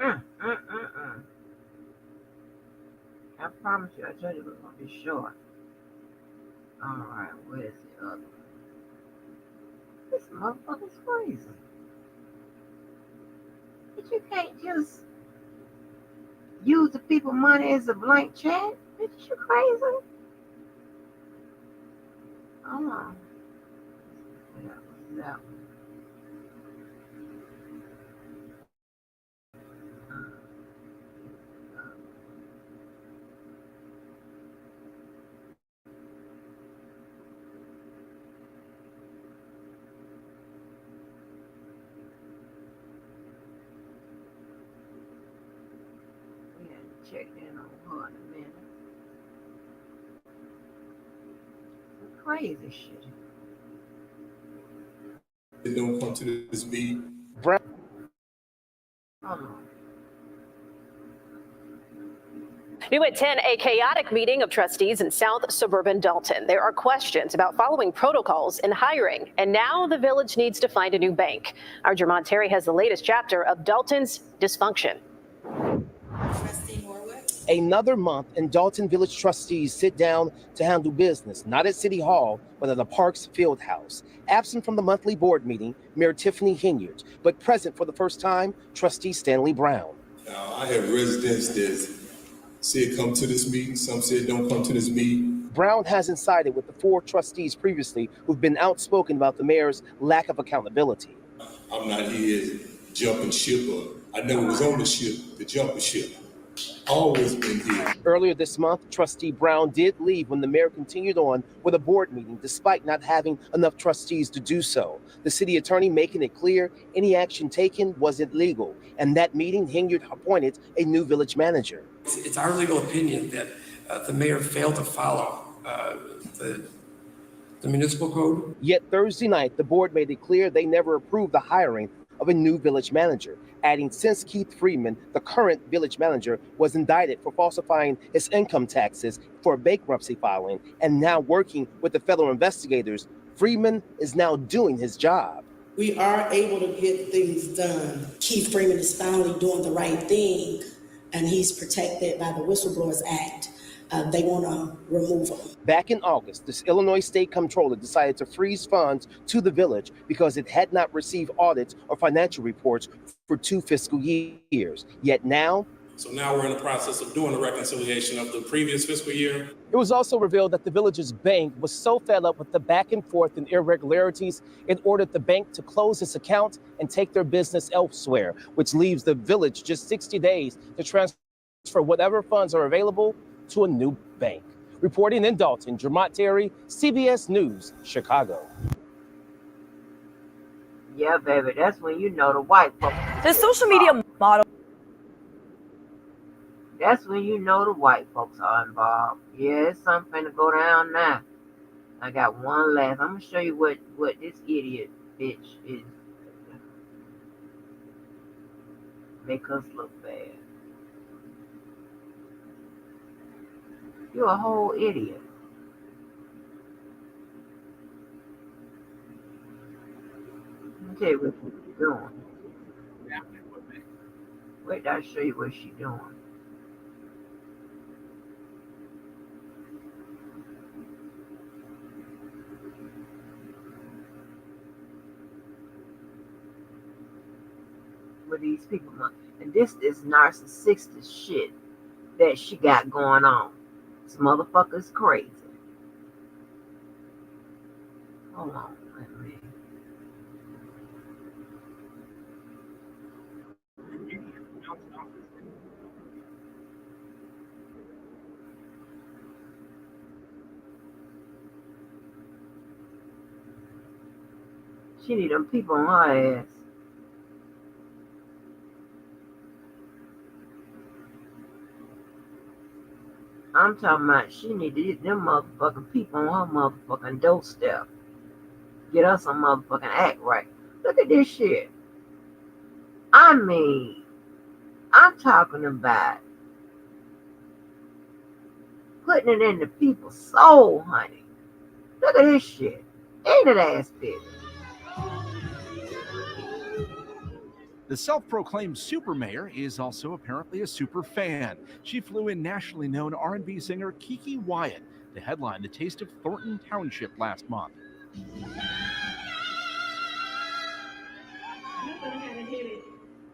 Mm. I promise you, I told you it was gonna be short. Alright, where's the other one? This motherfucker's crazy. But you can't just use the people money as a blank check? Bitch, you crazy? Hold on. That one. We hadn't checked in on her in a minute. Some crazy shit. They don't come to this meeting. Hold on. New at 10, a chaotic meeting of trustees in South Suburban Dalton. There are questions about following protocols in hiring, and now the village needs to find a new bank. Our Jermont Terry has the latest chapter of Dalton's dysfunction. Another month, and Dalton Village trustees sit down to handle business, not at City Hall, but at the Parks Field House. Absent from the monthly board meeting, Mayor Tiffany Heynard, but present for the first time, Trustee Stanley Brown. Now, I have residents that said come to this meeting, some said don't come to this meeting. Brown hasn't sided with the 4 trustees previously who've been outspoken about the mayor's lack of accountability. I'm not here jumping ship, or I never was on the ship, the jumping ship. Always been here. Earlier this month, Trustee Brown did leave when the mayor continued on with a board meeting, despite not having enough trustees to do so. The city attorney making it clear any action taken wasn't legal. And that meeting, Heynard appointed a new village manager. It's our legal opinion that the mayor failed to follow the municipal code. Yet Thursday night, the board made it clear they never approved the hiring of a new village manager, adding since Keith Freeman, the current village manager, was indicted for falsifying his income taxes for a bankruptcy filing and now working with the federal investigators, Freeman is now doing his job. We are able to get things done. Keith Freeman is finally doing the right thing, and he's protected by the Whistleblowers Act. They want to remove him. Back in August, this Illinois state comptroller decided to freeze funds to the village because it had not received audits or financial reports for 2 fiscal years. Yet now, So now we're in the process of doing the reconciliation of the previous fiscal year. It was also revealed that the village's bank was so fed up with the back and forth and irregularities, it ordered the bank to close its account and take their business elsewhere, which leaves the village just 60 days to transfer whatever funds are available to a new bank. Reporting in Dalton, Jermont Terry, CBS News, Chicago. Yeah, baby, that's when you know the white folks. The social media model. That's when you know the white folks are involved. Yeah, it's something to go down now. I got one last. I'm gonna show you what this idiot bitch is. Make us look bad. You're a whole idiot. Let me tell you what she's doing. Wait, I'll show you what she's doing. With these people, and this is narcissistic shit that she got going on. This motherfucker's crazy. Hold on, let me. She need them people on her ass. I'm talking about she need to get them motherfucking people on her motherfucking doorstep. Get us some motherfucking act right. Look at this shit. I mean, I'm talking about putting it in the people's soul, honey. Look at this shit. Ain't it ass bitch? The self-proclaimed super mayor is also apparently a super fan. She flew in nationally known R&B singer Kiki Wyatt to headline the Taste of Thornton Township last month.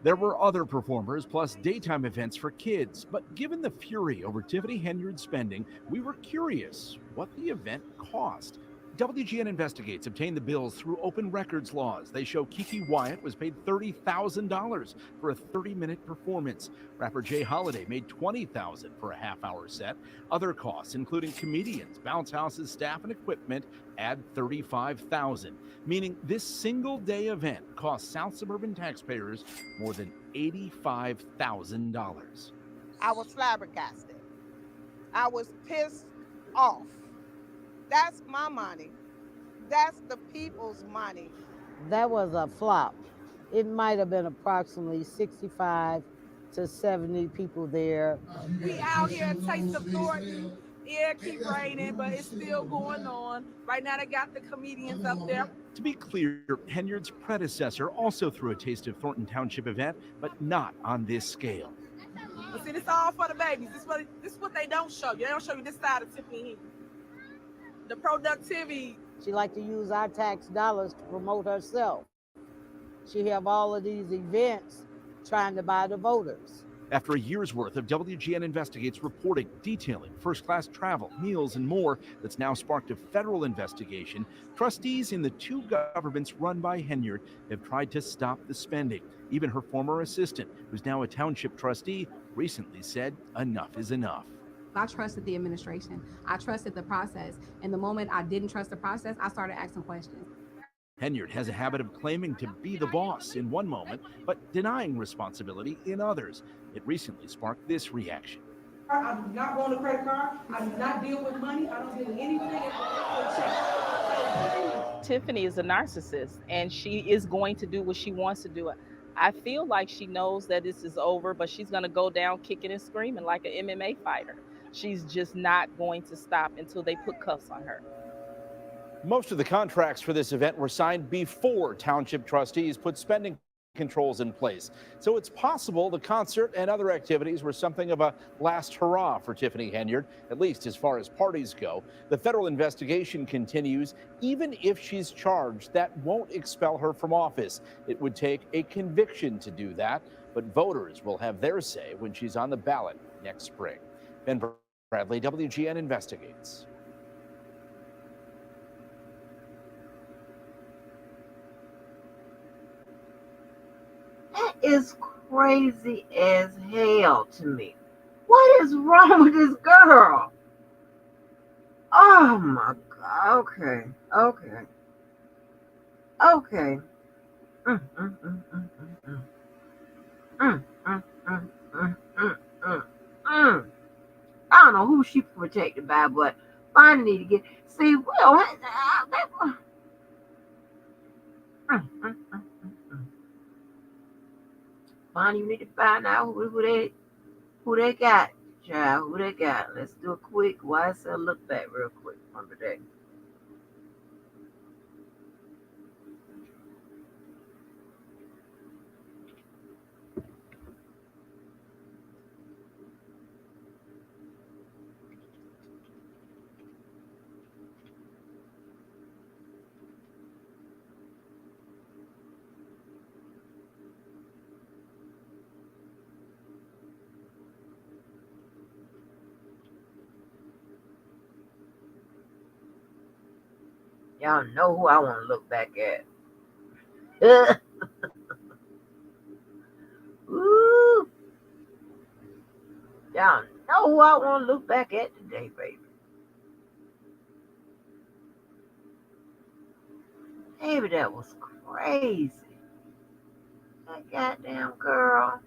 There were other performers plus daytime events for kids, but given the fury over Tiffany Heynard's spending, we were curious what the event cost. WGN Investigates obtained the bills through open records laws. They show Kiki Wyatt was paid $30,000 for a 30-minute performance. Rapper Jay Holiday made $20,000 for a half-hour set. Other costs, including comedians, bounce houses, staff, and equipment, add $35,000, meaning this single-day event cost South Suburban taxpayers more than $85,000. I was flabbergasted. I was pissed off. That's my money. That's the people's money. That was a flop. It might have been approximately 65 to 70 people there. We out here at Taste of Thornton. Yeah, keep raining, but it's still going on. Right now they got the comedians up there. To be clear, Heynard's predecessor also threw a Taste of Thornton Township event, but not on this scale. But see, this all for the babies. This is what they don't show you. They don't show you this side of Tiffany. The productivity. She liked to use our tax dollars to promote herself. She have all of these events trying to buy the voters. After a year's worth of WGN Investigates reporting, detailing first-class travel, meals, and more that's now sparked a federal investigation, trustees in the two governments run by Heynard have tried to stop the spending. Even her former assistant, who's now a township trustee, recently said enough is enough. I trusted the administration. I trusted the process. And the moment I didn't trust the process, I started asking questions. Heynard has a habit of claiming to be the boss in one moment, but denying responsibility in others. It recently sparked this reaction. I do not want a credit card. I do not deal with money. I don't deal with anything. Tiffany is a narcissist, and she is going to do what she wants to do. I feel like she knows that this is over, but she's going to go down kicking and screaming like an MMA fighter. She's just not going to stop until they put cuffs on her. Most of the contracts for this event were signed before township trustees put spending controls in place. So it's possible the concert and other activities were something of a last hurrah for Tiffany Heynard, at least as far as parties go. The federal investigation continues. Even if she's charged, that won't expel her from office. It would take a conviction to do that. But but voters will have their say when she's on the ballot next spring. Ben Bradley, WGN Investigates. That is crazy as hell to me. What is wrong with this girl? Oh my God. Okay. Okay. Okay. Mm, mm, mm, mm, mm, mm. Mm, mm, mm, mm, mm, mm. I don't know who she protected by, but Fani need to get. See, well, Fani, you need to find out who they got, child. Who they got? Let's do a quick YSL look back real quick from today. Y'all know who I want to look back at. Ooh. Y'all know who I want to look back at today, baby. Baby, that was crazy. That goddamn girl.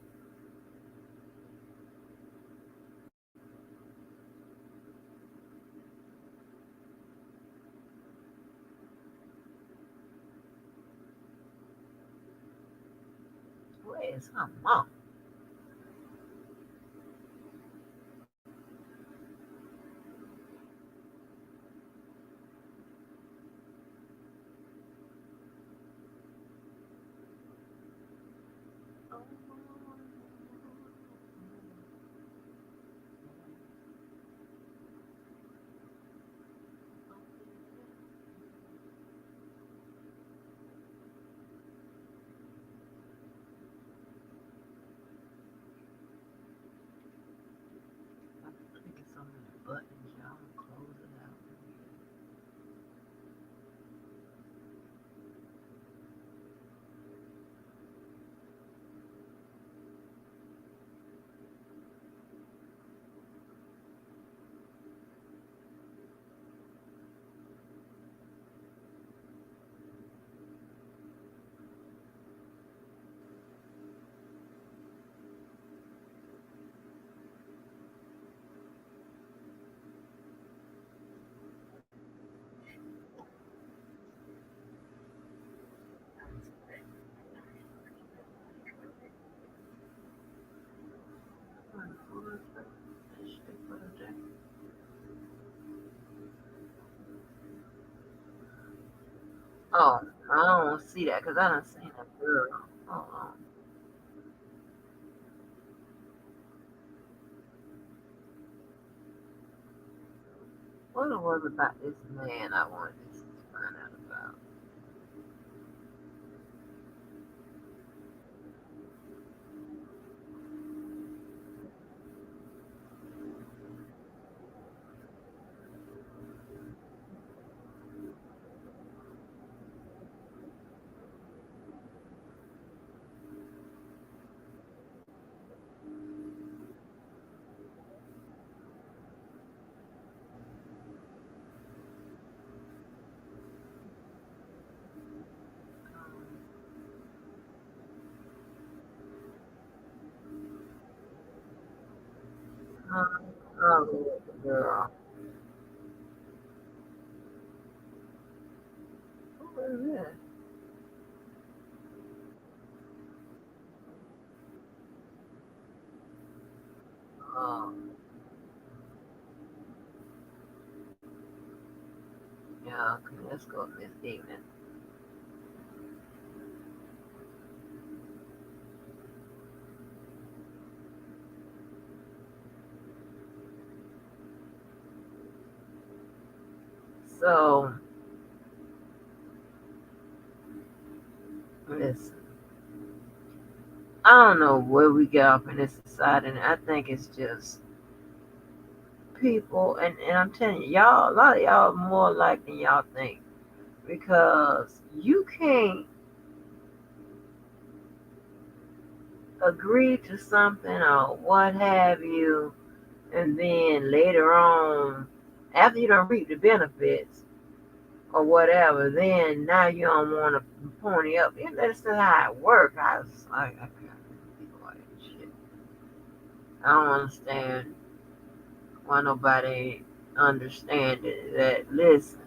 Where's her mom? Look at some of the buttons, y'all. Close it out. Oh, I don't want to see that because I done seen that girl. Hold on. What it was about this man I wanted to find out about. Oh, girl. Who is that? Oh, yeah, okay, let's go Miss Evening. So, listen. don't know where we get off in this society, and I think it's just people, and I'm telling you, y'all, a lot of y'all are more alike than y'all think, because you can't agree to something or what have you, and then later on, after you don't reap the benefits or whatever, then now you don't want to pony up. And that's not how it works. I was like, I can't be quiet and shit. I don't understand why nobody understand it, that listen,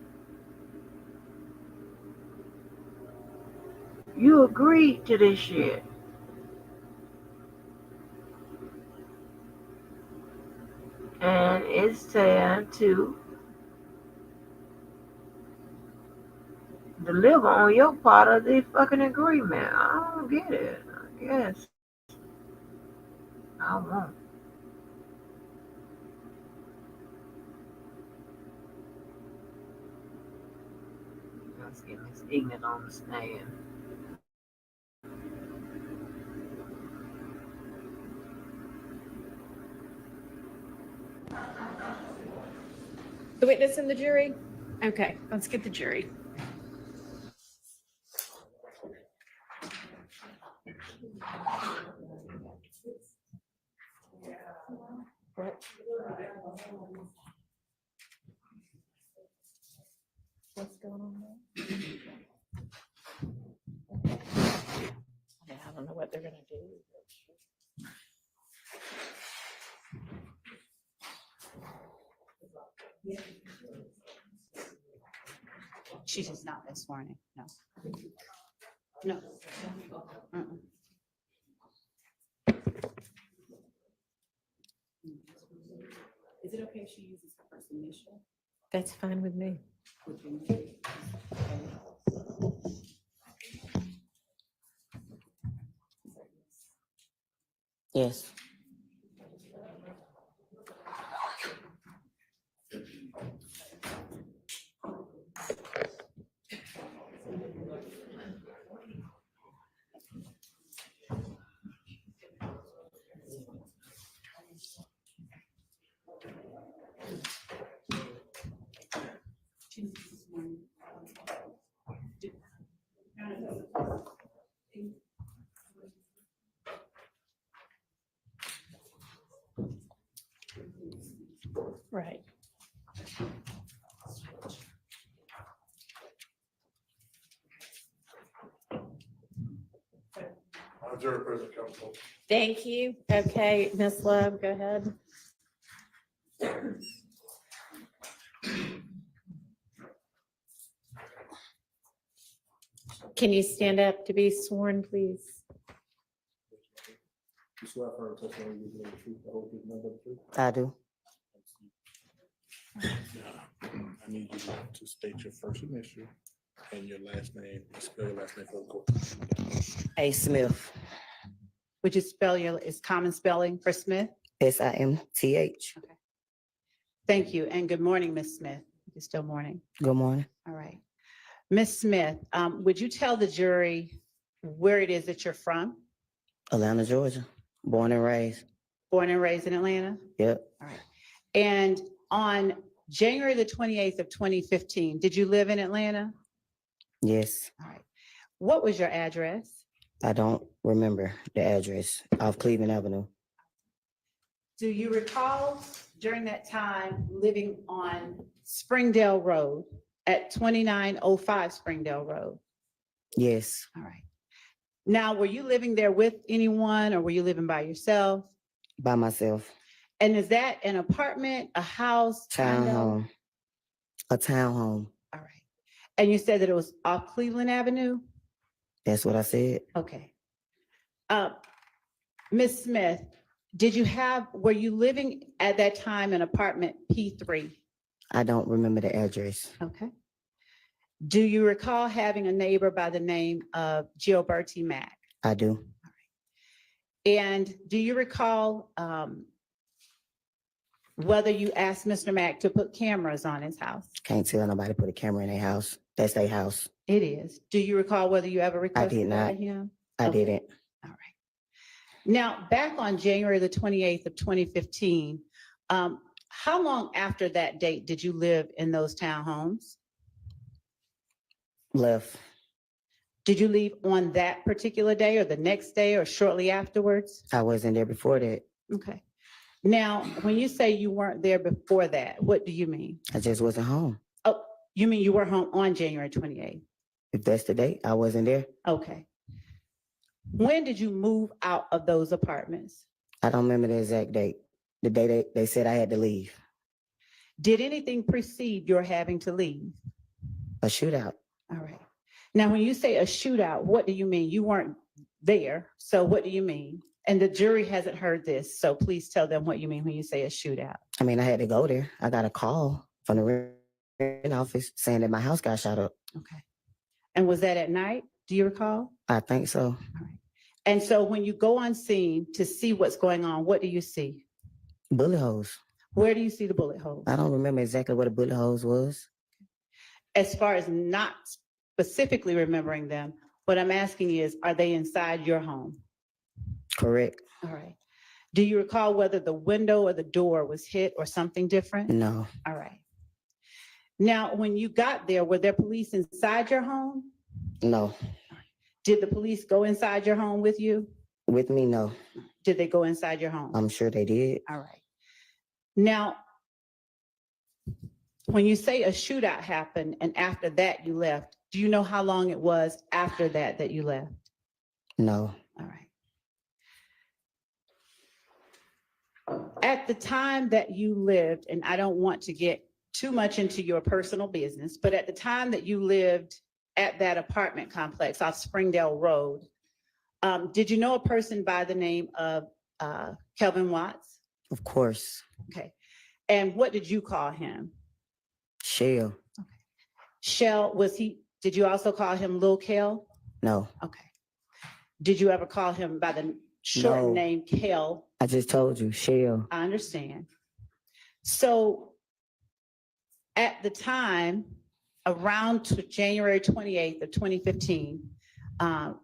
you agreed to this shit. And it's time to deliver on your part of the fucking agreement. I don't get it. I guess I won't. Let's get Miss Ignorant on the stand. The witness and the jury? Okay, let's get the jury. What's going on there? Yeah, I don't know what they're gonna do. She's just not this morning, no. No. Mm-mm. Is it okay if she uses her first initial? That's fine with me. Yes. Right. Jury President Counsel. Thank you. Okay, Ms. Love, go ahead. Can you stand up to be sworn, please? You swear affirm testimony you give the truth, the whole truth, nothing but the truth? I do. I need you to state your first initial and your last name, spell your last name for the court. A. Smith. Would you spell is common spelling for Smith? Simth. Thank you, and good morning, Ms. Smith. It's still morning. Good morning. All right. Ms. Smith, would you tell the jury where it is that you're from? Atlanta, Georgia. Born and raised. Born and raised in Atlanta? Yep. All right. And on January the 28th of 2015, did you live in Atlanta? Yes. All right. What was your address? I don't remember the address off Cleveland Avenue. Do you recall during that time living on Springdale Road at 2905 Springdale Road? Yes. All right. Now, were you living there with anyone or were you living by yourself? By myself. And is that an apartment, a house? Townhome. A townhome. All right. And you said that it was off Cleveland Avenue? That's what I said. Okay. Ms. Smith, were you living at that time in apartment P3? I don't remember the address. Okay. Do you recall having a neighbor by the name of Gilberti Mack? I do. And do you recall whether you asked Mr. Mack to put cameras on his house? Can't tell nobody put a camera in their house. That's their house. It is. Do you recall whether you ever I requested did that not. of him? I Okay. didn't. All Now, back on January the 28th of 2015, how long after that date did you live in those townhomes? Left. Did you leave on that particular day or the next day or shortly afterwards? I wasn't there before that. Okay. Now, when you say you weren't there before that, what do you mean? I just wasn't home. Oh, you mean you were home on January 28th? If that's the date, I wasn't there. Okay. When did you move out of those apartments? I don't remember the exact date. The day they said I had to leave. Did anything precede your having to leave? A shootout. All right. Now, when you say a shootout, what do you mean? You weren't there, so what do you mean? And the jury hasn't heard this, so please tell them what you mean when you say a shootout. I mean, I had to go there. I got a call from the rent office saying that my house got shot up. Okay. And was that at night? Do you recall? I think so. All right. And so when you go on scene to see what's going on, what do you see? Bullet holes. Where do you see the bullet holes? I don't remember exactly what a bullet holes was. As far as not specifically remembering them, what I'm asking is, are they inside your home? Correct. All right. Do you recall whether the window or the door was hit or something different? No. All right. Now, when you got there, were there police inside your home? No. Did the police go inside your home with you? With me, no. Did they go inside your home? I'm sure they did. All right. Now, when you say a shootout happened and after that you left, do you know how long it was after that that you left? No. All right. At the time that you lived, and I don't want to get too much into your personal business, but at the time that you lived at that apartment complex off Springdale Road, did you know a person by the name of Kelvin Watts? Of course. Okay. And what did you call him? Shell. Okay. Shell, did you also call him Lil Kel? No. Okay. Did you ever call him by the short No. name Kel? I just told you, Shell. I understand. So at the time, around January 28th of 2015,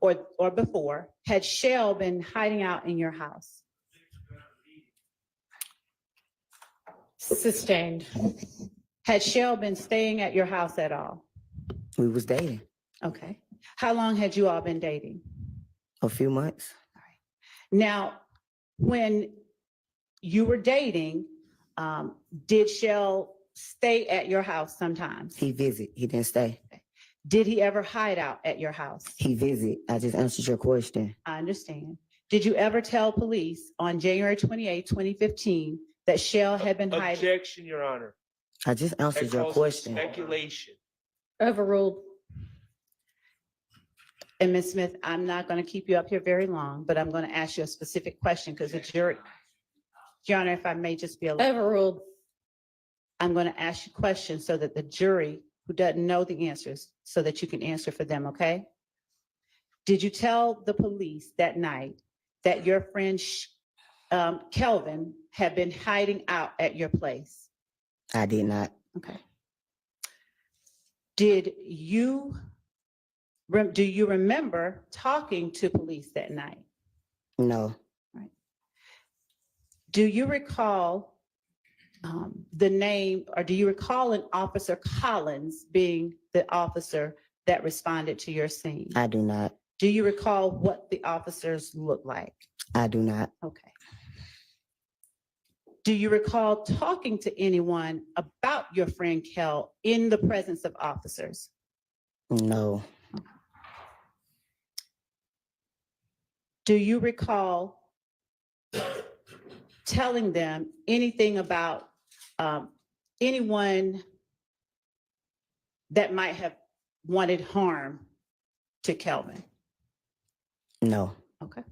or before, had Shell been hiding out in your house? Sustained. Had Shell been staying at your house at all? We was dating. Okay. How long had you all been dating? A few months. Now, when you were dating, did Shell stay at your house sometimes? He visit. He didn't stay. Did he ever hide out at your house? He visit. I just answered your question. I understand. Did you ever tell police on January 28, 2015, that Shell had been hiding? Objection, Your Honor. I just answered That your calls for question. speculation. Overruled. And Ms. Smith, I'm not going to keep you up here very long, but I'm going to ask you a specific question because the jury, Your Honor, if I may just be a little. Overruled. I'm going to ask you questions so that the jury who doesn't know the answers, so that you can answer for them, okay? Did you tell the police that night that your friend Kelvin had been hiding out at your place? I did not. Okay. Do you remember talking to police that night? No. Right. Do you recall the name, or do you recall an Officer Collins being the officer that responded to your scene? I do not. Do you recall what the officers looked like? I do not. Okay. Do you recall talking to anyone about your friend Kel in the presence of officers? No. Do you recall telling them anything about anyone that might have wanted harm to Kelvin? No. Okay.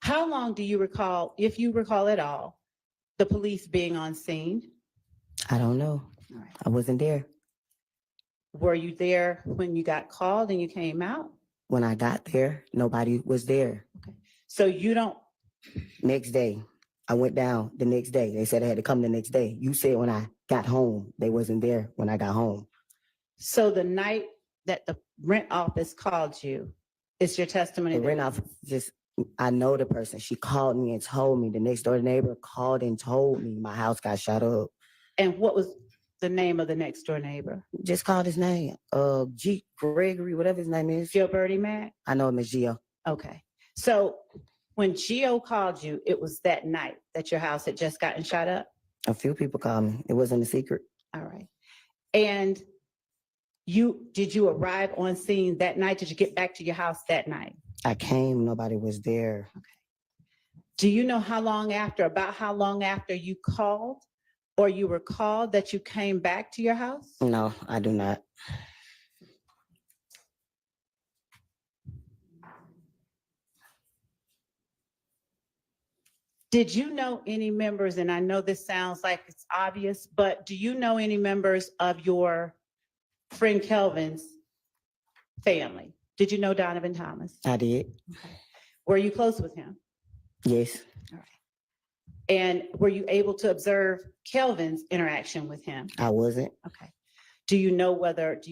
How long do you recall, if you recall at all, the police being on scene? I don't know. All right. I wasn't there. Were you there when you got called and you came out? When I got there, nobody was there. Okay. So you don't. Next day, I went down the next day. They said I had to come the next day. You said when I got home, they wasn't there when I got home. So the night that the rent office called you, Is your testimony The that rent off, just, I know the person. She called me and told me. The next door neighbor called and told me my house got shot up. And what was the name of the next door neighbor? Just called his name. G. Gregory, whatever his name is. Gilberty Mack? I know him as Gio. Okay. So when Gio called you, it was that night that your house had just gotten shot up? A few people called me. It wasn't a secret. All right. And did you arrive on scene that night? Did you get back to your house that night? I came, nobody was there. Okay. Do you know about how long after you called or you were called that you came back to your house? No, I do not. Did you know any members, and I know this sounds like it's obvious, but do you know any members of your friend Kelvin's family? Did you know Donovan Thomas? I did. Okay. Were you close with him? Yes. All right. And were you able to observe Kelvin's interaction with him? I wasn't. Okay. Do you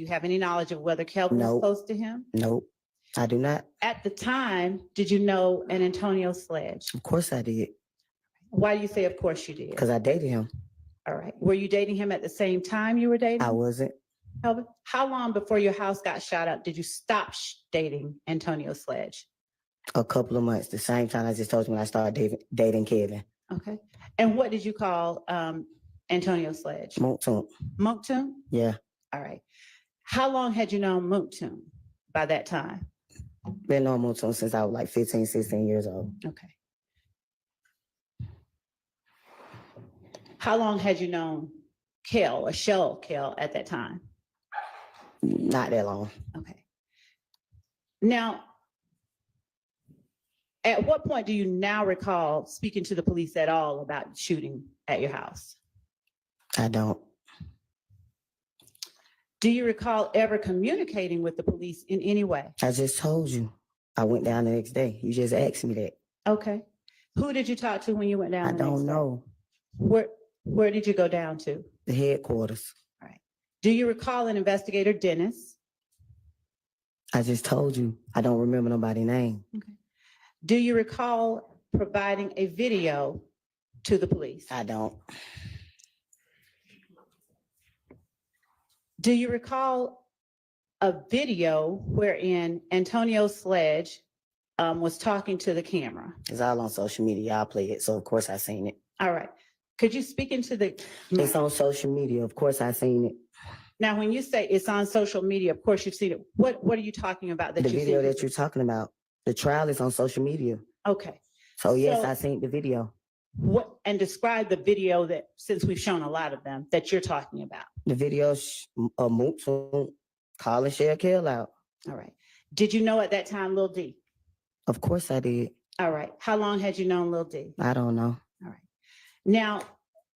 have any knowledge of whether Kelvin was close to him? Nope, I do not. At the time, did you know an Antonio Sledge? Of course I did. Why do you say of course you did? Because I dated him. All right. Were you dating him at the same time you were dating? I wasn't. Kelvin, how long before your house got shot up did you stop dating Antonio Sledge? A couple of months, the same time I just told you when I started dating Kevin. Okay. And what did you call Antonio Sledge? Monktoon. Monktoon? Yeah. All right. How long had you known Monktoon by that time? Been knowing Monktoon since I was like 15, 16 years old. Okay. How long had you known Kel or Shell Kel at that time? Not that long. Okay. Now, at what point do you now recall speaking to the police at all about shooting at your house? I don't. Do you recall ever communicating with the police in any way? I just told you. I went down the next day. You just asked me that. Okay. Who did you talk to when you went down? I don't know. Where did you go down to? The headquarters. All right. Do you recall an investigator, Dennis? I just told you. I don't remember nobody's name. Okay. Do you recall providing a video to the police? I don't. Do you recall a video wherein Antonio Sledge was talking to the camera? It's all on social media. I play it, so of course I seen it. All right. Could you speak into the... It's on social media. Of course I seen it. Now, when you say it's on social media, of course you've seen it. What are you talking about? The video that you're talking about. The trial is on social media. Okay. So yes, I seen the video. And describe the video that, since we've shown a lot of them, that you're talking about. The video's a Mooksoon calling Shell Kel out. All right. Did you know at that time Lil D? Of course I did. All right. How long had you known Lil D? I don't know. All right. Now,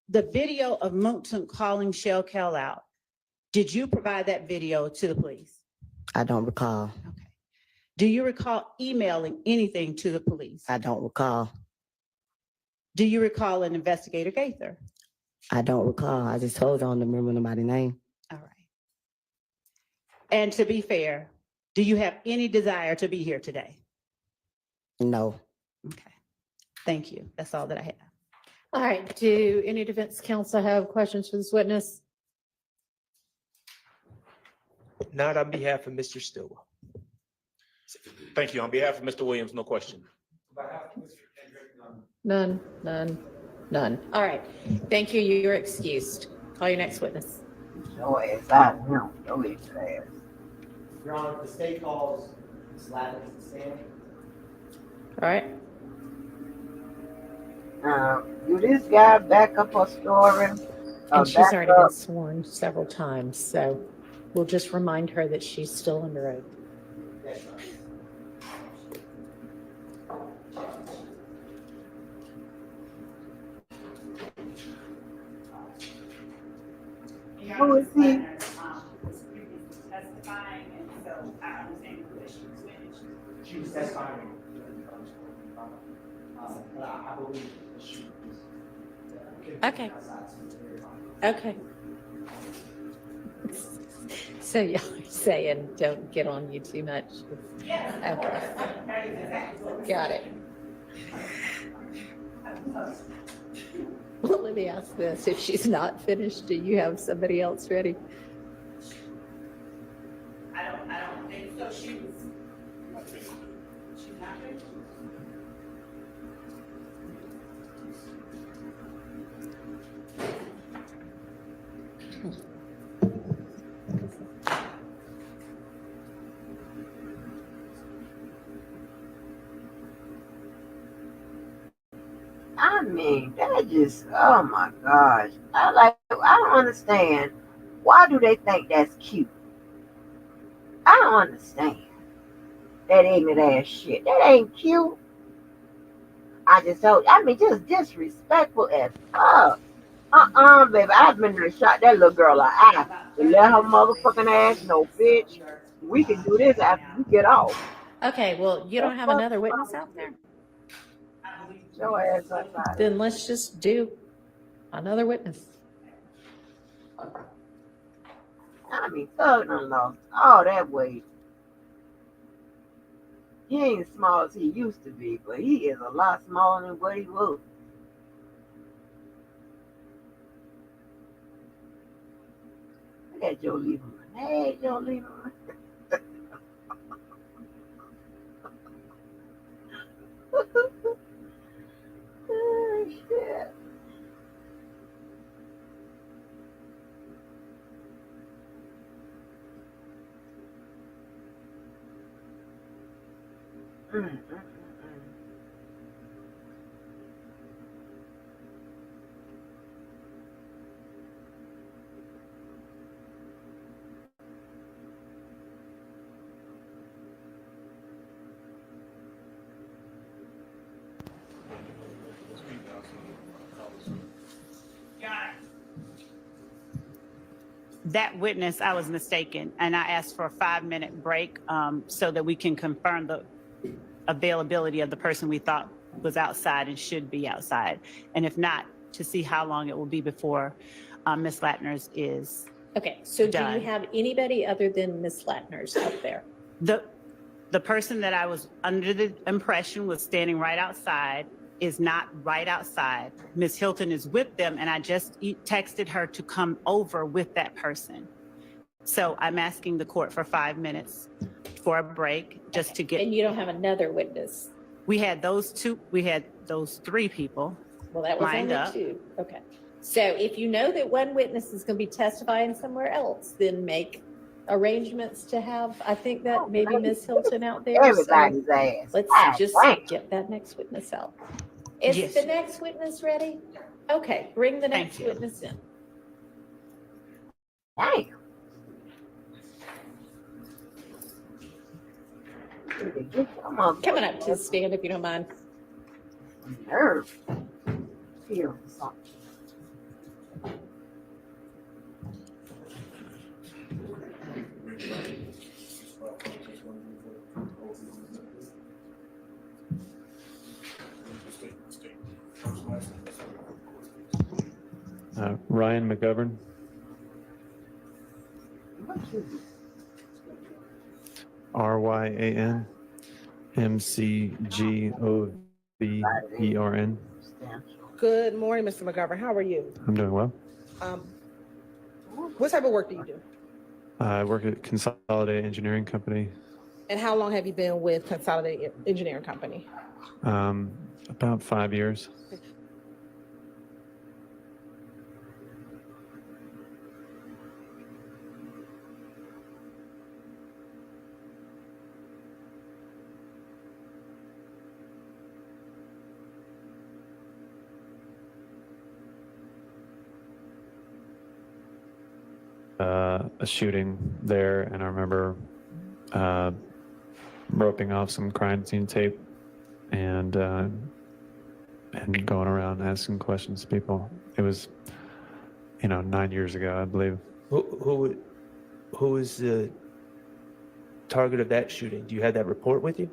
the video of Mooksoon calling Shell Kel out, did you provide that video to the police? I don't recall. Okay. Do you recall emailing anything to the police? I don't recall. Do you recall an investigator Gaither? I don't recall. I just told you I don't remember nobody's name. All right. And to be fair, do you have any desire to be here today? No. Okay. Thank you. That's all that I have. All right. Do any defense counsel have questions for this witness? Not on behalf of Mr. Stillwell. Thank you. On behalf of Mr. Williams, no question. None, none, none. All right. Thank you. You're excused. Call your next witness. No ass out of him. No ass. Your Honor, the state calls Slavic to stand. All right. Do this guy back up her story? And she's already been sworn several times, so we'll just remind her that she's still under oath. Yes, sir. Who is he? She was testifying. I believe the shooter is. Okay. Okay. So y'all are saying don't get on you too much. Okay. Got it. Well, let me ask this. If she's not finished, do you have somebody else ready? I don't think so. She's not finished. I mean, that just, oh my gosh. I don't understand. Why do they think that's cute? I don't understand. That ignorant ass shit. That ain't cute. I just told I mean, just disrespectful as fuck. Baby. I've been there shot that little girl an eye to let her motherfucking ass know, bitch. We can do this after you get off. Okay, well, you don't have another witness out there? Your ass outside. Then let's just do another witness. I mean, Thug done lost all that weight. He ain't as small as he used to be, but he is a lot smaller than what he was. Look at Joe Lieberman. Hey, Joe Lieberman. Oh, shit. That witness, I was mistaken, and I asked for a 5-minute break so that we can confirm the availability of the person we thought was outside and should be outside. And if not, to see how long it will be before Ms. Latner's is Okay, so done. do you have anybody other than Miss Latner's out there? The person that I was under the impression was standing right outside is not right outside. Ms. Hilton is with them, and I just texted her to come over with that person. So I'm asking the court for 5 minutes for a break just to get. And you don't have another witness? We had those three people. Well, that was lined only up. two. Okay. So if you know that one witness is going to be testifying somewhere else, then make arrangements to have, I think that maybe Ms. Hilton out there. Everybody's So ass. let's Ah, just damn. get that next witness out. Is Yes. the next witness ready? Okay, bring the Thank next you. witness in. Damn. Coming up to the stand if you don't mind. Nerve. Feel something. Ryan McGovern. RYAN MCGOVERN. Good morning, Mr. McGovern. How are you? I'm doing well. What type of work do you do? I work at Consolidated Engineering Company. And how long have you been with Consolidated Engineering Company? About 5 years. A shooting there, and I remember roping off some crime scene tape and going around asking questions to people. It was, 9 years ago, I believe. Who was the target of that shooting? Do you have that report with you?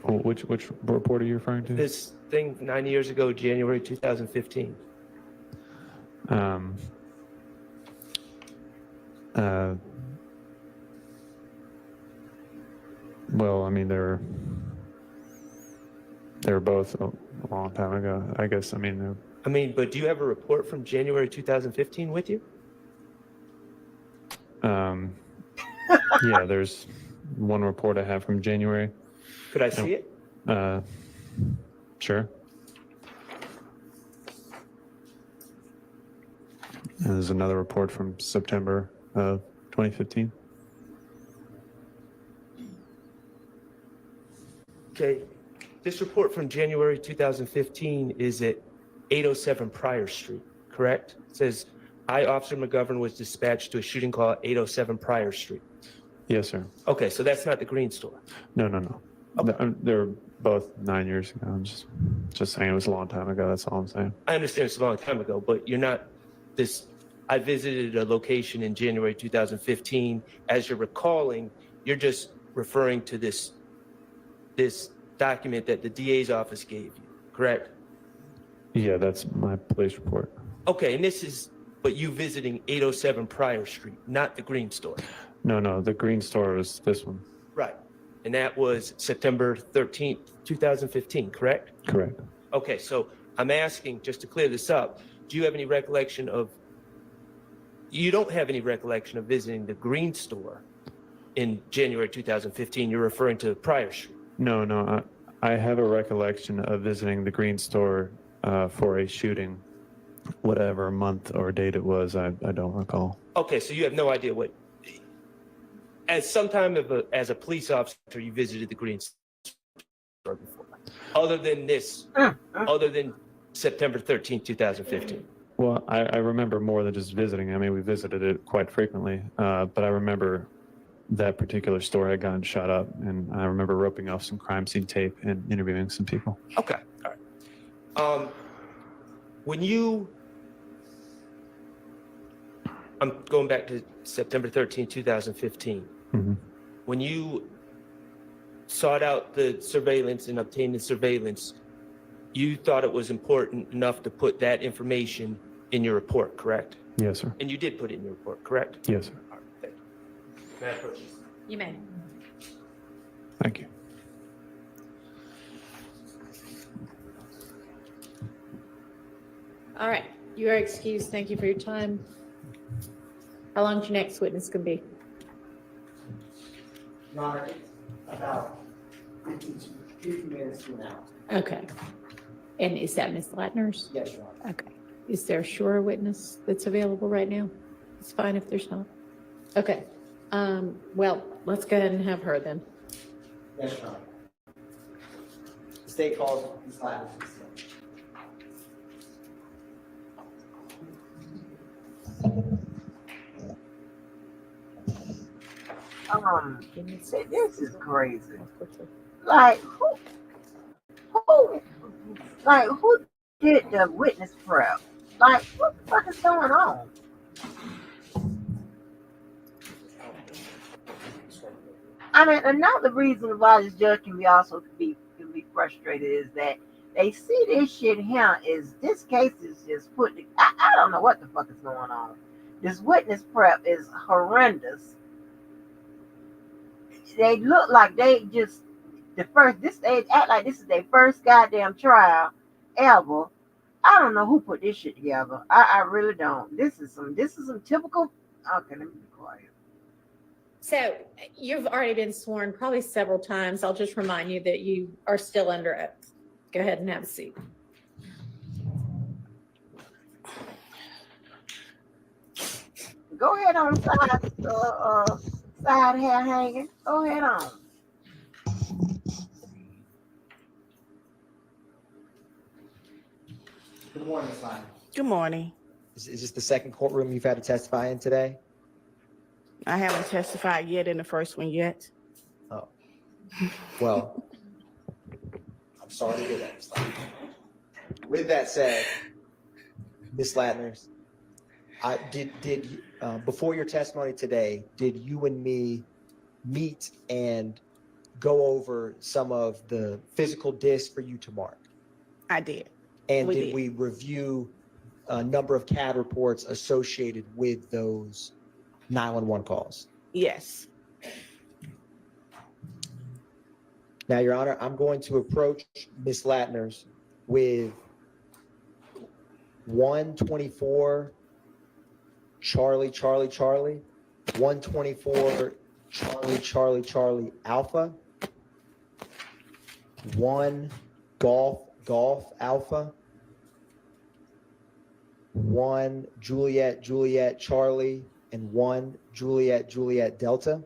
Which report are you referring to? This thing 9 years ago, January 2015. Well, I mean, they were both a long time ago. I guess. I mean, but do you have a report from January 2015 with you? yeah, there's one report I have from January. Could I see it? Sure. And there's another report from September of 2015. Okay, this report from January 2015 is at 807 Pryor Street, correct? It says, I, Officer McGovern, was dispatched to a shooting call at 807 Pryor Street. Yes, sir. Okay, so that's not the Green Store. No. Okay. They're both 9 years ago. I'm just saying it was a long time ago. That's all I'm saying. I understand it's a long time ago, but you're not this. I visited a location in January 2015. As you're recalling, you're just referring to this document that the DA's office gave you, correct? Yeah, that's my police report. Okay, and but you visiting 807 Pryor Street, not the Green Store. No, the Green Store was this one. Right, and that was September 13th, 2015, correct? Correct. Okay, so I'm asking, just to clear this up, do you have any recollection you don't have any recollection of visiting the Green Store in January 2015, you're referring to Pryor Street? No, I have a recollection of visiting the Green Store for a shooting, whatever month or date it was, I don't recall. Okay, so you have no idea what, as a police officer, you visited the Green Store before, other than September 13th, 2015. Well, I remember more than just visiting. I mean, we visited it quite frequently, but I remember that particular store had gotten shot up, and I remember roping off some crime scene tape and interviewing some people. Okay, all right. I'm going back to September 13, 2015. Mm-hmm. When you sought out the surveillance and obtained the surveillance, you thought it was important enough to put that information in your report, correct? Yes, sir. And you did put it in your report, correct? Yes, sir. All right, thank you. May I approach you? You may. Thank you. All right, you are excused. Thank you for your time. How long is your next witness going to be? Your Honor, about 15 minutes from now. Okay. And is that Ms. Latner's? Yes, Your Honor. Okay. Is there a shorter witness that's available right now? It's fine if there's not. Okay. Well, let's go ahead and have her then. Yes, Your Honor. The state calls Ms. Latner. This is crazy. Like who did the witness prep? Like, what the fuck is going on? I mean, another reason why this judge can be frustrated is that they see this shit here this case is just I don't know what the fuck is going on. This witness prep is horrendous. They look like they act like this is their first goddamn trial ever. I don't know who put this shit together. I really don't. This is some typical. Okay, let me be quiet. So you've already been sworn probably several times. I'll just remind you that you are still under oath. Go ahead and have a seat. Go ahead on side hair hanging. Go ahead on. Good morning, Ms. Latner. Good morning. Is this the second courtroom you've had to testify in today? I haven't testified yet in the first one yet. Oh. Well, I'm sorry to hear that, Ms. Latner. With that said, Ms. Latner, before your testimony today, did you and me meet and go over some of the physical discs for you to mark? I did. And We did did. we review number of CAD reports associated with those 911 calls? Yes. Now, Your Honor, I'm going to approach Ms. Latners with 124 Charlie, 124 Charlie, Alpha, 1 Golf, Alpha, 1 Juliet, Charlie, and 1 Juliet, Delta,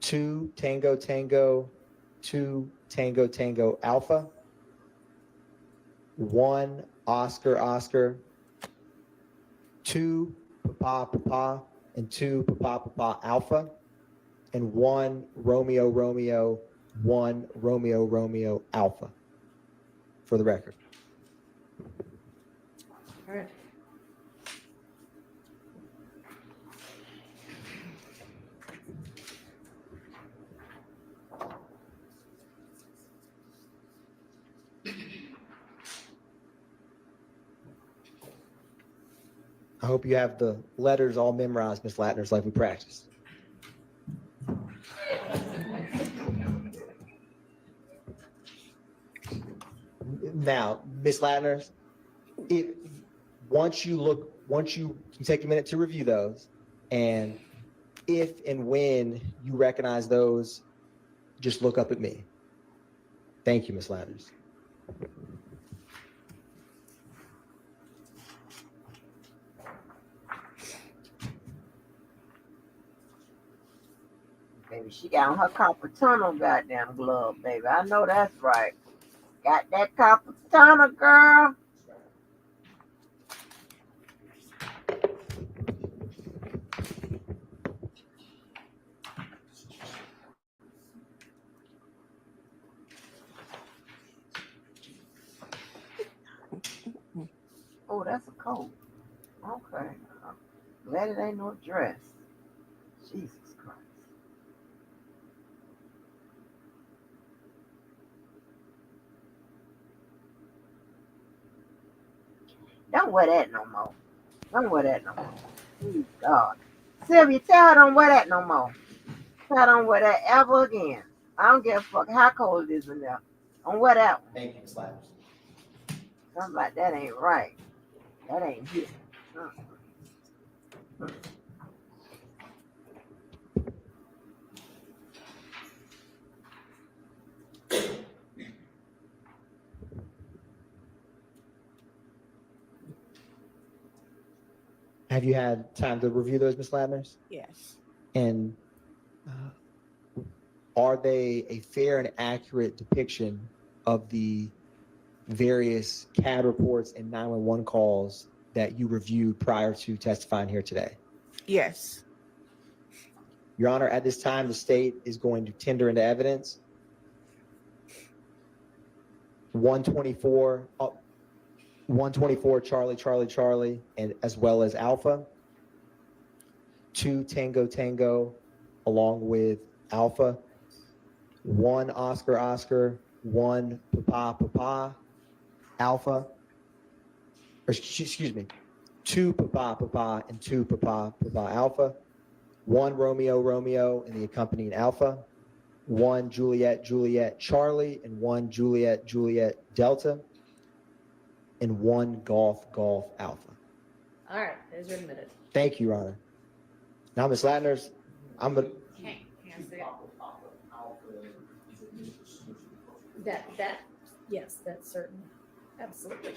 2 Tango, 2 Tango, Alpha, 1 Oscar, 2 Papa, and 2 Papa, Alpha, and 1 Romeo, 1 Romeo, Alpha, for the record. All right. I hope you have the letters all memorized, Ms. Latners, like we practiced. Now, Ms. Latners, once you take a minute to review those, and if and when you recognize those, just look up at me. Thank you, Ms. Latners. Baby, she got on her copper tunnel goddamn glove, baby. I know that's right. Got that copper tunnel, girl. Oh, that's a coat. Okay. Glad it ain't no dress. Jesus Christ. Don't wear that no more. Don't wear that no more. Please, God. Sylvia, tell her don't wear that no more. Tell her don't wear that ever again. I don't give a fuck how cold it is in there. Don't wear that one. Thank you, Ms. Latners. Something like that ain't right. That ain't here. Have you had time to review those, Ms. Latners? Yes. And are they a fair and accurate depiction of the various CAD reports and 911 calls that you reviewed prior to testifying here today? Yes. Your Honor, at this time, the state is going to tender into evidence 124 Charlie, and as well as Alpha, 2 Tango, along with Alpha, 1 Oscar, 1 Papa, Alpha, or excuse me, 2 Papa, and 2 Papa, Alpha, 1 Romeo, and the accompanying Alpha, 1 Juliet, Charlie, and 1 Juliet, Delta, and 1 Golf, Alpha. All right, those are admitted. Thank you, Your Honor. Now, Ms. Latners, I'm going to... Yes, that's certain. Absolutely.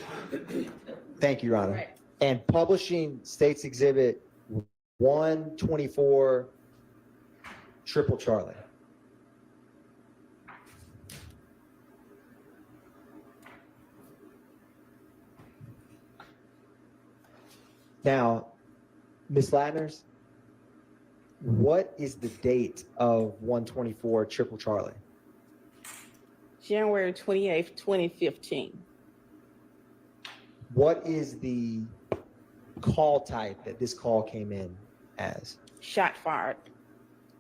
Thank you, Your Honor. Right. And publishing State's Exhibit 124 Triple Charlie. Now, Ms. Latners, what is the date of 124 Triple Charlie? January 28th, 2015. What is the call type that this call came in as? Shot fired.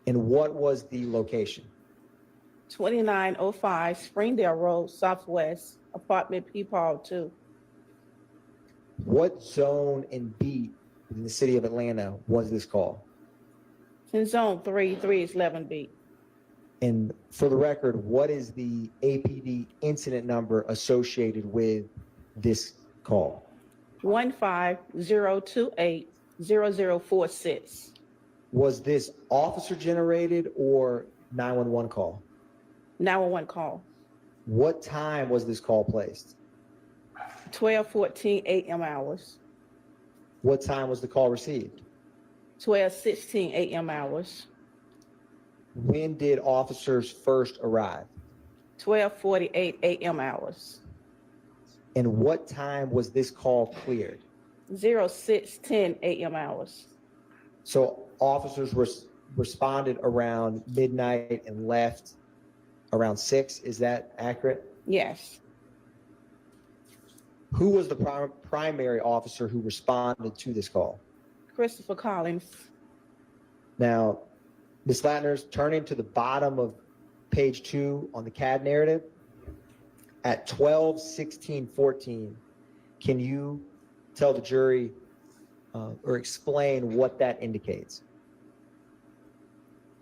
And what was the location? 2905 Springdale Road, Southwest apartment Peepaw 2. What zone and beat in the city of Atlanta was this call? In zone 3, 3 is 11 beat. And for the record, what is the APD incident number associated with this call? 150280046. Was this officer generated or 911 call? 911 call. What time was this call placed? 12:14 a.m. hours. What time was the call received? 12:16 a.m. hours. When did officers first arrive? 12:48 a.m. hours. And what time was this call cleared? 06:10 a.m. hours. So officers responded around midnight and left around 6. Is that accurate? Yes. Who was the primary officer who responded to this call? Christopher Collins. Now, Ms. Latner's turning to the bottom of page 2 on the CAD narrative. At 12:16:14, can you tell the jury or explain what that indicates?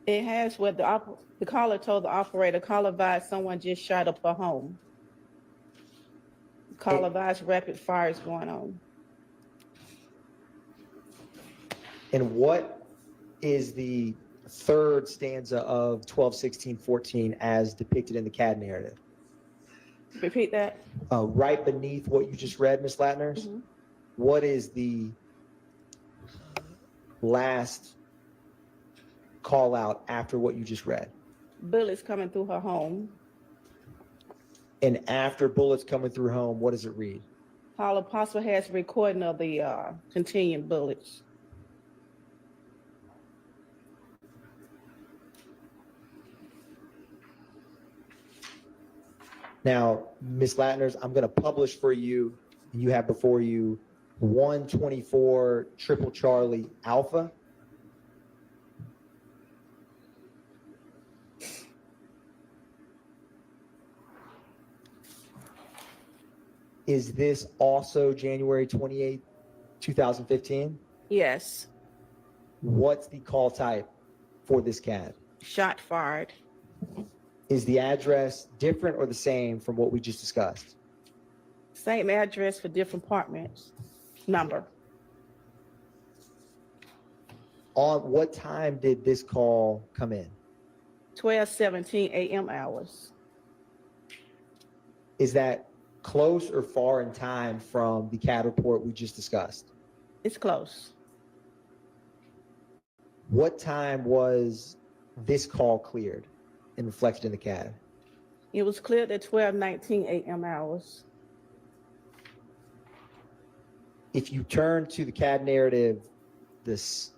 It has what the caller told the operator, call advised someone just shot up a home. Call advised rapid fire is going on. And what is the third stanza of 12:16:14 as depicted in the CAD narrative? Repeat that. Right beneath what you just read, Ms. Latners, what is the last call out after what you just read? Bullets coming through her home. And after bullets coming through home, what does it read? Caller possibly has a recording of the continuing bullets. Now, Ms. Latners, I'm going to publish for you, and you have before you 124 Triple Charlie Alpha. Is this also January 28, 2015? Yes. What's the call type for this CAD? Shot fired. Is the address different or the same from what we just discussed? Same address for different apartments. Number. On what time did this call come in? 12:17 a.m. hours. Is that close or far in time from the CAD report we just discussed? It's close. What time was this call cleared and reflected in the CAD? It was cleared at 12:19 a.m. hours. If you turn to the CAD narrative, this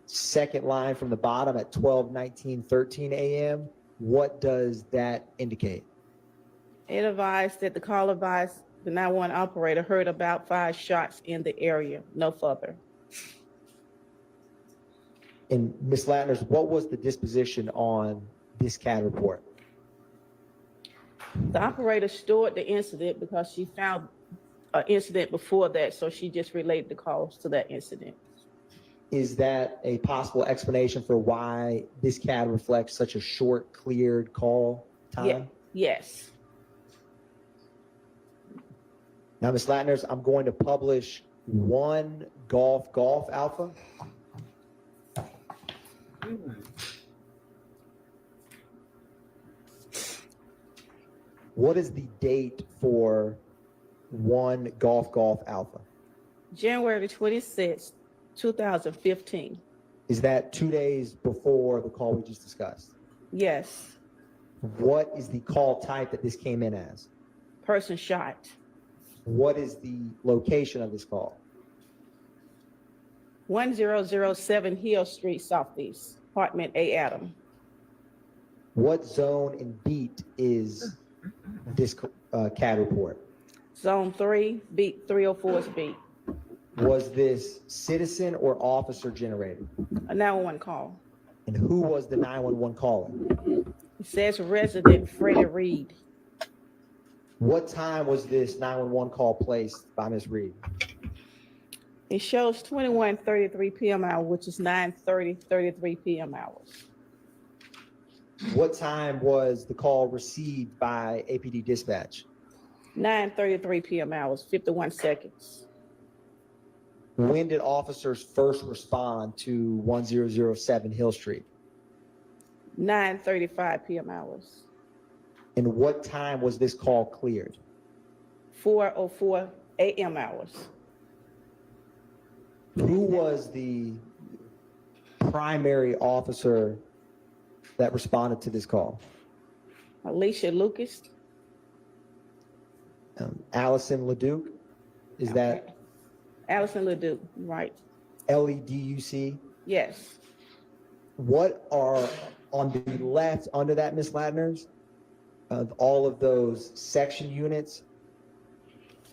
second line from the bottom at 12:19:13 a.m., what does that indicate? It advised that the call advised the 911 operator heard about 5 shots in the area, no further. And Ms. Latners, what was the disposition on this CAD report? The operator stored the incident because she found an incident before that, so she just relayed the calls to that incident. Is that a possible explanation for why this CAD reflects such a short, cleared call time? Yeah. Yes. Now, Ms. Latners, I'm going to publish 1 Golf Alpha. What is the date for 1 Golf Alpha? January 26, 2015. Is that 2 days before the call we just discussed? Yes. What is the call type that this came in as? Person shot. What is the location of this call? 1007 Hill Street Southeast, apartment A Adam. What zone and beat is this CAD report? Zone 3, beat 304 is beat. Was this citizen or officer generated? A 911 call. And who was the 911 caller? It says resident Freddie Reed. What time was this 911 call placed by Ms. Reed? It shows 21:33 p.m. hour, which is 9:33 p.m. hours. What time was the call received by APD dispatch? 9:33 p.m. hours, 51 seconds. When did officers first respond to 1007 Hill Street? 9:35 p.m. hours. And what time was this call cleared? 4:04 a.m. hours. Who was the primary officer that responded to this call? Alicia Lucas. Allison Leduc? Is that Allison Leduc, right? LEDUC? Yes. What are on the left under that, Ms. Ladners, of all of those section units?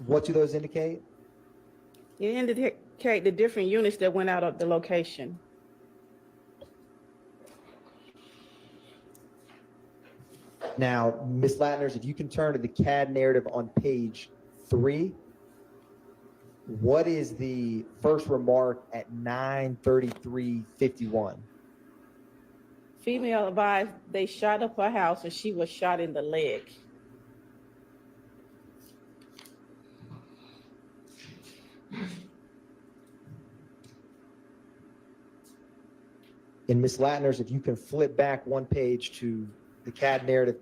What do those indicate? It indicate the different units that went out of the location. Now, Ms. Ladners, if you can turn to the CAD narrative on page 3, what is the first remark at 9:33:51? Female advised they shot up her house and she was shot in the leg. And Ms. Ladners, if you can flip back one page to the CAD narrative,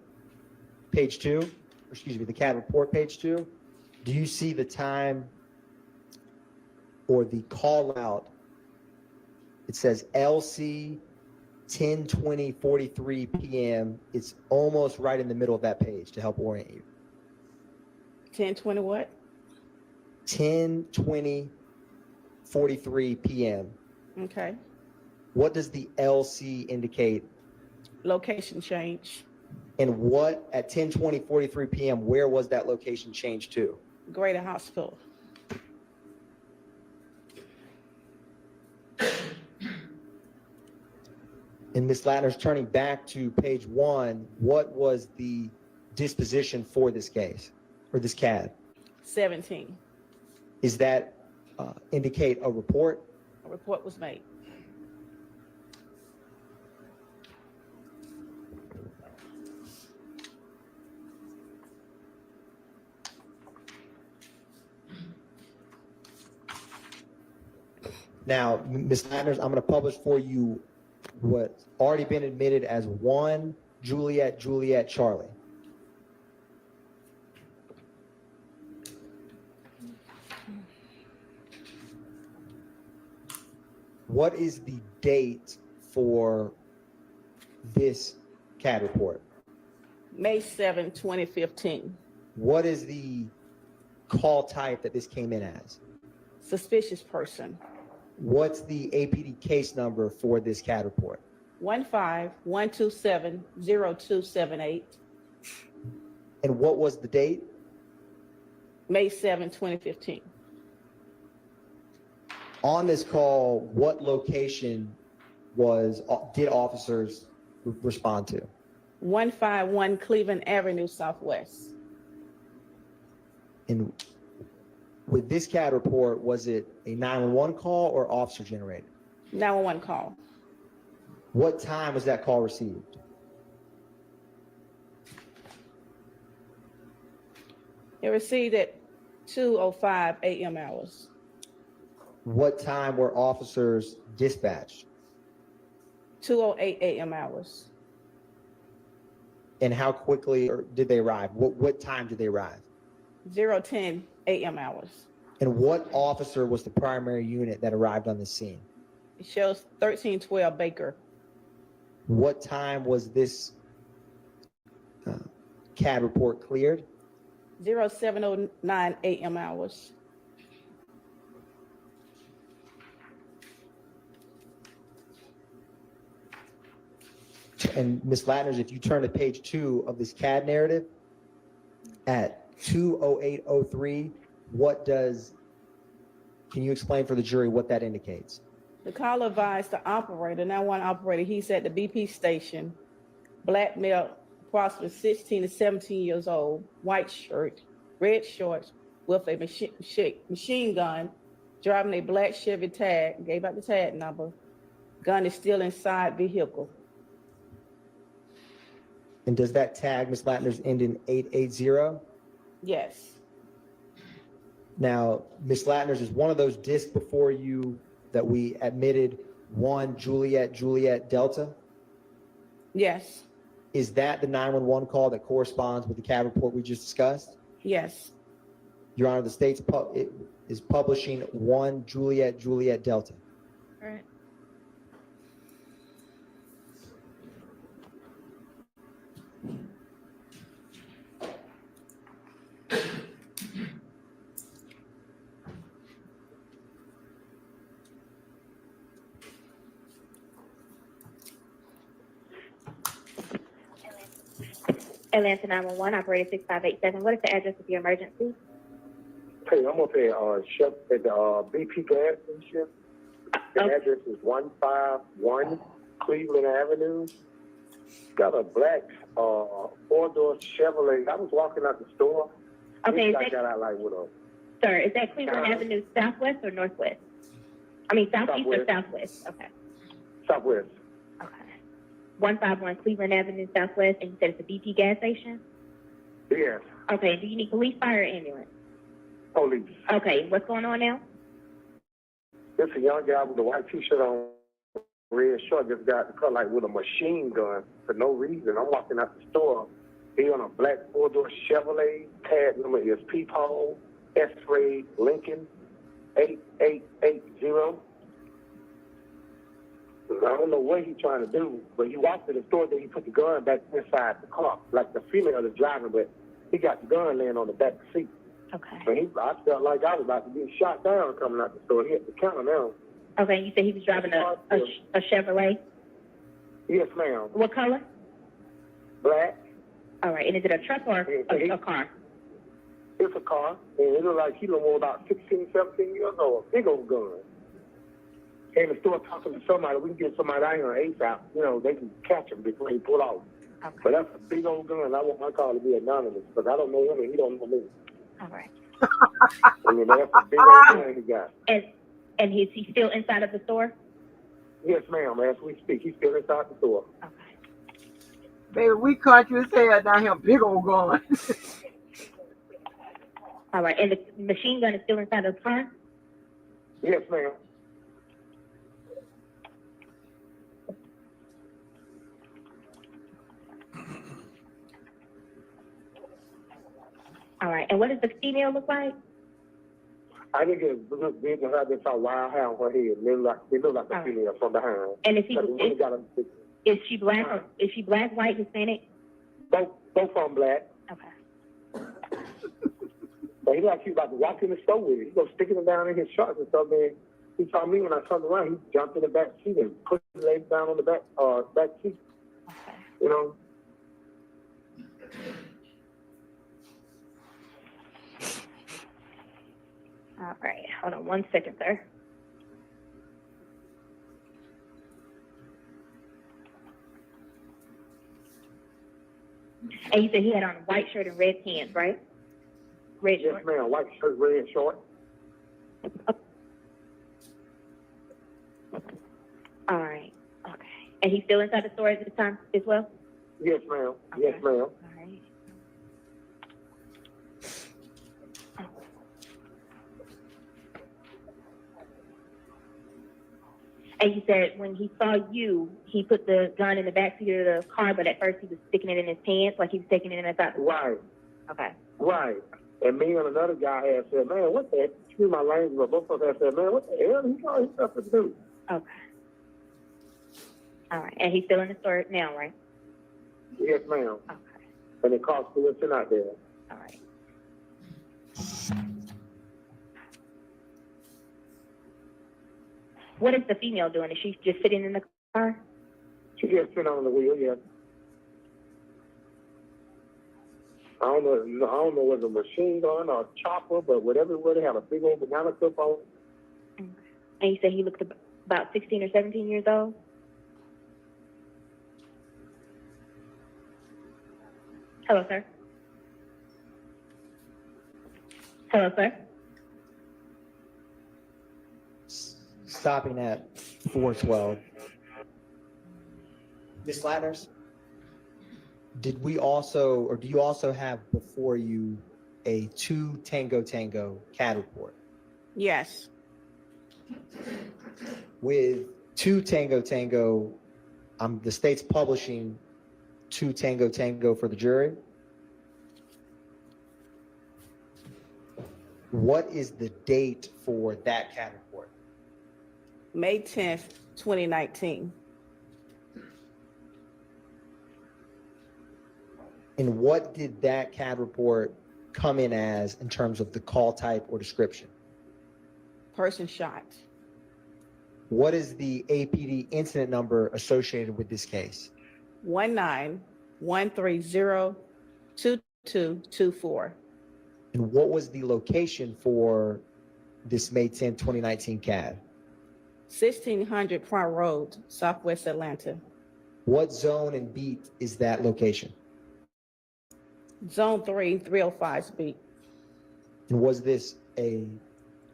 page 2, or excuse me, the CAD report, page 2, do you see the time or the call out? It says LC 10:20:43 p.m. It's almost right in the middle of that page to help orient you. 10:20 what? 10:20:43 p.m. Okay. What does the LC indicate? Location change. And what at 10:20:43 p.m., where was that location changed to? Greater Hospital. And Ms. Ladner's turning back to page 1, what was the disposition for this case, or this CAD? 17. Is that indicate a report? A report was made. Now, Ms. Ladners, I'm going to publish for you what's already been admitted as 1 Juliet Juliet Charlie. What is the date for this CAD report? May 7, 2015. What is the call type that this came in as? Suspicious person. What's the APD case number for this CAD report? 15-127-0278. And what was the date? May 7, 2015. On this call, what location did officers respond to? 151 Cleveland Avenue Southwest. And with this CAD report, was it a 911 call or officer generated? 911 call. What time was that call received? It received at 2:05 a.m. hours. What time were officers dispatched? 2:08 a.m. hours. And how quickly did they arrive? What time did they arrive? 0:10 a.m. hours. And what officer was the primary unit that arrived on the scene? It shows 1312 Baker. What time was this CAD report cleared? 0709 a.m. hours. And Ms. Ladners, if you turn to page 2 of this CAD narrative, at 2:08:03, can you explain for the jury what that indicates? The call advised the operator, 911 operator, he's at the BP station, black male approximately 16 to 17 years old, white shirt, red shorts, with a machine gun, driving a black Chevy tag, gave out the tag number. Gun is still inside vehicle. And does that tag, Ms. Latner's, end in 880? Yes, Now, Ms. Latner's, is one of those discs before you that we admitted 1 Juliet Delta? yes, Is that the 911 call that corresponds with the CAB report we just discussed? yes. Your Honor, the state's is publishing 1 Juliet Delta. All right. Atlanta 911, operator 6587. What is the address of your emergency? Hey, I'm up at at the BP gas station. The address is 151 Cleveland Avenue. Got a black four-door Chevrolet. I was walking out the store. Okay, This guy got out like with a Sir, is that Cleveland Avenue southwest or northwest? I mean, southeast or southwest? Okay. Southwest. 151 Cleveland Avenue southwest, and you said it's a BP gas station? Yes, Okay, do you need police, fire, or ambulance? police. Okay, what's going on now? It's a young guy with a white T-shirt on, red short. Just got cut like with a machine gun for no reason. I'm walking out the store. He on a black four-door Chevrolet. Tag number is Peephole X-Ray Lincoln 8880. I don't know what he's trying to do, but he walked to the store, then he put the gun back inside the car, like the female is driving, but he got the gun laying on the back seat. Okay. But I felt like I was about to get shot down coming out the store. He hit the counter now. Okay, you said he was driving a Chevrolet? Yes, ma'am. What color? Black. All right, and is it a truck or a car? It's a car, and it looked like he was about 16, 17 years old. Big old gun. Came to the store talking to somebody. We can get somebody out here on ASAP. You know, they can catch him before he pull off. Okay. But that's a big old gun. I want my call to be anonymous because I don't know him and he don't know me. All right. I mean, that's a big old gun he got. And is he still inside of the store? Yes, ma'am. As we speak, he's still inside the store. Baby, we caught you saying down here, big old gun. All right, and the machine gun is still inside of the car? Yes, ma'am. All right, and what does the female look like? I think it's look big and have this wild hair on her head. They look like a female from behind. And is she black or is she black, white, Hispanic? Both of them black. Okay. But he like he about to walk in the store with it. He goes sticking it down in his shorts and stuff, man. He saw me when I turned around, he jumped in the back seat and put his legs down on the back seat. Okay. You know? All right, hold on 1 second, sir. And you said he had on a white shirt and red pants, right? Red Yes, short. ma'am. White shirt, red short. All right, okay. And he's still inside the store at this time as well? Yes, ma'am. Yes, ma'am. All right. And you said when he saw you, he put the gun in the backseat of the car, but at first he was sticking it in his pants, like he was taking it inside. Right. Okay. Right. And me and another guy had said, man, what the heck? Excuse my language, but both of us had said, man, what the hell he called himself to do? Okay. All right. And he's still in the store now, right? Yes, ma'am. Okay. And the car's still sitting out there. All right. What is the female doing? Is she just sitting in the car? She just sitting on the wheel, yeah. I don't know whether a machine gun or a chopper, but whatever it was, they had a big old banana clip on. Okay. And you said he looked about 16 or 17 years old? Hello, sir. Hello, sir. Stopping at 412. Ms. Latters, did we also, or do you also have before you a 2 Tango Tango CAD report? Yes. With 2 Tango Tango, the state's publishing 2 Tango Tango for the jury. What is the date for that CAD report? May 10th, 2019. And what did that CAD report come in as in terms of the call type or description? Person shot. What is the APD incident number associated with this case? 191302224. And what was the location for this May 10, 2019 CAD? 1600 Front Road, Southwest Atlanta. What zone and beat is that location? Zone 3, 305's beat. And was this a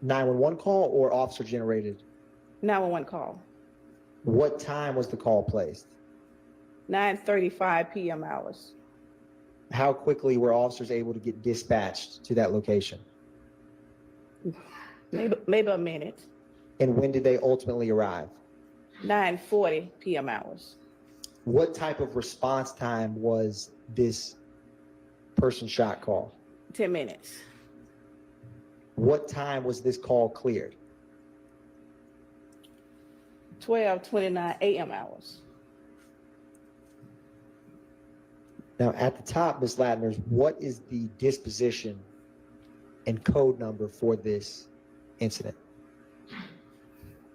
911 call or officer generated? 911 call. What time was the call placed? 9:35 p.m. hours. How quickly were officers able to get dispatched to that location? Maybe a minute. And when did they ultimately arrive? 9:40 p.m. hours. What type of response time was this person shot call? 10 minutes. What time was this call cleared? 12:29 a.m. hours. Now, at the top, Ms. Latners, what is the disposition and code number for this incident?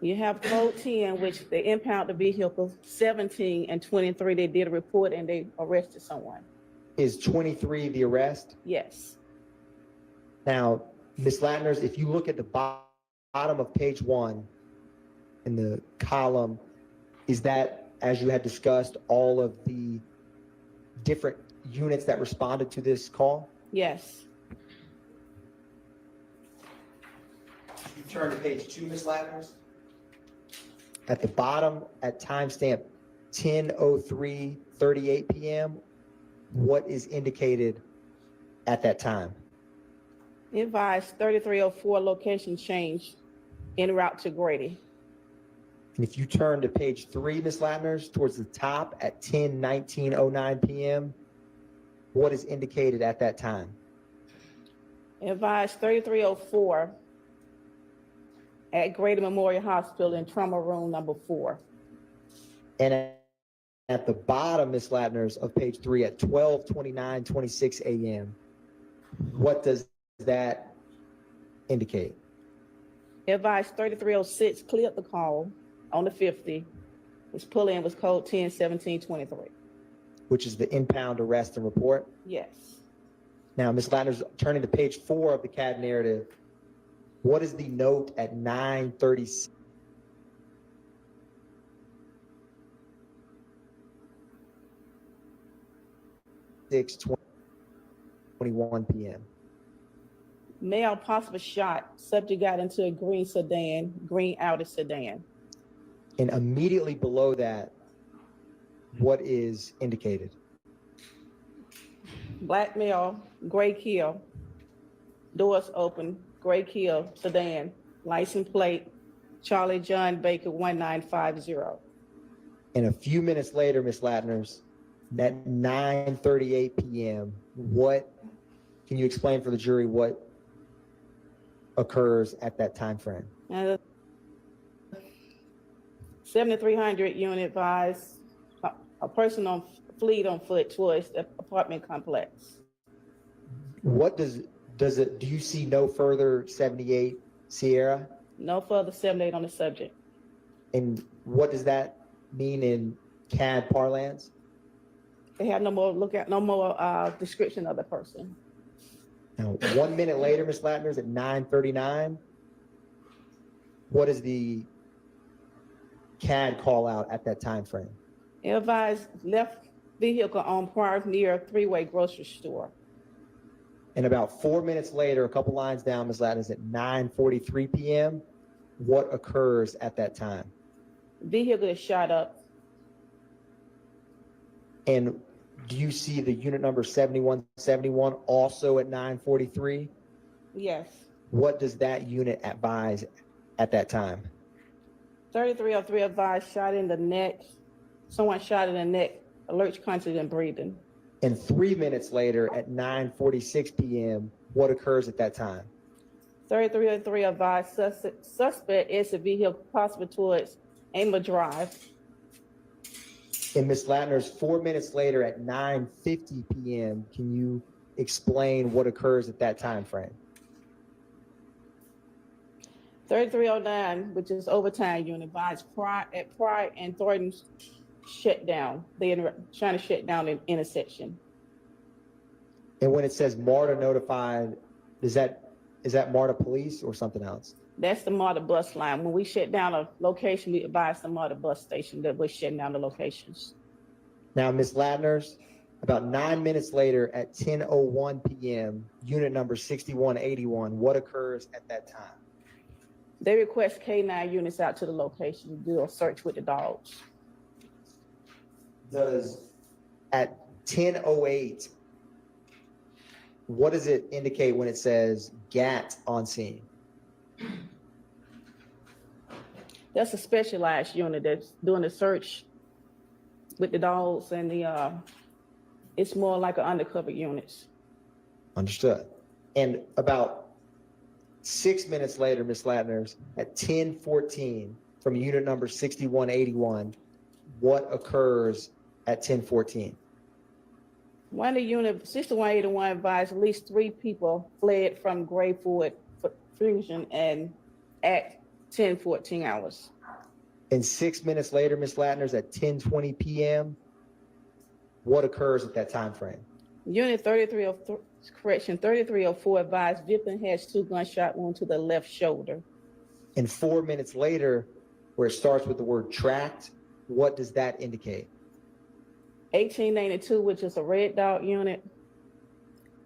You have code 10, which they impound the vehicle. 17 and 23, they did a report and they arrested someone. Is 23 the arrest? Yes. Now, Ms. Latners, if you look at the bottom of page 1 in the column, is that, as you had discussed, all of the different units that responded to this call? Yes. You turn to page 2, Ms. Latners. At the bottom, at timestamp 10:03:38 p.m., what is indicated at that time? Advised 3304 location change en route to Grady. And if you turn to page 3, Ms. Latners, towards the top at 10:19:09 p.m., what is indicated at that time? Advised 3304 at Grady Memorial Hospital in trauma room number 4. And at the bottom, Ms. Latners, of page 3 at 12:29:26 a.m., what does that indicate? Advised 3306 cleared the call on the 50. Was pull in was code 101723. Which is the impound arrest and report? Yes. Now, Ms. Latners, turning to page 4 of the CAD narrative, what is the note at 9:36? $6:21 p.m. Male possible shot. Subject got into a green sedan, green Audi sedan. And immediately below that, what is indicated? Black male, gray Kia, doors open, gray Kia sedan, license plate, Charlie John Baker 1950. And a few minutes later, Ms. Latners, at 9:38 p.m., what can you explain for the jury what occurs at that time frame? 7300 unit advised a person on fleet on foot towards the apartment complex. What does it, do you see no further 78 Sierra? No further 78 on the subject. And what does that mean in CAD parlance? They have no more description of the person. Now, 1 minute later, Ms. Latners, at 9:39, what is the CAD call out at that time frame? Advised left vehicle on Park near a three-way grocery store. And about 4 minutes later, a couple lines down, Ms. Latner, at 9:43 p.m., what occurs at that time? Vehicle is shot up. And do you see the unit number 7171 also at 9:43? Yes. What does that unit advise at that time? 3303 advised shot in the neck. Someone shot in the neck, alert conscious and breathing. And 3 minutes later at 9:46 p.m., what occurs at that time? 3303 advised suspect is a vehicle possible towards Amer Drive. And Ms. Latner's 4 minutes later at 9:50 p.m., can you explain what occurs at that time frame? 3309, which is overtime unit, advised Pride and Thornton shut down. They're trying to shut down an intersection. And when it says MARTA notified, is that MARTA police or something else? That's the MARTA bus line. When we shut down a location, we advise the MARTA bus station that we're shutting down the locations. Now, Ms. Latner's, about 9 minutes later at 10:01 p.m., unit number 6181, what occurs at that time? They request K9 units out to the location to do a search with the dogs. Does at 10:08, what does it indicate when it says GAT on scene? That's a specialized unit that's doing the search with the dogs, and it's more like an undercover units. Understood. And about 6 minutes later, Ms. Latner's, at 10:14 from unit number 6181, what occurs at 10:14? One of the unit 6181 advised at least 3 people fled from Grayford Fusion and at 10:14 hours. And 6 minutes later, Ms. Latner's, at 10:20 p.m., what occurs at that time frame? Unit 3304 advised victim has 2 gunshot wounds to the left shoulder. And 4 minutes later, where it starts with the word tracked, what does that indicate? 1892, which is a red dot unit,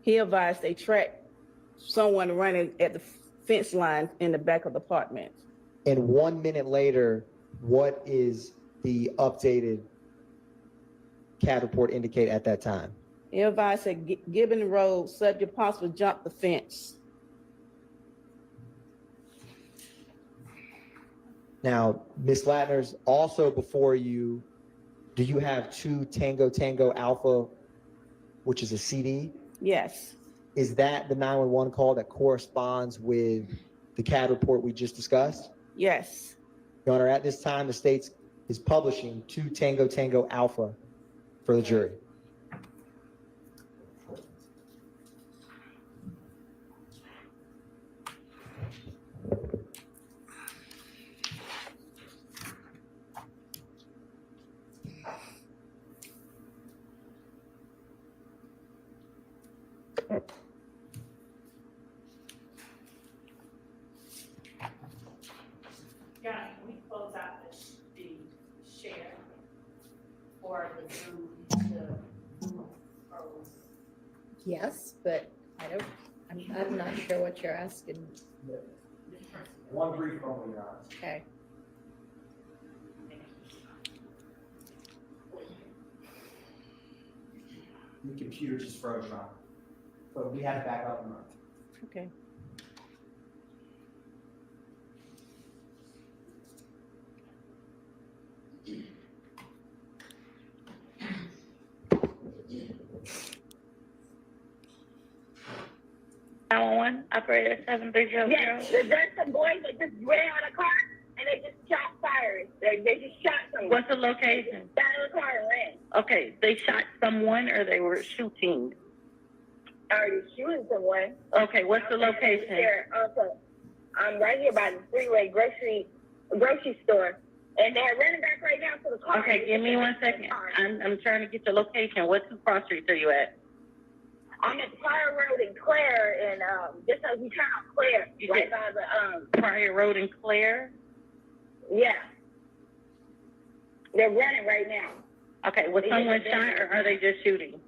he advised they tracked someone running at the fence line in the back of the apartment. And 1 minute later, what is the updated CAD report indicate at that time? He advised that Gibbon Road, subject possible jump the fence. Now, Ms. Latner's, also before you, do you have 2 Tango Tango Alpha, which is a CD? Yes. Is that the 911 call that corresponds with the CAD report we just discussed? Yes. Your Honor, at this time, the state is publishing 2 Tango Tango Alpha for the jury. John, can we close out the share or the Zoom to close? Yes, but I'm not sure what you're asking. One brief only, Your Honor. Okay. The computer just froze, Your Honor. But we had it back up and running. Okay. Operator 7300. Yes, there's some boys that just ran out of the car and they just shot fires. They just shot someone. What's the location? Got out of the car and ran. Okay, they shot someone or they were shooting? Already shooting someone. Okay, what's the location? Here, also, I'm right here by the freeway grocery store. And they're running back right now to the car. Okay, give me 1 second. I'm trying to get the location. What 2 cross streets are you at? I'm at Pryor Road in Clare, and just as we turn on Clare, right by the Pryor Road in Clare? Yeah. They're running right now. Okay, was someone shot or are they just shooting?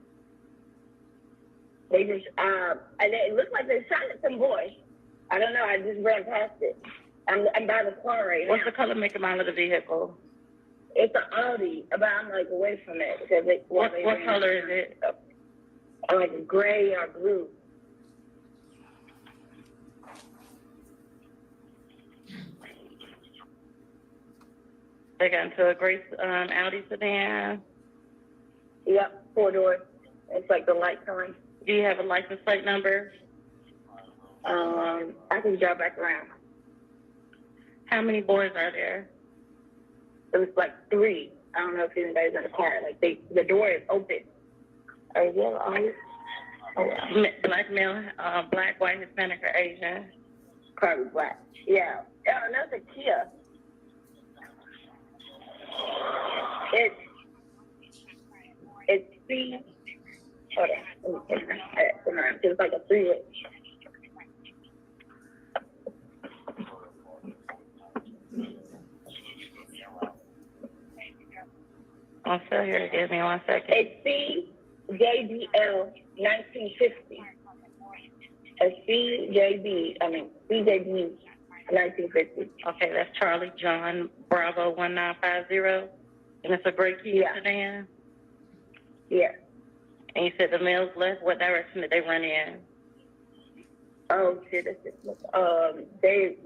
They just, and it looked like they shot at some boy. I don't know, I just ran past it. I'm by the car right now. What's the color, make, and model of the vehicle? It's an Audi, but I'm like away from it because it. What color is it? Like gray or blue. They got into a gray Audi sedan. Yep, 4 doors. It's like the light on. Do you have a license plate number? I can drive back around. How many boys are there? It was like 3. I don't know if anybody's in the car. Like the door is open. Are you there? Black male, black, white, Hispanic, or Asian? Probably black. Yeah. Oh, that's a Kia. It's C. Hold on. It's like a 3-way. I'm still here. Give me 1 second. It's CJBL 1950. CJB 1950. Okay, that's Charlie John Bravo 1950. And it's a gray Kia sedan? Yeah. And you said the males left. What direction did they run in? Oh, shit. They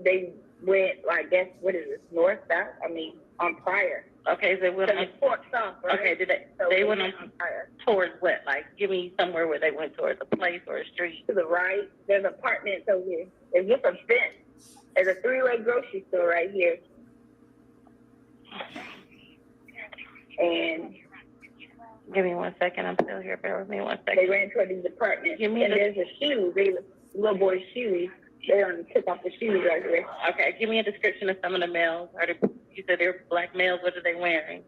went, I guess, what is this, north, south? On Pryor. Okay, so they went on Fort South, right? Okay, they went on Pryor. Towards what? Like, give me somewhere where they went towards a place or a street. To the right. There's apartments over here. There's just a fence. There's a 3-way grocery store right here. And give me 1 second. I'm still here. Bear with me 1 second. They ran toward these apartments. There's a shoe. Little boy's shoes. They only took off the shoes right there. Okay, give me a description of some of the males. You said they're black males. What are they wearing?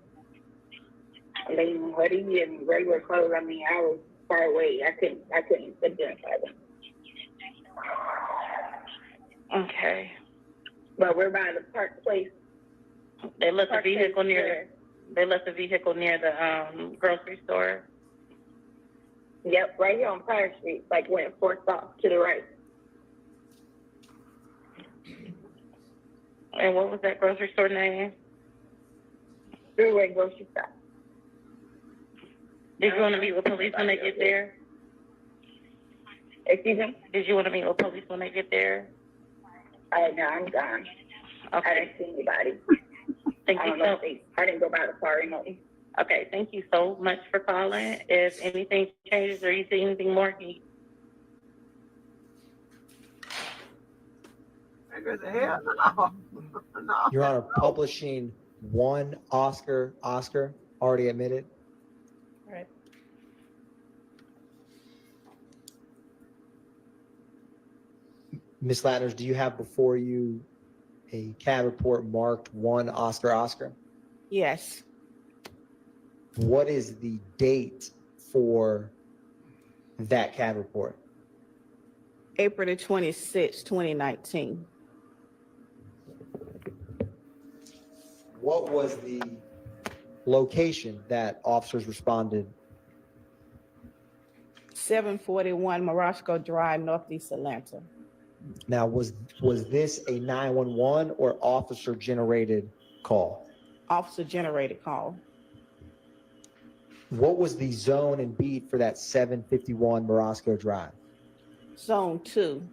They hoodie and regular clothes. I was far away. I couldn't identify them. Okay. But we're by the park place. They left the vehicle near. They left the vehicle near the grocery store. Yep, right here on Pryor Street, like went 4th off to the right. And what was that grocery store name? 3-way grocery store. Did you want to meet with police when they get there? Excuse me? Did you want to meet with police when they get there? No, I'm gone. Okay. I didn't see anybody. Thank you so. I didn't go by the car remotely. Okay, thank you so much for calling. If anything changes or you see anything more, What the hell? No. Your Honor, publishing 1 Oscar already admitted. All right. Ms. Latners, do you have before you a CAD report marked 1 Oscar? Yes. What is the date for that CAD report? April the 26th, 2019. What was the location that officers responded? 741 Morosco Drive, Northeast Atlanta. Now, was this a 911 or officer generated call? Officer generated call. What was the zone and beat for that 751 Morosco Drive? Zone 2,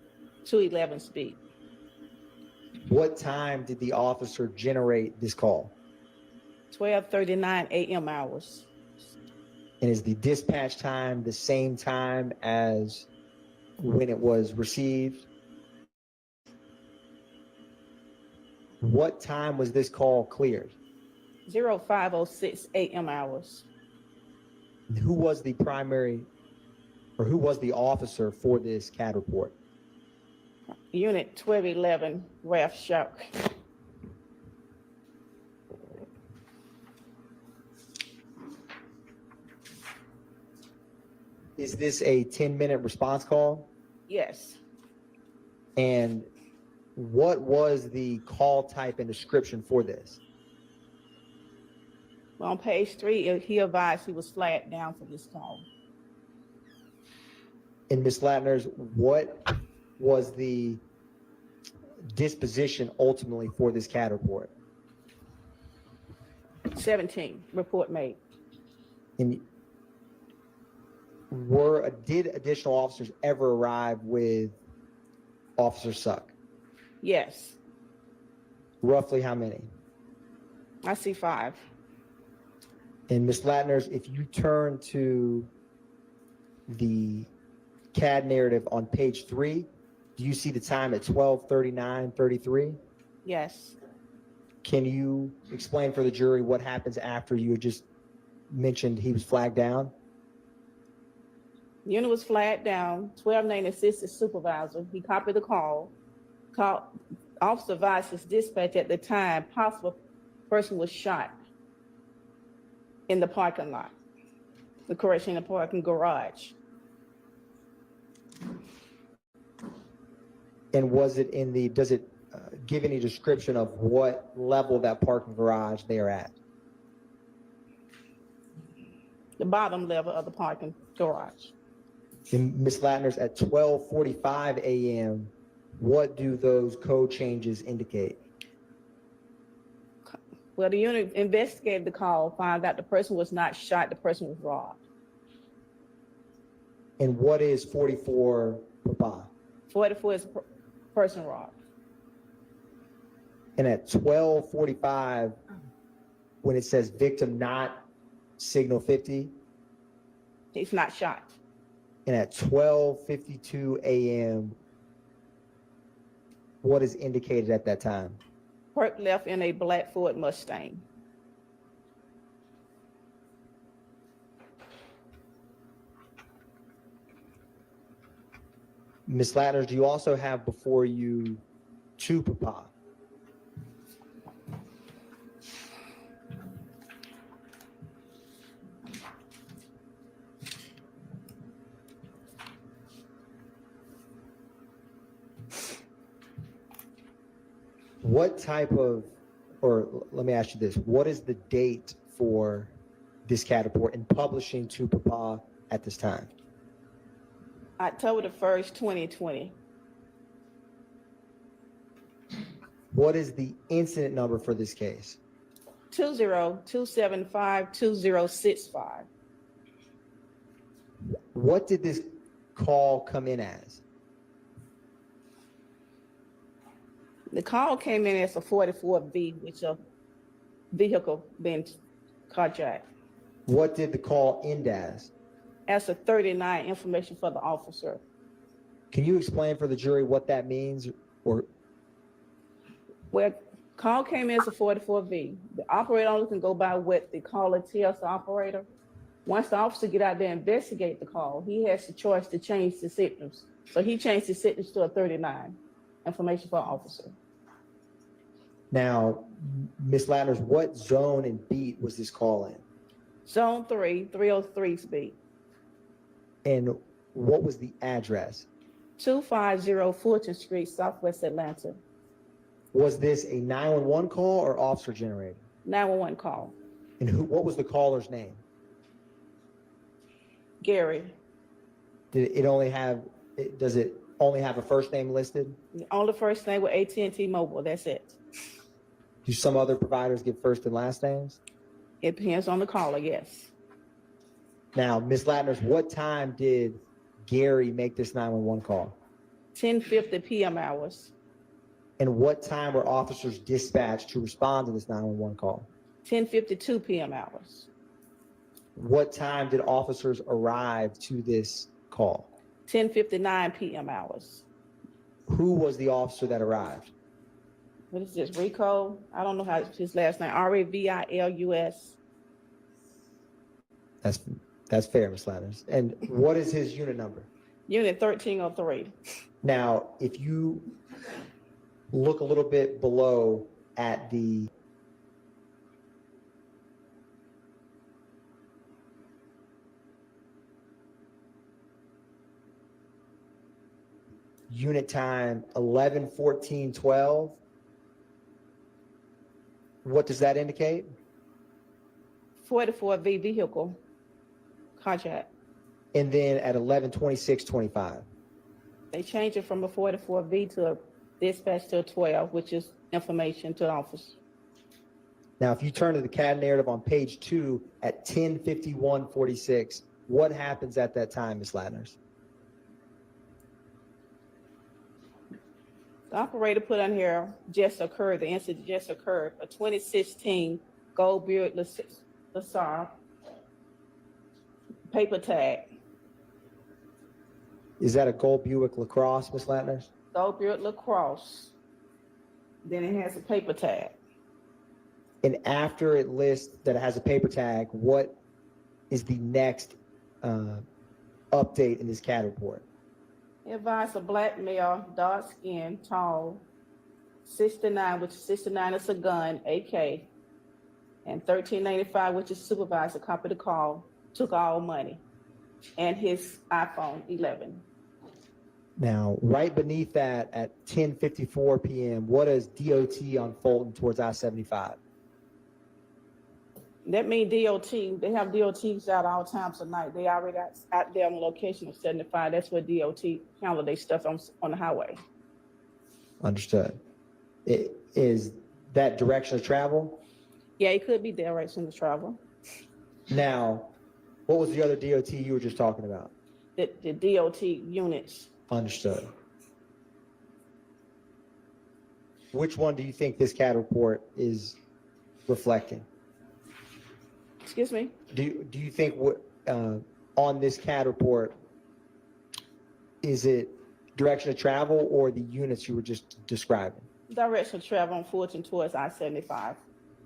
211 speed. What time did the officer generate this call? 12:39 a.m. hours. And is the dispatch time the same time as when it was received? What time was this call cleared? 05:06 a.m. hours. Who was the primary, or who was the officer for this CAD report? Unit 1211, Ralph Sharp. Is this a 10-minute response call? Yes. And what was the call type and description for this? On page 3, he advised he was flagged down for this call. And Ms. Latner's, what was the disposition ultimately for this CAD report? 17, report made. And did additional officers ever arrive with Officer Suck? Yes, Roughly how many? I see 5. And Ms. Latner's, if you turn to the CAD narrative on page 3, do you see the time at 12:39:33? Yes. Can you explain for the jury what happens after you had just mentioned he was flagged down? Unit was flagged down, 12 named assistant supervisor. He copied the call. Officer advised his dispatch at the time possible person was shot in the parking lot, in the parking garage. And was it does it give any description of what level that parking garage they are at? The bottom level of the parking garage. And Ms. Latner's, at 12:45 a.m., what do those code changes indicate? Well, the unit investigated the call, found out the person was not shot, the person was robbed. And what is 44 Papa? 44 is person robbed. And at 12:45, when it says victim not signal 50, He's not shot. and at 12:52 a.m., what is indicated at that time? Perk left in a black Ford Mustang. Ms. Latner, do you also have before you 2 Papa? What type of, or let me ask you this, what is the date for this CAD report and publishing 2 Papa at this time? October 1st, 2020. What is the incident number for this case? 20-275-2065. What did this call come in as? The call came in as a 44V, which is a vehicle being carjacked. What did the call end as? As a 39 information for the officer. Can you explain for the jury what that means? Or Well, call came in as a 44V. The operator only can go by what the caller tells the operator. Once the officer get out there and investigate the call, he has the choice to change the signals. So he changed the signals to a 39 information for officer. now, Ms. Latner's, what zone and beat was this call in? Zone 3, 303 speed. And what was the address? 250 Fulton Street, Southwest Atlanta. Was this a 911 call or officer generated? 911 call. And what was the caller's name? Gary. Does it only have a first name listed? Only first name with AT&T Mobile, that's it. Do some other providers give first and last names? It depends on the caller, yes. Now, Ms. Latner's, what time did Gary make this 911 call? 10:50 p.m. hours. And what time were officers dispatched to respond to this 911 call? 10:52 p.m. hours. What time did officers arrive to this call? 10:59 p.m. hours. Who was the officer that arrived? What is this, Rico? I don't know how his last name, R-A-V-I-L-U-S. That's fair, Ms. Latner's. And what is his unit number? Unit 1303. Now, if you look a little bit below at the unit time 11:14:12, what does that indicate? 44V vehicle contract. And then at 11/26/25. They changed it from a 44V to a dispatch to a 12, which is information to the office. Now, if you turn to the CAD narrative on page 2 at 10:51:46, what happens at that time, Ms. Latners? The operator put on here just occurred, the incident just occurred, a 2016 Gold Buick LaSalle paper tag. Is that a gold Buick LaCrosse, Ms. Latners? Gold Buick LaCrosse. Then it has a paper tag. And after it lists that it has a paper tag, what is the next update in this CAD report? It advised a black male, dark skin, tall, 69, which is 69 is a gun, AK, and 1395, which is supervisor, copied the call, took all money, and his iPhone 11. Now, right beneath that at 10:54 p.m., what is DOT on Fulton towards I-75? That means DOT, they have DOTs out all times of night. They already out there on the location of 75. That's where DOT handle their stuff on the highway. Understood. Is that direction of travel? Yeah, it could be direction of travel. Now, what was the other DOT you were just talking about? The DOT units. Understood. Which one do you think this CAD report is reflecting? Excuse me? Do you think what on this CAD report, is it direction of travel or the units you were just describing? Direction of travel on Fulton towards I-75.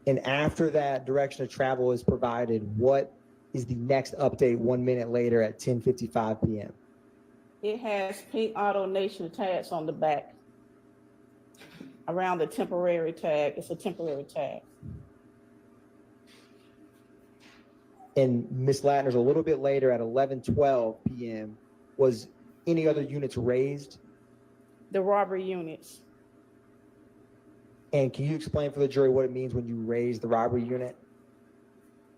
And after that direction of travel is provided, what is the next update 1 minute later at 10:55 p.m.? It has Pink Auto Nation tags on the back around the temporary tag. It's a temporary tag. And Ms. Latner's a little bit later at 11:12 p.m. Was any other units raised? The robbery units. And can you explain for the jury what it means when you raise the robbery unit?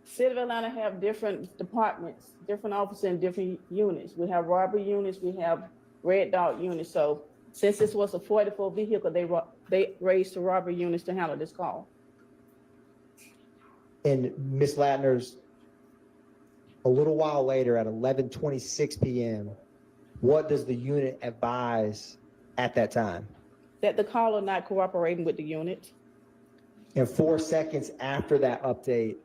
City of Atlanta have different departments, different officers in different units. We have robbery units, we have red dot units. So since this was a 44 vehicle, they raised the robbery units to handle this call. And Ms. Latner's a little while later at 11:26 p.m., what does the unit advise at that time? That the caller not cooperating with the unit. And 4 seconds after that update,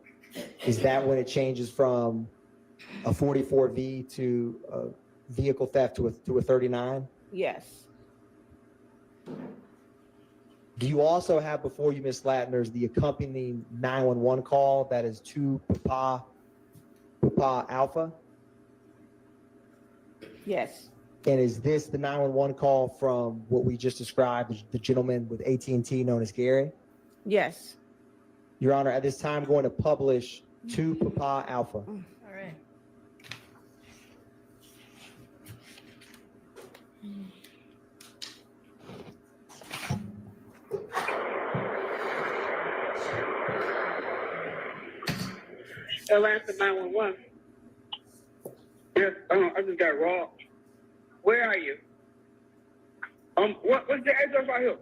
is that when it changes from a 44V to a vehicle theft to a 39? Yes. Do you also have before you, Ms. Latner's, the accompanying 911 call that is to Papa Alpha? Yes. And is this the 911 call from what we just described, the gentleman with AT&T known as Gary? Yes. Your Honor, at this time, I'm going to publish to Papa Alpha. All right. Atlanta 911. Yes, I just got robbed. Where are you? What's the address right here?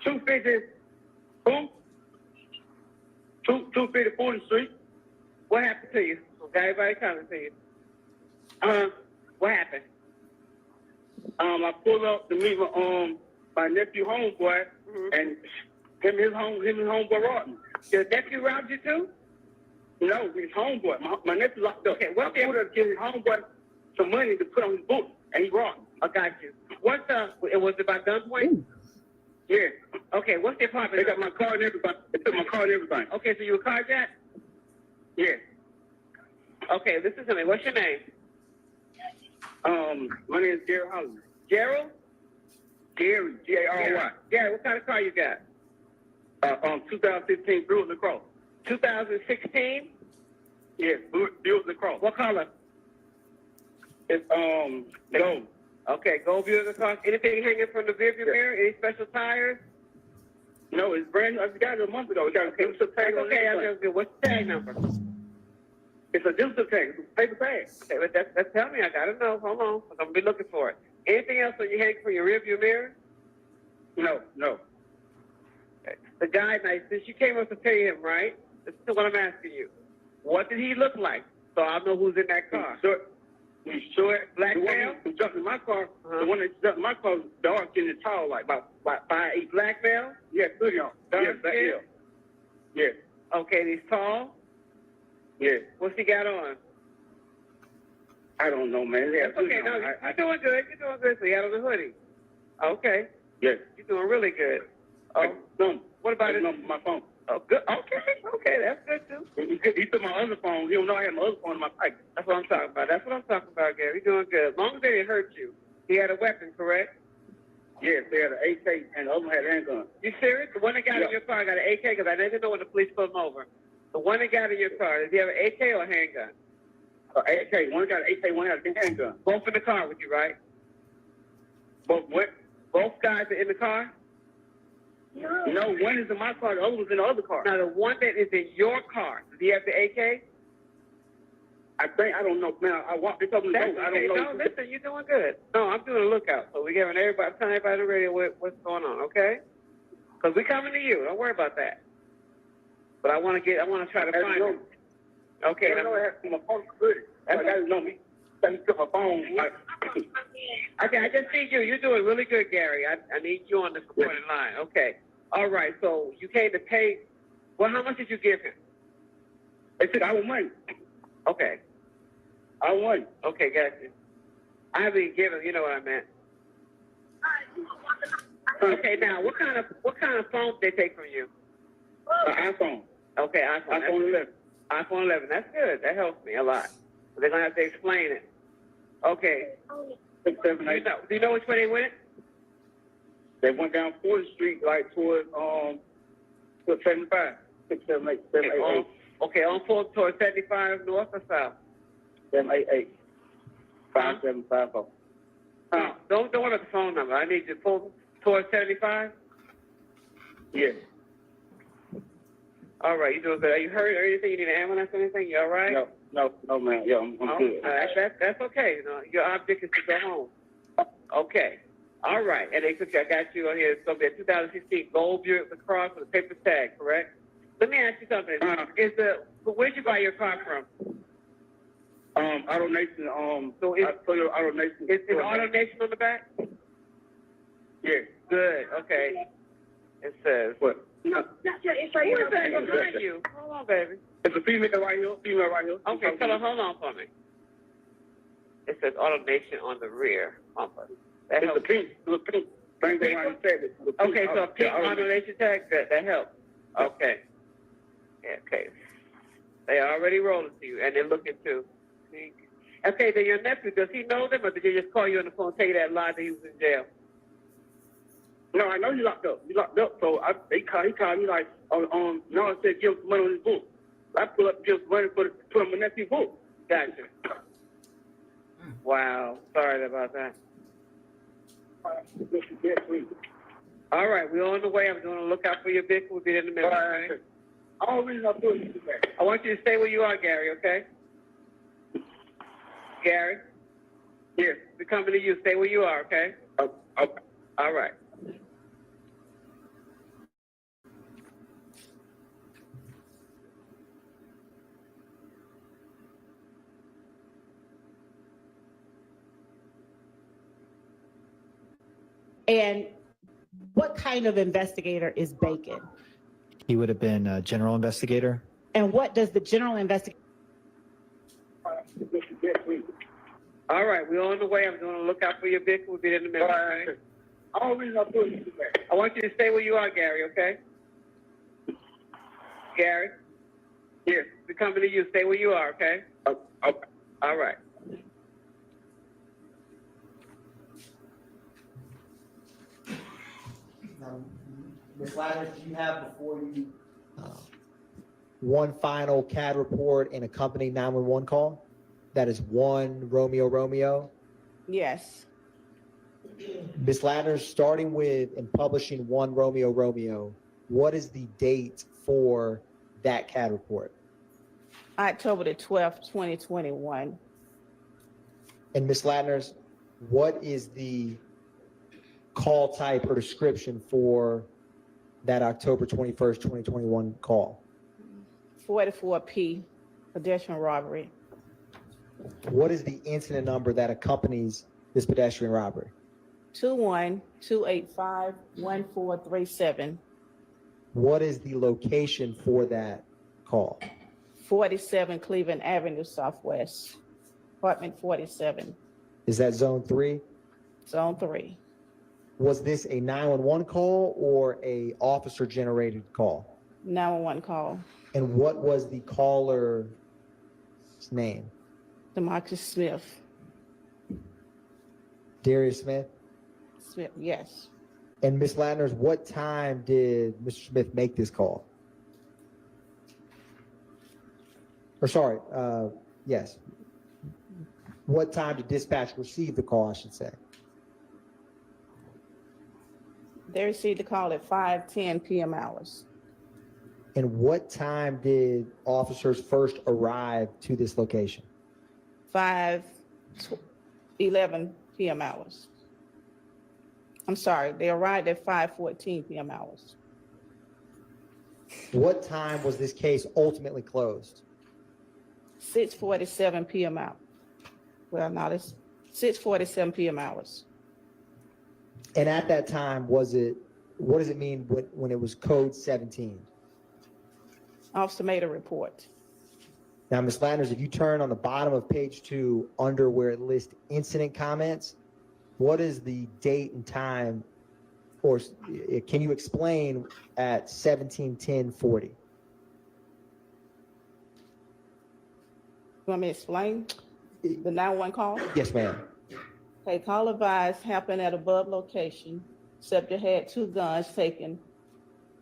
250, boom? 250 40th Street. What happened to you? Got everybody coming to you. What happened? I pulled up to meet my nephew homeboy, and him and his homeboy robbed me. Your nephew robbed you too? No, his homeboy. My nephew locked up. Okay, well, they would have given his homeboy some money to put on his book, and he robbed me. I got you. What it was about gunpoint? Yeah. Okay, what's their problem? They got my car and everything. They took my car and everything. Okay, so you a carjacked? Yeah. Okay, listen to me. What's your name? My name is Gerald Holland. Gerald? Gary, G-A-R-Y. Gary, what kind of car you got? 2015 Buick LaCrosse. 2016? Yeah, Buick LaCrosse. What color? It's gold. Okay, gold Buick LaCrosse. Anything hanging from the rearview mirror? Any special tires? No, it's brand new. I got it a month ago. We got a digital tag on it. Okay, what's the tag number? It's a digital tag. It's a paper tag. Okay, but that's tell me. I gotta know. Hold on. I'm gonna be looking for it. Anything else on your head for your rearview mirror? No. Okay. The guy, now, since you came up to pay him, right? This is what I'm asking you. What did he look like? So I'll know who's in that car. He's short, black the one male? who jumped in my car, the one that jumped in my car was dark and tall, like about 5'8". Black male? Yeah, good y'all. Dark Black skin? male. Yeah. Okay, and he's tall? Yeah. What's he got on? I don't know, man. Yeah, That's okay, no, you're doing good. You're doing good. So you had on the hoodie. Okay. Yes. You're doing really good. Oh, No. what about his my phone? Oh, good. Okay, that's good too. He took my other phone. He don't know I had my other phone in my pocket. That's what I'm talking about. That's what I'm talking about, Gary. You're doing good. As long as they didn't hurt you. He had a weapon, correct? Yes, they had an AK and the other one had a handgun. You serious? The one that got in your car got an AK? Because I never know when the police pulled him over. The one that got in your car, does he have an AK or a handgun? AK. One got an AK, one had a handgun. Both in the car with you, right? Both what? Both guys are in the car? No, one is in my car, the other was in the other car. Now, the one that is in your car, does he have the AK? I don't know, man. They told me to go. I don't know. No, listen, you're doing good. No, I'm doing a lookout. So we're giving everybody, I'm telling everybody on the radio what's going on, okay? Because we're coming to you. Don't worry about that. But I want to try to find him. Okay. I know I have my phone good. I got to know me. He took my phone. Okay, I just see you. You're doing really good, Gary. I need you on the supporting line. Okay. All right. So you came to pay. Well, how much did you give him? They said I want money. Okay. I want. Okay, gotcha. I haven't even given. You know what I meant. Okay. Now, what kind of phone did they take from you? iPhone. Okay, iPhone 11. iPhone 11. That's good. That helps me a lot. But they're gonna have to explain it. Okay. 6, 7, 8. Do you know which way they went? They went down 4th Street, like towards 75. 6, 7, 8, 7, 8, 8. Okay, on 4 towards 75 north or south? 7, 8, 8. 5, 7, 5, 4. Don't worry about the phone number. I need you to pull towards 75. Yes. All right, you doing good. Are you hurt or anything? You need an ambulance or anything? You all right? No, man. Yeah, I'm good. That's okay. You know, your object is to go home. Okay. All right. And I got you on here. It's going to be a 2016 gold Buick LaCrosse with a paper tag, correct? Let me ask you something. Where'd you buy your car from? Auto Nation. So Auto Nation. Is Auto Nation on the back? Yeah. Good. Okay. It says. What? No, it's right here. Who is that behind you? Hold on, baby. It's a female right here. Okay, tell her, hold on for me. It says Auto Nation on the rear bumper. It's a pink. It's a pink. Okay, so a pink Auto Nation tag, that helps. Okay. Yeah, okay. They already rolling to you, and they're looking to. Okay, then your nephew, does he know them, or did they just call you on the phone and tell you that lie that he was in jail? No, I know he locked up. So he called me like, no, I said, give him some money on his book. I pull up, give some money put him in that book. Gotcha. Wow. Sorry about that. All right, we're on the way. I'm going to look out for your vehicle. We'll be in a minute. Okay? All the reason I'm doing this, man. I want you to stay where you are, Gary, okay? Gary? Yes. We're coming to you. Stay where you are, okay? Okay. All right. And what kind of investigator is Bacon? He would have been a general investigator. And what does the general investigator? All right, we're on the way. I'm going to look out for your vehicle. We'll be in a minute, okay? All the reason I'm doing this, man. I want you to stay where you are, Gary, okay? Gary? Yes. We're coming to you. Stay where you are, okay? Okay. All right. Ms. Ladders, do you have before you one final CAD report and accompanying 911 call? That is 1 Romeo Romeo. Yes. Ms. Ladders, starting with and publishing 1 Romeo Romeo, what is the date for that CAD report? October the 12th, 2021. And Ms. Latners, what is the call type or description for that October 21st, 2021 call? 44P, pedestrian robbery. What is the incident number that accompanies this pedestrian robbery? 212851437. What is the location for that call? 47 Cleveland Avenue Southwest, apartment 47, Is that zone 3? zone 3. Was this a 911 call or a officer generated call? 911 call. And what was the caller's name? Demarcus Smith. Darius Smith? Smith, yes. And Ms. Latners, what time did Mr. Smith make this call? Or sorry, yes. What time did dispatch receive the call, I should say? They received the call at 5:10 p.m. hours. And what time did officers first arrive to this location? 5:11 p.m. hours. I'm sorry, they arrived at 5:14 p.m. hours. What time was this case ultimately closed? 6:47 p.m. out. Well, no, it's 6:47 p.m. hours. And at that time, what does it mean when it was code 17? Officer made a report. Now, Ms. Latners, if you turn on the bottom of page 2 under where it lists incident comments, what is the date and time, or can you explain at 17:10:40? You want me to explain the 911 call? Yes, ma'am. Okay, call advised happened at above location. Subject had 2 guns taken.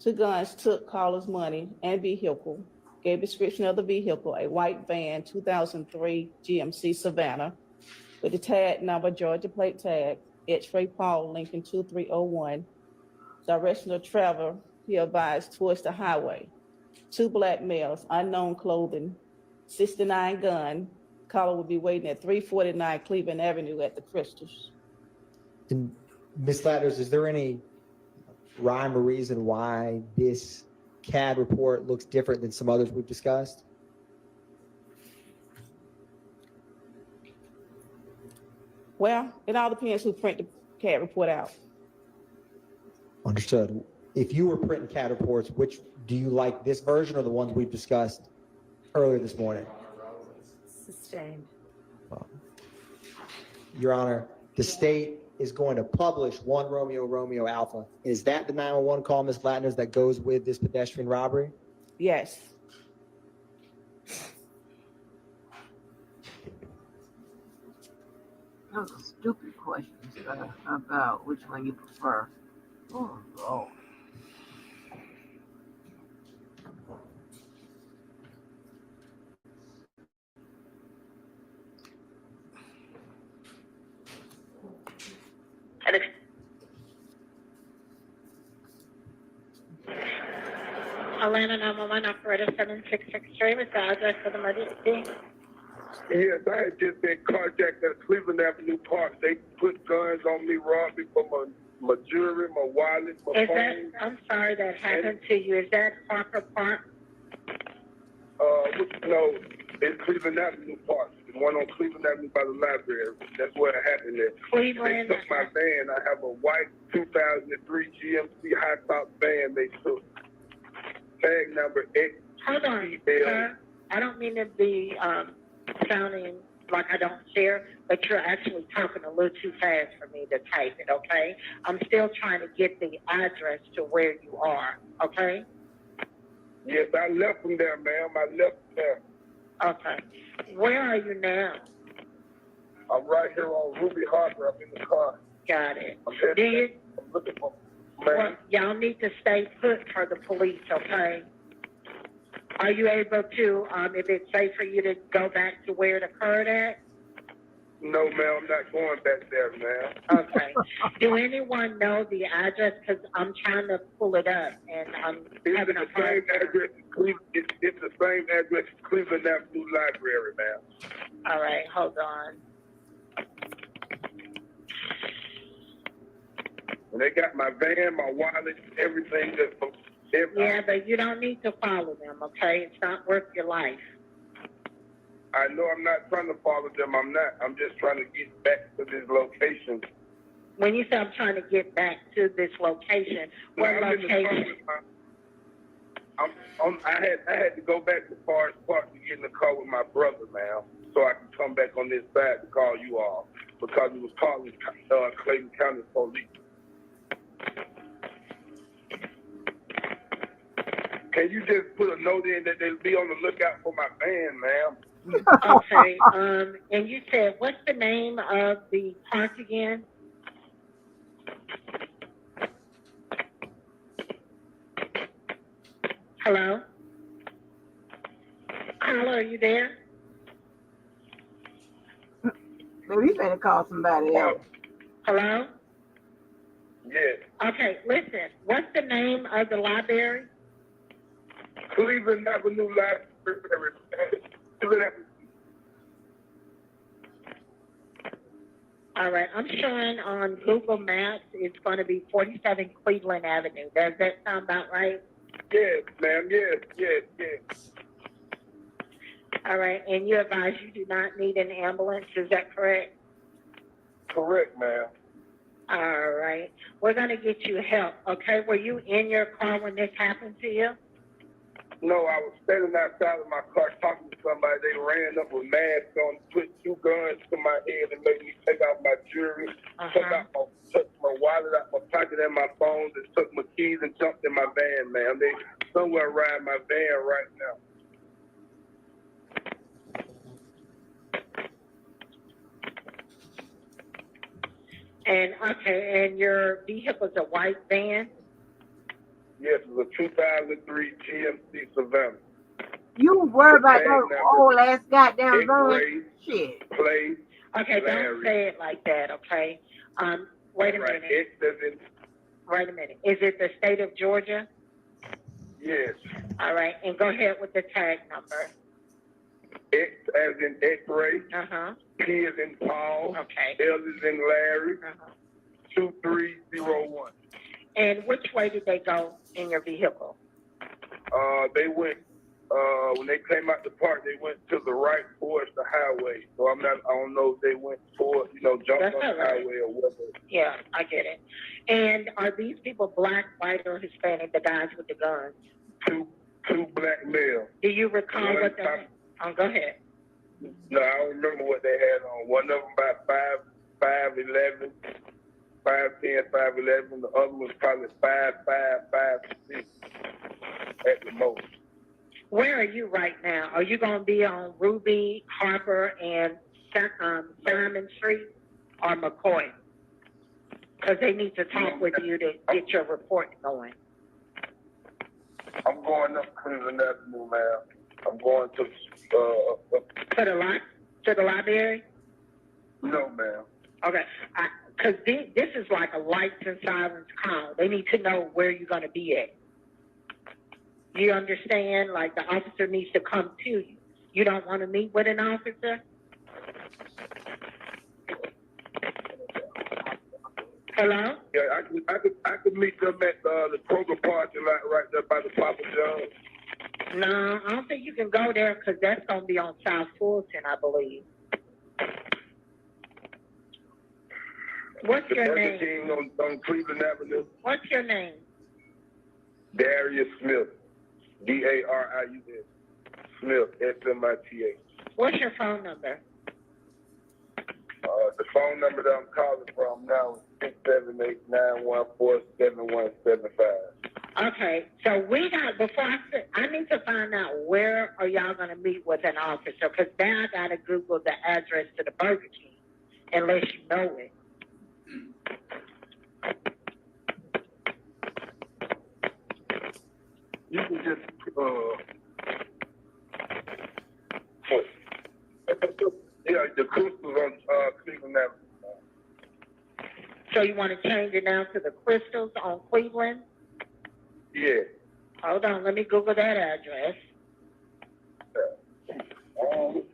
2 guns took caller's money and vehicle. Gave description of the vehicle, a white van, 2003 GMC Savannah, with the tag number, Georgia plate tag, X-ray Paul, Lincoln 2301. Direction of travel, he advised towards the highway. 2 black males, unknown clothing, 69 gun. Caller will be waiting at 349 Cleveland Avenue at the Crystals. And Ms. Latners, is there any rhyme or reason why this CAD report looks different than some others we've discussed? Well, it all depends who print the CAD report out. Understood. If you were printing CAD reports, which do you like, this version or the ones we've discussed earlier this morning? Sustained. Your Honor, the state is going to publish 1 Romeo Romeo Alpha. Is that the 911 call, Ms. Latners, that goes with this pedestrian robbery? Yes. Those are stupid questions about which one you prefer. Oh, Lord. Atlanta 911 operator 7663 with the address of the emergency. Yes, I had just been carjacked at Cleveland Avenue Park. They put guns on me, robbed me for my jewelry, my wallet, my Is that, phone. I'm sorry that happened to you. Is that Parker Park? No, it's Cleveland Avenue Park. The one on Cleveland Avenue by the library. That's where it happened at. Cleveland. They took my van. I have a white 2003 GMC high top van they took. Tag number X. Hold on, sir. I don't mean to be sounding like I don't share, but you're actually talking a little too fast for me to type it, okay? I'm still trying to get the address to where you are, okay? Yes, I left from there, ma'am. I left from there. Okay. Where are you now? I'm right here on Ruby Harbor. I'm in the car. Got it. I'm looking for Well, y'all need to stay put for the police, okay? Are you able to, if it's safe for you to go back to where it occurred at? No, ma'am, I'm not going back there, ma'am. Okay. Do anyone know the address? Because I'm trying to pull it up and I'm having a hard time. It's the same address as Cleveland Avenue Library, ma'am. All right, hold on. And they got my van, my wallet, everything. Yeah, but you don't need to follow them, okay? It's not worth your life. I know I'm not trying to follow them. I'm not. I'm just trying to get back to this location. When you say I'm trying to get back to this location, what location? I had to go back to Forest Park to get in the car with my brother, ma'am, so I can come back on this side to call you all because it was calling Clayton County Police. Can you just put a note in that they'll be on the lookout for my van, ma'am? Okay. And you said, what's the name of the park again? Hello? Carla, are you there? Maybe you better call somebody else. Hello? Yes. Okay, listen. What's the name of the library? Cleveland Avenue Library. All right, I'm showing on Google Maps it's going to be 47 Cleveland Avenue. Does that sound about right? Yes, ma'am. Yes. All right, and you advise you do not need an ambulance, is that correct? Correct, ma'am. All right, we're going to get you help, okay? Were you in your car when this happened to you? No, I was standing outside of my car talking to somebody. They ran up with masks on, put 2 guns to my head and made me take out my jewelry, took my wallet out my pocket and my phone, and took my keys and jumped in my van, man. They somewhere around my van right now. And okay, and your vehicle's a white van? Yes, it's a 2003 GMC Savannah. You worry about that old ass goddamn van? Shit. Play. Okay, don't say it like that, okay? Wait a minute. Wait a minute. Is it the state of Georgia? Yes. All right, and go ahead with the tag number. X as in X-ray. Uh-huh. P as in Paul. Okay. L as in Larry. 2301. And which way did they go in your vehicle? They went, when they came out the park, they went to the right towards the highway. So I don't know if they went toward, jumped That's on the right. highway or whatever. Yeah, I get it. And are these people black, white, or Hispanic, the guys with the guns? Two black males. Do you recall what they had? Oh, go ahead. No, I don't remember what they had on. One of them about 5'11", 5'10", 5'11". The other was probably 5'5", 5'6", at the most. Where are you right now? Are you going to be on Ruby, Harper, and Simon Street, or McCoy? Because they need to talk with you to get your report going. I'm going up Cleveland Avenue, ma'am. I'm going to the library? No, ma'am. Okay, because this is like a lights and sirens call. They need to know where you're going to be at. You understand? Like the officer needs to come to you. You don't want to meet with an officer? Hello? Yeah, I could meet them at the Kroger parking lot right there by the Papa John's. No, I don't think you can go there because that's going to be on South Fulton, I believe. What's your name? King on Cleveland Avenue. What's your name? Darius Smith. D-A-R-I-U-S. Smith, S-M-I-T-H. What's your phone number? The phone number that I'm calling from now is 678-914-7175. Okay, so I need to find out where are y'all going to meet with an officer, because now I got to Google the address to the Burger King, unless you know it. You can just, the Crystals on Cleveland Avenue. So you want to change it now to the Crystals on Cleveland? Yeah. Hold on, let me Google that address.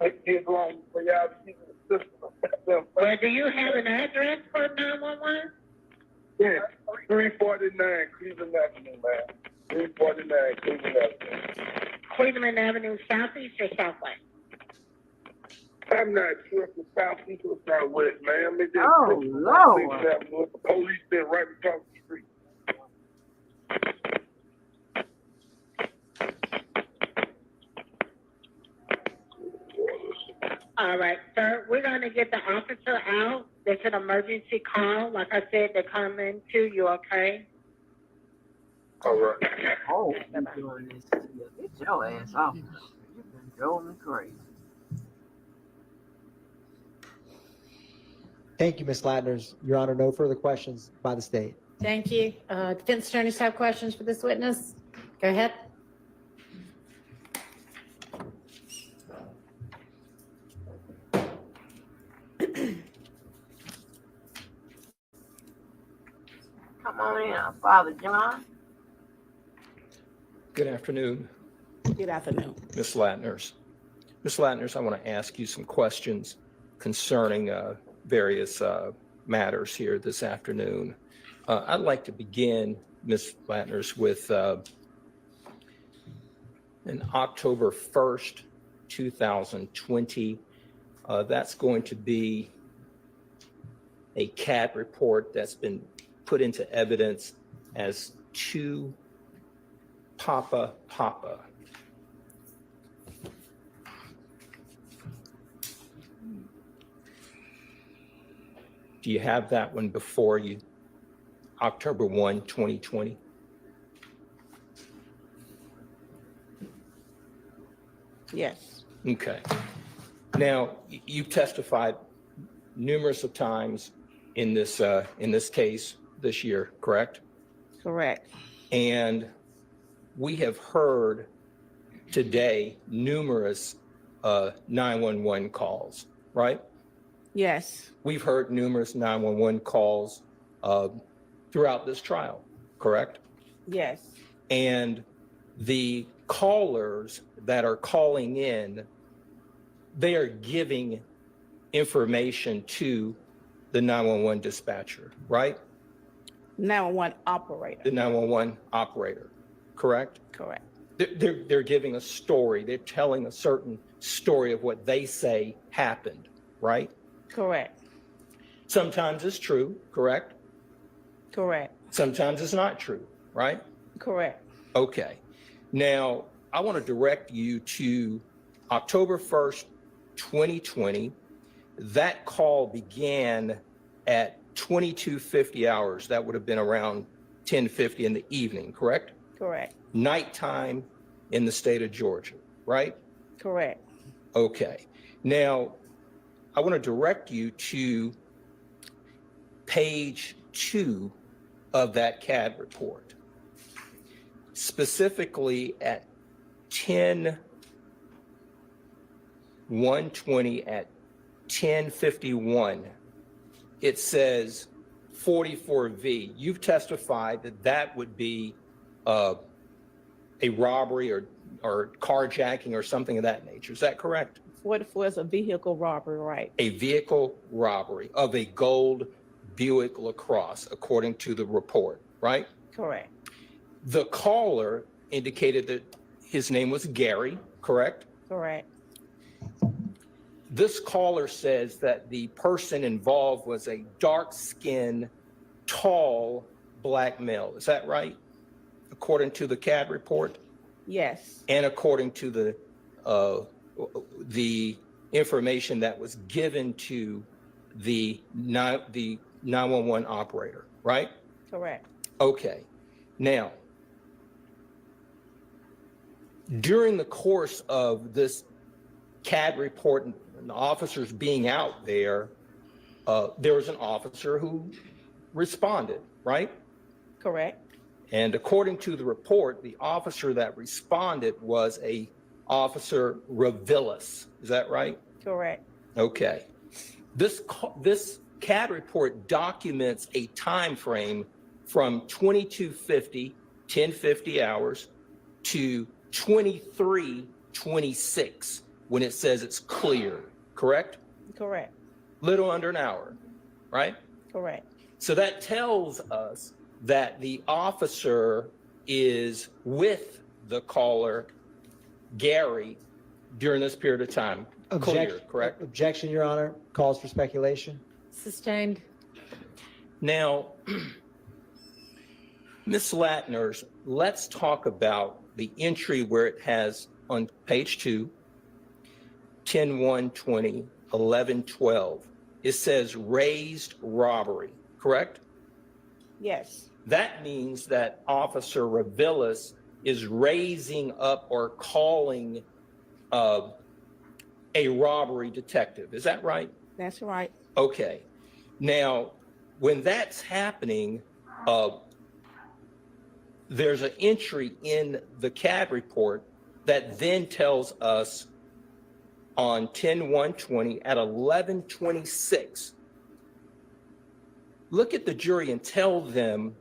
Take this long for y'all to see the system. Well, do you have an address for 911? Yeah, 349 Cleveland Avenue, man. 349 Cleveland Avenue. Cleveland Avenue, southeast or southwest? I'm not sure if it's southeast or southwest, ma'am. It just Oh, Lord. Cleveland Avenue. The police been right across the street. All right, sir, we're going to get the officer out. It's an emergency call. Like I said, they're coming to you, okay? All right. Oh, you doing this to you. Get your ass off. You've been driving me crazy. Thank you, Ms. Latners. Your Honor, no further questions by the state. Thank you. Defense attorneys have questions for this witness? Go ahead. Come on in, Father John. Good afternoon, Good afternoon. Ms. Latners. Ms. Latners, I want to ask you some questions concerning various matters here this afternoon. I'd like to begin, Ms. Latners, with an October 1st, 2020. That's going to be a CAD report that's been put into evidence as 2 Papa. Do you have that one before you? October 1, 2020? Yes. Okay. Now, you've testified numerous of times in this case this year, correct? Correct. And we have heard today numerous 911 calls, right? Yes. We've heard numerous 911 calls throughout this trial, correct? Yes. And the callers that are calling in, they are giving information to the 911 dispatcher, right? 911 operator. The 911 operator, correct? Correct. They're giving a story. They're telling a certain story of what they say happened, right? Correct. Sometimes it's true, correct? Correct. Sometimes it's not true, right? Correct. Okay. Now, I want to direct you to October 1st, 2020. That call began at 22:50 hours. That would have been around 10:50 in the evening, correct? Correct. Nighttime in the state of Georgia, right? Correct. Okay. Now, I want to direct you to page 2 of that CAD report. Specifically at 10:120 at 10:51, it says 44V. You've testified that that would be a robbery or carjacking or something of that nature. Is that correct? 44 is a vehicle robbery, right? A vehicle robbery of a gold Buick LaCrosse, according to the report, right? Correct. The caller indicated that his name was Gary, correct? Correct. This caller says that the person involved was a dark-skinned, tall black male. Is that right? According to the CAD report? Yes. And according to the information that was given to the 911 operator, right? Correct. Okay. Now, during the course of this CAD report and the officers being out there, there was an officer who responded, right? Correct. And according to the report, the officer that responded was a Officer Willis. Is that right? Correct. Okay. This CAD report documents a time frame from 2250, 1050 hours to 2326 when it says it's clear, correct? Correct, Little under an hour, right? correct. So that tells us that the officer is with the caller, Gary, during this period of time. Clear, correct? Objection, Your Honor. Calls for speculation. Sustained. Now, Ms. Latners, let's talk about the entry where it has on page 2, 10/1/20, 11/12. It says raised robbery, correct? Yes, That means that Officer Willis is raising up or calling a robbery detective. Is that right? that's right. Okay. Now, when that's happening, there's an entry in the CAD report that then tells us on 10/1/20 at 11/26, look at the jury and tell them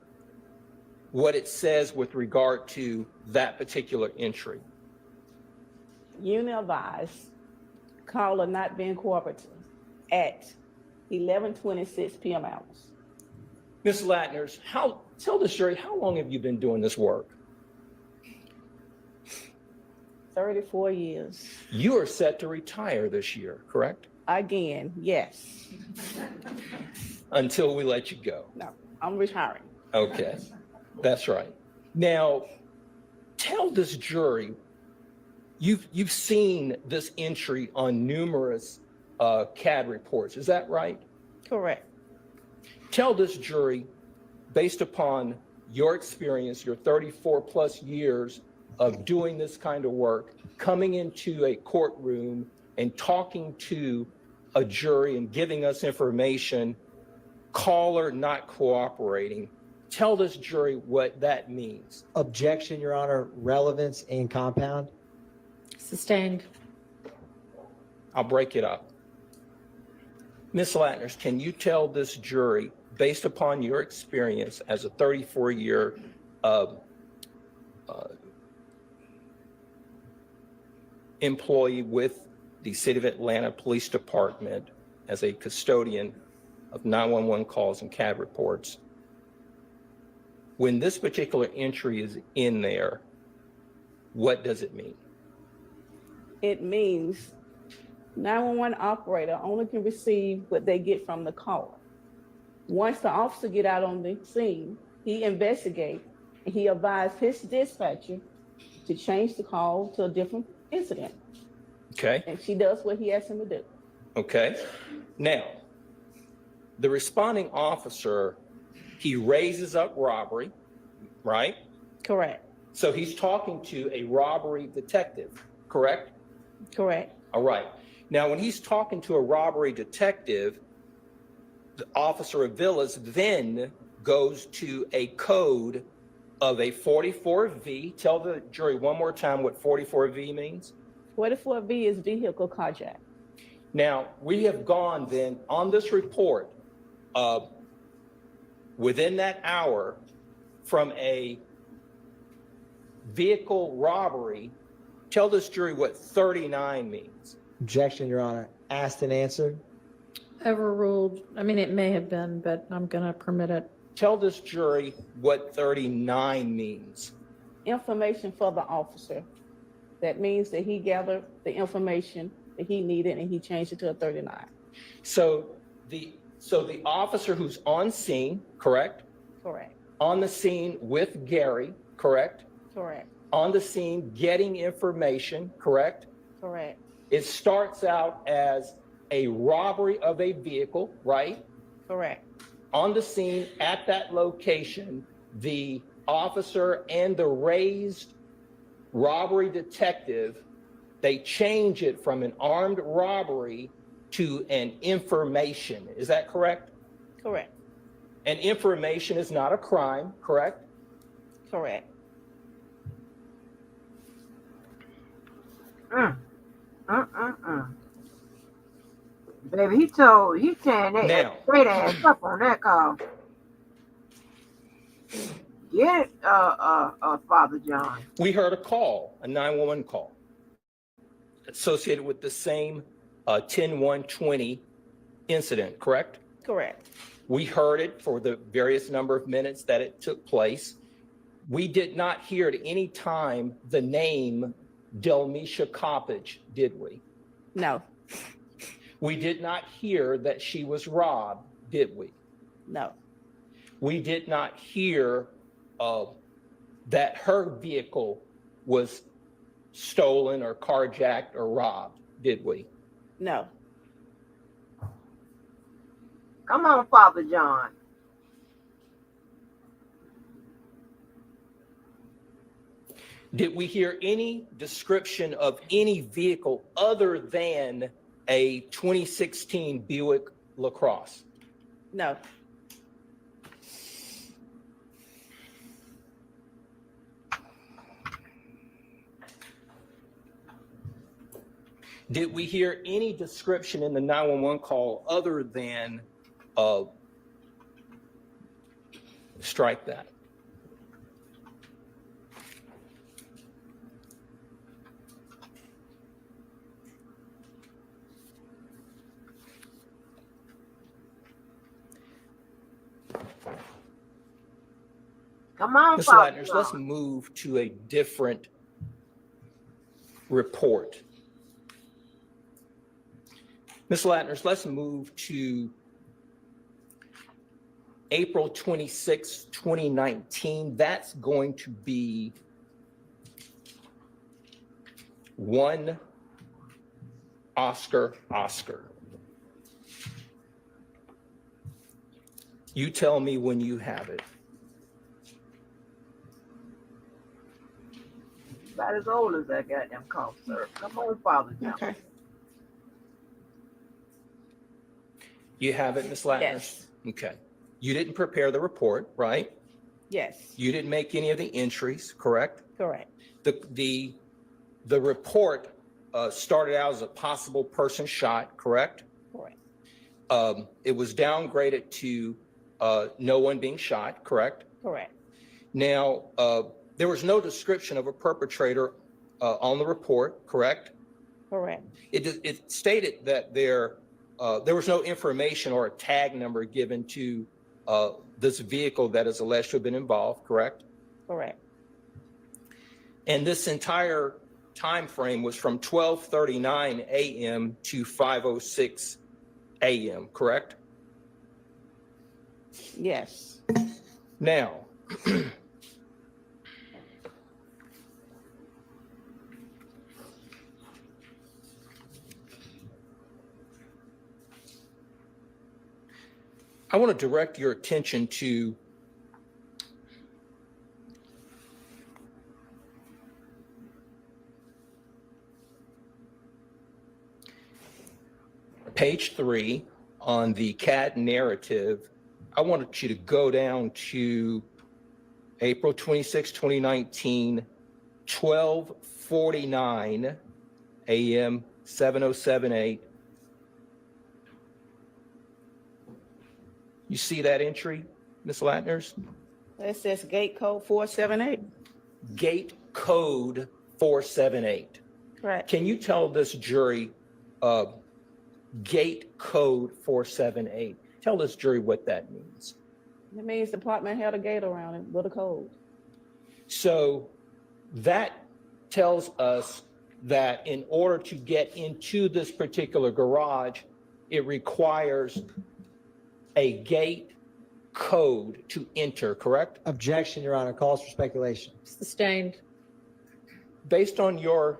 what it says with regard to that particular entry. Unit advised, caller not being cooperative at 11:26 p.m. hours. Ms. Latners, tell the jury, how long have you been doing this work? 34 years. You are set to retire this year, correct? Again, yes. Until we let you go. No, I'm retiring. Okay, that's right. Now, tell this jury, you've seen this entry on numerous CAD reports, is that right? Correct. Tell this jury, based upon your experience, your 34 plus years of doing this kind of work, coming into a courtroom and talking to a jury and giving us information, caller not cooperating. Tell this jury what that means. Objection, Your Honor. Relevance and compound. Sustained. I'll break it up. Ms. Latners, can you tell this jury, based upon your experience as a 34-year employee with the City of Atlanta Police Department as a custodian of 911 calls and CAD reports, when this particular entry is in there, what does it mean? It means 911 operator only can receive what they get from the caller. Once the officer get out on the scene, he investigates and he advised his dispatcher to change the call to a different incident. Okay. And she does what he asks him to do. Okay. Now, the responding officer, he raises up robbery, right? Correct. So he's talking to a robbery detective, correct? Correct. All right. Now, when he's talking to a robbery detective, the officer of Willis then goes to a code of a 44V. Tell the jury one more time what 44V means. 44V is vehicle carjack. Now, we have gone then on this report within that hour from a vehicle robbery. Tell this jury what 39 means. Objection, Your Honor. Asked and answered. Overruled. I mean, it may have been, but I'm going to permit it. Tell this jury what 39 means. Information for the officer. That means that he gathered the information that he needed and he changed it to a 39. So the officer who's on scene, correct? Correct. On the scene with Gary, correct? Correct. On the scene getting information, correct? Correct. It starts out as a robbery of a vehicle, right? Correct. On the scene at that location, the officer and the raised robbery detective, they change it from an armed robbery to an information. Is that correct? Correct. And information is not a crime, correct? Correct. Baby, he tearing that Now, straight ass up on that call. Get it, Father John. we heard a call, a 911 call, associated with the same 10-1-20 incident, correct? Correct. We heard it for the various number of minutes that it took place. We did not hear at any time the name Delmisha Coppage, did we? No, We did not hear that she was robbed, did we? no, We did not hear that her vehicle was stolen or carjacked or robbed, did we? no, Come on, Father John. Did we hear any description of any vehicle other than a 2016 Buick LaCrosse? no, Did we hear any description in the 911 call other than strike that? Come on, Ms. Father Latners, John. let's move to a different report. Ms. Latners, let's move to April 26, 2019. That's going to be one Oscar. You tell me when you have it. About as old as that goddamn call, sir. Come on, Father John. okay. You have it, Ms. Latners? Yes. Okay. You didn't prepare the report, right? Yes, You didn't make any of the entries, correct? correct. The report started out as a possible person shot, correct? Correct. It was downgraded to no one being shot, correct? Correct. Now, there was no description of a perpetrator on the report, correct? Correct. It stated that there was no information or a tag number given to this vehicle that is alleged to have been involved, correct? Correct. And this entire time frame was from 12:39 a.m. to 5:06 a.m., correct? Yes. Now, I want to direct your attention to page 3 on the CAD narrative. I wanted you to go down to April 26, 2019, 12:49 a.m., 7:07:08. You see that entry, Ms. Latners? It says gate code 478. Gate code 478. Correct. Can you tell this jury gate code 478? Tell this jury what that means. It means the apartment had a gate around it with a code. So that tells us that in order to get into this particular garage, it requires a gate code to enter, correct? Objection, Your Honor. Calls for speculation. Sustained. Based on your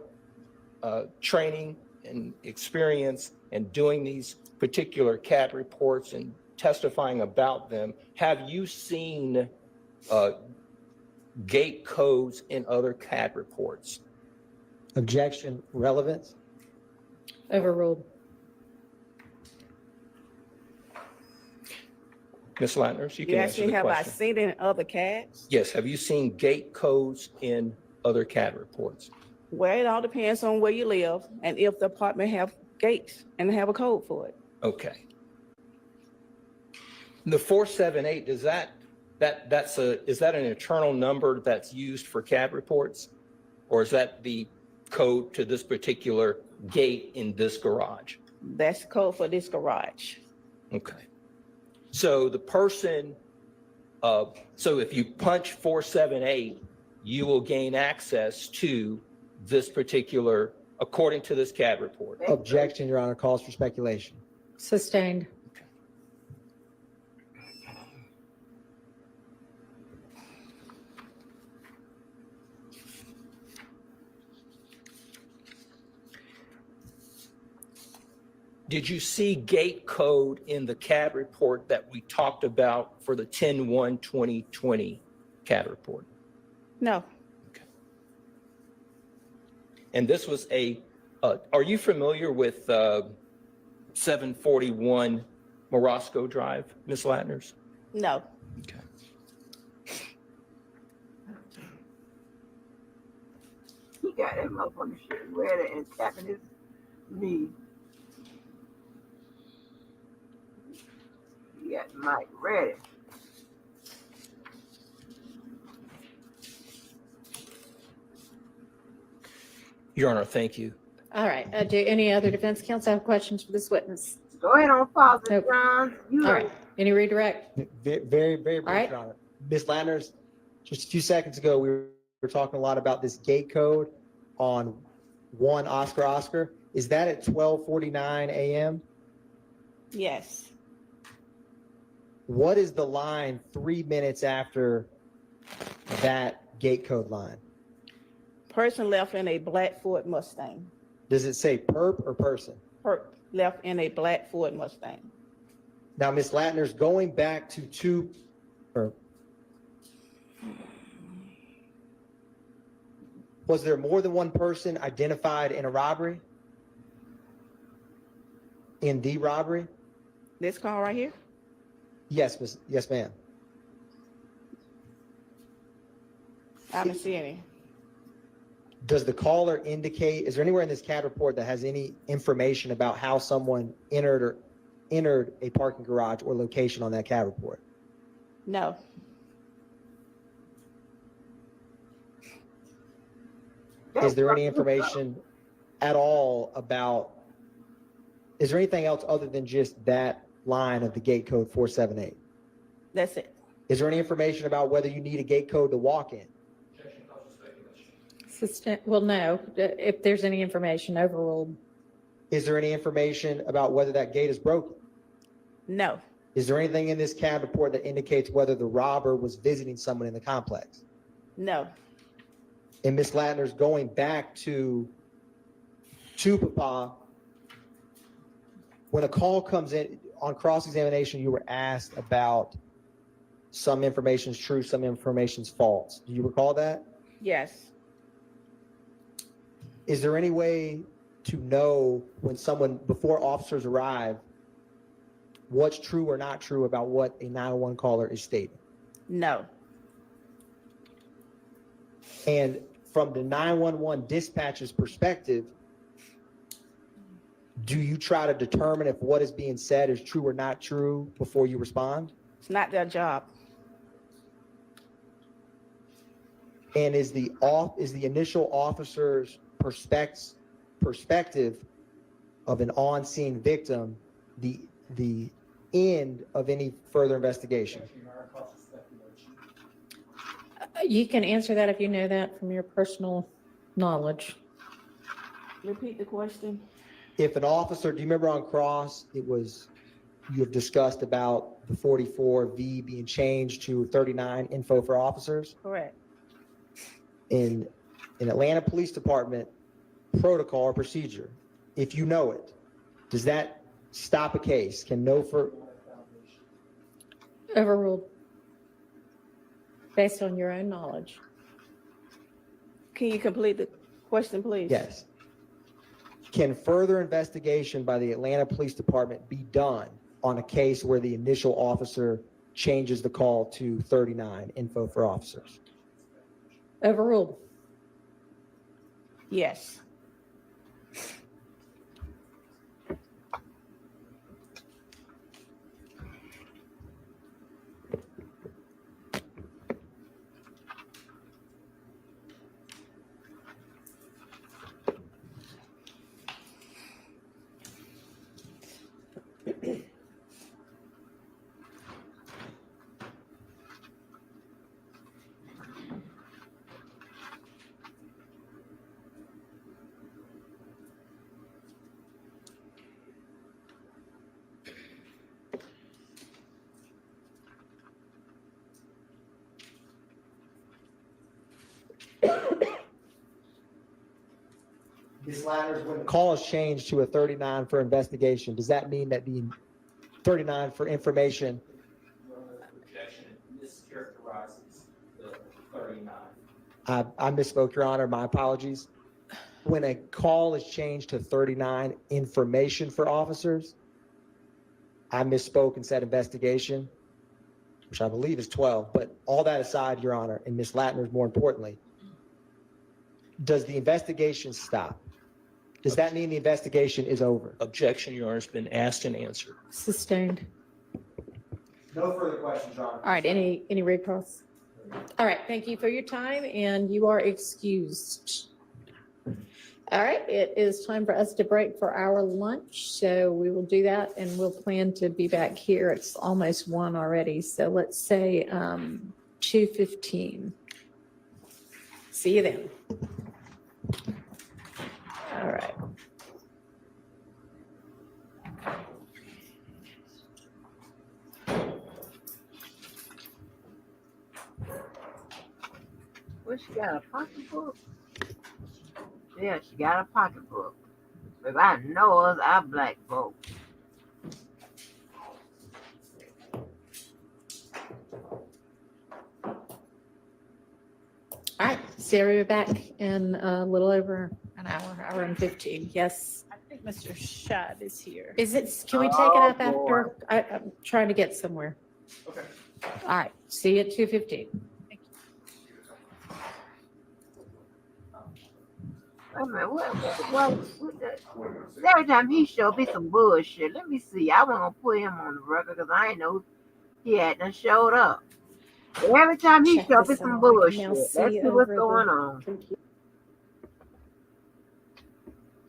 training and experience and doing these particular CAD reports and testifying about them, have you seen gate codes in other CAD reports? Objection, relevance. Overruled. Ms. Latners, you You can asked answer me, the have I question. seen it in other CADs? Yes, have you seen gate codes in other CAD reports? Well, it all depends on where you live and if the apartment have gates and have a code for it. Okay. The 478, is that an internal number that's used for CAD reports? Or is that the code to this particular gate in this garage? That's the code for this garage. Okay. So the person, so if you punch 478, you will gain access to this particular, according to this CAD report. Objection, Your Honor, calls for speculation. Sustained. Did you see gate code in the CAD report that we talked about for the 10/1/2020 CAD report? No. And this was are you familiar with 741 Morosco Drive, Ms. Latners? No. Okay. He got that motherfucking shit ready and tapping his knee. He got the mic ready. Your Honor, thank you. All right. Do any other defense counsel have questions for this witness? Go ahead on, Father Nope. John. All right. Any redirect? Very brief, right. Your Honor. Ms. Landers, just a few seconds ago, we were talking a lot about this gate code on 1 Oscar. Is that at 12:49 a.m.? Yes. What is the line 3 minutes after that gate code line? Person left in a black Ford Mustang. Does it say perp or person? Perp left in a black Ford Mustang. Now, Ms. Latner's going back to was there more than one person identified in a robbery? In the robbery? This call right here? Yes, ma'am. I don't see any. Does the caller indicate, is there anywhere in this CAD report that has any information about how someone entered a parking garage or location on that CAD report? No. Is there any information at all about, is there anything else other than just that line of the gate code 478? That's it. Is there any information about whether you need a gate code to walk in? Well, no. If there's any information, overruled. Is there any information about whether that gate is broken? No. Is there anything in this CAD report that indicates whether the robber was visiting someone in the complex? No. And Ms. Latner's going back to Papa, when a call comes in on cross-examination, you were asked about some information's true, some information's false. Do you recall that? Yes. Is there any way to know when someone, before officers arrive, what's true or not true about what a 911 caller is stating? No. And from the 911 dispatcher's perspective, do you try to determine if what is being said is true or not true before you respond? It's not their job. And is the initial officer's perspective of an on-scene victim the end of any further investigation? You can answer that if you know that from your personal knowledge. Repeat the question. If an officer, do you remember on cross, you have discussed about the 44V being changed to 39 info for officers? Correct. In Atlanta Police Department protocol or procedure, if you know it, does that stop a case? Can no for Overruled. Based on your own knowledge. Can you complete the question, please? Yes. Can further investigation by the Atlanta Police Department be done on a case where the initial officer changes the call to 39 info for officers? Overruled. Yes. Ms. Ladders, when the call is changed to a 39 for investigation, does that mean that the 39 for information? Objection mischaracterizes the 39. I misspoke, Your Honor. My apologies. When a call is changed to 39 information for officers, I misspoke and said investigation, which I believe is 12. But all that aside, Your Honor, and Ms. Latner, more importantly, does the investigation stop? Does that mean the investigation is over? Objection, Your Honor, has been asked and answered. Sustained. No further questions, Your Honor. All right, any recalls? All right, thank you for your time, and you are excused. All right, it is time for us to break for our lunch, so we will do that, and we'll plan to be back here. It's almost 1 already, so let's say 2:15. See you then. All right. Well, she got a pocketbook. Yeah, she got a pocketbook. If I know us, our black folks. All right, Sarah, we're back in a little over an hour and 15. Yes. I think Mr. Shad is here. Is it, can we take it up after? I'm trying to get somewhere. Okay. All right, see you at 2:15. Wait a minute, what every time he show me some bullshit. Let me see. I wasn't gonna put him on the record because I ain't know he hadn't showed up. Every time he Check show me this some out. bullshit. Now Let's see see what's over going the on. computer.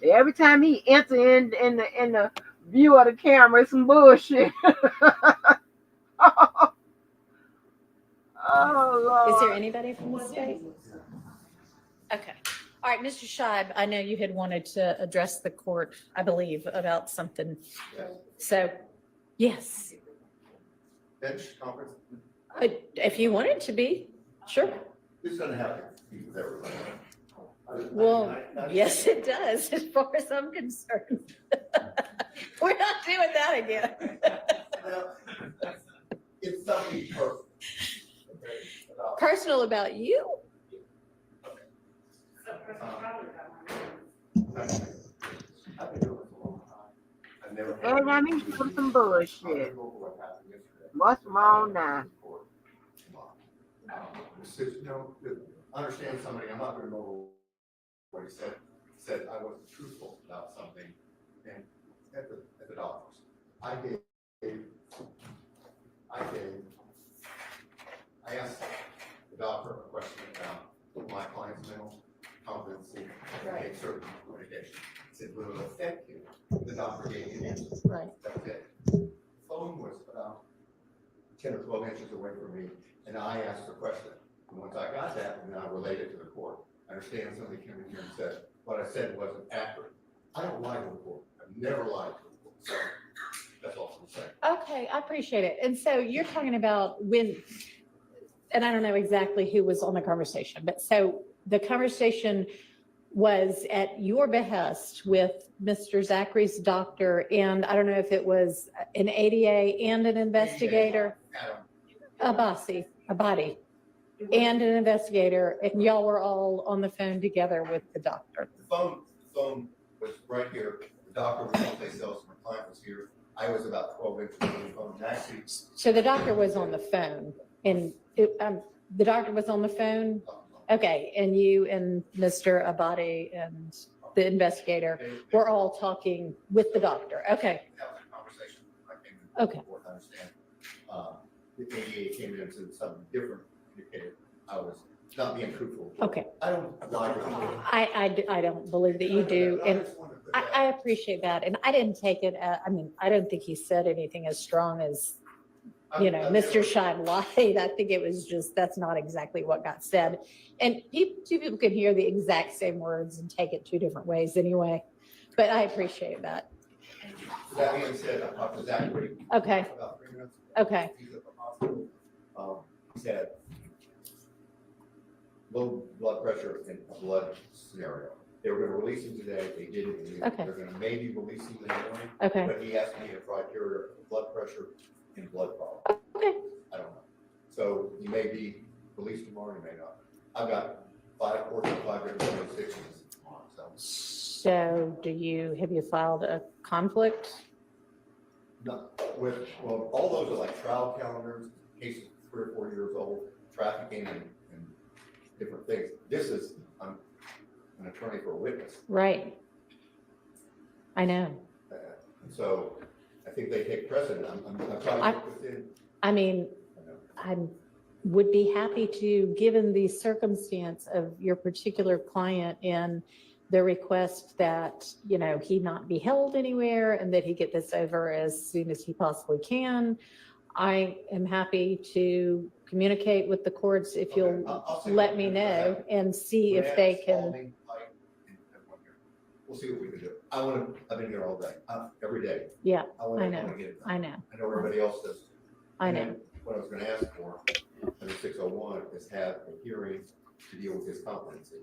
Every time he enter in the view of the camera, it's some bullshit. Oh Lord. Is there anybody from the state? Okay. All right, Mr. Scheib, I know you had wanted to address the court, I believe, about something. So, yes, Bench conference, if you wanted to be, sure. this doesn't have to be with everybody. Well, yes, it does, as far as I'm concerned. We're not doing that again. It's something personal. Personal about you? I've been doing this a long time. I've never. Every time he show some bullshit. What's wrong now? Understand somebody, I'm not gonna go over what he said. He said I wasn't truthful about something and at the doctors. I asked the doctor a question about my client's mental competency to take certain medication. He said, will it affect you? The doctor gave me an answer. Right. That's it. The phone was about 10 or 12 inches away from me, and I asked a question. And once I got that, and I relayed it to the court. I understand somebody came in here and said, what I said wasn't accurate. I don't lie to the court. I've never lied to the court. So that's all I'm saying. Okay, I appreciate it. And so you're talking about when, and I don't know exactly who was on the conversation, but so the conversation was at your behest with Mr. Zachary's doctor, and I don't know if it was an ADA and an investigator, Abadi, and an investigator, and y'all were all on the phone together with the doctor. The phone was right here. The doctor was someplace else. My client was here. I was about 12 inches from the phone. Actually, So the doctor was on the phone, and the doctor was on the phone? Okay, and you and Mr. Abadi and the investigator were all talking with the doctor? Okay. that was a conversation. I came in Okay. before to understand. The ADA came in and said something different. Indicated I was not being truthful. Okay. I don't lie to people. I don't believe that you do, and I appreciate that, and I didn't take it, I mean, I don't think he said anything as strong as, you know, Mr. Scheib lied. I think it was just, that's not exactly what got said. And two people can hear the exact same words and take it two different ways anyway, but I appreciate that. That being said, I talked to Zachary. Okay. About 3 minutes. Okay. He's at the hospital. He said low blood pressure in a blood scenario. They were gonna release him today, they didn't. Okay. They're gonna maybe release him in the morning. Okay. But he has to meet a criteria of blood pressure and blood volume. Okay. I don't know. So he may be released tomorrow, he may not. I've got 5 courts and 5 different jurisdictions on, so. So have you filed a conflict? No, well, all those are like trial calendars, cases 3 or 4 years old, trafficking and different things. This is, I'm an attorney for a witness. Right. I know. So I think they take precedent. I'm trying to put within. I mean, I would be happy to, given the circumstance of your particular client and the request that, he not be held anywhere and that he get this over as soon as he possibly can. I am happy to communicate with the courts if you'll let me know and see if they can. We'll see what we can do. I've been here all day, every day. Yeah, I I know. get it done. I know. I know everybody else does. I And know. then what I was gonna ask for, under 601, is have a hearing to deal with his competency.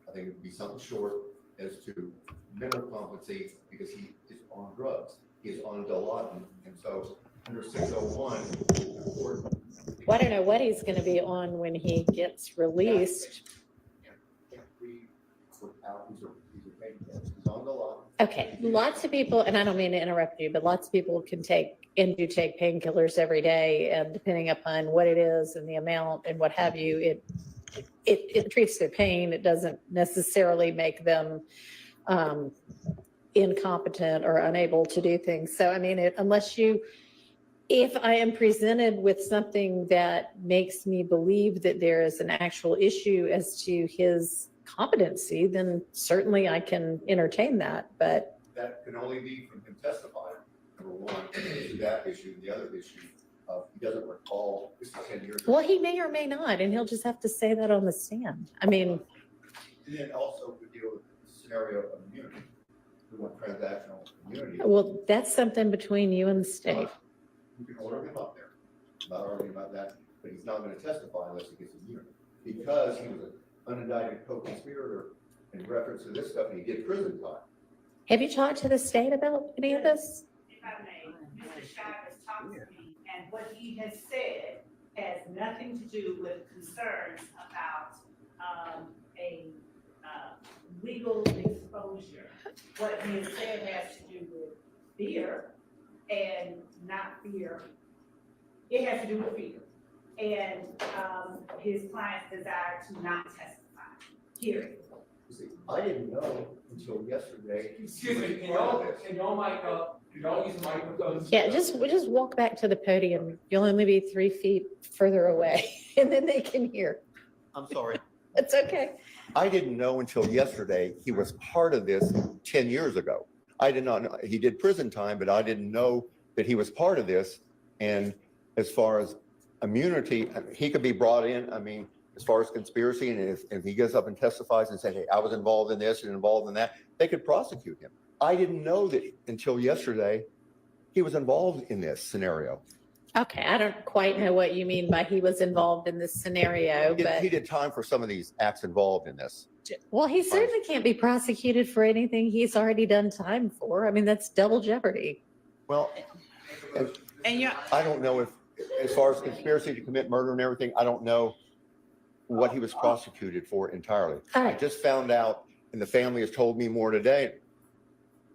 I think it would be something short as to mental competency because he is on drugs. He is on Dilaudid, and so under 601, the court. Well, I don't know what he's going to be on when he gets released. Can't read without, he's a painkiller. He's on Dilaudid. Okay, lots of people, and I don't mean to interrupt you, but lots of people can take and do take painkillers every day, and depending upon what it is and the amount and what have you, it treats their pain. It doesn't necessarily make them incompetent or unable to do things. So, I mean, if I am presented with something that makes me believe that there is an actual issue as to his competency, then certainly I can entertain that, but. That can only be from him testifying, number one, to that issue. The other issue, he doesn't recall, this is 10 years ago. Well, he may or may not, and he'll just have to say that on the stand. I mean. And then also we deal with the scenario of immunity. We want transactional immunity. Well, that's something between you and the state. You can order him up there. I'm not arguing about that, but he's not going to testify unless he gets immunity. Because he was an unindicted co-conspirator in reference to this stuff, and he did prison time. Have you talked to the state about any of this? If I may, Mr. Shire has talked to me, and what he has said has nothing to do with concerns about a legal exposure. What he has said has to do with fear and not fear. It has to do with fear and his client's desire to not testify, period. See, I didn't know until yesterday. Excuse me, can y'all mic up? Can y'all use the microphones? Yeah, just walk back to the podium. You'll only be 3 feet further away, and then they can hear. I'm sorry. It's okay. I didn't know until yesterday he was part of this 10 years ago. I did not know, he did prison time, but I didn't know that he was part of this. And as far as immunity, he could be brought in, I mean, as far as conspiracy, and if he gets up and testifies and says, hey, I was involved in this and involved in that, they could prosecute him. I didn't know that until yesterday he was involved in this scenario. Okay, I don't quite know what you mean by he was involved in this scenario, but. He did time for some of these acts involved in this. Well, he certainly can't be prosecuted for anything he's already done time for. I mean, that's double jeopardy. Well, And I don't know if, as far as conspiracy to commit murder and everything, I don't know what he was prosecuted for entirely. I just found out, and the family has told me more today.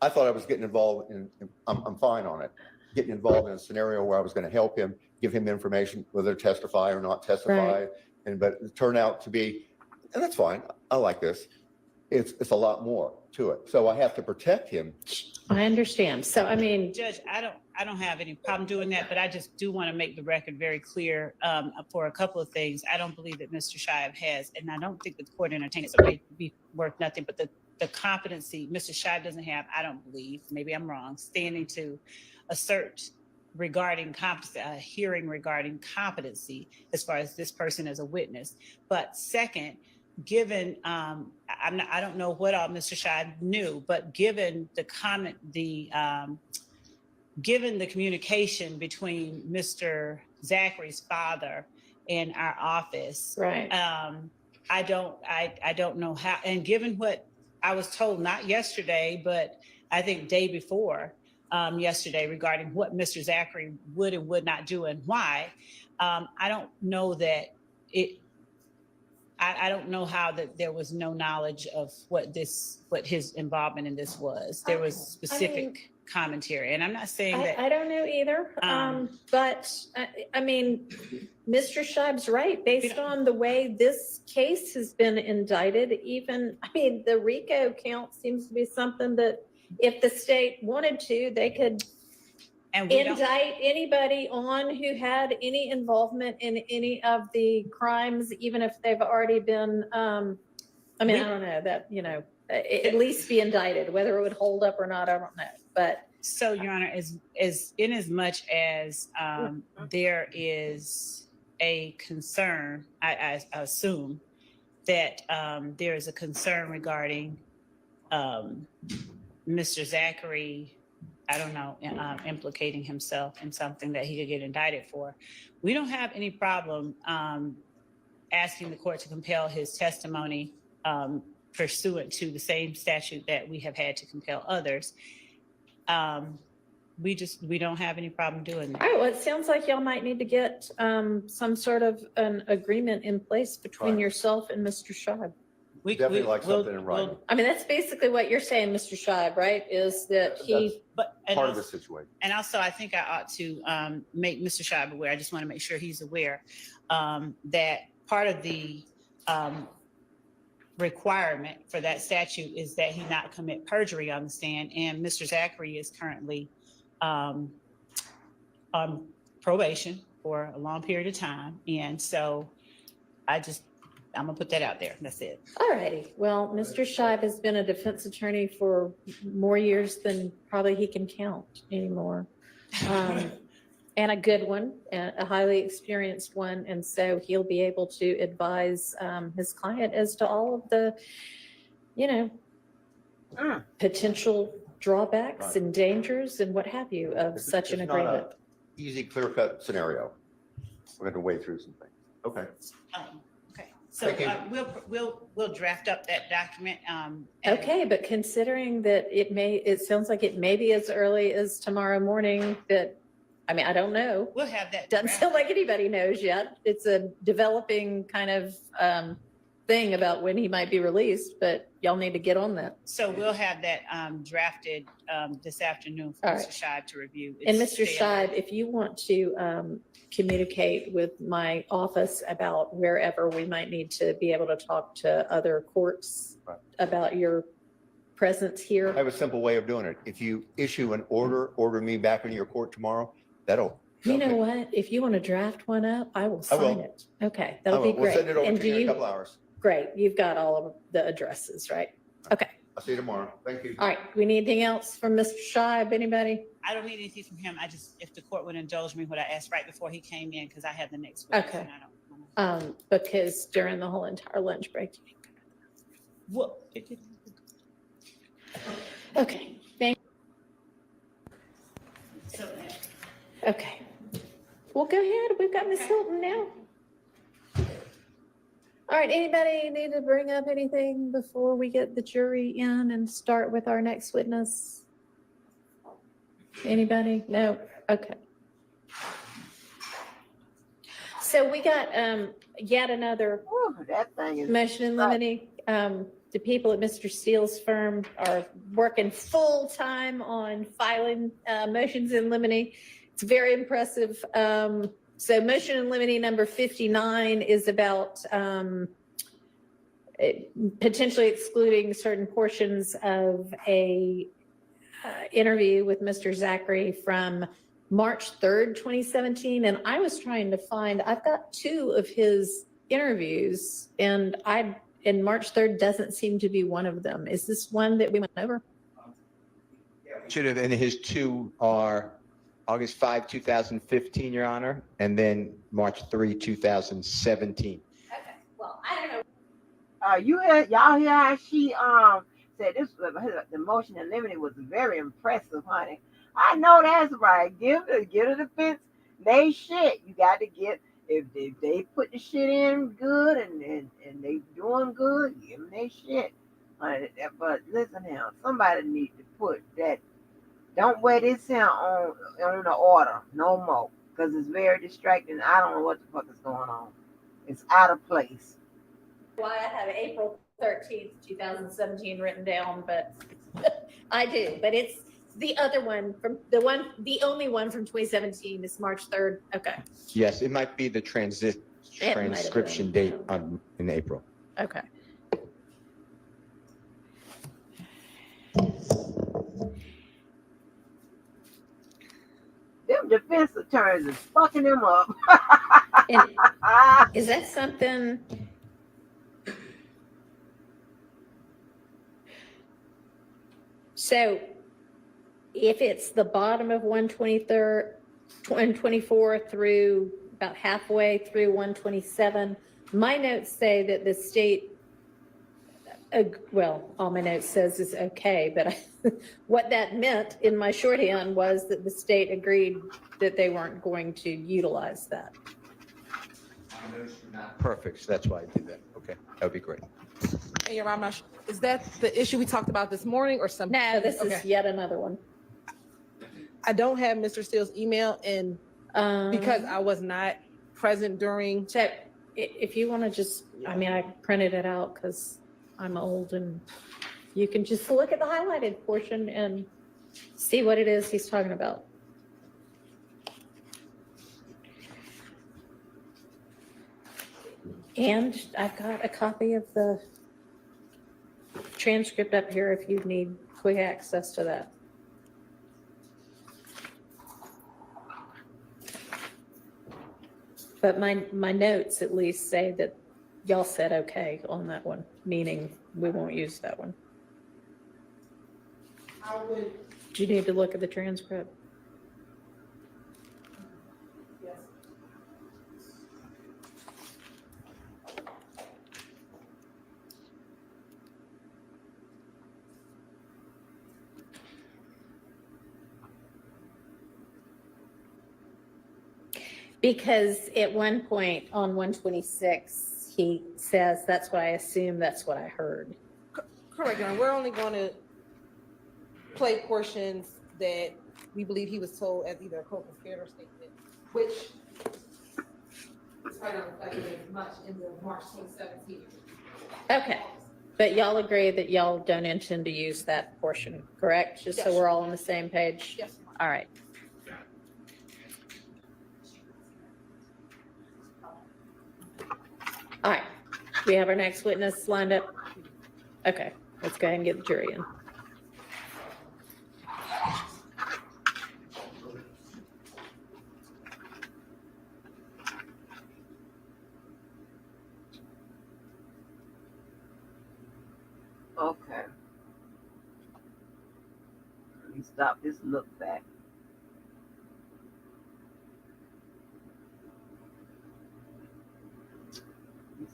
I thought I was getting involved in, I'm fine on it, getting involved in a scenario where I was going to help him, give him information, whether to testify or not testify. Right. But it turned out to be, and that's fine. I like this. It's a lot more to it. So I have to protect him. I understand. So, I mean. Judge, I don't have any problem doing that, but I just do want to make the record very clear for a couple of things. I don't believe that Mr. Shive has, and I don't think the court entertained it, so it may be worth nothing, but the competency Mr. Shive doesn't have, I don't believe, maybe I'm wrong, standing to assert regarding competency, a hearing regarding competency as far as this person as a witness. But second, given, I don't know what all Mr. Shive knew, but given the comment, given the communication between Mr. Zachary's father and our office, right? I don't know how, and given what I was told not yesterday, but I think day before yesterday regarding what Mr. Zachary would and would not do and why. I don't know that I don't know how that there was no knowledge of what his involvement in this was. There was specific commentary, and I'm not saying that. I don't know either, but I mean, Mr. Scheib's right. Based on the way this case has been indicted, even, I mean, the RICO count seems to be something that if the state wanted to, they could indict anybody on who had any involvement in any of the crimes, even if they've already been, I mean, I don't know that, you know, at least be indicted. Whether it would hold up or not, I don't know. But so, Your Honor, as in as much as there is a concern, I assume that there is a concern regarding Mr. Zachary, I don't know, implicating himself in something that he could get indicted for. We don't have any problem asking the court to compel his testimony pursuant to the same statute that we have had to compel others. We don't have any problem doing that. All right, well, it sounds like y'all might need to get some sort of an agreement in place between yourself and Mr. Scheib. We definitely like something in writing. I mean, that's basically what you're saying, Mr. Scheib, right? Is that Part of the situation. And also, I think I ought to make Mr. Scheib aware. I just want to make sure he's aware that part of the requirement for that statute is that he not commit perjury on the stand. And Mr. Zachary is currently on probation for a long period of time. And so I'm gonna put that out there. That's it. All righty. Well, Mr. Scheib has been a defense attorney for more years than probably he can count anymore. And a good one, a highly experienced one. And so he'll be able to advise his client as to all of the, you know, potential drawbacks and dangers and what have you of such an agreement. Easy, clear-cut scenario. We're going to wade through some things. Okay. So we'll draft up that document. Okay, but considering that it sounds like it may be as early as tomorrow morning that, I mean, I don't know. We'll have that. Doesn't sound like anybody knows yet. It's a developing kind of thing about when he might be released, but y'all need to get on that. So we'll have that drafted this afternoon for Mr. Scheib to review. And Mr. Scheib, if you want to communicate with my office about wherever we might need to be able to talk to other courts about your presence here. I have a simple way of doing it. If you issue an order me back into your court tomorrow, You know what? If you want to draft one up, I will sign it. Okay, that'll be great. We'll send it over And to you in do a couple hours. Great. You've got all of the addresses, right? Okay. I'll see you tomorrow. Thank you. All right. We need anything else from Mr. Scheib? Anybody? I don't need anything from him. If the court would indulge me what I asked right before he came in, because I have the next witness. Okay. And I don't Because during the whole entire lunch break. Well, okay. Thank you. Okay. Well, go ahead. We've got Ms. Hilton now. All right. Anybody need to bring up anything before we get the jury in and start with our next witness? Anybody? No? Okay. So we got yet another motion in limine. The people at Mr. Steele's firm are working full time on filing motions in limine. It's very impressive. So motion in limine number 59 is about potentially excluding certain portions of a interview with Mr. Zachary from March 3rd, 2017. And I was trying to find, I've got 2 of his interviews and March 3rd doesn't seem to be one of them. Is this one that we went over? Should have, and his 2 are August 5, 2015, Your Honor, and then March 3, 2017. Okay, well, I don't know. Y'all hear how she said this? The motion in limine was very impressive, honey. I know that's right. Give the defense they shit. You got to get if they put the shit in good and they doing good, give them their shit. But listen here, somebody need to put that. Don't wear this here on the order no more, because it's very distracting. I don't know what the fuck is going on. It's out of place. Why I have April 13th, 2017 written down, but I do. But it's the other one from the only one from 2017 is March 3rd. Okay. Yes, it might be the transcription date in April. Okay. Them defense attorneys is fucking them up. And is that something? So if it's the bottom of 124 through about halfway through 127, my notes say that the state, well, all my notes says is okay, but what that meant in my shorthand was that the state agreed that they weren't going to utilize that. My notes were not perfect, so that's why I did that. Okay, that would be great. Hey, I'm not sure. Is that the issue we talked about this morning or something? No, this is yet another one. I don't have Mr. Steele's email, and because I was not present during. So if you want to just, I mean, I printed it out because I'm old, and you can just look at the highlighted portion and see what it is he's talking about. And I've got a copy of the transcript up here if you need quick access to that. But my notes at least say that y'all said okay on that one, meaning we won't use that one. Do you need to look at the transcript? Yes. Because at one point on 126, he says, that's what I assume, that's what I heard. Correct, Your Honor. We're only going to play portions that we believe he was told as either a co-conspirator statement, which is probably not reflected as much in the March 2017. Okay, but y'all agree that y'all don't intend to use that portion, correct? Just so Yes. we're all on the same page? Yes. All right. All right, we have our next witness lined up. Okay, let's go ahead and get the jury in. Okay. Let me stop this look back.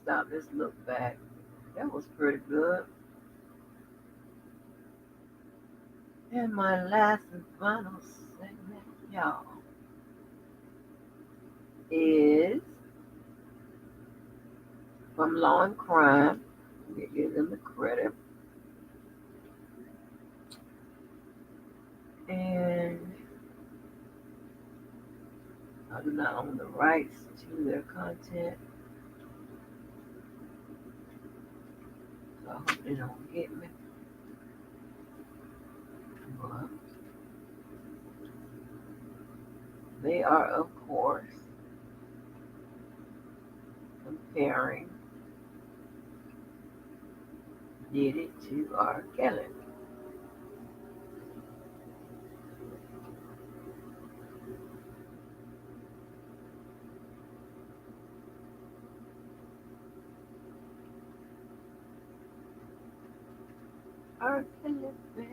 Stop this look back. That was pretty good. And my last and final segment, y'all, is from Law and Crime. We give them the credit. And I do not own the rights to their content. So I hope they don't get me. But they are, of course, comparing Did It to R. Kelly. R. Kelly, baby.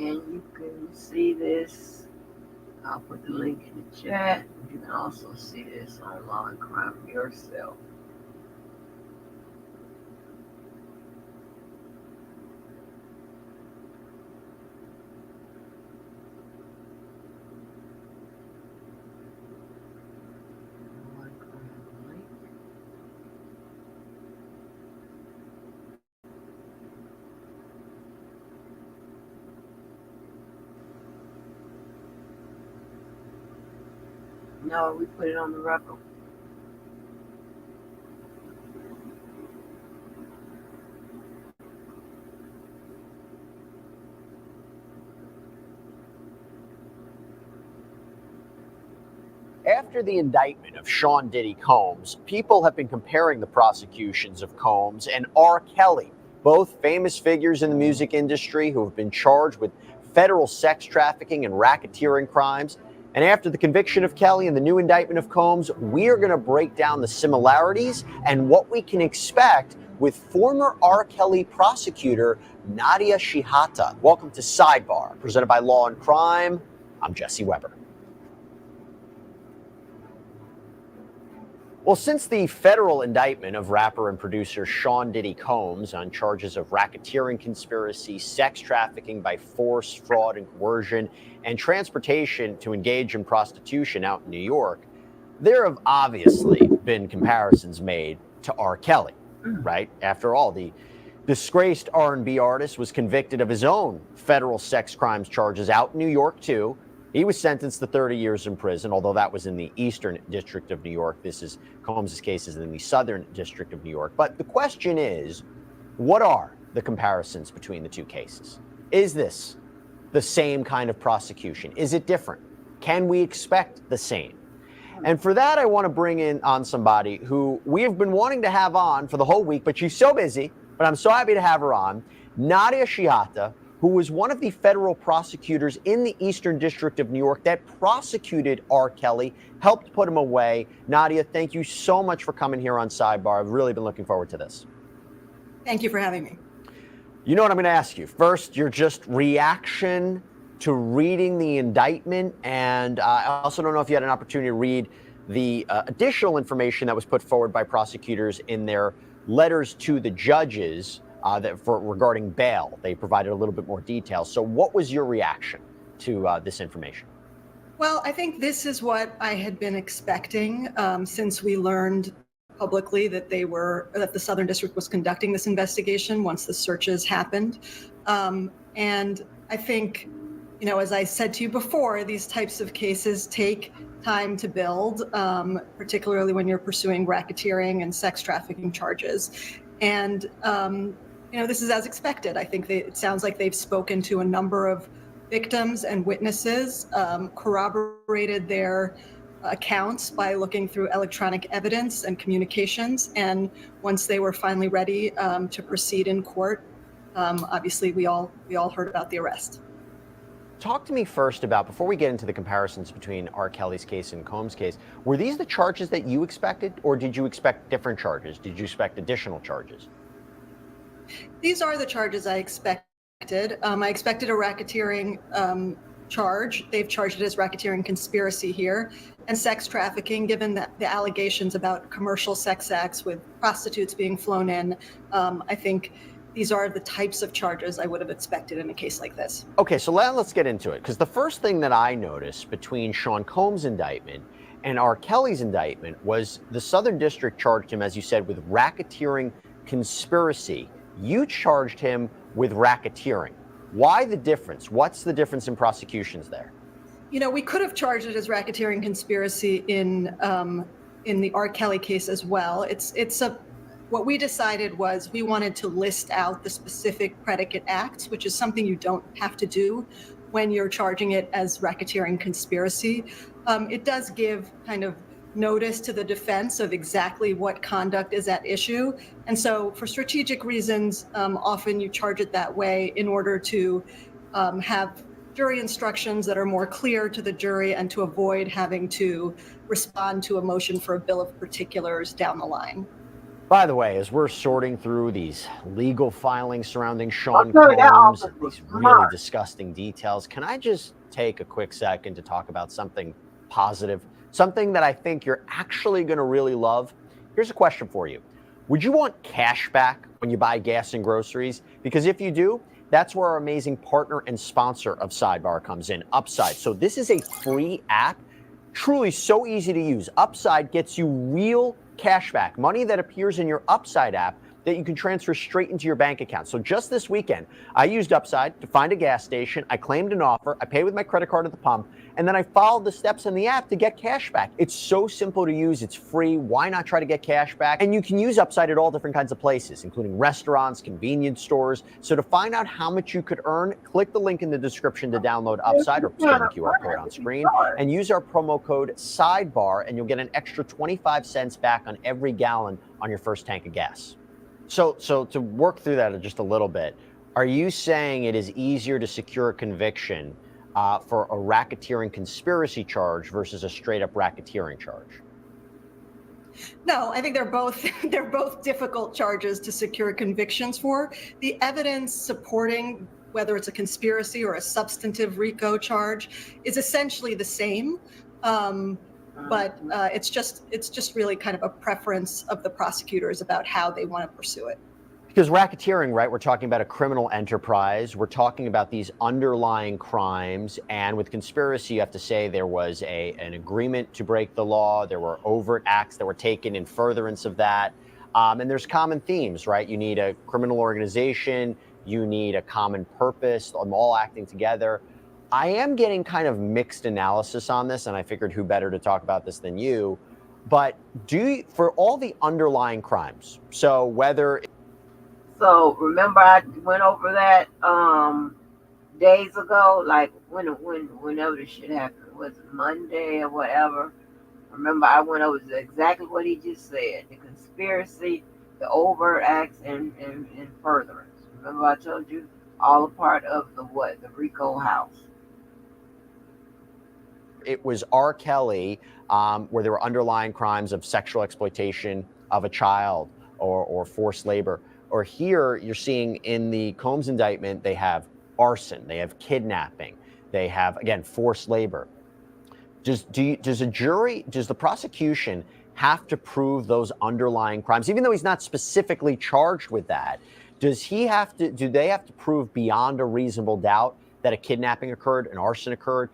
you can see this. I'll put the link in the chat. You can also see this on Law and Crime yourself. No, we put it on the record. After the indictment of Sean Diddy Combs, people have been comparing the prosecutions of Combs and R. Kelly, both famous figures in the music industry who have been charged with federal sex trafficking and racketeering crimes. And after the conviction of Kelly and the new indictment of Combs, we are going to break down the similarities and what we can expect with former R. Kelly prosecutor Nadia Shihata. Welcome to Sidebar, presented by Law and Crime. I'm Jesse Weber. Well, since the federal indictment of rapper and producer Sean Diddy Combs on charges of racketeering conspiracy, sex trafficking by force, fraud, and coercion, and transportation to engage in prostitution out in New York, there have obviously been comparisons made to R. Kelly, right? After all, the disgraced R&B artist was convicted of his own federal sex crimes charges out in New York, too. He was sentenced to 30 years in prison, although that was in the Eastern District of New York. Combs' case is in the Southern District of New York. But the question is, what are the comparisons between the two cases? Is this the same kind of prosecution? Is it different? Can we expect the same? And for that, I want to bring on somebody who we have been wanting to have on for the whole week, but she's so busy, but I'm so happy to have her on, Nadia Shihata, who was one of the federal prosecutors in the Eastern District of New York that prosecuted R. Kelly, helped put him away. Nadia, thank you so much for coming here on Sidebar. I've really been looking forward to this. Thank you for having me. You know what I'm going to ask you. First, your just reaction to reading the indictment, and I also don't know if you had an opportunity to read the additional information that was put forward by prosecutors in their letters to the judges regarding bail. They provided a little bit more detail. So what was your reaction to this information? Well, I think this is what I had been expecting since we learned publicly that the Southern District was conducting this investigation once the searches happened. And I think, as I said to you before, these types of cases take time to build, particularly when you're pursuing racketeering and sex trafficking charges. And this is as expected. I think it sounds like they've spoken to a number of victims and witnesses, corroborated their accounts by looking through electronic evidence and communications. And once they were finally ready to proceed in court, obviously we all heard about the arrest. Talk to me first about, before we get into the comparisons between R. Kelly's case and Combs' case, were these the charges that you expected, or did you expect different charges? Did you expect additional charges? These are the charges I expected. I expected a racketeering charge. They've charged it as racketeering conspiracy here, and sex trafficking, given the allegations about commercial sex acts with prostitutes being flown in. I think these are the types of charges I would have expected in a case like this. Okay, so let's get into it, because the first thing that I noticed between Sean Combs' indictment and R. Kelly's indictment was the Southern District charged him, as you said, with racketeering conspiracy. You charged him with racketeering. Why the difference? What's the difference in prosecutions there? We could have charged it as racketeering conspiracy in the R. Kelly case as well. What we decided was we wanted to list out the specific predicate acts, which is something you don't have to do when you're charging it as racketeering conspiracy. It does give kind of notice to the defense of exactly what conduct is at issue. And so for strategic reasons, often you charge it that way in order to have jury instructions that are more clear to the jury and to avoid having to respond to a motion for a bill of particulars down the line. By the way, as we're sorting through these legal filings surrounding Sean Okay, that Combs, office was these really smart. disgusting details, can I just take a quick second to talk about something positive, something that I think you're actually going to really love? Here's a question for you. Would you want cash back when you buy gas and groceries? Because if you do, that's where our amazing partner and sponsor of Sidebar comes in, Upside. So this is a free app, truly so easy to use. Upside gets you real cash back, money that appears in your Upside app that you can transfer straight into your bank account. So just this weekend, I used Upside to find a gas station. I claimed an offer. I paid with my credit card at the pump, and then I followed the steps in the app to get cash back. It's so simple to use. It's free. Why not try to get cash back? And you can use Upside at all different kinds of places, including restaurants, convenience stores. So to find out how much you could earn, click the link in the description to download Upside or scan the QR code on screen and use our promo code SIDEBAR, and you'll get an extra 25 cents back on every gallon on your first tank of gas. So to work through that just a little bit, are you saying it is easier to secure a conviction for a racketeering conspiracy charge versus a straight up racketeering charge? No, I think they're both difficult charges to secure convictions for. The evidence supporting whether it's a conspiracy or a substantive RICO charge is essentially the same. But it's just really kind of a preference of the prosecutors about how they want to pursue it. Because racketeering, right, we're talking about a criminal enterprise. We're talking about these underlying crimes. And with conspiracy, you have to say there was an agreement to break the law. There were overt acts that were taken in furtherance of that. And there's common themes, right? You need a criminal organization. You need a common purpose, them all acting together. I am getting kind of mixed analysis on this, and I figured who better to talk about this than you. But for all the underlying crimes, so remember I went over that days ago, like whenever this shit happened, was it Monday or whatever? Remember I went over exactly what he just said: the conspiracy, the overt acts, and furtherance. Remember I told you all a part of the RICO house. It was R. Kelly, where there were underlying crimes of sexual exploitation of a child or forced labor. Or here you're seeing in the Combs indictment, they have arson, they have kidnapping, they have, again, forced labor. Does the prosecution have to prove those underlying crimes, even though he's not specifically charged with that? Do they have to prove beyond a reasonable doubt that a kidnapping occurred, an arson occurred,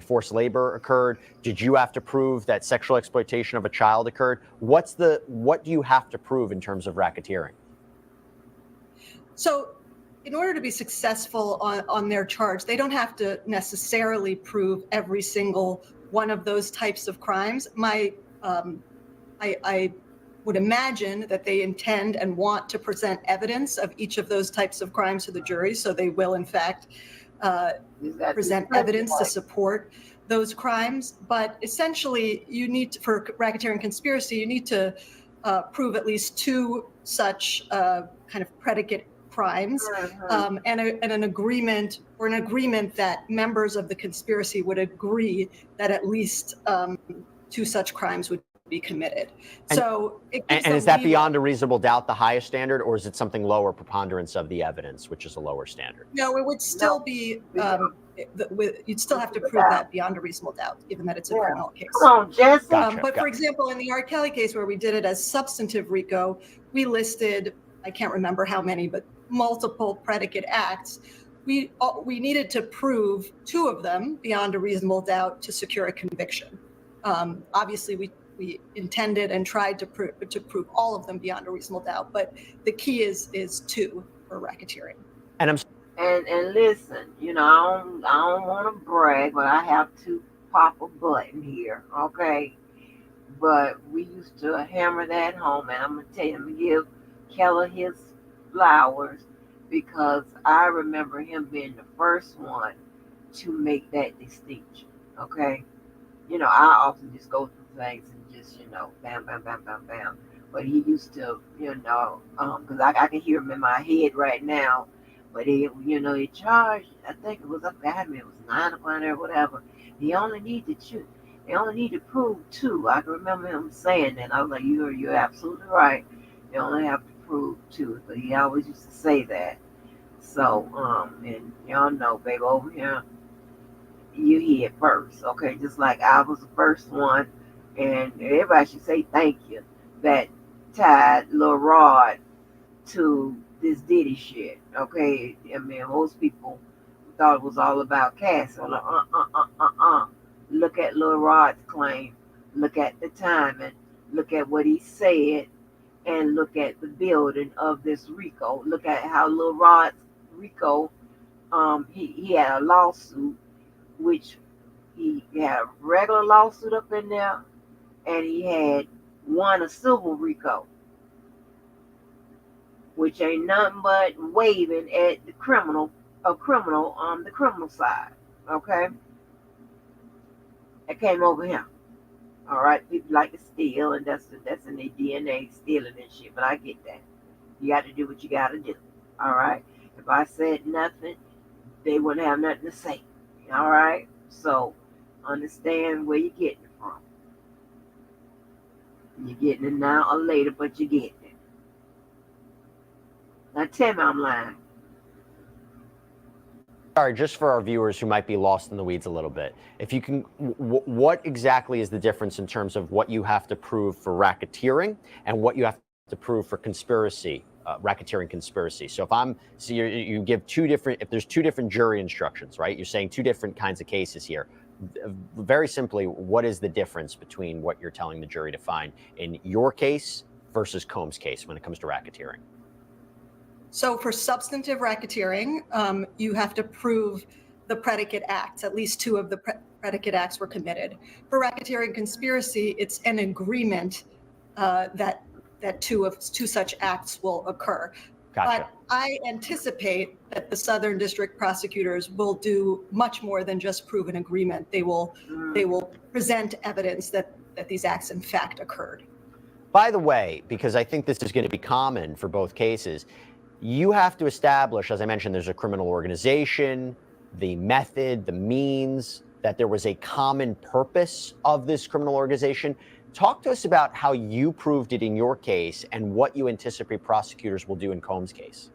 forced labor occurred? Did you have to prove that sexual exploitation of a child occurred? What do you have to prove in terms of racketeering? So in order to be successful on their charge, they don't have to necessarily prove every single one of those types of crimes. I would imagine that they intend and want to present evidence of each of those types of crimes to the jury, so they will in fact present evidence to support those crimes. But essentially, you need to, for racketeering conspiracy, you need to prove at least two such kind of predicate crimes, and an agreement that members of the conspiracy would agree that at least two such crimes would be committed. And is that beyond a reasonable doubt the highest standard, or is it something lower, preponderance of the evidence, which is a lower standard? No, it would still be, you'd still have to prove that beyond a reasonable doubt, given that it's a criminal case. But for example, in the R. Kelly case where we did it as substantive RICO, we listed, I can't remember how many, but multiple predicate acts. We needed to prove two of them beyond a reasonable doubt to secure a conviction. Obviously, we intended and tried to prove all of them beyond a reasonable doubt, but the key is two for racketeering. And listen, I don't want to brag, but I have to pop a button here, okay? But we used to hammer that home, and I'm gonna tell you, I'm gonna give Keller his flowers, because I remember him being the first one to make that distinction, okay? I often just go through things and just, bam, bam, bam, bam, bam. But he used to, because I can hear him in my head right now. But he charged, I think it was up there, it was 9 or whatever. He only needed to They only need to prove 2. I can remember him saying that. I was like, you're absolutely right. They only have to prove 2. So he always used to say that. So, and y'all know, baby, over here, you hit first, okay? Just like I was the first one, and everybody should say thank you that tied Lil Rod to this Diddy shit, okay? I mean, most people thought it was all about Cass. So like, Look at Lil Rod's claim. Look at the timing. Look at what he said, and look at the building of this RICO. Look at how Lil Rod's RICO. He had a lawsuit, which he had a regular lawsuit up in there, and he had a civil RICO, which ain't nothing but waving at the criminal side. Okay, it came over him. All right, people like to steal, and that's in their DNA, stealing and shit. But I get that. You got to do what you got to do. All right. If I said nothing, they wouldn't have nothing to say. All right. So understand where you're getting it from. You're getting it now or later, but you're getting it. Now tell me I'm lying. Sorry, just for our viewers who might be lost in the weeds a little bit, if you can, what exactly is the difference in terms of what you have to prove for racketeering and what you have to prove for conspiracy, racketeering conspiracy? So you give if there's 2 different jury instructions, right? You're saying 2 different kinds of cases here. Very simply, what is the difference between what you're telling the jury to find in your case versus Combs' case when it comes to racketeering? So for substantive racketeering, you have to prove the predicate acts. At least 2 of the predicate acts were committed. For racketeering conspiracy, it's an agreement that 2 such acts will occur. Gotcha. But I anticipate that the Southern District prosecutors will do much more than just prove an agreement. They will present evidence that these acts in fact occurred. By the way, because I think this is going to be common for both cases, you have to establish, as I mentioned, there's a criminal organization, the method, the means, that there was a common purpose of this criminal organization. Talk to us about how you proved it in your case and what you anticipate prosecutors will do in Combs' case.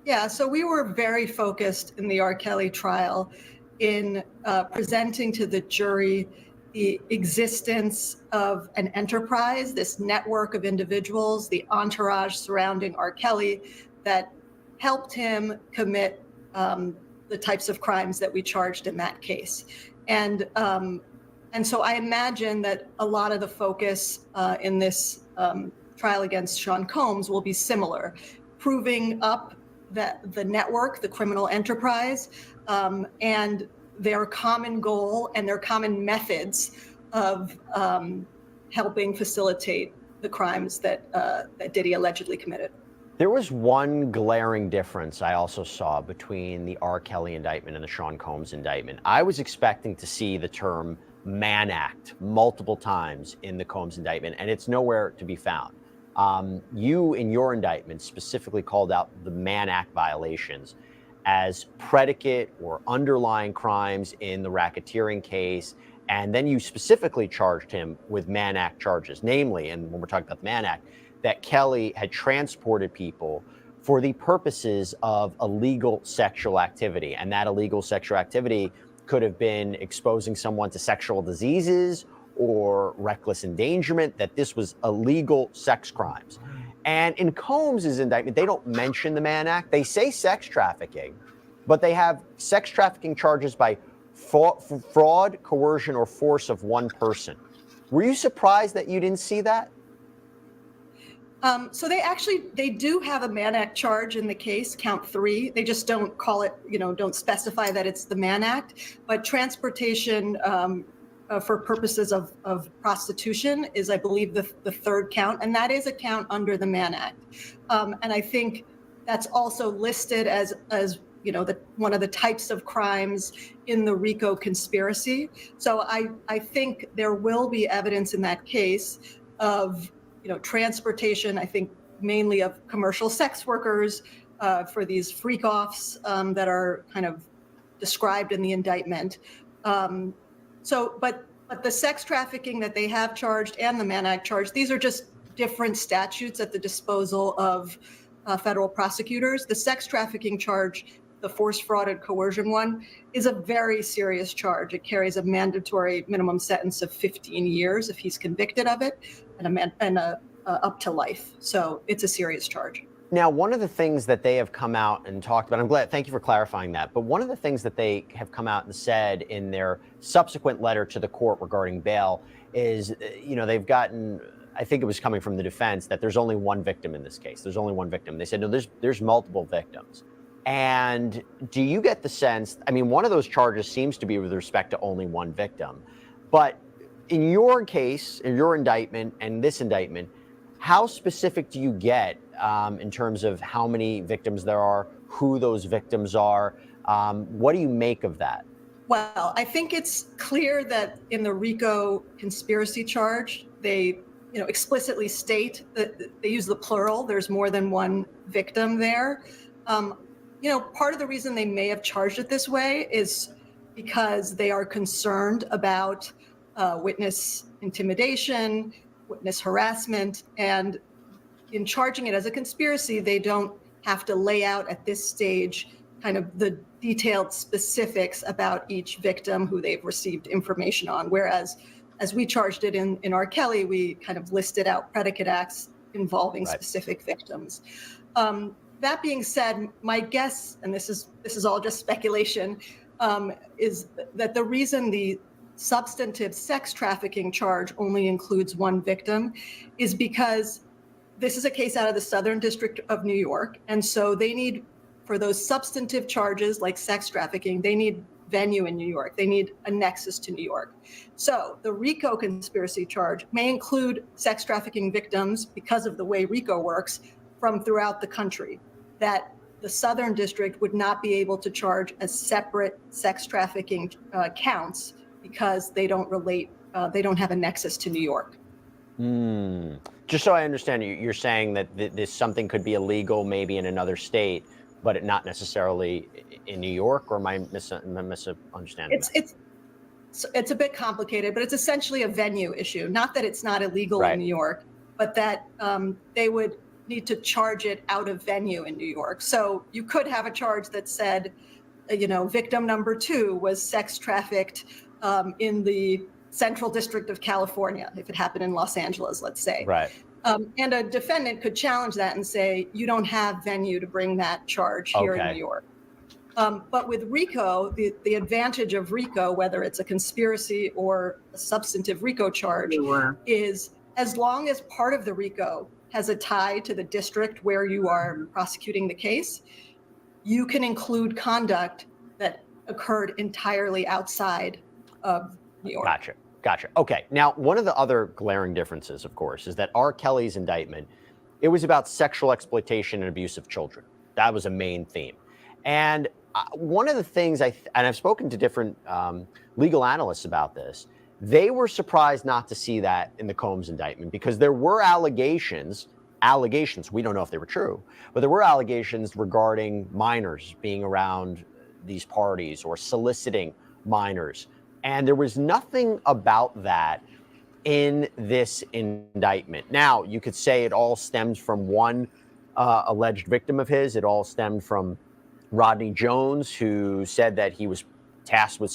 Yeah, so we were very focused in the R. Kelly trial in presenting to the jury the existence of an enterprise, this network of individuals, the entourage surrounding R. Kelly that helped him commit the types of crimes that we charged in that case. And so I imagine that a lot of the focus in this trial against Sean Combs will be similar, proving up that the network, the criminal enterprise, and their common goal and their common methods of helping facilitate the crimes that Diddy allegedly committed. There was one glaring difference I also saw between the R. Kelly indictment and the Sean Combs indictment. I was expecting to see the term Mann Act multiple times in the Combs indictment, and it's nowhere to be found. You, in your indictment, specifically called out the Mann Act violations as predicate or underlying crimes in the racketeering case, and then you specifically charged him with Mann Act charges, namely, and when we're talking about the Mann Act, that Kelly had transported people for the purposes of illegal sexual activity, and that illegal sexual activity could have been exposing someone to sexual diseases or reckless endangerment, that this was illegal sex crimes. And in Combs' indictment, they don't mention the Mann Act. They say sex trafficking, but they have sex trafficking charges by fraud, coercion, or force of one person. Were you surprised that you didn't see that? So they do have a Mann Act charge in the case, count 3. They just don't call it, don't specify that it's the Mann Act. But transportation for purposes of prostitution is, I believe, the 3rd count, and that is a count under the Mann Act. And I think that's also listed as one of the types of crimes in the RICO conspiracy. So I think there will be evidence in that case of transportation, I think mainly of commercial sex workers for these freak-offs that are kind of described in the indictment. But the sex trafficking that they have charged and the Mann Act charge, these are just different statutes at the disposal of federal prosecutors. The sex trafficking charge, the force, fraud, and coercion one, is a very serious charge. It carries a mandatory minimum sentence of 15 years if he's convicted of it, and up to life. So it's a serious charge. Now, one of the things that they have come out and talked about, thank you for clarifying that, but one of the things that they have come out and said in their subsequent letter to the court regarding bail is, they've gotten, I think it was coming from the defense, that there's only one victim in this case. There's only one victim. They said, no, there's multiple victims. And do you get the sense, one of those charges seems to be with respect to only one victim, but in your case, in your indictment and this indictment, how specific do you get in terms of how many victims there are, who those victims are? What do you make of that? Well, I think it's clear that in the RICO conspiracy charge, they explicitly state that they use the plural. There's more than one victim there. Part of the reason they may have charged it this way is because they are concerned about witness intimidation, witness harassment, and in charging it as a conspiracy, they don't have to lay out at this stage kind of the detailed specifics about each victim who they've received information on. Whereas as we charged it in R. Kelly, we kind of listed out predicate acts involving specific victims. That being said, my guess, and this is all just speculation, is that the reason the substantive sex trafficking charge only includes one victim is because this is a case out of the Southern District of New York. And so they need, for those substantive charges like sex trafficking, they need venue in New York. They need a nexus to New York. So the RICO conspiracy charge may include sex trafficking victims because of the way RICO works from throughout the country, that the Southern District would not be able to charge as separate sex trafficking counts because they don't relate, they don't have a nexus to New York. Just so I understand, you're saying that this something could be illegal maybe in another state, but not necessarily in New York, or am I misunderstanding that? It's a bit complicated, but it's essentially a venue issue. Not that it's not illegal in New York, but that they would need to charge it out of venue in New York. So you could have a charge that said, victim number 2 was sex trafficked in the Central District of California, if it happened in Los Angeles, let's say. Right. And a defendant could challenge that and say, you don't have venue to bring that charge here in New York. But with RICO, the advantage of RICO, whether it's a conspiracy or a substantive RICO charge, is as long as part of the RICO has a tie to the district where you are prosecuting the case, you can include conduct that occurred entirely outside of New York. Gotcha. Okay. Now, one of the other glaring differences, of course, is that R. Kelly's indictment, it was about sexual exploitation and abuse of children. That was a main theme. And one of the things and I've spoken to different legal analysts about this, they were surprised not to see that in the Combs indictment because there were allegations, we don't know if they were true, but there were allegations regarding minors being around these parties or soliciting minors. And there was nothing about that in this indictment. Now, you could say it all stems from one alleged victim of his. It all stemmed from Rodney Jones, who said that he was tasked with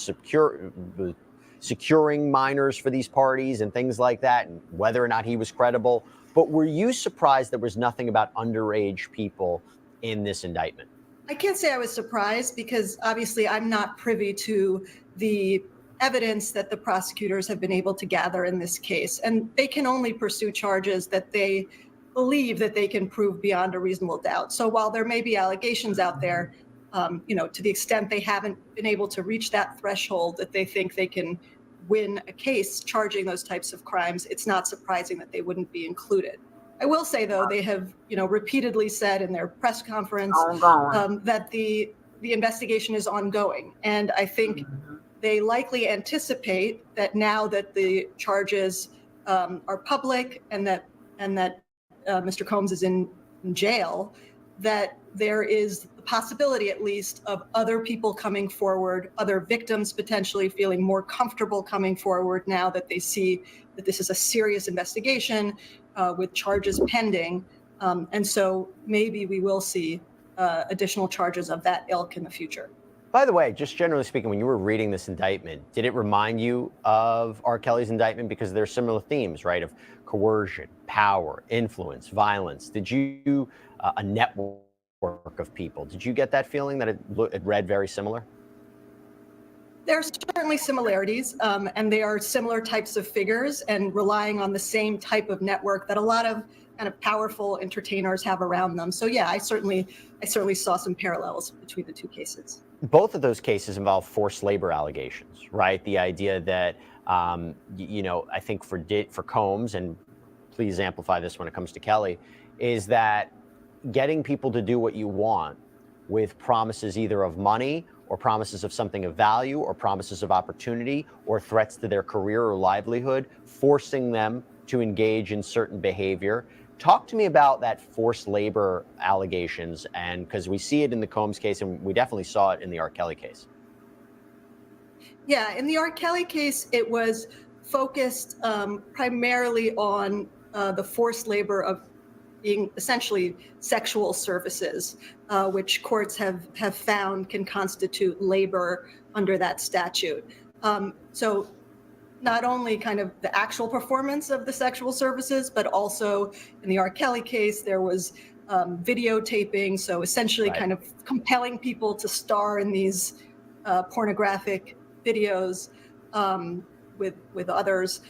securing minors for these parties and things like that, and whether or not he was credible. But were you surprised there was nothing about underage people in this indictment? I can't say I was surprised because obviously I'm not privy to the evidence that the prosecutors have been able to gather in this case. And they can only pursue charges that they believe that they can prove beyond a reasonable doubt. So while there may be allegations out there, to the extent they haven't been able to reach that threshold that they think they can win a case charging those types of crimes, it's not surprising that they wouldn't be included. I will say, though, they have, repeatedly said in their press conference that the investigation is ongoing. And I think they likely anticipate that now that the charges are public and that Mr. Combs is in jail, that there is the possibility at least of other people coming forward, other victims potentially feeling more comfortable coming forward now that they see that this is a serious investigation with charges pending. And so maybe we will see additional charges of that ilk in the future. By the way, just generally speaking, when you were reading this indictment, did it remind you of R. Kelly's indictment? Because there's similar themes, right, of coercion, power, influence, violence. Did you, a network of people, did you get that feeling that it read very similar? There's certainly similarities, and they are similar types of figures and relying on the same type of network that a lot of kind of powerful entertainers have around them. So yeah, I certainly saw some parallels between the two cases. Both of those cases involve forced labor allegations, right? The idea that, you know, I think for Combs, and please amplify this when it comes to Kelly, is that getting people to do what you want with promises either of money or promises of something of value or promises of opportunity or threats to their career or livelihood, forcing them to engage in certain behavior. Talk to me about that forced labor allegations, and because we see it in the Combs case and we definitely saw it in the R. Kelly case. Yeah, in the R. Kelly case, it was focused primarily on the forced labor of being essentially sexual services, which courts have found can constitute labor under that statute. So not only kind of the actual performance of the sexual services, but also in the R. Kelly case, there was videotaping. So essentially kind of compelling people to star in these pornographic videos with others.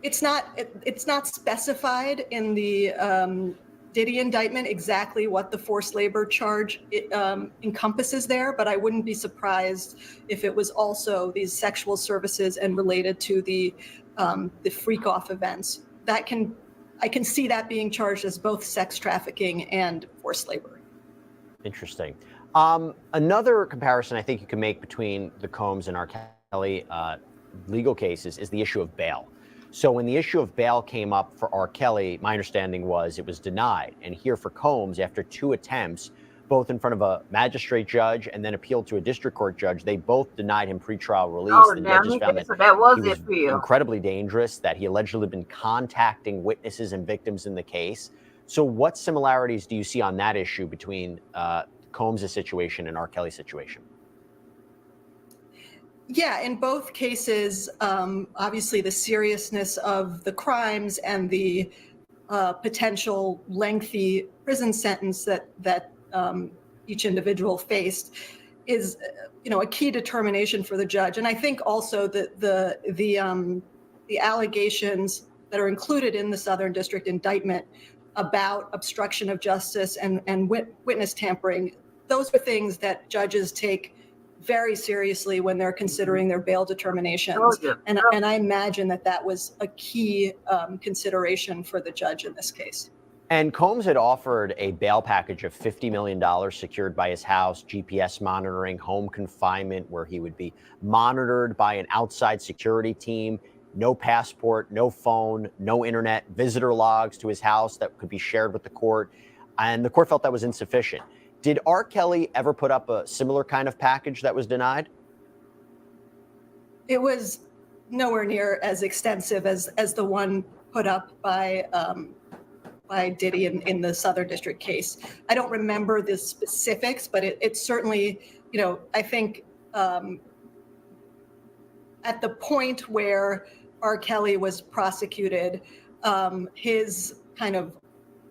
It's not specified in the Diddy indictment exactly what the forced labor charge encompasses there, but I wouldn't be surprised if it was also these sexual services and related to the freak-off events. I can see that being charged as both sex trafficking and forced labor. Interesting. Another comparison I think you can make between the Combs and R. Kelly legal cases is the issue of bail. So when the issue of bail came up for R. Kelly, my understanding was it was denied. And here for Combs, after 2 attempts, both in front of a magistrate judge and then appealed to a district court judge, they both denied him pretrial release. Oh, the damn judges it. found that So that was he it for you. incredibly dangerous, that he allegedly been contacting witnesses and victims in the case. So what similarities do you see on that issue between Combs' situation and R. Kelly's situation? Yeah, in both cases, obviously the seriousness of the crimes and the potential lengthy prison sentence that each individual faced is, a key determination for the judge. And I think also that the allegations that are included in the Southern District indictment about obstruction of justice and witness tampering, those are things that judges take very seriously when they're considering their bail determinations. And I imagine that was a key consideration for the judge in this case. And Combs had offered a bail package of $50 million secured by his house, GPS monitoring, home confinement, where he would be monitored by an outside security team, no passport, no phone, no internet, visitor logs to his house that could be shared with the court. And the court felt that was insufficient. Did R. Kelly ever put up a similar kind of package that was denied? It was nowhere near as extensive as the one put up by Diddy in the Southern District case. I don't remember the specifics, but it certainly, I think at the point where R. Kelly was prosecuted, his kind of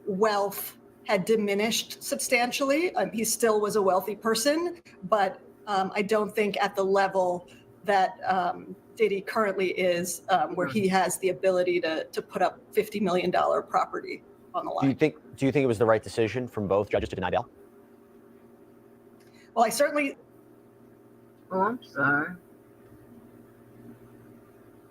wealth had diminished substantially. He still was a wealthy person, but I don't think at the level that Diddy currently is, where he has the ability to put up $50 million property on the line. Do you think it was the right decision from both judges to deny bail? Well, I certainly. Oh, I'm sorry.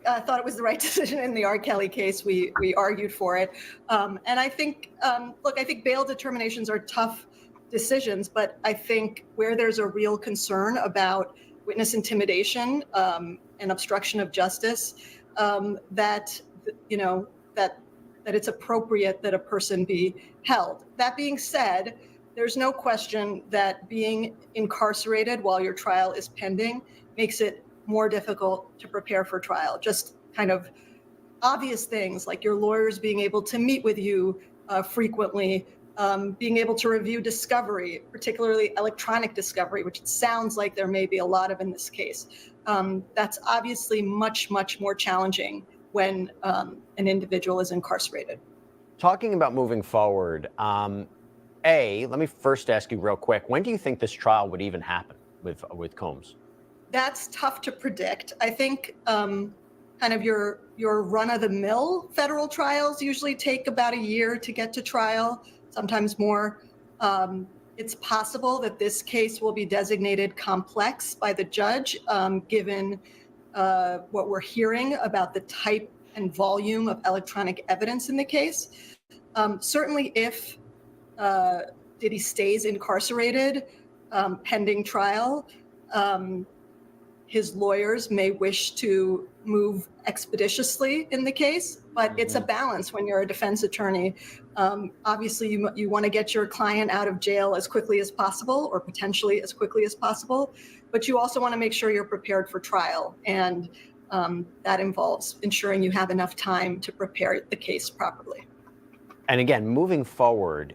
I thought it was the right decision in the R. Kelly case. We argued for it. And I think, I think bail determinations are tough decisions, but I think where there's a real concern about witness intimidation and obstruction of justice, that it's appropriate that a person be held. That being said, there's no question that being incarcerated while your trial is pending makes it more difficult to prepare for trial. Just kind of obvious things like your lawyers being able to meet with you frequently, being able to review discovery, particularly electronic discovery, which it sounds like there may be a lot of in this case. That's obviously much, much more challenging when an individual is incarcerated. Talking about moving forward, let me first ask you real quick, when do you think this trial would even happen with Combs? That's tough to predict. I think kind of your run-of-the-mill federal trials usually take about a year to get to trial, sometimes more. It's possible that this case will be designated complex by the judge, given what we're hearing about the type and volume of electronic evidence in the case. Certainly if Diddy stays incarcerated pending trial, his lawyers may wish to move expeditiously in the case, but it's a balance when you're a defense attorney. Obviously, you want to get your client out of jail as quickly as possible, or potentially as quickly as possible, but you also want to make sure you're prepared for trial. And that involves ensuring you have enough time to prepare the case properly. And again, moving forward,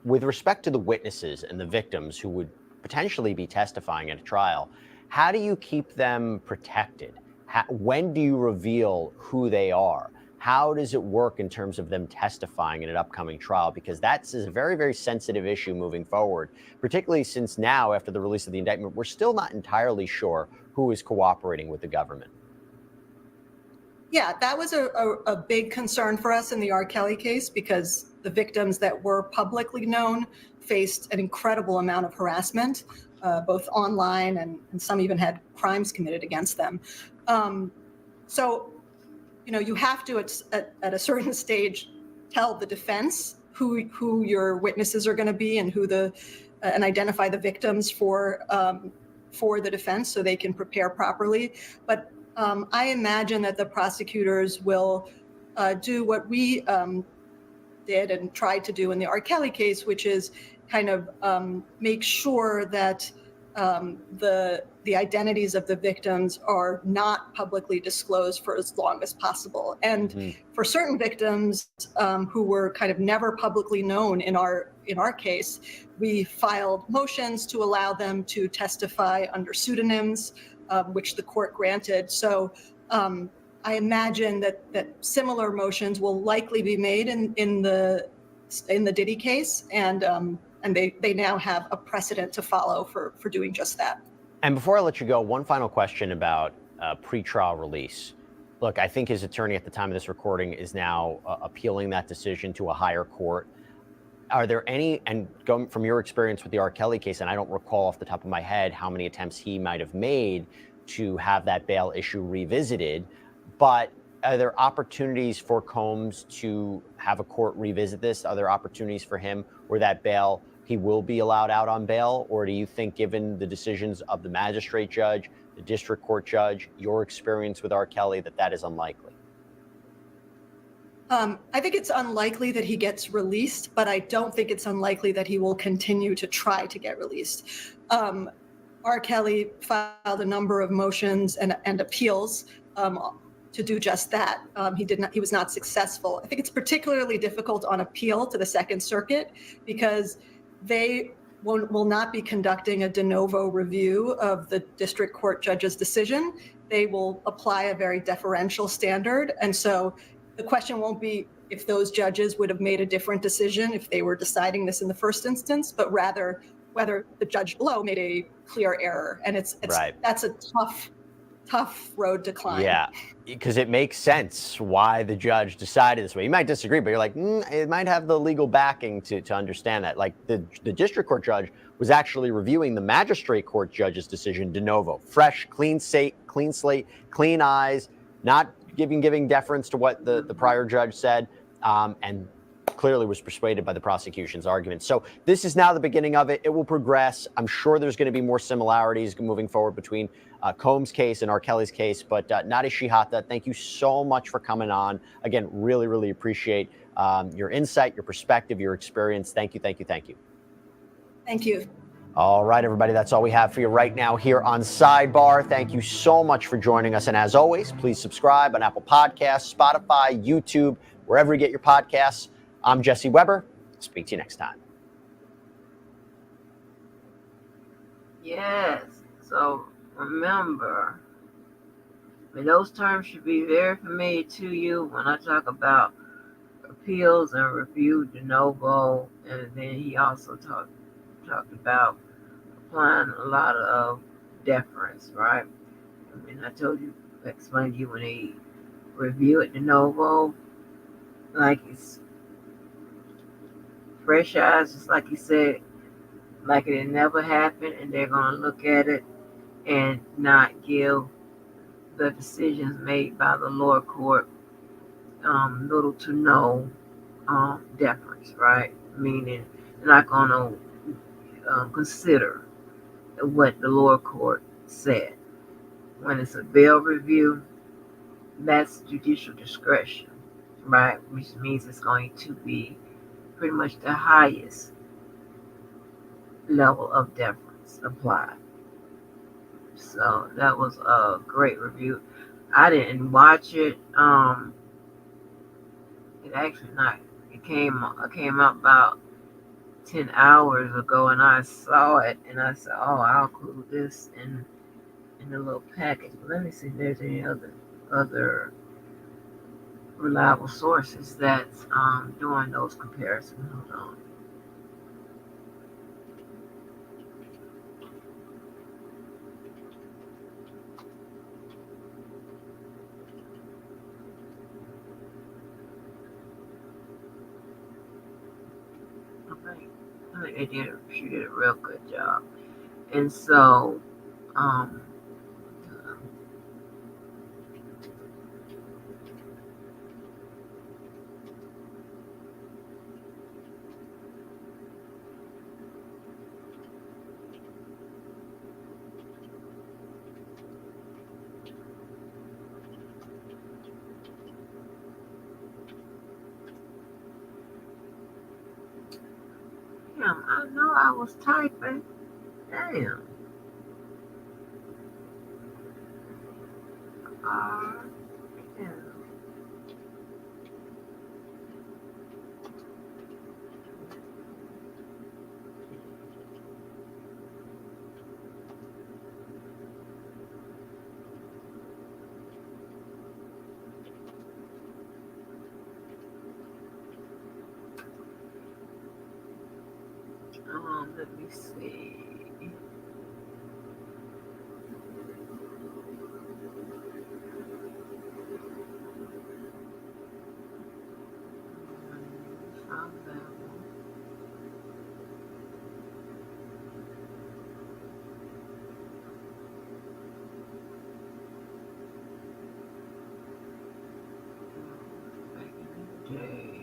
with respect to the witnesses and the victims who would potentially be testifying at a trial, how do you keep them protected? When do you reveal who they are? How does it work in terms of them testifying in an upcoming trial? Because that's a very, very sensitive issue moving forward, particularly since now, after the release of the indictment, we're still not entirely sure who is cooperating with the government. Yeah, that was a big concern for us in the R. Kelly case, because the victims that were publicly known faced an incredible amount of harassment, both online and some even had crimes committed against them. So, you have to, at a certain stage, tell the defense who your witnesses are going to be and and identify the victims for the defense so they can prepare properly. But I imagine that the prosecutors will do what we did and tried to do in the R. Kelly case, which is kind of make sure that the identities of the victims are not publicly disclosed for as long as possible. And for certain victims who were kind of never publicly known in our case, we filed motions to allow them to testify under pseudonyms, which the court granted. So I imagine that similar motions will likely be made in the Diddy case, and they now have a precedent to follow for doing just that. And before I let you go, one final question about pretrial release. Look, I think his attorney at the time of this recording is now appealing that decision to a higher court. Are there any, and going from your experience with the R. Kelly case, and I don't recall off the top of my head how many attempts he might have made to have that bail issue revisited, but are there opportunities for Combs to have a court revisit this? Are there opportunities for him where that bail, he will be allowed out on bail? Or do you think, given the decisions of the magistrate judge, the district court judge, your experience with R. Kelly, that is unlikely? I think it's unlikely that he gets released, but I don't think it's unlikely that he will continue to try to get released. R. Kelly filed a number of motions and appeals to do just that. He was not successful. I think it's particularly difficult on appeal to the Second Circuit because they will not be conducting a de novo review of the district court judge's decision. They will apply a very deferential standard. And so the question won't be if those judges would have made a different decision if they were deciding this in the first instance, but rather whether the judge below made a clear error. And that's a tough road to climb. Yeah, because it makes sense why the judge decided this way. You might disagree, but you're like, it might have the legal backing to understand that. Like the district court judge was actually reviewing the magistrate court judge's decision de novo, fresh, clean slate, clean eyes, not giving deference to what the prior judge said, and clearly was persuaded by the prosecution's argument. So this is now the beginning of it. It will progress. I'm sure there's going to be more similarities moving forward between Combs' case and R. Kelly's case. But Nadi Shihata, thank you so much for coming on. Again, really, really appreciate your insight, your perspective, your experience. Thank you, thank you, thank you. Thank you. All right, everybody, that's all we have for you right now here on Sidebar. Thank you so much for joining us. And as always, please subscribe on Apple Podcasts, Spotify, YouTube, wherever you get your podcasts. I'm Jesse Weber. Speak to you next time. Yes. So remember, those terms should be very familiar to you when I talk about appeals and review de novo. And then he also talked about applying a lot of deference, right? I mean, I explained to you when they review it de novo, like it's fresh eyes, just like you said, like it had never happened, and they're going to look at it and not give the decisions made by the lower court little to no deference, right? Meaning they're not going to consider what the lower court said. When it's a bail review, that's judicial discretion, right? Which means it's going to be pretty much the highest level of deference applied. So that was a great review. I didn't watch it. It came out about 10 hours ago, and I saw it, and I said, "Oh, I'll include this in the little package." But let me see if there's any other reliable sources that's doing those comparisons. Hold on. I think she did a real good job. And so, I know I was typing. Damn. Yeah. Let me see. Found that one. Back in the day.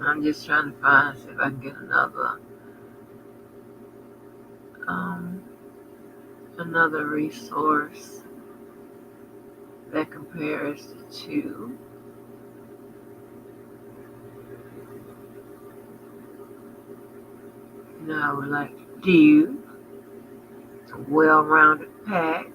I'm just trying to see if I can get another resource that compares the two. Now I would like to do a well-rounded pack.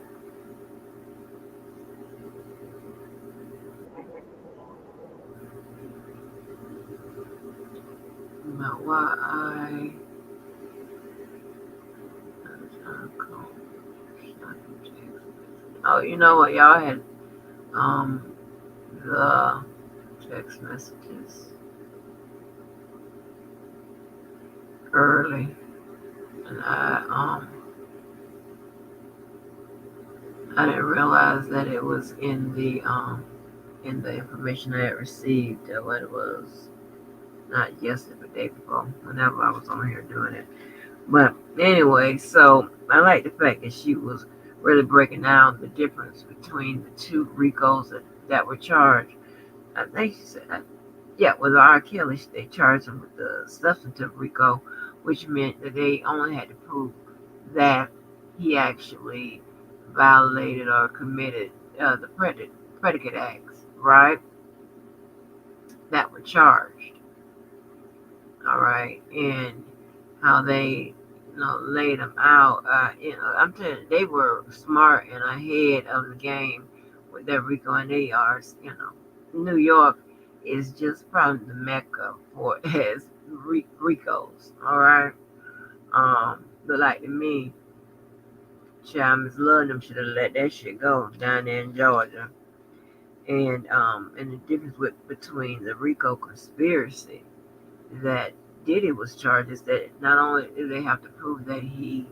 About why oh, you know what? Y'all had the text messages early, and I didn't realize that it was in the information I had received. What it was, not yesterday, but the day before, whenever I was on here doing it. But anyway, so I like the fact that she was really breaking down the difference between the two RICOs that were charged. I think she said, with R. Kelly, they charged him with the substantive RICO, which meant that they only had to prove that he actually violated or committed the predicate acts, right? that were charged. All right, and how they, laid them out. I'm telling you, they were smart and ahead of the game with their RICO and ARs. New York is just probably the mecca for as RICOs. All right, but like to me, Miss Love them should have let that shit go down there in Georgia. And the difference between the RICO conspiracy that Diddy was charged is that not only do they have to prove that he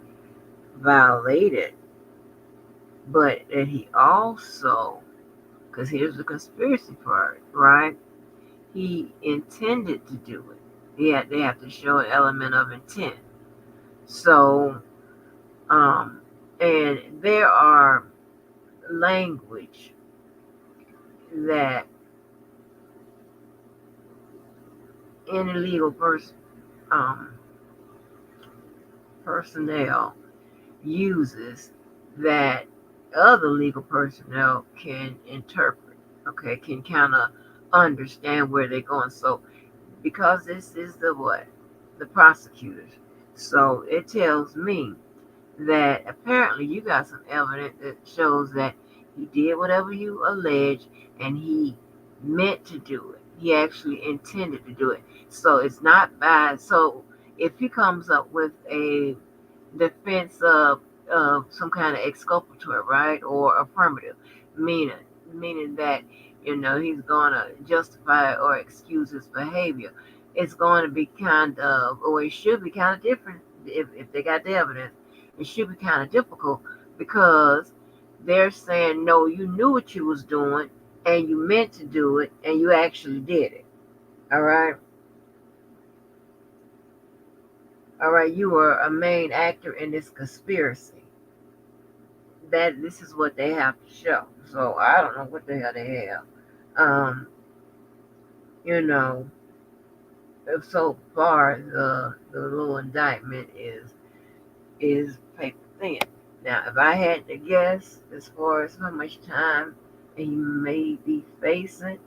violated, but that he also, because here's the conspiracy part, right? He intended to do it. They have to show an element of intent. So, and there are language that any legal personnel uses that other legal personnel can interpret, okay, can kind of understand where they're going. So, because this is the prosecutors, so it tells me that apparently you got some evidence that shows that he did whatever you allege and he meant to do it. He actually intended to do it. So it's not bad. So if he comes up with a defense of some kind of exculpatory, right, or affirmative, meaning that he's going to justify or excuse his behavior, it's going to be kind of, or it should be kind of different if they got the evidence. It should be kind of difficult because they're saying, no, you knew what you was doing and you meant to do it and you actually did it. All right. All right. You were a main actor in this conspiracy. This is what they have to show. So I don't know what the hell they have. So far the little indictment is paper thin. Now, if I had to guess as far as how much time he may be facing,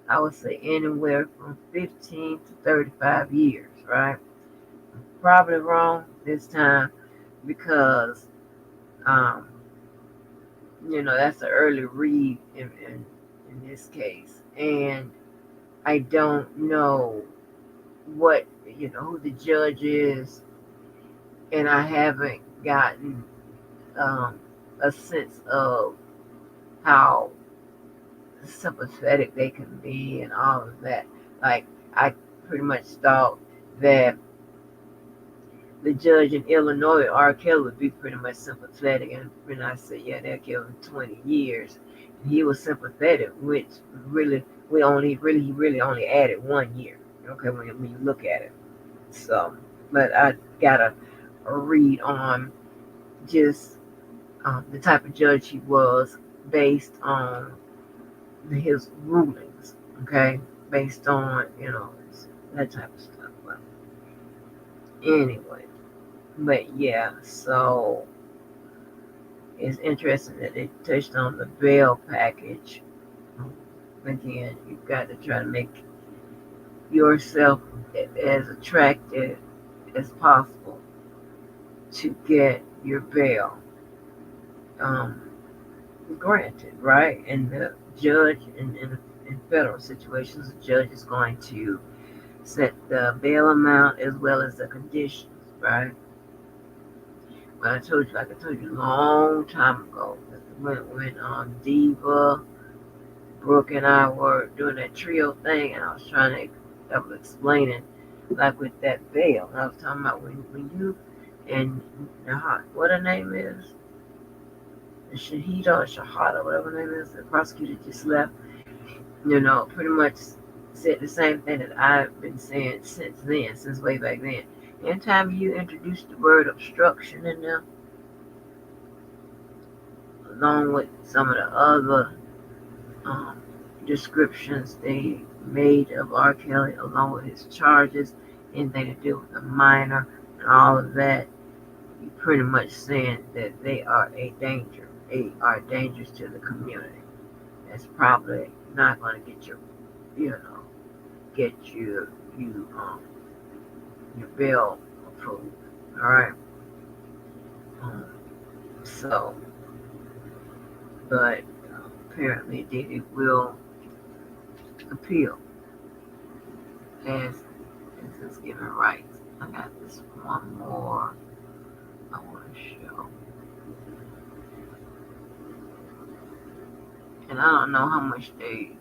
I would say anywhere from 15 to 35 years, right? Probably wrong this time because, that's an early read in this case. And I don't know who the judge is, and I haven't gotten a sense of how sympathetic they can be and all of that. Like, I pretty much thought that the judge in Illinois, R. Kelly, would be pretty much sympathetic. And when I said, yeah, they'll give him 20 years, and he was sympathetic, which really, he really only added 1 year, okay, when you look at it. So, but I got a read on just the type of judge he was based on his rulings, okay, based on, that type of stuff. But anyway, but yeah, so it's interesting that they touched on the bail package. Again, you've got to try to make yourself as attractive as possible to get your bail granted, right? And the judge in federal situations, the judge is going to set the bail amount as well as the conditions, right? But I told you a long time ago, when Diva, Brooke, and I were doing that trio thing, and I was explaining, like with that bail, and I was talking about when you and what her name is, Shahada, whatever her name is, the prosecutor just left, pretty much said the same thing that I've been saying since way back then. Anytime you introduce the word obstruction in there, along with some of the other descriptions they made of R. Kelly, along with his charges, anything to do with a minor and all of that, you're pretty much saying that they are a danger. They are dangerous to the community. That's probably not going to get get your bill approved. All right. Um, so, but apparently Diddy will appeal as his given rights. I got this one more I want to show, and I don't know how much they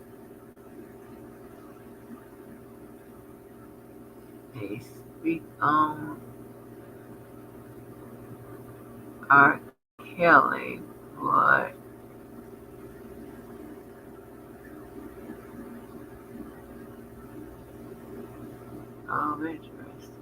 speak on R. Kelly, but of interest.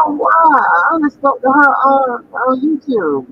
Oh wow! I just spoke to her on YouTube.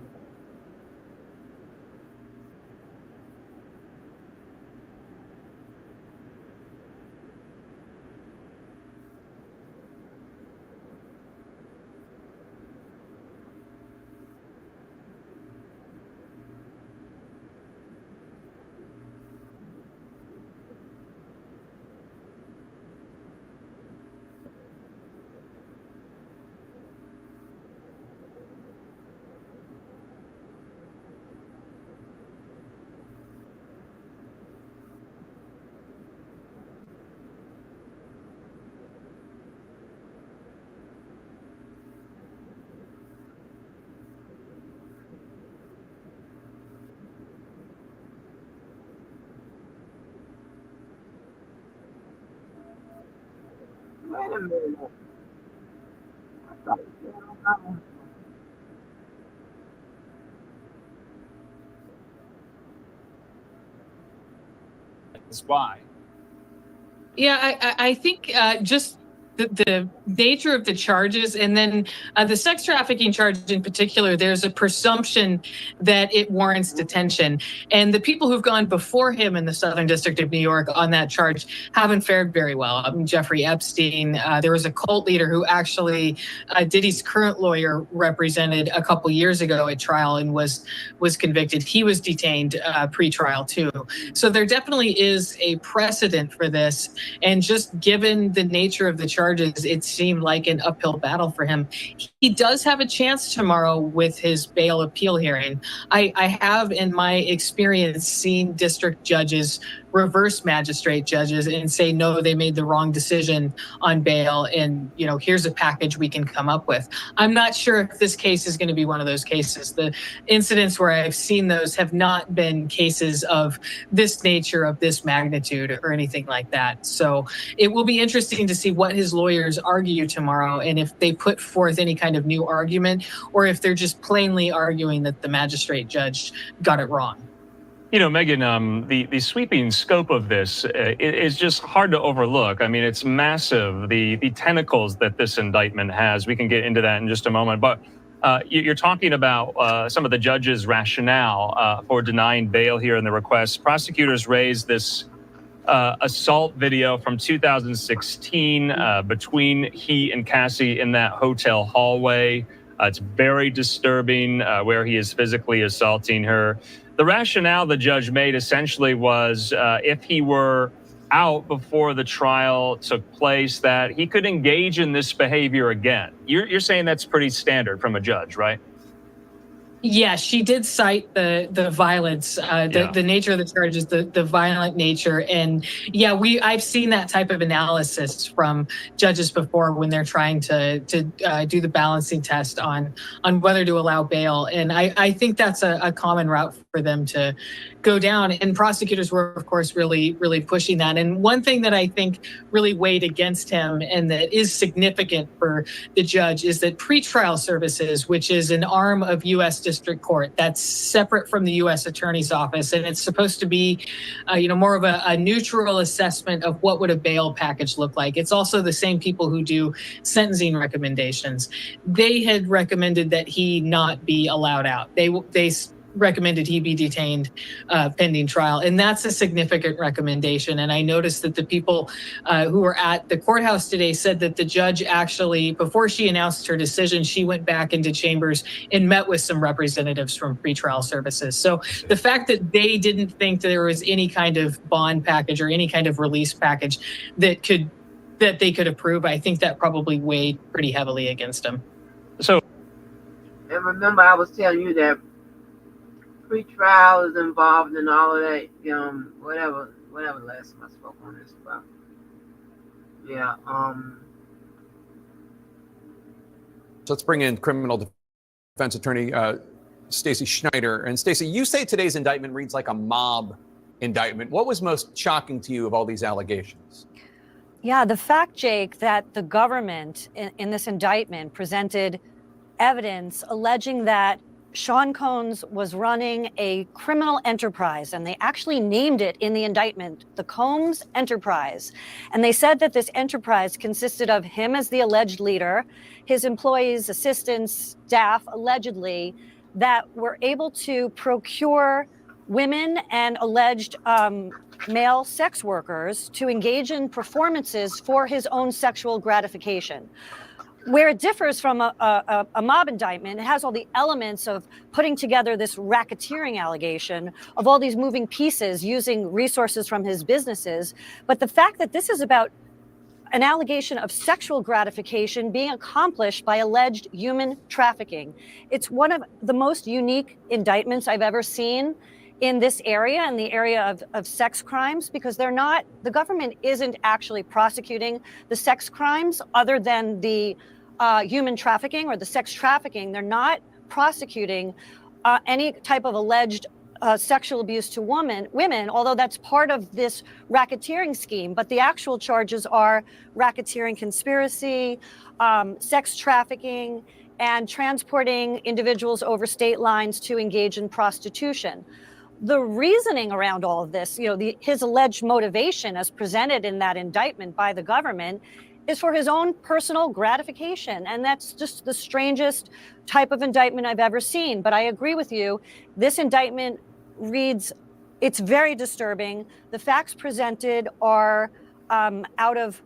Wait a minute. I thought you said, That's why. Yeah, I think just the nature of the charges, and then the sex trafficking charge in particular, there's a presumption that it warrants detention. And the people who've gone before him in the Southern District of New York on that charge haven't fared very well. I mean, Jeffrey Epstein, there was a cult leader who actually Diddy's current lawyer represented a couple years ago at trial and was convicted. He was detained pre-trial too. So there definitely is a precedent for this. And just given the nature of the charges, it seemed like an uphill battle for him. He does have a chance tomorrow with his bail appeal hearing. I have, in my experience, seen district judges reverse magistrate judges and say, no, they made the wrong decision on bail, and here's a package we can come up with. I'm not sure if this case is going to be one of those cases. The incidents where I've seen those have not been cases of this nature, of this magnitude, or anything like that. So it will be interesting to see what his lawyers argue tomorrow, and if they put forth any kind of new argument, or if they're just plainly arguing that the magistrate judge got it wrong. Megan, the sweeping scope of this is just hard to overlook. I mean, it's massive, the tentacles that this indictment has. We can get into that in just a moment. But you're talking about some of the judge's rationale for denying bail here in the request. Prosecutors raised this assault video from 2016 between he and Cassie in that hotel hallway. It's very disturbing where he is physically assaulting her. The rationale the judge made essentially was if he were out before the trial took place, that he could engage in this behavior again. You're saying that's pretty standard from a judge, right? Yeah, she did cite the violence, the nature of the charges, the violent nature. And yeah, I've seen that type of analysis from judges before when they're trying to do the balancing test on whether to allow bail. And I think that's a common route for them to go down. And prosecutors were, of course, really, really pushing that. And one thing that I think really weighed against him, and that is significant for the judge, is that pretrial services, which is an arm of U.S. District Court that's separate from the U.S. Attorney's Office, and it's supposed to be, more of a neutral assessment of what would a bail package look like. It's also the same people who do sentencing recommendations. They had recommended that he not be allowed out. They recommended he be detained pending trial. And that's a significant recommendation. And I noticed that the people who were at the courthouse today said that the judge actually, before she announced her decision, she went back into chambers and met with some representatives from pretrial services. So the fact that they didn't think there was any kind of bond package or any kind of release package that they could approve, I think that probably weighed pretty heavily against them. So, and remember, I was telling you that pre-trial is involved in all of that, whatever last time I spoke on this about. Yeah, So let's bring in criminal defense attorney Stacey Schneider. And Stacey, you say today's indictment reads like a mob indictment. What was most shocking to you of all these allegations? Yeah, the fact, Jake, that the government in this indictment presented evidence alleging that Sean Combs was running a criminal enterprise, and they actually named it in the indictment, the Combs Enterprise. And they said that this enterprise consisted of him as the alleged leader, his employees, assistants, staff, allegedly, that were able to procure women and alleged male sex workers to engage in performances for his own sexual gratification. Where it differs from a mob indictment, it has all the elements of putting together this racketeering allegation of all these moving pieces using resources from his businesses. But the fact that this is about an allegation of sexual gratification being accomplished by alleged human trafficking, it's one of the most unique indictments I've ever seen in this area, in the area of sex crimes, because the government isn't actually prosecuting the sex crimes other than the human trafficking or the sex trafficking. They're not prosecuting any type of alleged sexual abuse to women, although that's part of this racketeering scheme. But the actual charges are racketeering conspiracy, sex trafficking, and transporting individuals over state lines to engage in prostitution. The reasoning around all of this, his alleged motivation as presented in that indictment by the government, is for his own personal gratification. And that's just the strangest type of indictment I've ever seen. But I agree with you. This indictment it's very disturbing. The facts presented are out of,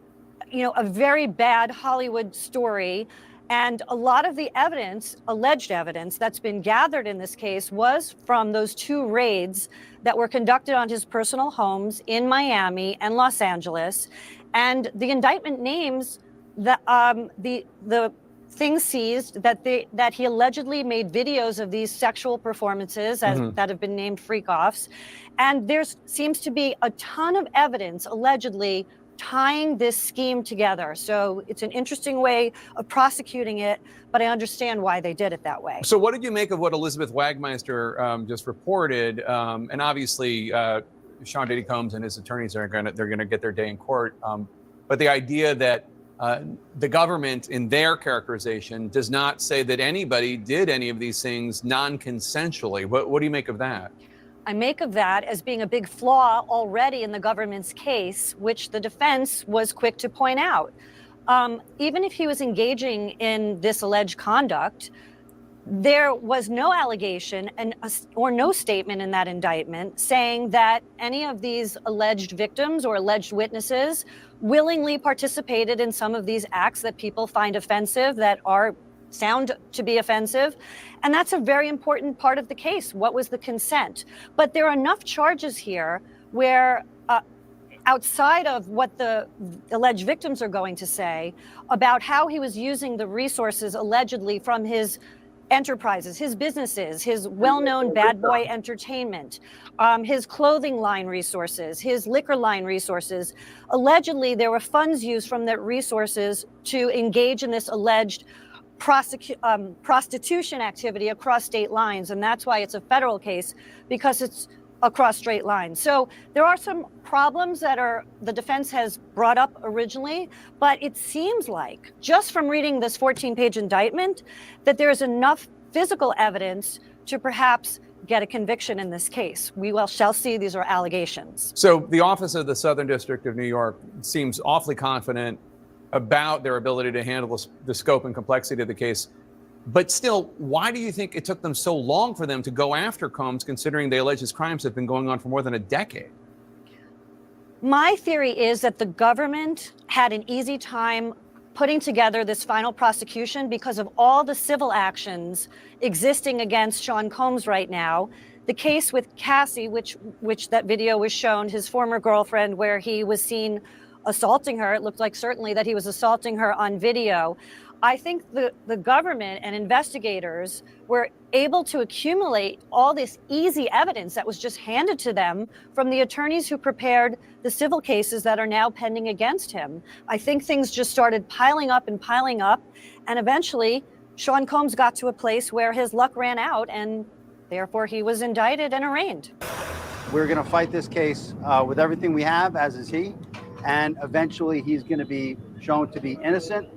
a very bad Hollywood story. And a lot of the evidence, alleged evidence, that's been gathered in this case was from those 2 raids that were conducted on his personal homes in Miami and Los Angeles. And the indictment names the things seized that he allegedly made videos of these sexual performances that have been named freak-offs. And there seems to be a ton of evidence allegedly tying this scheme together. So it's an interesting way of prosecuting it, but I understand why they did it that way. So what did you make of what Elizabeth Wagmeister just reported? And obviously, Sean Diddy Combs and his attorneys they're gonna get their day in court. But the idea that the government, in their characterization, does not say that anybody did any of these things non-consensually. What do you make of that? I make of that as being a big flaw already in the government's case, which the defense was quick to point out. Even if he was engaging in this alleged conduct, there was no allegation or no statement in that indictment saying that any of these alleged victims or alleged witnesses willingly participated in some of these acts that people find offensive, that sound to be offensive. And that's a very important part of the case. What was the consent? But there are enough charges here where outside of what the alleged victims are going to say about how he was using the resources allegedly from his enterprises, his businesses, his well-known Bad Boy Entertainment, his clothing line resources, his liquor line resources. Allegedly, there were funds used from that resources to engage in this alleged prostitution activity across state lines. And that's why it's a federal case, because it's across straight lines. So there are some problems that the defense has brought up originally, but it seems like just from reading this 14-page indictment that there is enough physical evidence to perhaps get a conviction in this case. We shall see. These are allegations. So the Office of the Southern District of New York seems awfully confident about their ability to handle the scope and complexity of the case. But still, why do you think it took them so long for them to go after Combs, considering they allege his crimes have been going on for more than a decade? My theory is that the government had an easy time putting together this final prosecution because of all the civil actions existing against Sean Combs right now. The case with Cassie, which that video was shown, his former girlfriend, where he was seen assaulting her. It looked like certainly that he was assaulting her on video. I think the government and investigators were able to accumulate all this easy evidence that was just handed to them from the attorneys who prepared the civil cases that are now pending against him. I think things just started piling up, and eventually Sean Combs got to a place where his luck ran out, and therefore he was indicted and arraigned. We're going to fight this case with everything we have, as is he, and eventually he's going to be shown to be innocent.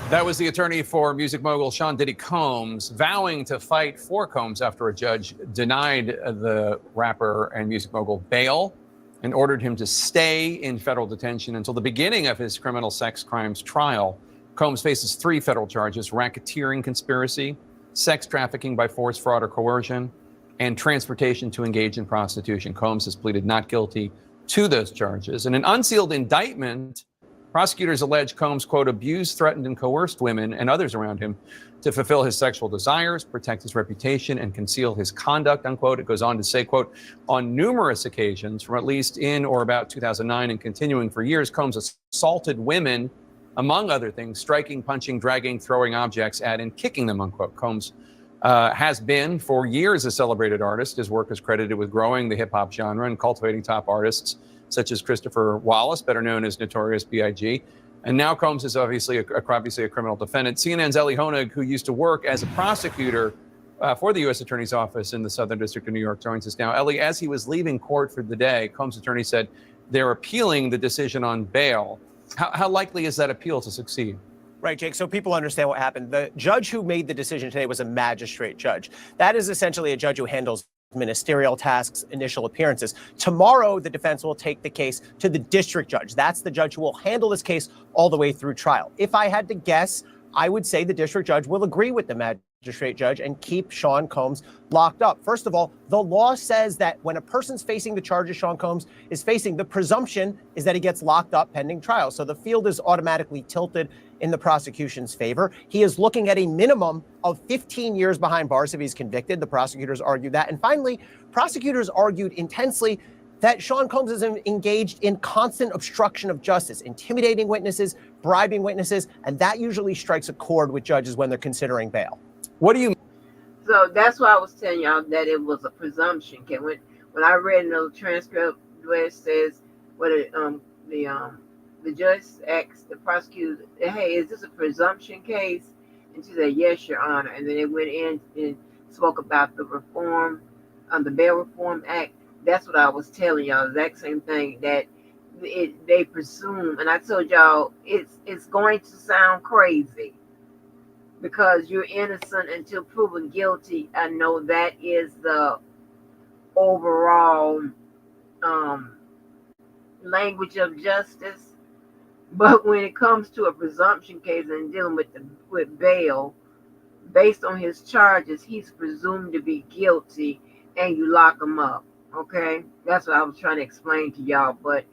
That was the attorney for music mogul Sean Diddy Combs vowing to fight for Combs after a judge denied the rapper and music mogul bail and ordered him to stay in federal detention until the beginning of his criminal sex crimes trial. Combs faces 3 federal charges: racketeering conspiracy, sex trafficking by force, fraud, or coercion, and transportation to engage in prostitution. Combs has pleaded not guilty to those charges. In an unsealed indictment, prosecutors allege Combs, quote, abused, threatened, and coerced women and others around him to fulfill his sexual desires, protect his reputation, and conceal his conduct, unquote. It goes on to say, quote, on numerous occasions from at least in or about 2009 and continuing for years, Combs assaulted women, among other things, striking, punching, dragging, throwing objects at, and kicking them, unquote. Combs has been for years a celebrated artist. His work is credited with growing the hip hop genre and cultivating top artists such as Christopher Wallace, better known as Notorious B.I.G. And now Combs is obviously a criminal defendant. CNN's Ellie Honig, who used to work as a prosecutor for the U.S. Attorney's Office in the Southern District of New York, joins us now. Ellie, as he was leaving court for the day, Combs' attorney said they're appealing the decision on bail. How likely is that appeal to succeed? Right, Jake. So people understand what happened. The judge who made the decision today was a magistrate judge. That is essentially a judge who handles ministerial tasks, initial appearances. Tomorrow, the defense will take the case to the district judge. That's the judge who will handle this case all the way through trial. If I had to guess, I would say the district judge will agree with the magistrate judge and keep Sean Combs locked up. First of all, the law says that when a person's facing the charges Sean Combs is facing, the presumption is that he gets locked up pending trial. So the field is automatically tilted in the prosecution's favor. He is looking at a minimum of 15 years behind bars if he's convicted. The prosecutors argued that. And finally, prosecutors argued intensely that Sean Combs is engaged in constant obstruction of justice, intimidating witnesses, bribing witnesses, and that usually strikes a chord with judges when they're considering bail. What do you? So that's why I was telling y'all that it was a presumption. Okay, when I read in the transcript where it says the judge asked the prosecutor, "Hey, is this a presumption case?" And she said, "Yes, Your Honor." And then they went in and spoke about the reform, the Bail Reform Act. That's what I was telling y'all. The exact same thing that they presume. And I told y'all it's going to sound crazy because you're innocent until proven guilty. I know that is the overall language of justice. But when it comes to a presumption case and dealing with bail, based on his charges, he's presumed to be guilty, and you lock him up. Okay, that's what I was trying to explain to y'all. But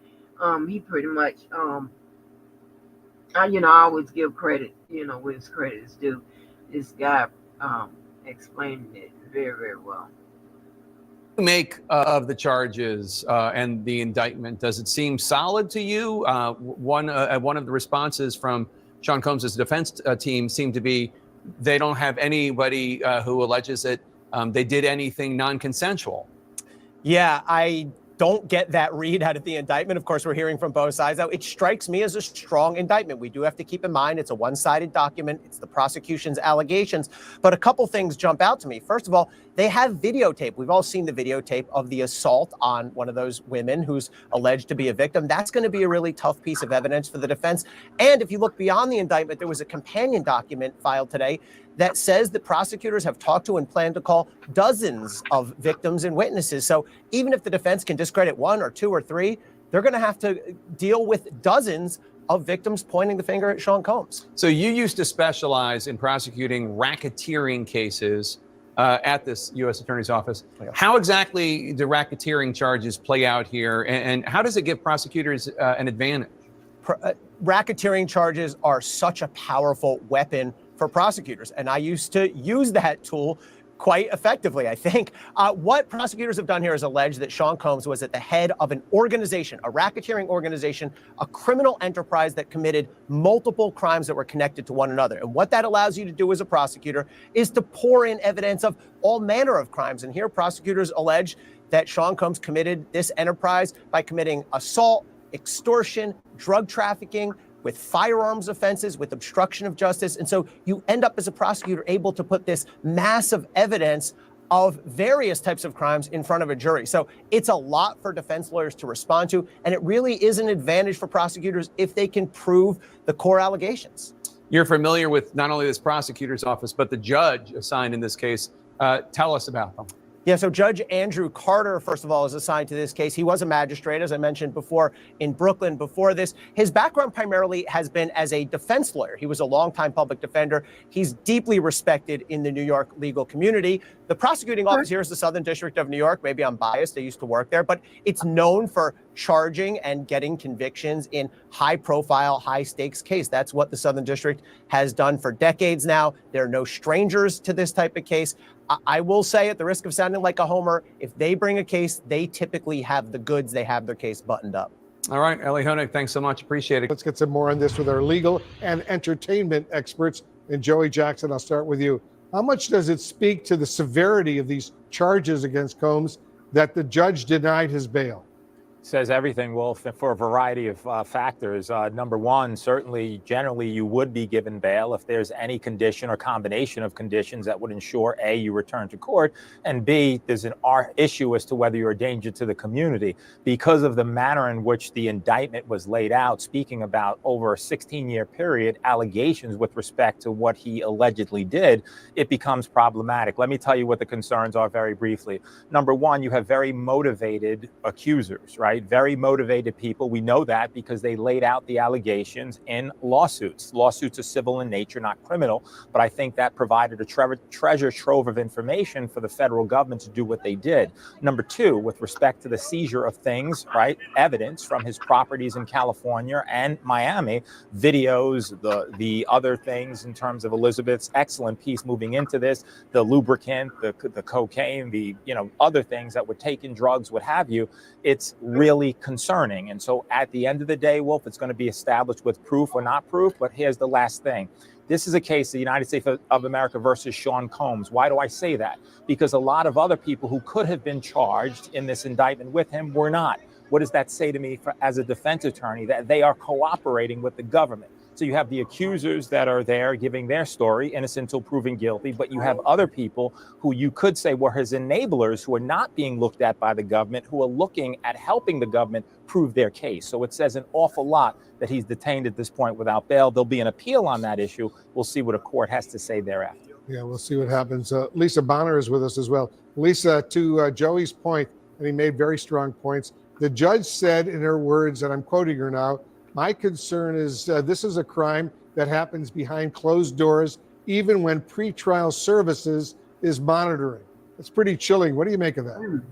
he pretty much, I always give credit, when his credit is due. This guy explained it very, very well. Make of the charges and the indictment? Does it seem solid to you? One of the responses from Sean Combs' defense team seemed to be they don't have anybody who alleges that they did anything non-consensual. Yeah, I don't get that read out of the indictment. Of course, we're hearing from both sides. It strikes me as a strong indictment. We do have to keep in mind it's a one-sided document. It's the prosecution's allegations. But a couple things jump out to me. First of all, they have videotape. We've all seen the videotape of the assault on one of those women who's alleged to be a victim. That's going to be a really tough piece of evidence for the defense. And if you look beyond the indictment, there was a companion document filed today that says that prosecutors have talked to and plan to call dozens of victims and witnesses. So even if the defense can discredit 1 or 2 or 3, they're going to have to deal with dozens of victims pointing the finger at Sean Combs. So you used to specialize in prosecuting racketeering cases at this U.S. Attorney's Office. How exactly do racketeering charges play out here, and how does it give prosecutors an advantage? Racketeering charges are such a powerful weapon for prosecutors, and I used to use that tool quite effectively, I think. What prosecutors have done here is allege that Sean Combs was at the head of an organization, a racketeering organization, a criminal enterprise that committed multiple crimes that were connected to one another. And what that allows you to do as a prosecutor is to pour in evidence of all manner of crimes. And here prosecutors allege that Sean Combs committed this enterprise by committing assault, extortion, drug trafficking, with firearms offenses, with obstruction of justice. And so you end up as a prosecutor able to put this massive evidence of various types of crimes in front of a jury. So it's a lot for defense lawyers to respond to. And it really is an advantage for prosecutors if they can prove the core allegations. You're familiar with not only this prosecutor's office, but the judge assigned in this case. Tell us about them. Yeah, so Judge Andrew Carter, first of all, is assigned to this case. He was a magistrate, as I mentioned before, in Brooklyn before this. His background primarily has been as a defense lawyer. He was a longtime public defender. He's deeply respected in the New York legal community. The prosecuting office here is the Southern District of New York. Maybe I'm biased. I used to work there, but it's known for charging and getting convictions in high-profile, high-stakes case. That's what the Southern District has done for decades now. There are no strangers to this type of case. I will say, at the risk of sounding like a homer, if they bring a case, they typically have the goods. They have their case buttoned up. All right, Ellie Honig, thanks so much. Appreciate it. Let's get some more on this with our legal and entertainment experts. And Joey Jackson, I'll start with you. How much does it speak to the severity of these charges against Combs that the judge denied his bail? Says everything, Wolf, for a variety of factors. Number one, certainly, generally, you would be given bail if there's any condition or combination of conditions that would ensure, A, you return to court, and B, there's an issue as to whether you're a danger to the community. Because of the manner in which the indictment was laid out, speaking about over a 16-year period, allegations with respect to what he allegedly did, it becomes problematic. Let me tell you what the concerns are very briefly. Number one, you have very motivated accusers, right? Very motivated people. We know that because they laid out the allegations in lawsuits. Lawsuits are civil in nature, not criminal, but I think that provided a treasure trove of information for the federal government to do what they did. Number two, with respect to the seizure of things, right? Evidence from his properties in California and Miami, videos, the other things in terms of Elizabeth's excellent piece moving into this, the lubricant, the cocaine, the other things that were taken, drugs, what have you. It's really concerning. And so at the end of the day, Wolf, it's going to be established with proof or not proof. But here's the last thing. This is a case, the United States of America versus Sean Combs. Why do I say that? Because a lot of other people who could have been charged in this indictment with him were not. What does that say to me as a defense attorney? That they are cooperating with the government. So you have the accusers that are there giving their story, innocent until proven guilty, but you have other people who you could say were his enablers who are not being looked at by the government, who are looking at helping the government prove their case. So it says an awful lot that he's detained at this point without bail. There'll be an appeal on that issue. We'll see what a court has to say thereafter. Yeah, we'll see what happens. Lisa Bonner is with us as well. Lisa, to Joey's point, and he made very strong points, the judge said in her words, and I'm quoting her now, my concern is this is a crime that happens behind closed doors, even when pretrial services is monitoring. It's pretty chilling. What do you make of that?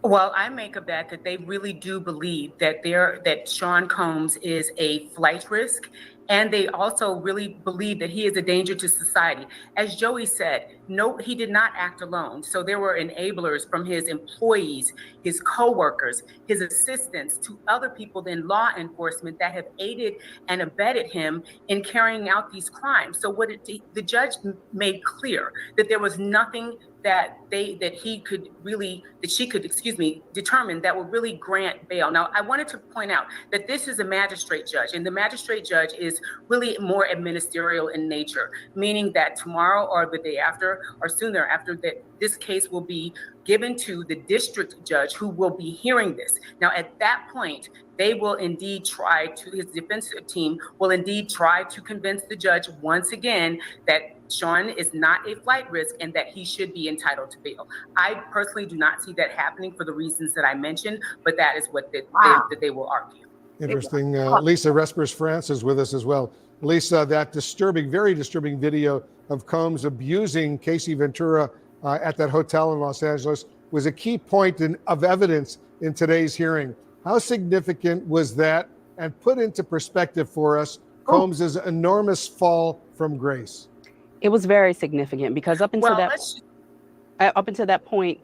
Well, I make of that they really do believe that Sean Combs is a flight risk, and they also really believe that he is a danger to society. As Joey said, no, he did not act alone. So there were enablers from his employees, his coworkers, his assistants, to other people in law enforcement that have aided and abetted him in carrying out these crimes. So the judge made clear that there was nothing that she could determine that would really grant bail. Now, I wanted to point out that this is a magistrate judge, and the magistrate judge is really more ministerial in nature, meaning that tomorrow or the day after or soon thereafter, that this case will be given to the district judge who will be hearing this. Now, at that point, they will indeed his defensive team will indeed try to convince the judge once again that Sean is not a flight risk and that he should be entitled to bail. I personally do not see that happening for the reasons that I mentioned, but that is what they will argue. Interesting. Lisa Respers-France is with us as well. Lisa, that very disturbing video of Combs abusing Casey Ventura at that hotel in Los Angeles was a key point of evidence in today's hearing. How significant was that? And put into perspective for us, Combs' enormous fall from grace. It was very significant because up until that point,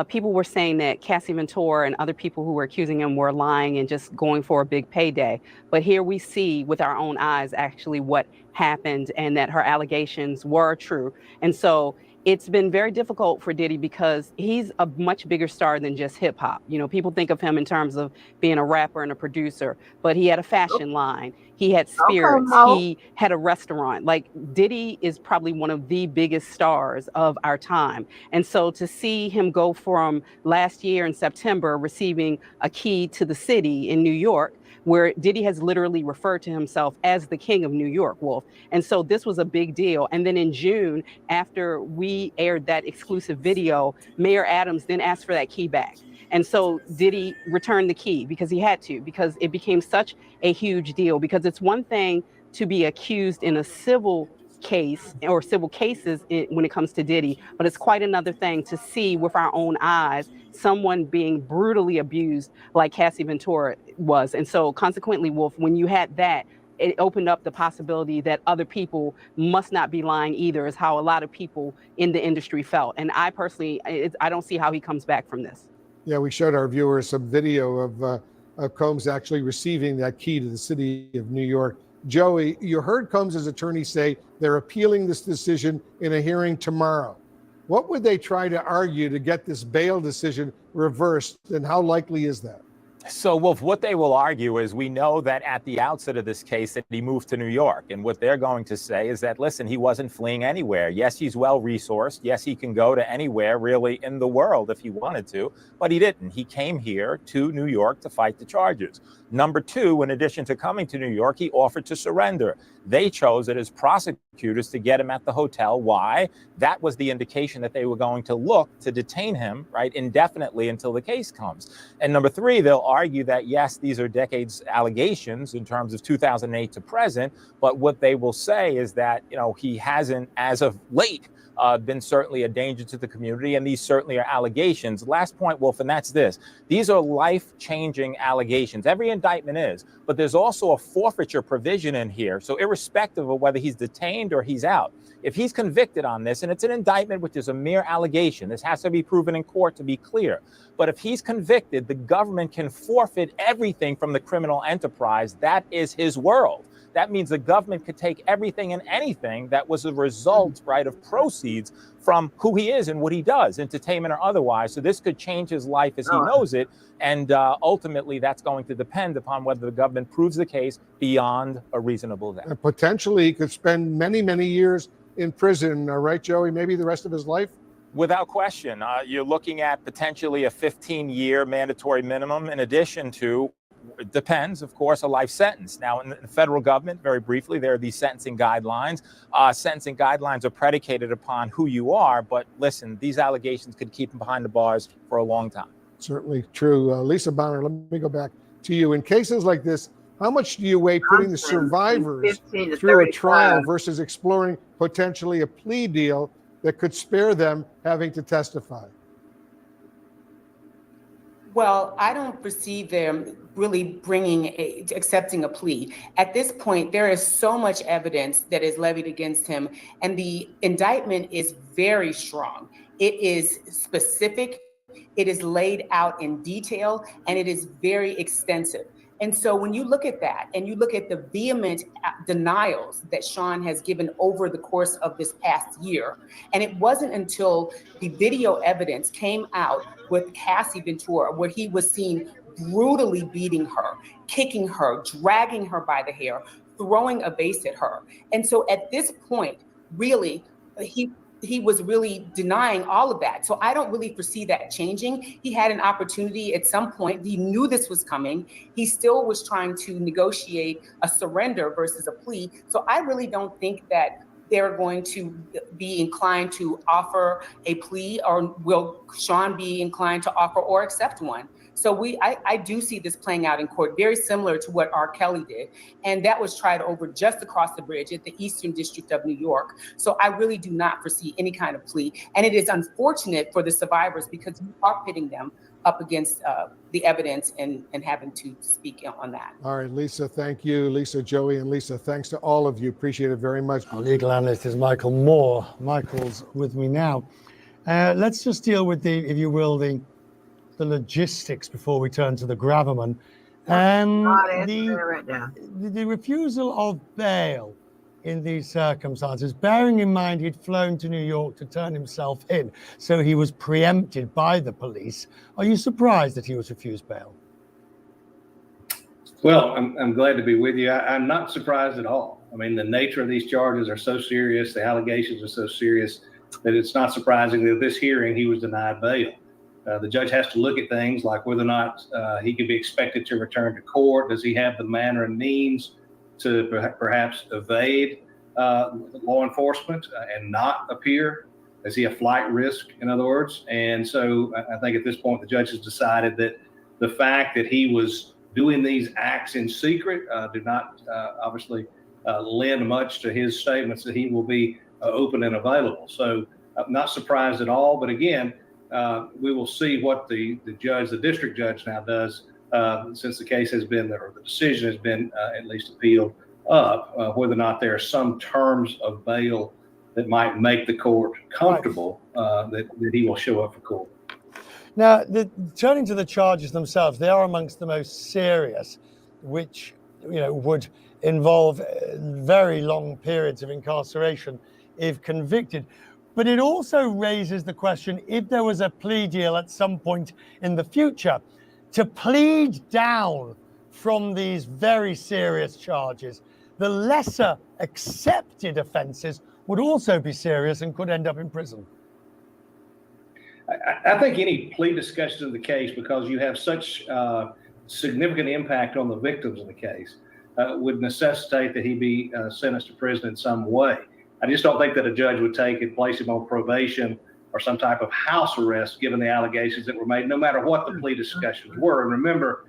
people were saying that Cassie Ventura and other people who were accusing him were lying and just going for a big payday. But here we see with our own eyes actually what happened and that her allegations were true. And so it's been very difficult for Diddy because he's a much bigger star than just hip hop. People think of him in terms of being a rapper and a producer, but he had a fashion line. He had spirits. He had a restaurant. Like, Diddy is probably one of the biggest stars of our time. And so to see him go from last year in September receiving a key to the city in New York where Diddy has literally referred to himself as the king of New York, Wolf. And so this was a big deal. And then in June, after we aired that exclusive video, Mayor Adams then asked for that key back. And so Diddy returned the key because he had to, because it became such a huge deal. Because it's one thing to be accused in a civil case or civil cases when it comes to Diddy, but it's quite another thing to see with our own eyes someone being brutally abused like Cassie Ventura was. And so consequently, Wolf, when you had that, it opened up the possibility that other people must not be lying either, is how a lot of people in the industry felt. And I personally, I don't see how he comes back from this. Yeah, we showed our viewers some video of Combs actually receiving that key to the city of New York. Joey, you heard Combs' attorney say they're appealing this decision in a hearing tomorrow. What would they try to argue to get this bail decision reversed, and how likely is that? So, Wolf, what they will argue is we know that at the outset of this case that he moved to New York. And what they're going to say is that, listen, he wasn't fleeing anywhere. Yes, he's well-resourced. Yes, he can go to anywhere really in the world if he wanted to, but he didn't. He came here to New York to fight the charges. Number two, in addition to coming to New York, he offered to surrender. They chose it as prosecutors to get him at the hotel. Why? That was the indication that they were going to look to detain him, right, indefinitely until the case comes. And number three, they'll argue that, yes, these are decades allegations in terms of 2008 to present, but what they will say is that, you know, he hasn't, as of late, been certainly a danger to the community, and these certainly are allegations. Last point, Wolf, and that's this. These are life-changing allegations. Every indictment is, but there's also a forfeiture provision in here. So irrespective of whether he's detained or he's out, if he's convicted on this, and it's an indictment which is a mere allegation, this has to be proven in court to be clear. But if he's convicted, the government can forfeit everything from the criminal enterprise. That is his world. That means the government could take everything and anything that was a result, right, of proceeds from who he is and what he does, entertainment or otherwise. So this could change his life as he knows it. And ultimately, that's going to depend upon whether the government proves the case beyond a reasonable doubt. And potentially he could spend many, many years in prison, right, Joey? Maybe the rest of his life? Without question. You're looking at potentially a 15-year mandatory minimum in addition to, it depends, of course, a life sentence. Now, in the federal government, very briefly, there are these sentencing guidelines. Sentencing guidelines are predicated upon who you are. But listen, these allegations could keep him behind the bars for a long time. Certainly true. Lisa Bonner, let me go back to you. In cases like this, how much do you weigh putting the survivors through a trial versus exploring potentially a plea deal that could spare them having to testify? Well, I don't perceive them really accepting a plea. At this point, there is so much evidence that is levied against him, and the indictment is very strong. It is specific, it is laid out in detail, and it is very extensive. And so when you look at that and you look at the vehement denials that Sean has given over the course of this past year, and it wasn't until the video evidence came out with Cassie Ventura, where he was seen brutally beating her, kicking her, dragging her by the hair, throwing a vase at her. And so at this point, really, he was really denying all of that. So I don't really foresee that changing. He had an opportunity at some point. He knew this was coming. He still was trying to negotiate a surrender versus a plea. So I really don't think that they're going to be inclined to offer a plea, or will Sean be inclined to offer or accept one? So I do see this playing out in court, very similar to what R. Kelly did. And that was tried over just across the bridge at the Eastern District of New York. So I really do not foresee any kind of plea. And it is unfortunate for the survivors because you are pitting them up against the evidence and having to speak on that. All right, Lisa, thank you. Lisa, Joey, and Lisa, thanks to all of you. Appreciate it very much. Our legal analyst is Michael Moore. Michael's with me now. Let's just deal with the, if you will, the logistics before we turn to the gravamen. The refusal of bail in these circumstances, bearing in mind he'd flown to New York to turn himself in, so he was preempted by the police. Are you surprised that he was refused bail? Well, I'm glad to be with you. I'm not surprised at all. I mean, the nature of these charges are so serious, the allegations are so serious, that it's not surprising that this hearing he was denied bail. The judge has to look at things like whether or not he can be expected to return to court. Does he have the manner and means to perhaps evade law enforcement and not appear? Is he a flight risk, in other words? And so I think at this point, the judge has decided that the fact that he was doing these acts in secret do not obviously lend much to his statements that he will be open and available. So I'm not surprised at all. But again, we will see what the district judge now does since the case has been, or the decision has been at least appealed up, whether or not there are some terms of bail that might make the court comfortable that he will show up for court. Now, turning to the charges themselves, they are amongst the most serious, which would involve very long periods of incarceration if convicted. But it also raises the question, if there was a plea deal at some point in the future to plead down from these very serious charges, the lesser accepted offenses would also be serious and could end up in prison. I think any plea discussion of the case, because you have such significant impact on the victims of the case, would necessitate that he be sentenced to prison in some way. I just don't think that a judge would take and place him on probation or some type of house arrest, given the allegations that were made, no matter what the plea discussions were. And remember,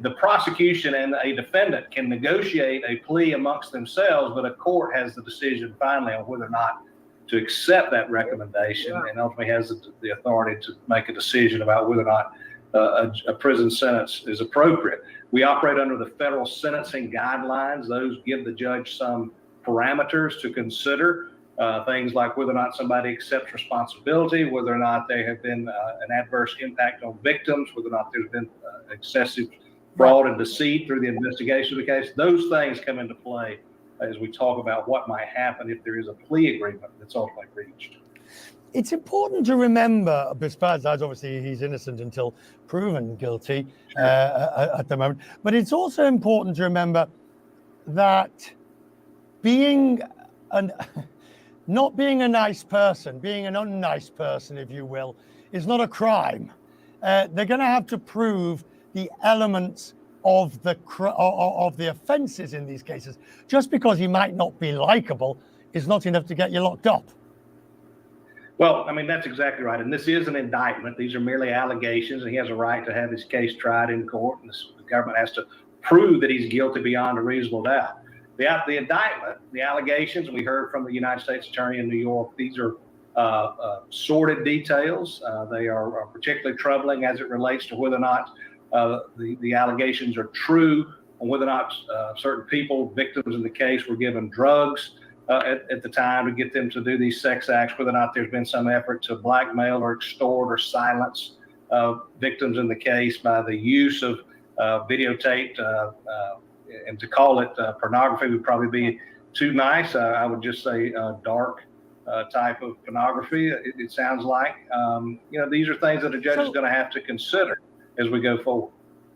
the prosecution and a defendant can negotiate a plea amongst themselves, but a court has the decision finally on whether or not to accept that recommendation, and ultimately has the authority to make a decision about whether or not a prison sentence is appropriate. We operate under the federal sentencing guidelines. Those give the judge some parameters to consider, things like whether or not somebody accepts responsibility, whether or not there have been an adverse impact on victims, whether or not there's been excessive fraud and deceit through the investigation of the case. Those things come into play as we talk about what might happen if there is a plea agreement that's ultimately reached. It's important to remember, besides obviously he's innocent until proven guilty at the moment, but it's also important to remember that not being a nice person, being an unnice person, if you will, is not a crime. They're going to have to prove the elements of the offenses in these cases. Just because he might not be likable is not enough to get you locked up. Well, I mean, that's exactly right. And this is an indictment. These are merely allegations, and he has a right to have his case tried in court. And the government has to prove that he's guilty beyond a reasonable doubt. The indictment, the allegations, we heard from the United States Attorney in New York, these are sordid details. They are particularly troubling as it relates to whether or not the allegations are true, on whether or not certain people, victims in the case, were given drugs at the time to get them to do these sex acts, whether or not there's been some effort to blackmail or extort or silence victims in the case by the use of videotaped, and to call it pornography would probably be too nice. I would just say dark type of pornography, it sounds like. These are things that a judge is going to have to consider as we go forward.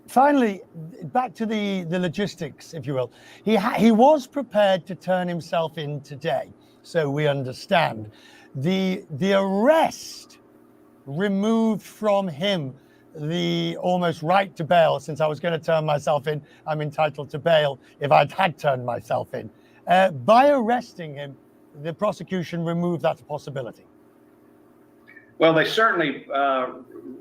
Finally, back to the logistics, if you will. He was prepared to turn himself in today, so we understand. The arrest removed from him the almost right to bail. Since I was going to turn myself in, I'm entitled to bail if I'd had turned myself in. By arresting him, the prosecution removed that possibility. Well, they certainly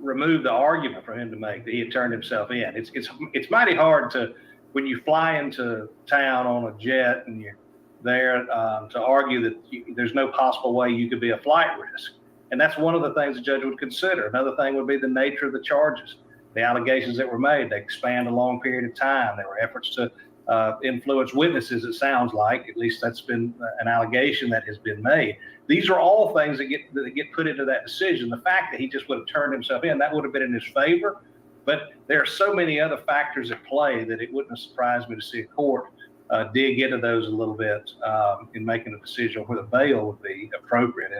removed the argument for him to make that he had turned himself in. It's mighty hard to, when you fly into town on a jet and you're there, to argue that there's no possible way you could be a flight risk. And that's one of the things the judge would consider. Another thing would be the nature of the charges, the allegations that were made. They spanned a long period of time. There were efforts to influence witnesses, it sounds like. At least that's been an allegation that has been made. These are all things that get put into that decision. The fact that he just would have turned himself in, that would have been in his favor. But there are so many other factors at play that it wouldn't have surprised me to see a court dig into those a little bit in making a decision whether bail would be appropriate.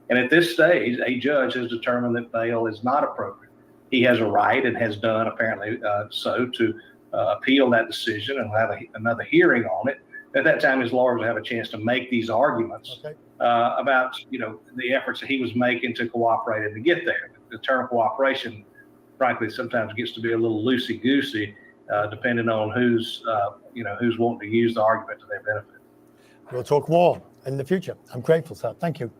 And at this stage, a judge has determined that bail is not appropriate. He has a right, and has done apparently so, to appeal that decision and have another hearing on it. At that time, his lawyers will have a chance to make these arguments about the efforts that he was making to cooperate and to get there. the term cooperation, frankly, sometimes gets to be a little loosey-goosey, depending on who's wanting to use the argument to their benefit. We'll talk more in the future. I'm grateful, sir. Thank you.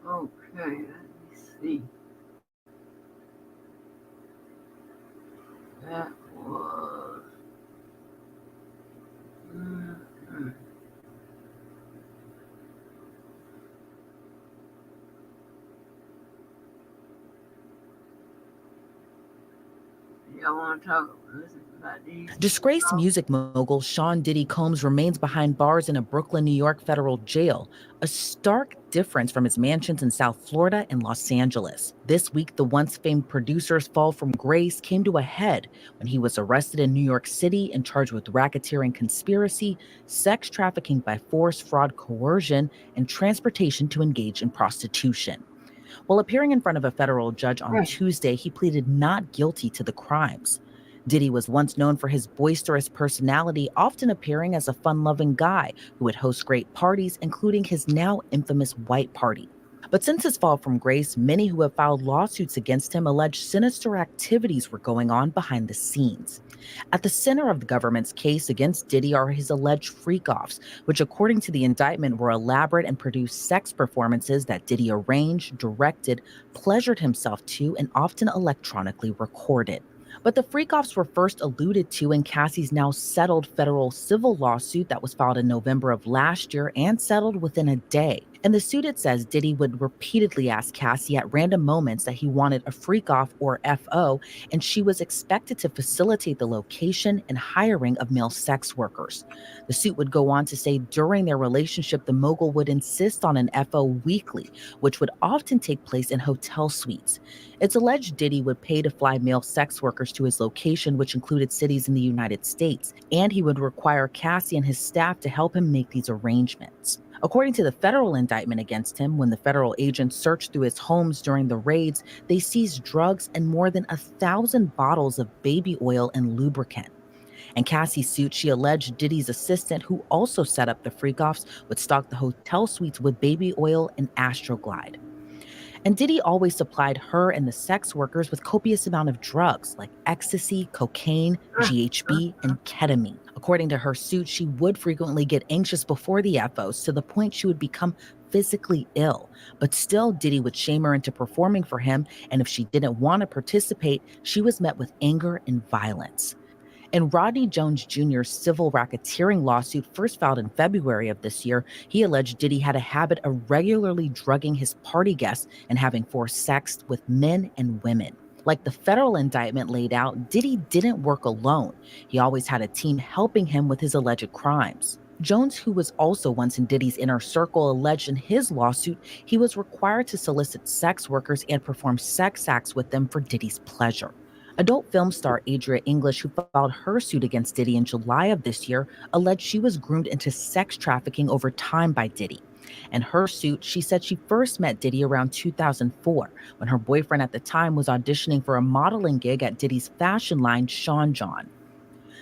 Okay, let me see. That was. Y'all want to listen about these? Disgraced music mogul Sean Diddy Combs remains behind bars in a Brooklyn, New York federal jail, a stark difference from his mansions in South Florida and Los Angeles. This week, the once famed producer's fall from grace came to a head when he was arrested in New York City and charged with racketeering conspiracy, sex trafficking by force, fraud, coercion, and transportation to engage in prostitution. While appearing in front of a federal judge on Tuesday, he pleaded not guilty to the crimes. Diddy was once known for his boisterous personality, often appearing as a fun-loving guy who would host great parties, including his now infamous White Party. But since his fall from grace, many who have filed lawsuits against him allege sinister activities were going on behind the scenes. At the center of the government's case against Diddy are his alleged freak-offs, which according to the indictment were elaborate and produced sex performances that Diddy arranged, directed, pleasured himself to, and often electronically recorded. But the freak-offs were first alluded to in Cassie's now settled federal civil lawsuit that was filed in November of last year and settled within a day. In the suit, it says Diddy would repeatedly ask Cassie at random moments that he wanted a freak-off or FO, and she was expected to facilitate the location and hiring of male sex workers. The suit would go on to say during their relationship, the mogul would insist on an FO weekly, which would often take place in hotel suites. It's alleged Diddy would pay to fly male sex workers to his location, which included cities in the United States, and he would require Cassie and his staff to help him make these arrangements. According to the federal indictment against him, when the federal agents searched through his homes during the raids, they seized drugs and more than 1,000 bottles of baby oil and lubricant. In Cassie's suit, she alleged Diddy's assistant, who also set up the freak-offs, would stock the hotel suites with baby oil and Astroglide. And Diddy always supplied her and the sex workers with copious amount of drugs like ecstasy, cocaine, GHB, and ketamine. According to her suit, she would frequently get anxious before the FOs to the point she would become physically ill. But still, Diddy would shame her into performing for him, and if she didn't want to participate, she was met with anger and violence. In Rodney Jones Jr.'s civil racketeering lawsuit first filed in February of this year, he alleged Diddy had a habit of regularly drugging his party guests and having forced sex with men and women. Like the federal indictment laid out, Diddy didn't work alone. He always had a team helping him with his alleged crimes. Jones, who was also once in Diddy's inner circle, alleged in his lawsuit he was required to solicit sex workers and perform sex acts with them for Diddy's pleasure. Adult film star Adria English, who filed her suit against Diddy in July of this year, alleged she was groomed into sex trafficking over time by Diddy. In her suit, she said she first met Diddy around 2004, when her boyfriend at the time was auditioning for a modeling gig at Diddy's fashion line, Sean John.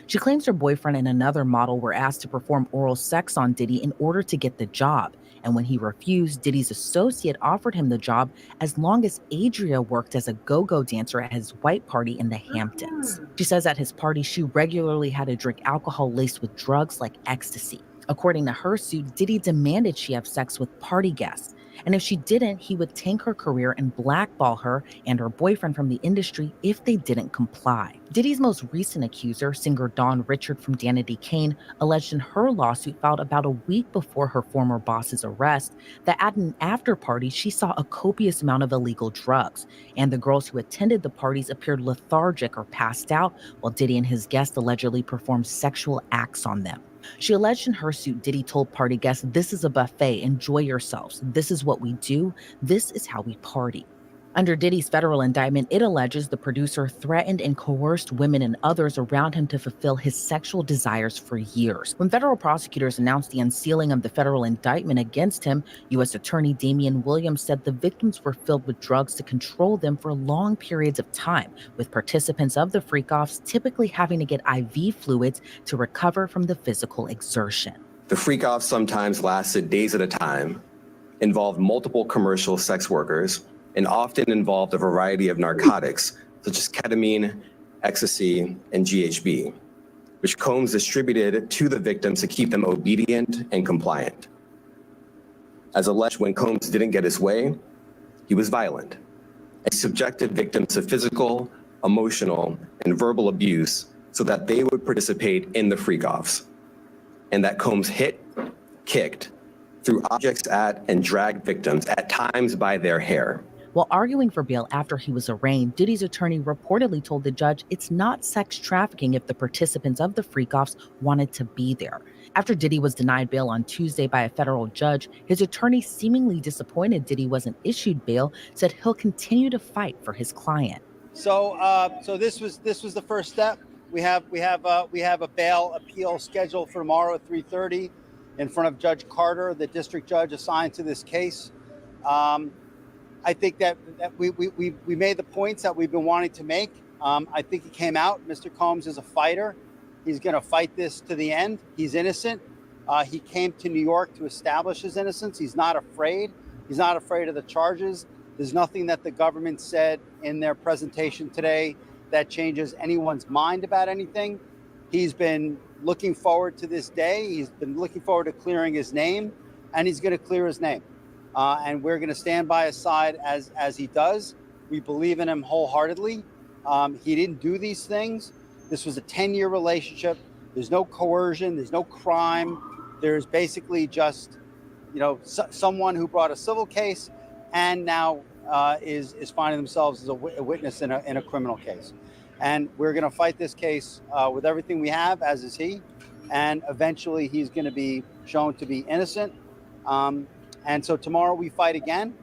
She claims her boyfriend and another model were asked to perform oral sex on Diddy in order to get the job. And when he refused, Diddy's associate offered him the job as long as Adria worked as a go-go dancer at his White Party in the Hamptons. She says at his party, she regularly had to drink alcohol laced with drugs like ecstasy. According to her suit, Diddy demanded she have sex with party guests. And if she didn't, he would tank her career and blackball her and her boyfriend from the industry if they didn't comply. Diddy's most recent accuser, singer Dawn Richard from Danity Kane, alleged in her lawsuit filed about a week before her former boss's arrest that at an after party she saw a copious amount of illegal drugs, and the girls who attended the parties appeared lethargic or passed out while Diddy and his guests allegedly performed sexual acts on them. She alleged in her suit Diddy told party guests, "This is a buffet, enjoy yourselves. This is what we do. This is how we party." Under Diddy's federal indictment, it alleges the producer threatened and coerced women and others around him to fulfill his sexual desires for years. When federal prosecutors announced the unsealing of the federal indictment against him, U.S. Attorney Damian Williams said the victims were filled with drugs to control them for long periods of time, with participants of the freak-offs typically having to get IV fluids to recover from the physical exertion. The freak-offs sometimes lasted days at a time, involved multiple commercial sex workers, and often involved a variety of narcotics, such as ketamine, ecstasy, and GHB, which Combs distributed to the victims to keep them obedient and compliant. As alleged, when Combs didn't get his way, he was violent and subjected victims to physical, emotional, and verbal abuse so that they would participate in the freak-offs, and that Combs hit, kicked, threw objects at, and dragged victims, at times by their hair. While arguing for bail after he was arraigned, Diddy's attorney reportedly told the judge it's not sex trafficking if the participants of the freak-offs wanted to be there. After Diddy was denied bail on Tuesday by a federal judge, his attorney, seemingly disappointed Diddy wasn't issued bail, said he'll continue to fight for his client. So this was the first step. We have a bail appeal scheduled for tomorrow at 3:30 in front of Judge Carter, the district judge assigned to this case. I think that we made the points that we've been wanting to make. I think he came out. Mr. Combs is a fighter. He's going to fight this to the end. He's innocent. He came to New York to establish his innocence. He's not afraid. He's not afraid of the charges. There's nothing that the government said in their presentation today that changes anyone's mind about anything. He's been looking forward to this day. He's been looking forward to clearing his name, and he's going to clear his name. And we're going to stand by his side as he does. We believe in him wholeheartedly. He didn't do these things. This was a 10-year relationship. There's no coercion. There's no crime. There's basically just, someone who brought a civil case and now is finding themselves as a witness in a criminal case. And we're going to fight this case with everything we have, as is he. And eventually he's going to be shown to be innocent. And so tomorrow we fight again,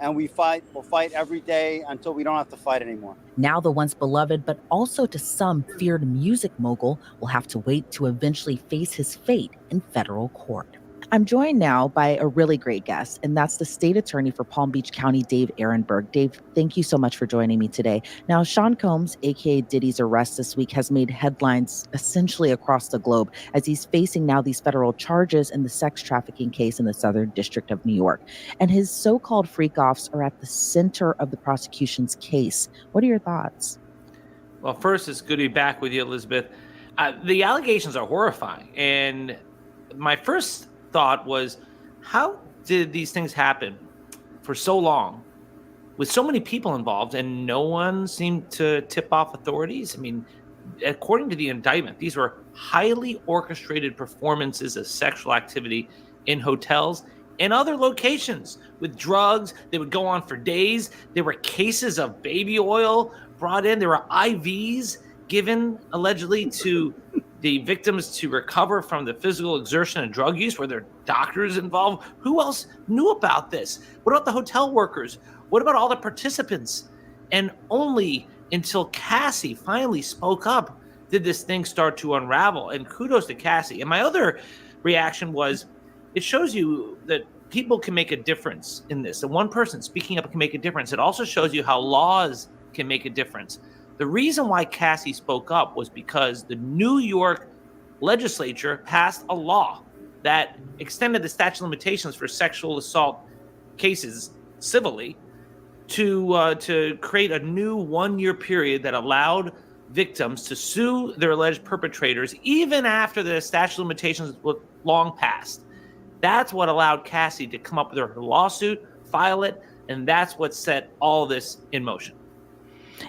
and we'll fight every day until we don't have to fight anymore. Now the once beloved, but also to some feared music mogul, will have to wait to eventually face his fate in federal court. I'm joined now by a really great guest, and that's the state attorney for Palm Beach County, Dave Ehrenberg. Dave, thank you so much for joining me today. Now, Sean Combs, aka Diddy's arrest this week, has made headlines essentially across the globe as he's facing now these federal charges in the sex trafficking case in the Southern District of New York. And his so-called freak-offs are at the center of the prosecution's case. What are your thoughts? Well, first, it's good to be back with you, Elizabeth. The allegations are horrifying. And my first thought was, how did these things happen for so long with so many people involved and no one seemed to tip off authorities? I mean, according to the indictment, these were highly orchestrated performances of sexual activity in hotels and other locations with drugs. They would go on for days. There were cases of baby oil brought in. There were IVs given allegedly to the victims to recover from the physical exertion and drug use. Were there doctors involved? Who else knew about this? What about the hotel workers? What about all the participants? And only until Cassie finally spoke up did this thing start to unravel. And kudos to Cassie. And my other reaction was, it shows you that people can make a difference in this. And one person speaking up can make a difference. It also shows you how laws can make a difference. The reason why Cassie spoke up was because the New York legislature passed a law that extended the statute of limitations for sexual assault cases civilly to create a new 1-year period that allowed victims to sue their alleged perpetrators even after the statute of limitations was long past. That's what allowed Cassie to come up with her lawsuit, file it, and that's what set all this in motion.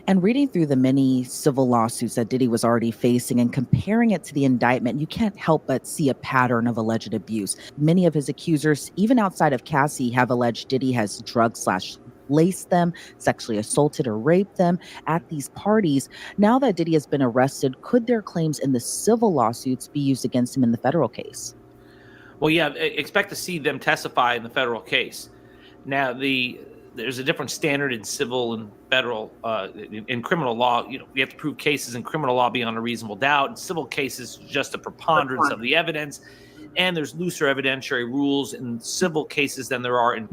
And reading through the many civil lawsuits that Diddy was already facing and comparing it to the indictment, you can't help but see a pattern of alleged abuse. Many of his accusers, even outside of Cassie, have alleged Diddy has drug/laced them, sexually assaulted or raped them at these parties. Now that Diddy has been arrested, could their claims in the civil lawsuits be used against him in the federal case? Well, yeah, expect to see them testify in the federal case. Now, the there's a different standard in civil and federal, in criminal law. You have to prove cases in criminal law beyond a reasonable doubt. In civil cases, just a preponderance of the evidence. And there's looser evidentiary rules in civil cases than there are in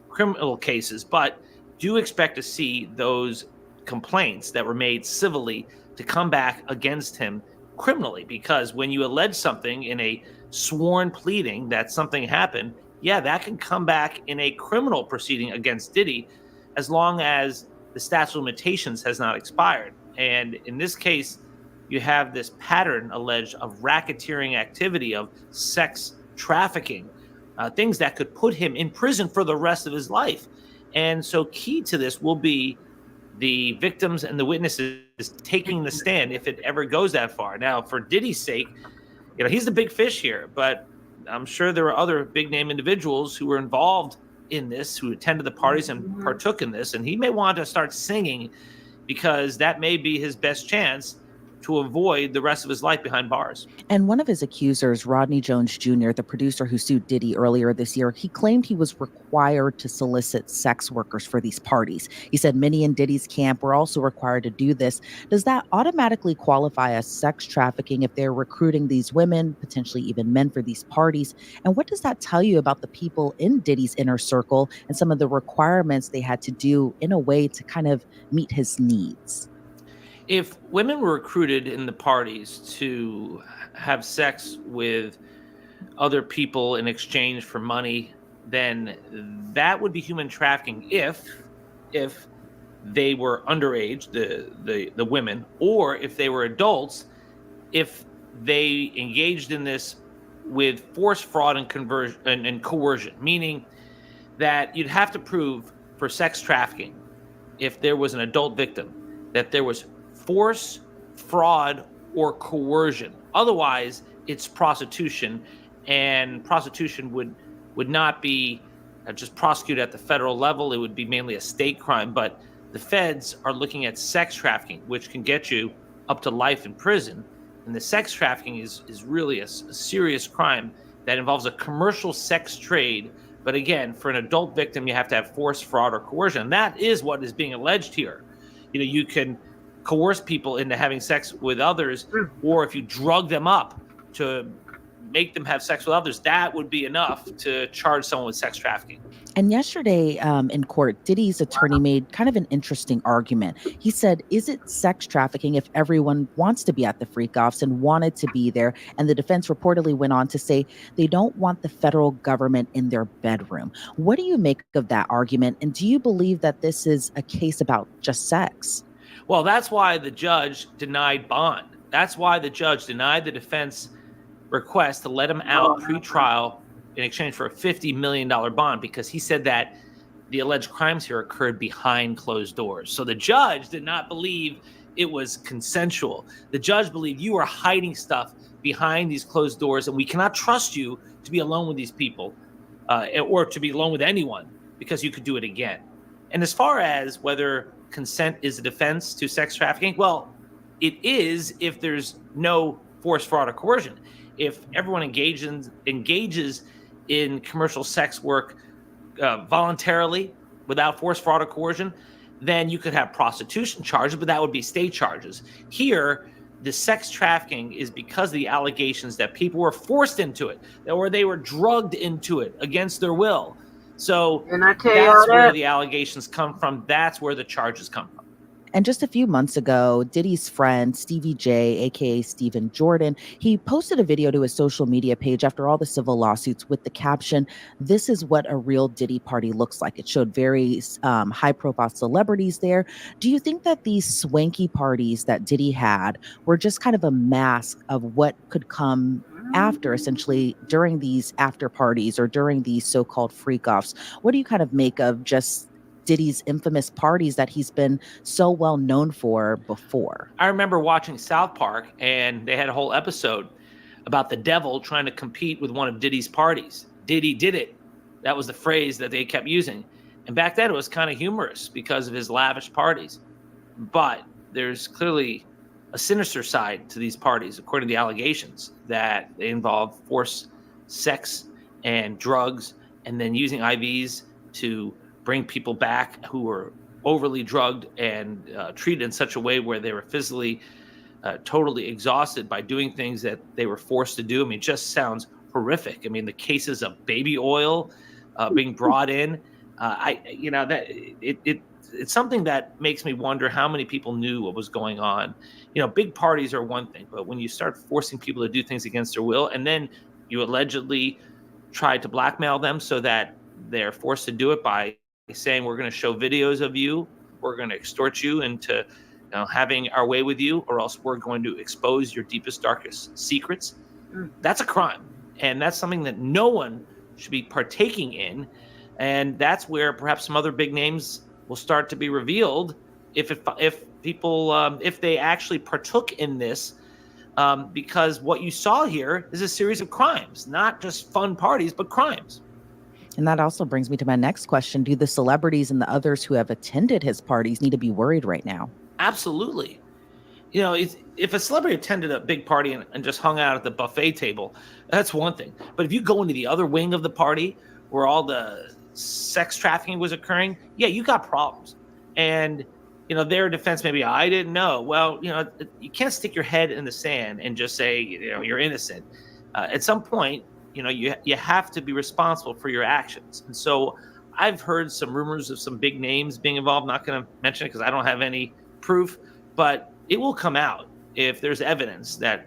criminal cases. But do expect to see those complaints that were made civilly to come back against him criminally, because when you allege something in a sworn pleading that something happened, yeah, that can come back in a criminal proceeding against Diddy, as long as the statute of limitations has not expired. And in this case, you have this pattern alleged of racketeering activity, of sex trafficking, things that could put him in prison for the rest of his life. And so key to this will be the victims and the witnesses taking the stand if it ever goes that far. Now, for Diddy's sake, he's the big fish here, but I'm sure there are other big name individuals who were involved in this, who attended the parties and partook in this, and he may want to start singing, because that may be his best chance to avoid the rest of his life behind bars. And one of his accusers, Rodney Jones Jr., the producer who sued Diddy earlier this year, he claimed he was required to solicit sex workers for these parties. He said many in Diddy's camp were also required to do this. Does that automatically qualify as sex trafficking if they're recruiting these women, potentially even men, for these parties? And what does that tell you about the people in Diddy's inner circle and some of the requirements they had to do in a way to kind of meet his needs? If women were recruited in the parties to have sex with other people in exchange for money, then that would be human trafficking if they were underage, the women, or if they were adults, if they engaged in this with force, fraud, and coercion, meaning that you'd have to prove for sex trafficking, if there was an adult victim, that there was force, fraud, or coercion. Otherwise, it's prostitution, and prostitution would not be just prosecuted at the federal level. It would be mainly a state crime. But the feds are looking at sex trafficking, which can get you up to life in prison. And the sex trafficking is really a serious crime that involves a commercial sex trade. But again, for an adult victim, you have to have force, fraud, or coercion. And that is what is being alleged here. You can coerce people into having sex with others, or if you drug them up to make them have sex with others, that would be enough to charge someone with sex trafficking. And yesterday in court, Diddy's attorney made kind of an interesting argument. He said, is it sex trafficking if everyone wants to be at the freak-offs and wanted to be there? And the defense reportedly went on to say they don't want the federal government in their bedroom. What do you make of that argument? And do you believe that this is a case about just sex? Well, that's why the judge denied bond. That's why the judge denied the defense request to let him out pre-trial in exchange for a $50 million bond, because he said that the alleged crimes here occurred behind closed doors. So the judge did not believe it was consensual. The judge believed you are hiding stuff behind these closed doors, and we cannot trust you to be alone with these people or to be alone with anyone, because you could do it again. And as far as whether consent is a defense to sex trafficking, well, it is if there's no force, fraud, or coercion. If everyone engages in commercial sex work voluntarily, without force, fraud, or coercion, then you could have prostitution charges, but that would be state charges. Here, the sex trafficking is because of the allegations that people were forced into it, or they were drugged into it against their will. So that's where the allegations come from. That's where the charges come from. And just a few months ago, Diddy's friend, Stevie J, aka Stephen Jordan, he posted a video to his social media page after all the civil lawsuits with the caption, "This is what a real Diddy party looks like." It showed very high-profile celebrities there. Do you think that these swanky parties that Diddy had were just kind of a mask of what could come after, essentially, during these after parties or during these so-called freak-offs? What do you kind of make of just Diddy's infamous parties that he's been so well known for before? I remember watching South Park, and they had a whole episode about the devil trying to compete with one of Diddy's parties. Diddy did it. That was the phrase that they kept using. And back then it was kind of humorous because of his lavish parties. But there's clearly a sinister side to these parties, according to the allegations, that they involve forced sex and drugs, and then using IVs to bring people back who were overly drugged and treated in such a way where they were physically totally exhausted by doing things that they were forced to do. I mean, it just sounds horrific. I mean, the cases of baby oil being brought in, it's something that makes me wonder how many people knew what was going on. You know, big parties are one thing, but when you start forcing people to do things against their will, and then you allegedly try to blackmail them so that they're forced to do it by saying, we're going to show videos of you, we're going to extort you into having our way with you, or else we're going to expose your deepest, darkest secrets. That's a crime. And that's something that no one should be partaking in. And that's where perhaps some other big names will start to be revealed if people, if they actually partook in this, because what you saw here is a series of crimes, not just fun parties, but crimes. And that also brings me to my next question. Do the celebrities and the others who have attended his parties need to be worried right now? Absolutely. You know, if a celebrity attended a big party and just hung out at the buffet table, that's one thing. But if you go into the other wing of the party where all the sex trafficking was occurring, yeah, you got problems. And, their defense may be, I didn't know. Well, you can't stick your head in the sand and just say, you're innocent. At some point, you have to be responsible for your actions. And so I've heard some rumors of some big names being involved. Not going to mention it because I don't have any proof, but it will come out if there's evidence that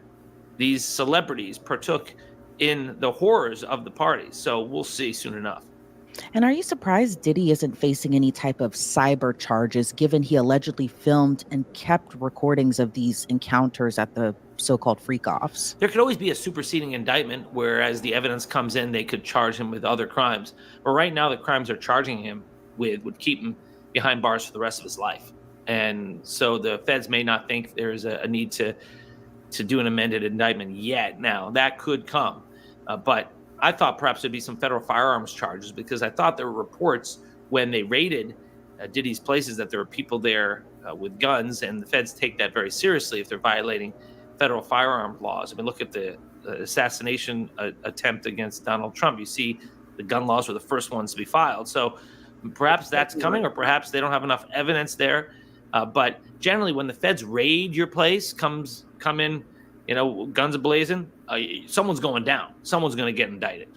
these celebrities partook in the horrors of the parties. So we'll see soon enough. And are you surprised Diddy isn't facing any type of cyber charges, given he allegedly filmed and kept recordings of these encounters at the so-called freak-offs? There could always be a superseding indictment, whereas the evidence comes in, they could charge him with other crimes. But right now, the crimes they're charging him with would keep him behind bars for the rest of his life. And so the feds may not think there's a need to do an amended indictment yet. Now, that could come. But I thought perhaps there'd be some federal firearms charges, because I thought there were reports when they raided Diddy's places that there were people there with guns, and the feds take that very seriously if they're violating federal firearm laws. I mean, look at the assassination attempt against Donald Trump. You see the gun laws were the first ones to be filed. So perhaps that's coming, or perhaps they don't have enough evidence there. But generally, when the feds raid your place, come in, guns ablazing, someone's going down. Someone's going to get indicted.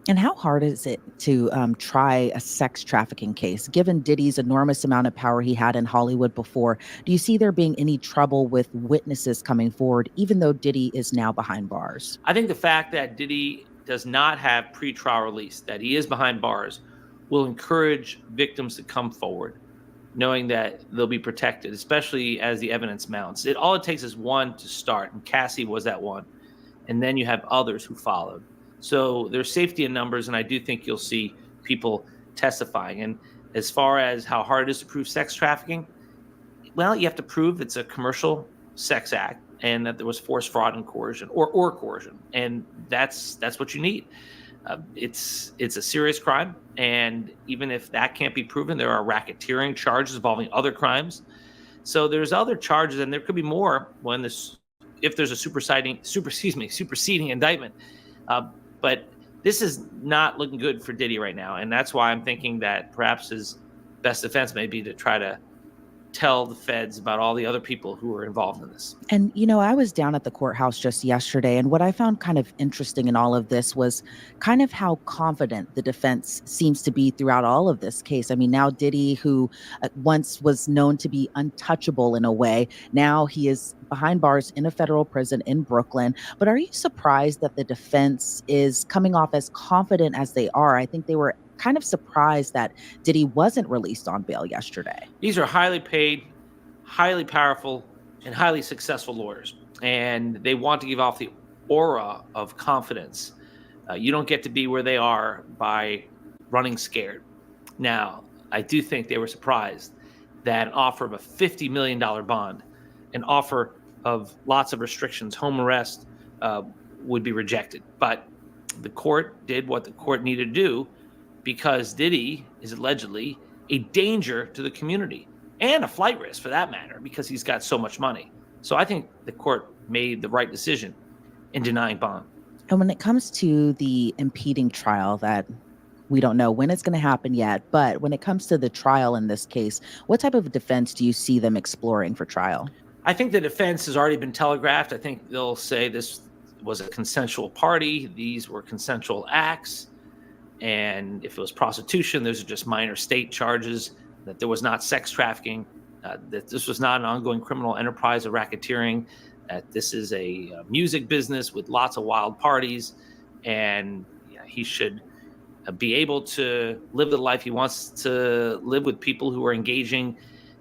And how hard is it to try a sex trafficking case? Given Diddy's enormous amount of power he had in Hollywood before, do you see there being any trouble with witnesses coming forward, even though Diddy is now behind bars? I think the fact that Diddy does not have pretrial release, that he is behind bars, will encourage victims to come forward, knowing that they'll be protected, especially as the evidence mounts. All it takes is one to start, and Cassie was that one. And then you have others who followed. So there's safety in numbers, and I do think you'll see people testifying. And as far as how hard it is to prove sex trafficking, well, you have to prove it's a commercial sex act and that there was force, fraud, and coercion, or coercion. And that's what you need. It's a serious crime, and even if that can't be proven, there are racketeering charges involving other crimes. So there's other charges, and there could be more if there's a superseding indictment. But this is not looking good for Diddy right now, and that's why I'm thinking that perhaps his best defense may be to try to tell the feds about all the other people who were involved in this. And, I was down at the courthouse just yesterday, and what I found kind of interesting in all of this was kind of how confident the defense seems to be throughout all of this case. I mean, now Diddy, who once was known to be untouchable in a way, now he is behind bars in a federal prison in Brooklyn. But are you surprised that the defense is coming off as confident as they are? I think they were kind of surprised that Diddy wasn't released on bail yesterday. These are highly paid, highly powerful, and highly successful lawyers, and they want to give off the aura of confidence. You don't get to be where they are by running scared. Now, I do think they were surprised that an offer of a $50 million bond, an offer of lots of restrictions, home arrest, would be rejected. But the court did what the court needed to do, because Diddy is allegedly a danger to the community and a flight risk for that matter, because he's got so much money. So I think the court made the right decision in denying bond. And when it comes to the impeding trial that We don't know when it's going to happen yet, but when it comes to the trial in this case, what type of defense do you see them exploring for trial? I think the defense has already been telegraphed. I think they'll say this was a consensual party. These were consensual acts. And if it was prostitution, those are just minor state charges, that there was not sex trafficking, that this was not an ongoing criminal enterprise of racketeering, that this is a music business with lots of wild parties. And he should be able to live the life he wants to live with people who are engaging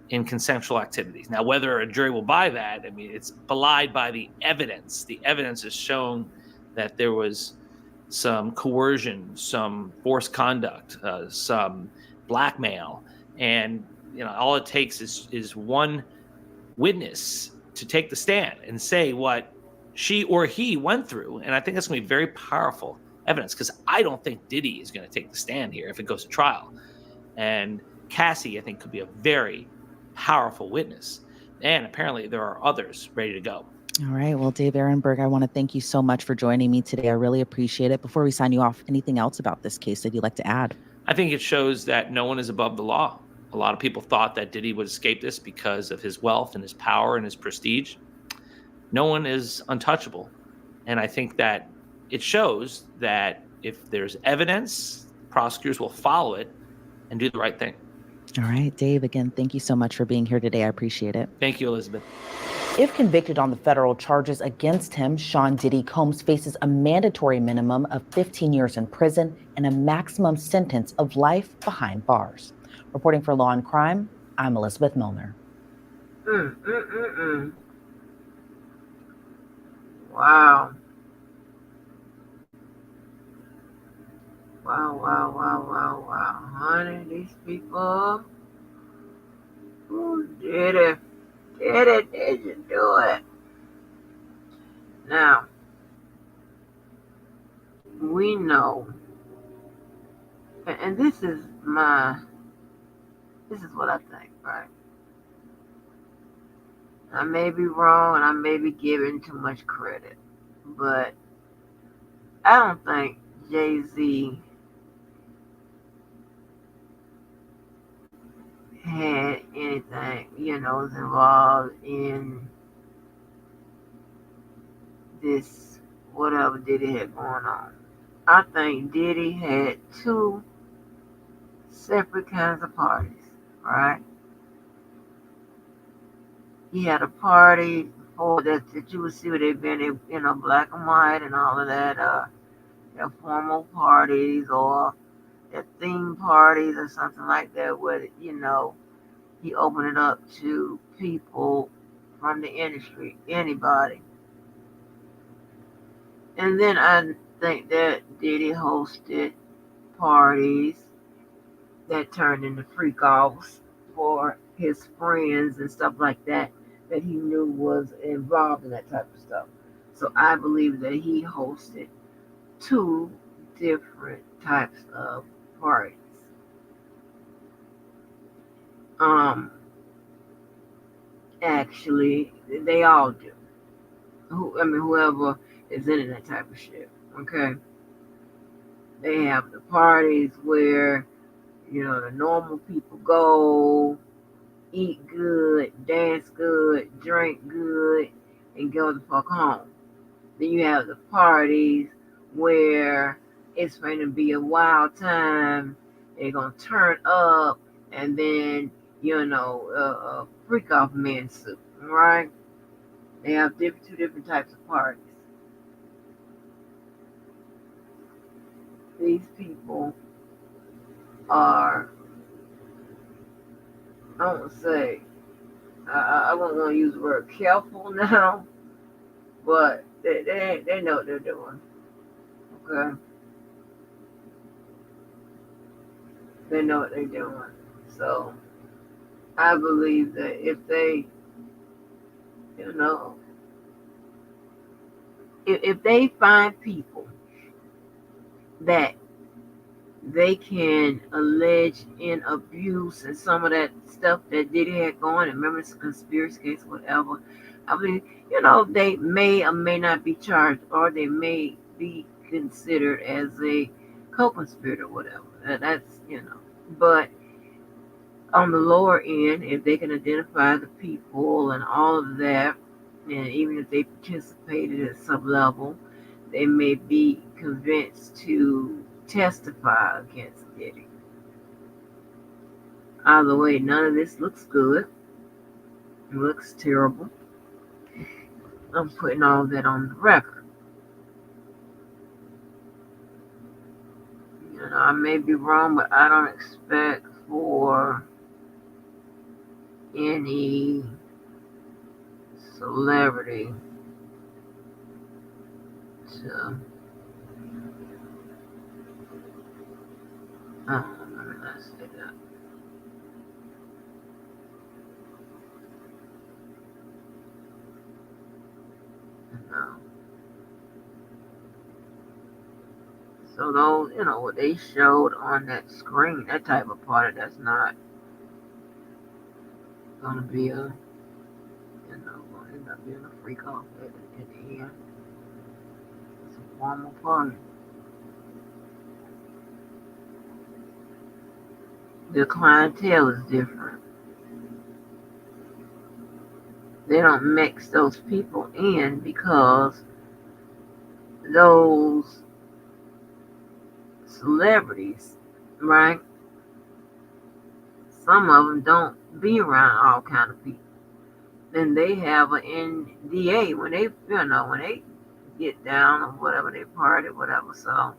in consensual activities. Now, whether a jury will buy that, I mean, it's belied by the evidence. The evidence has shown that there was some coercion, some forced conduct, some blackmail. And, all it takes is one witness to take the stand and say what she or he went through. And I think that's going to be very powerful evidence, because I don't think Diddy is going to take the stand here if it goes to trial. And Cassie, I think, could be a very powerful witness. And apparently there are others ready to go. All right. Well, Dave Ehrenberg, I want to thank you so much for joining me today. I really appreciate it. Before we sign you off, anything else about this case that you'd like to add? I think it shows that no one is above the law. A lot of people thought that Diddy would escape this because of his wealth and his power and his prestige. No one is untouchable. And I think that it shows that if there's evidence, prosecutors will follow it and do the right thing. All right, Dave, again, thank you so much for being here today. I appreciate it. Thank you, Elizabeth. If convicted on the federal charges against him, Sean Diddy Combs faces a mandatory minimum of 15 years in prison and a maximum sentence of life behind bars. Reporting for Law and Crime, I'm Elizabeth Milner. Wow. Wow. Honey, these people who did it. Did you do it? Now, we know, and this is what I think, right? I may be wrong and I may be giving too much credit, but I don't think Jay-Z had anything, was involved in this, whatever Diddy had going on. I think Diddy had two separate kinds of parties, right? He had a party for that you would see where they've been, black and white and all of that, their formal parties or their theme parties or something like that, where, he opened it up to people from the industry, anybody. And then I think that Diddy hosted parties that turned into freak-offs for his friends and stuff like that he knew was involved in that type of stuff. So I believe that he hosted two different types of parties. Actually, they all do. Whoever is into that type of shit, okay? They have the parties where, the normal people go, eat good, dance good, drink good, and go the fuck home. Then you have the parties where it's going to be a wild time. They're going to turn up, and then, freak off men suit, right? They have two different types of parties. These people are, I won't say, I won't want to use the word careful now, but they know what they're doing, okay? They know what they're doing. So I believe that if they, if they find people that they can allege in abuse and some of that stuff that Diddy had going, and remember it's a conspiracy case, whatever, I mean, they may or may not be charged, or they may be considered as a co-conspirator, whatever. That's, you know. But on the lower end, if they can identify the people and all of that, and even if they participated at some level, they may be convinced to testify against Diddy. Either way, none of this looks good. It looks terrible. I'm putting all that on the record. You know, I may be wrong, but I don't expect for any celebrity to let me not say that. No. So those, you know, what they showed on that screen, that type of party, that's not gonna be a, you know, gonna end up being a freak off at the end. It's a formal party. The clientele is different. They don't mix those people in because those celebrities, right? Some of them don't be around all kind of people. Then they have an NDA when they, you know, when they get down or whatever, they party, whatever. So,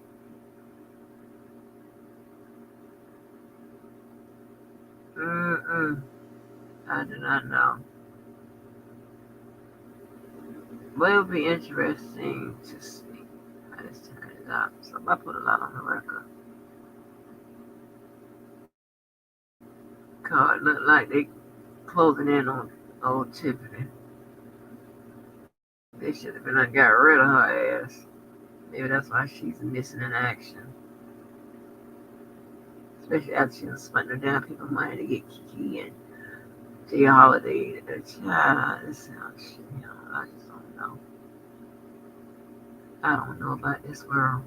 I do not know. But it would be interesting to see how this turns out. So I put a lot on the record. God, it look like they closing in on old Tiffany. They should have been like, got rid of her ass. Maybe that's why she's missing in action. Especially after she was spending down people's money to get Kiki and Jay Holiday. This sounds shit, you know, I just don't know. I don't know about this world.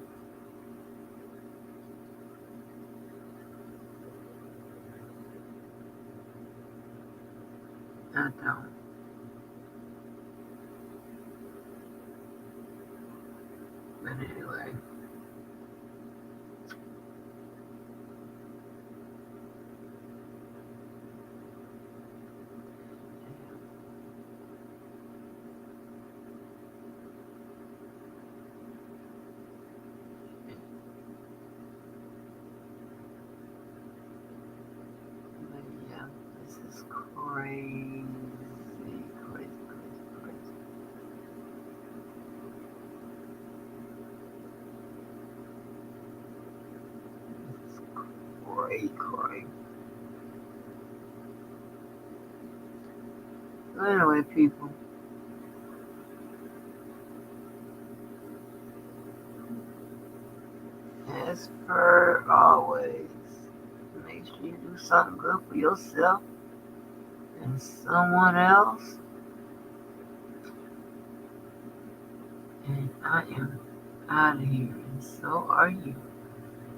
I don't. But anyway. Yeah, this is crazy, crazy, crazy, crazy. This is cray, cray. So anyway, people. As per always, make sure you do something good for yourself and someone else. And I am out of here, and so are you.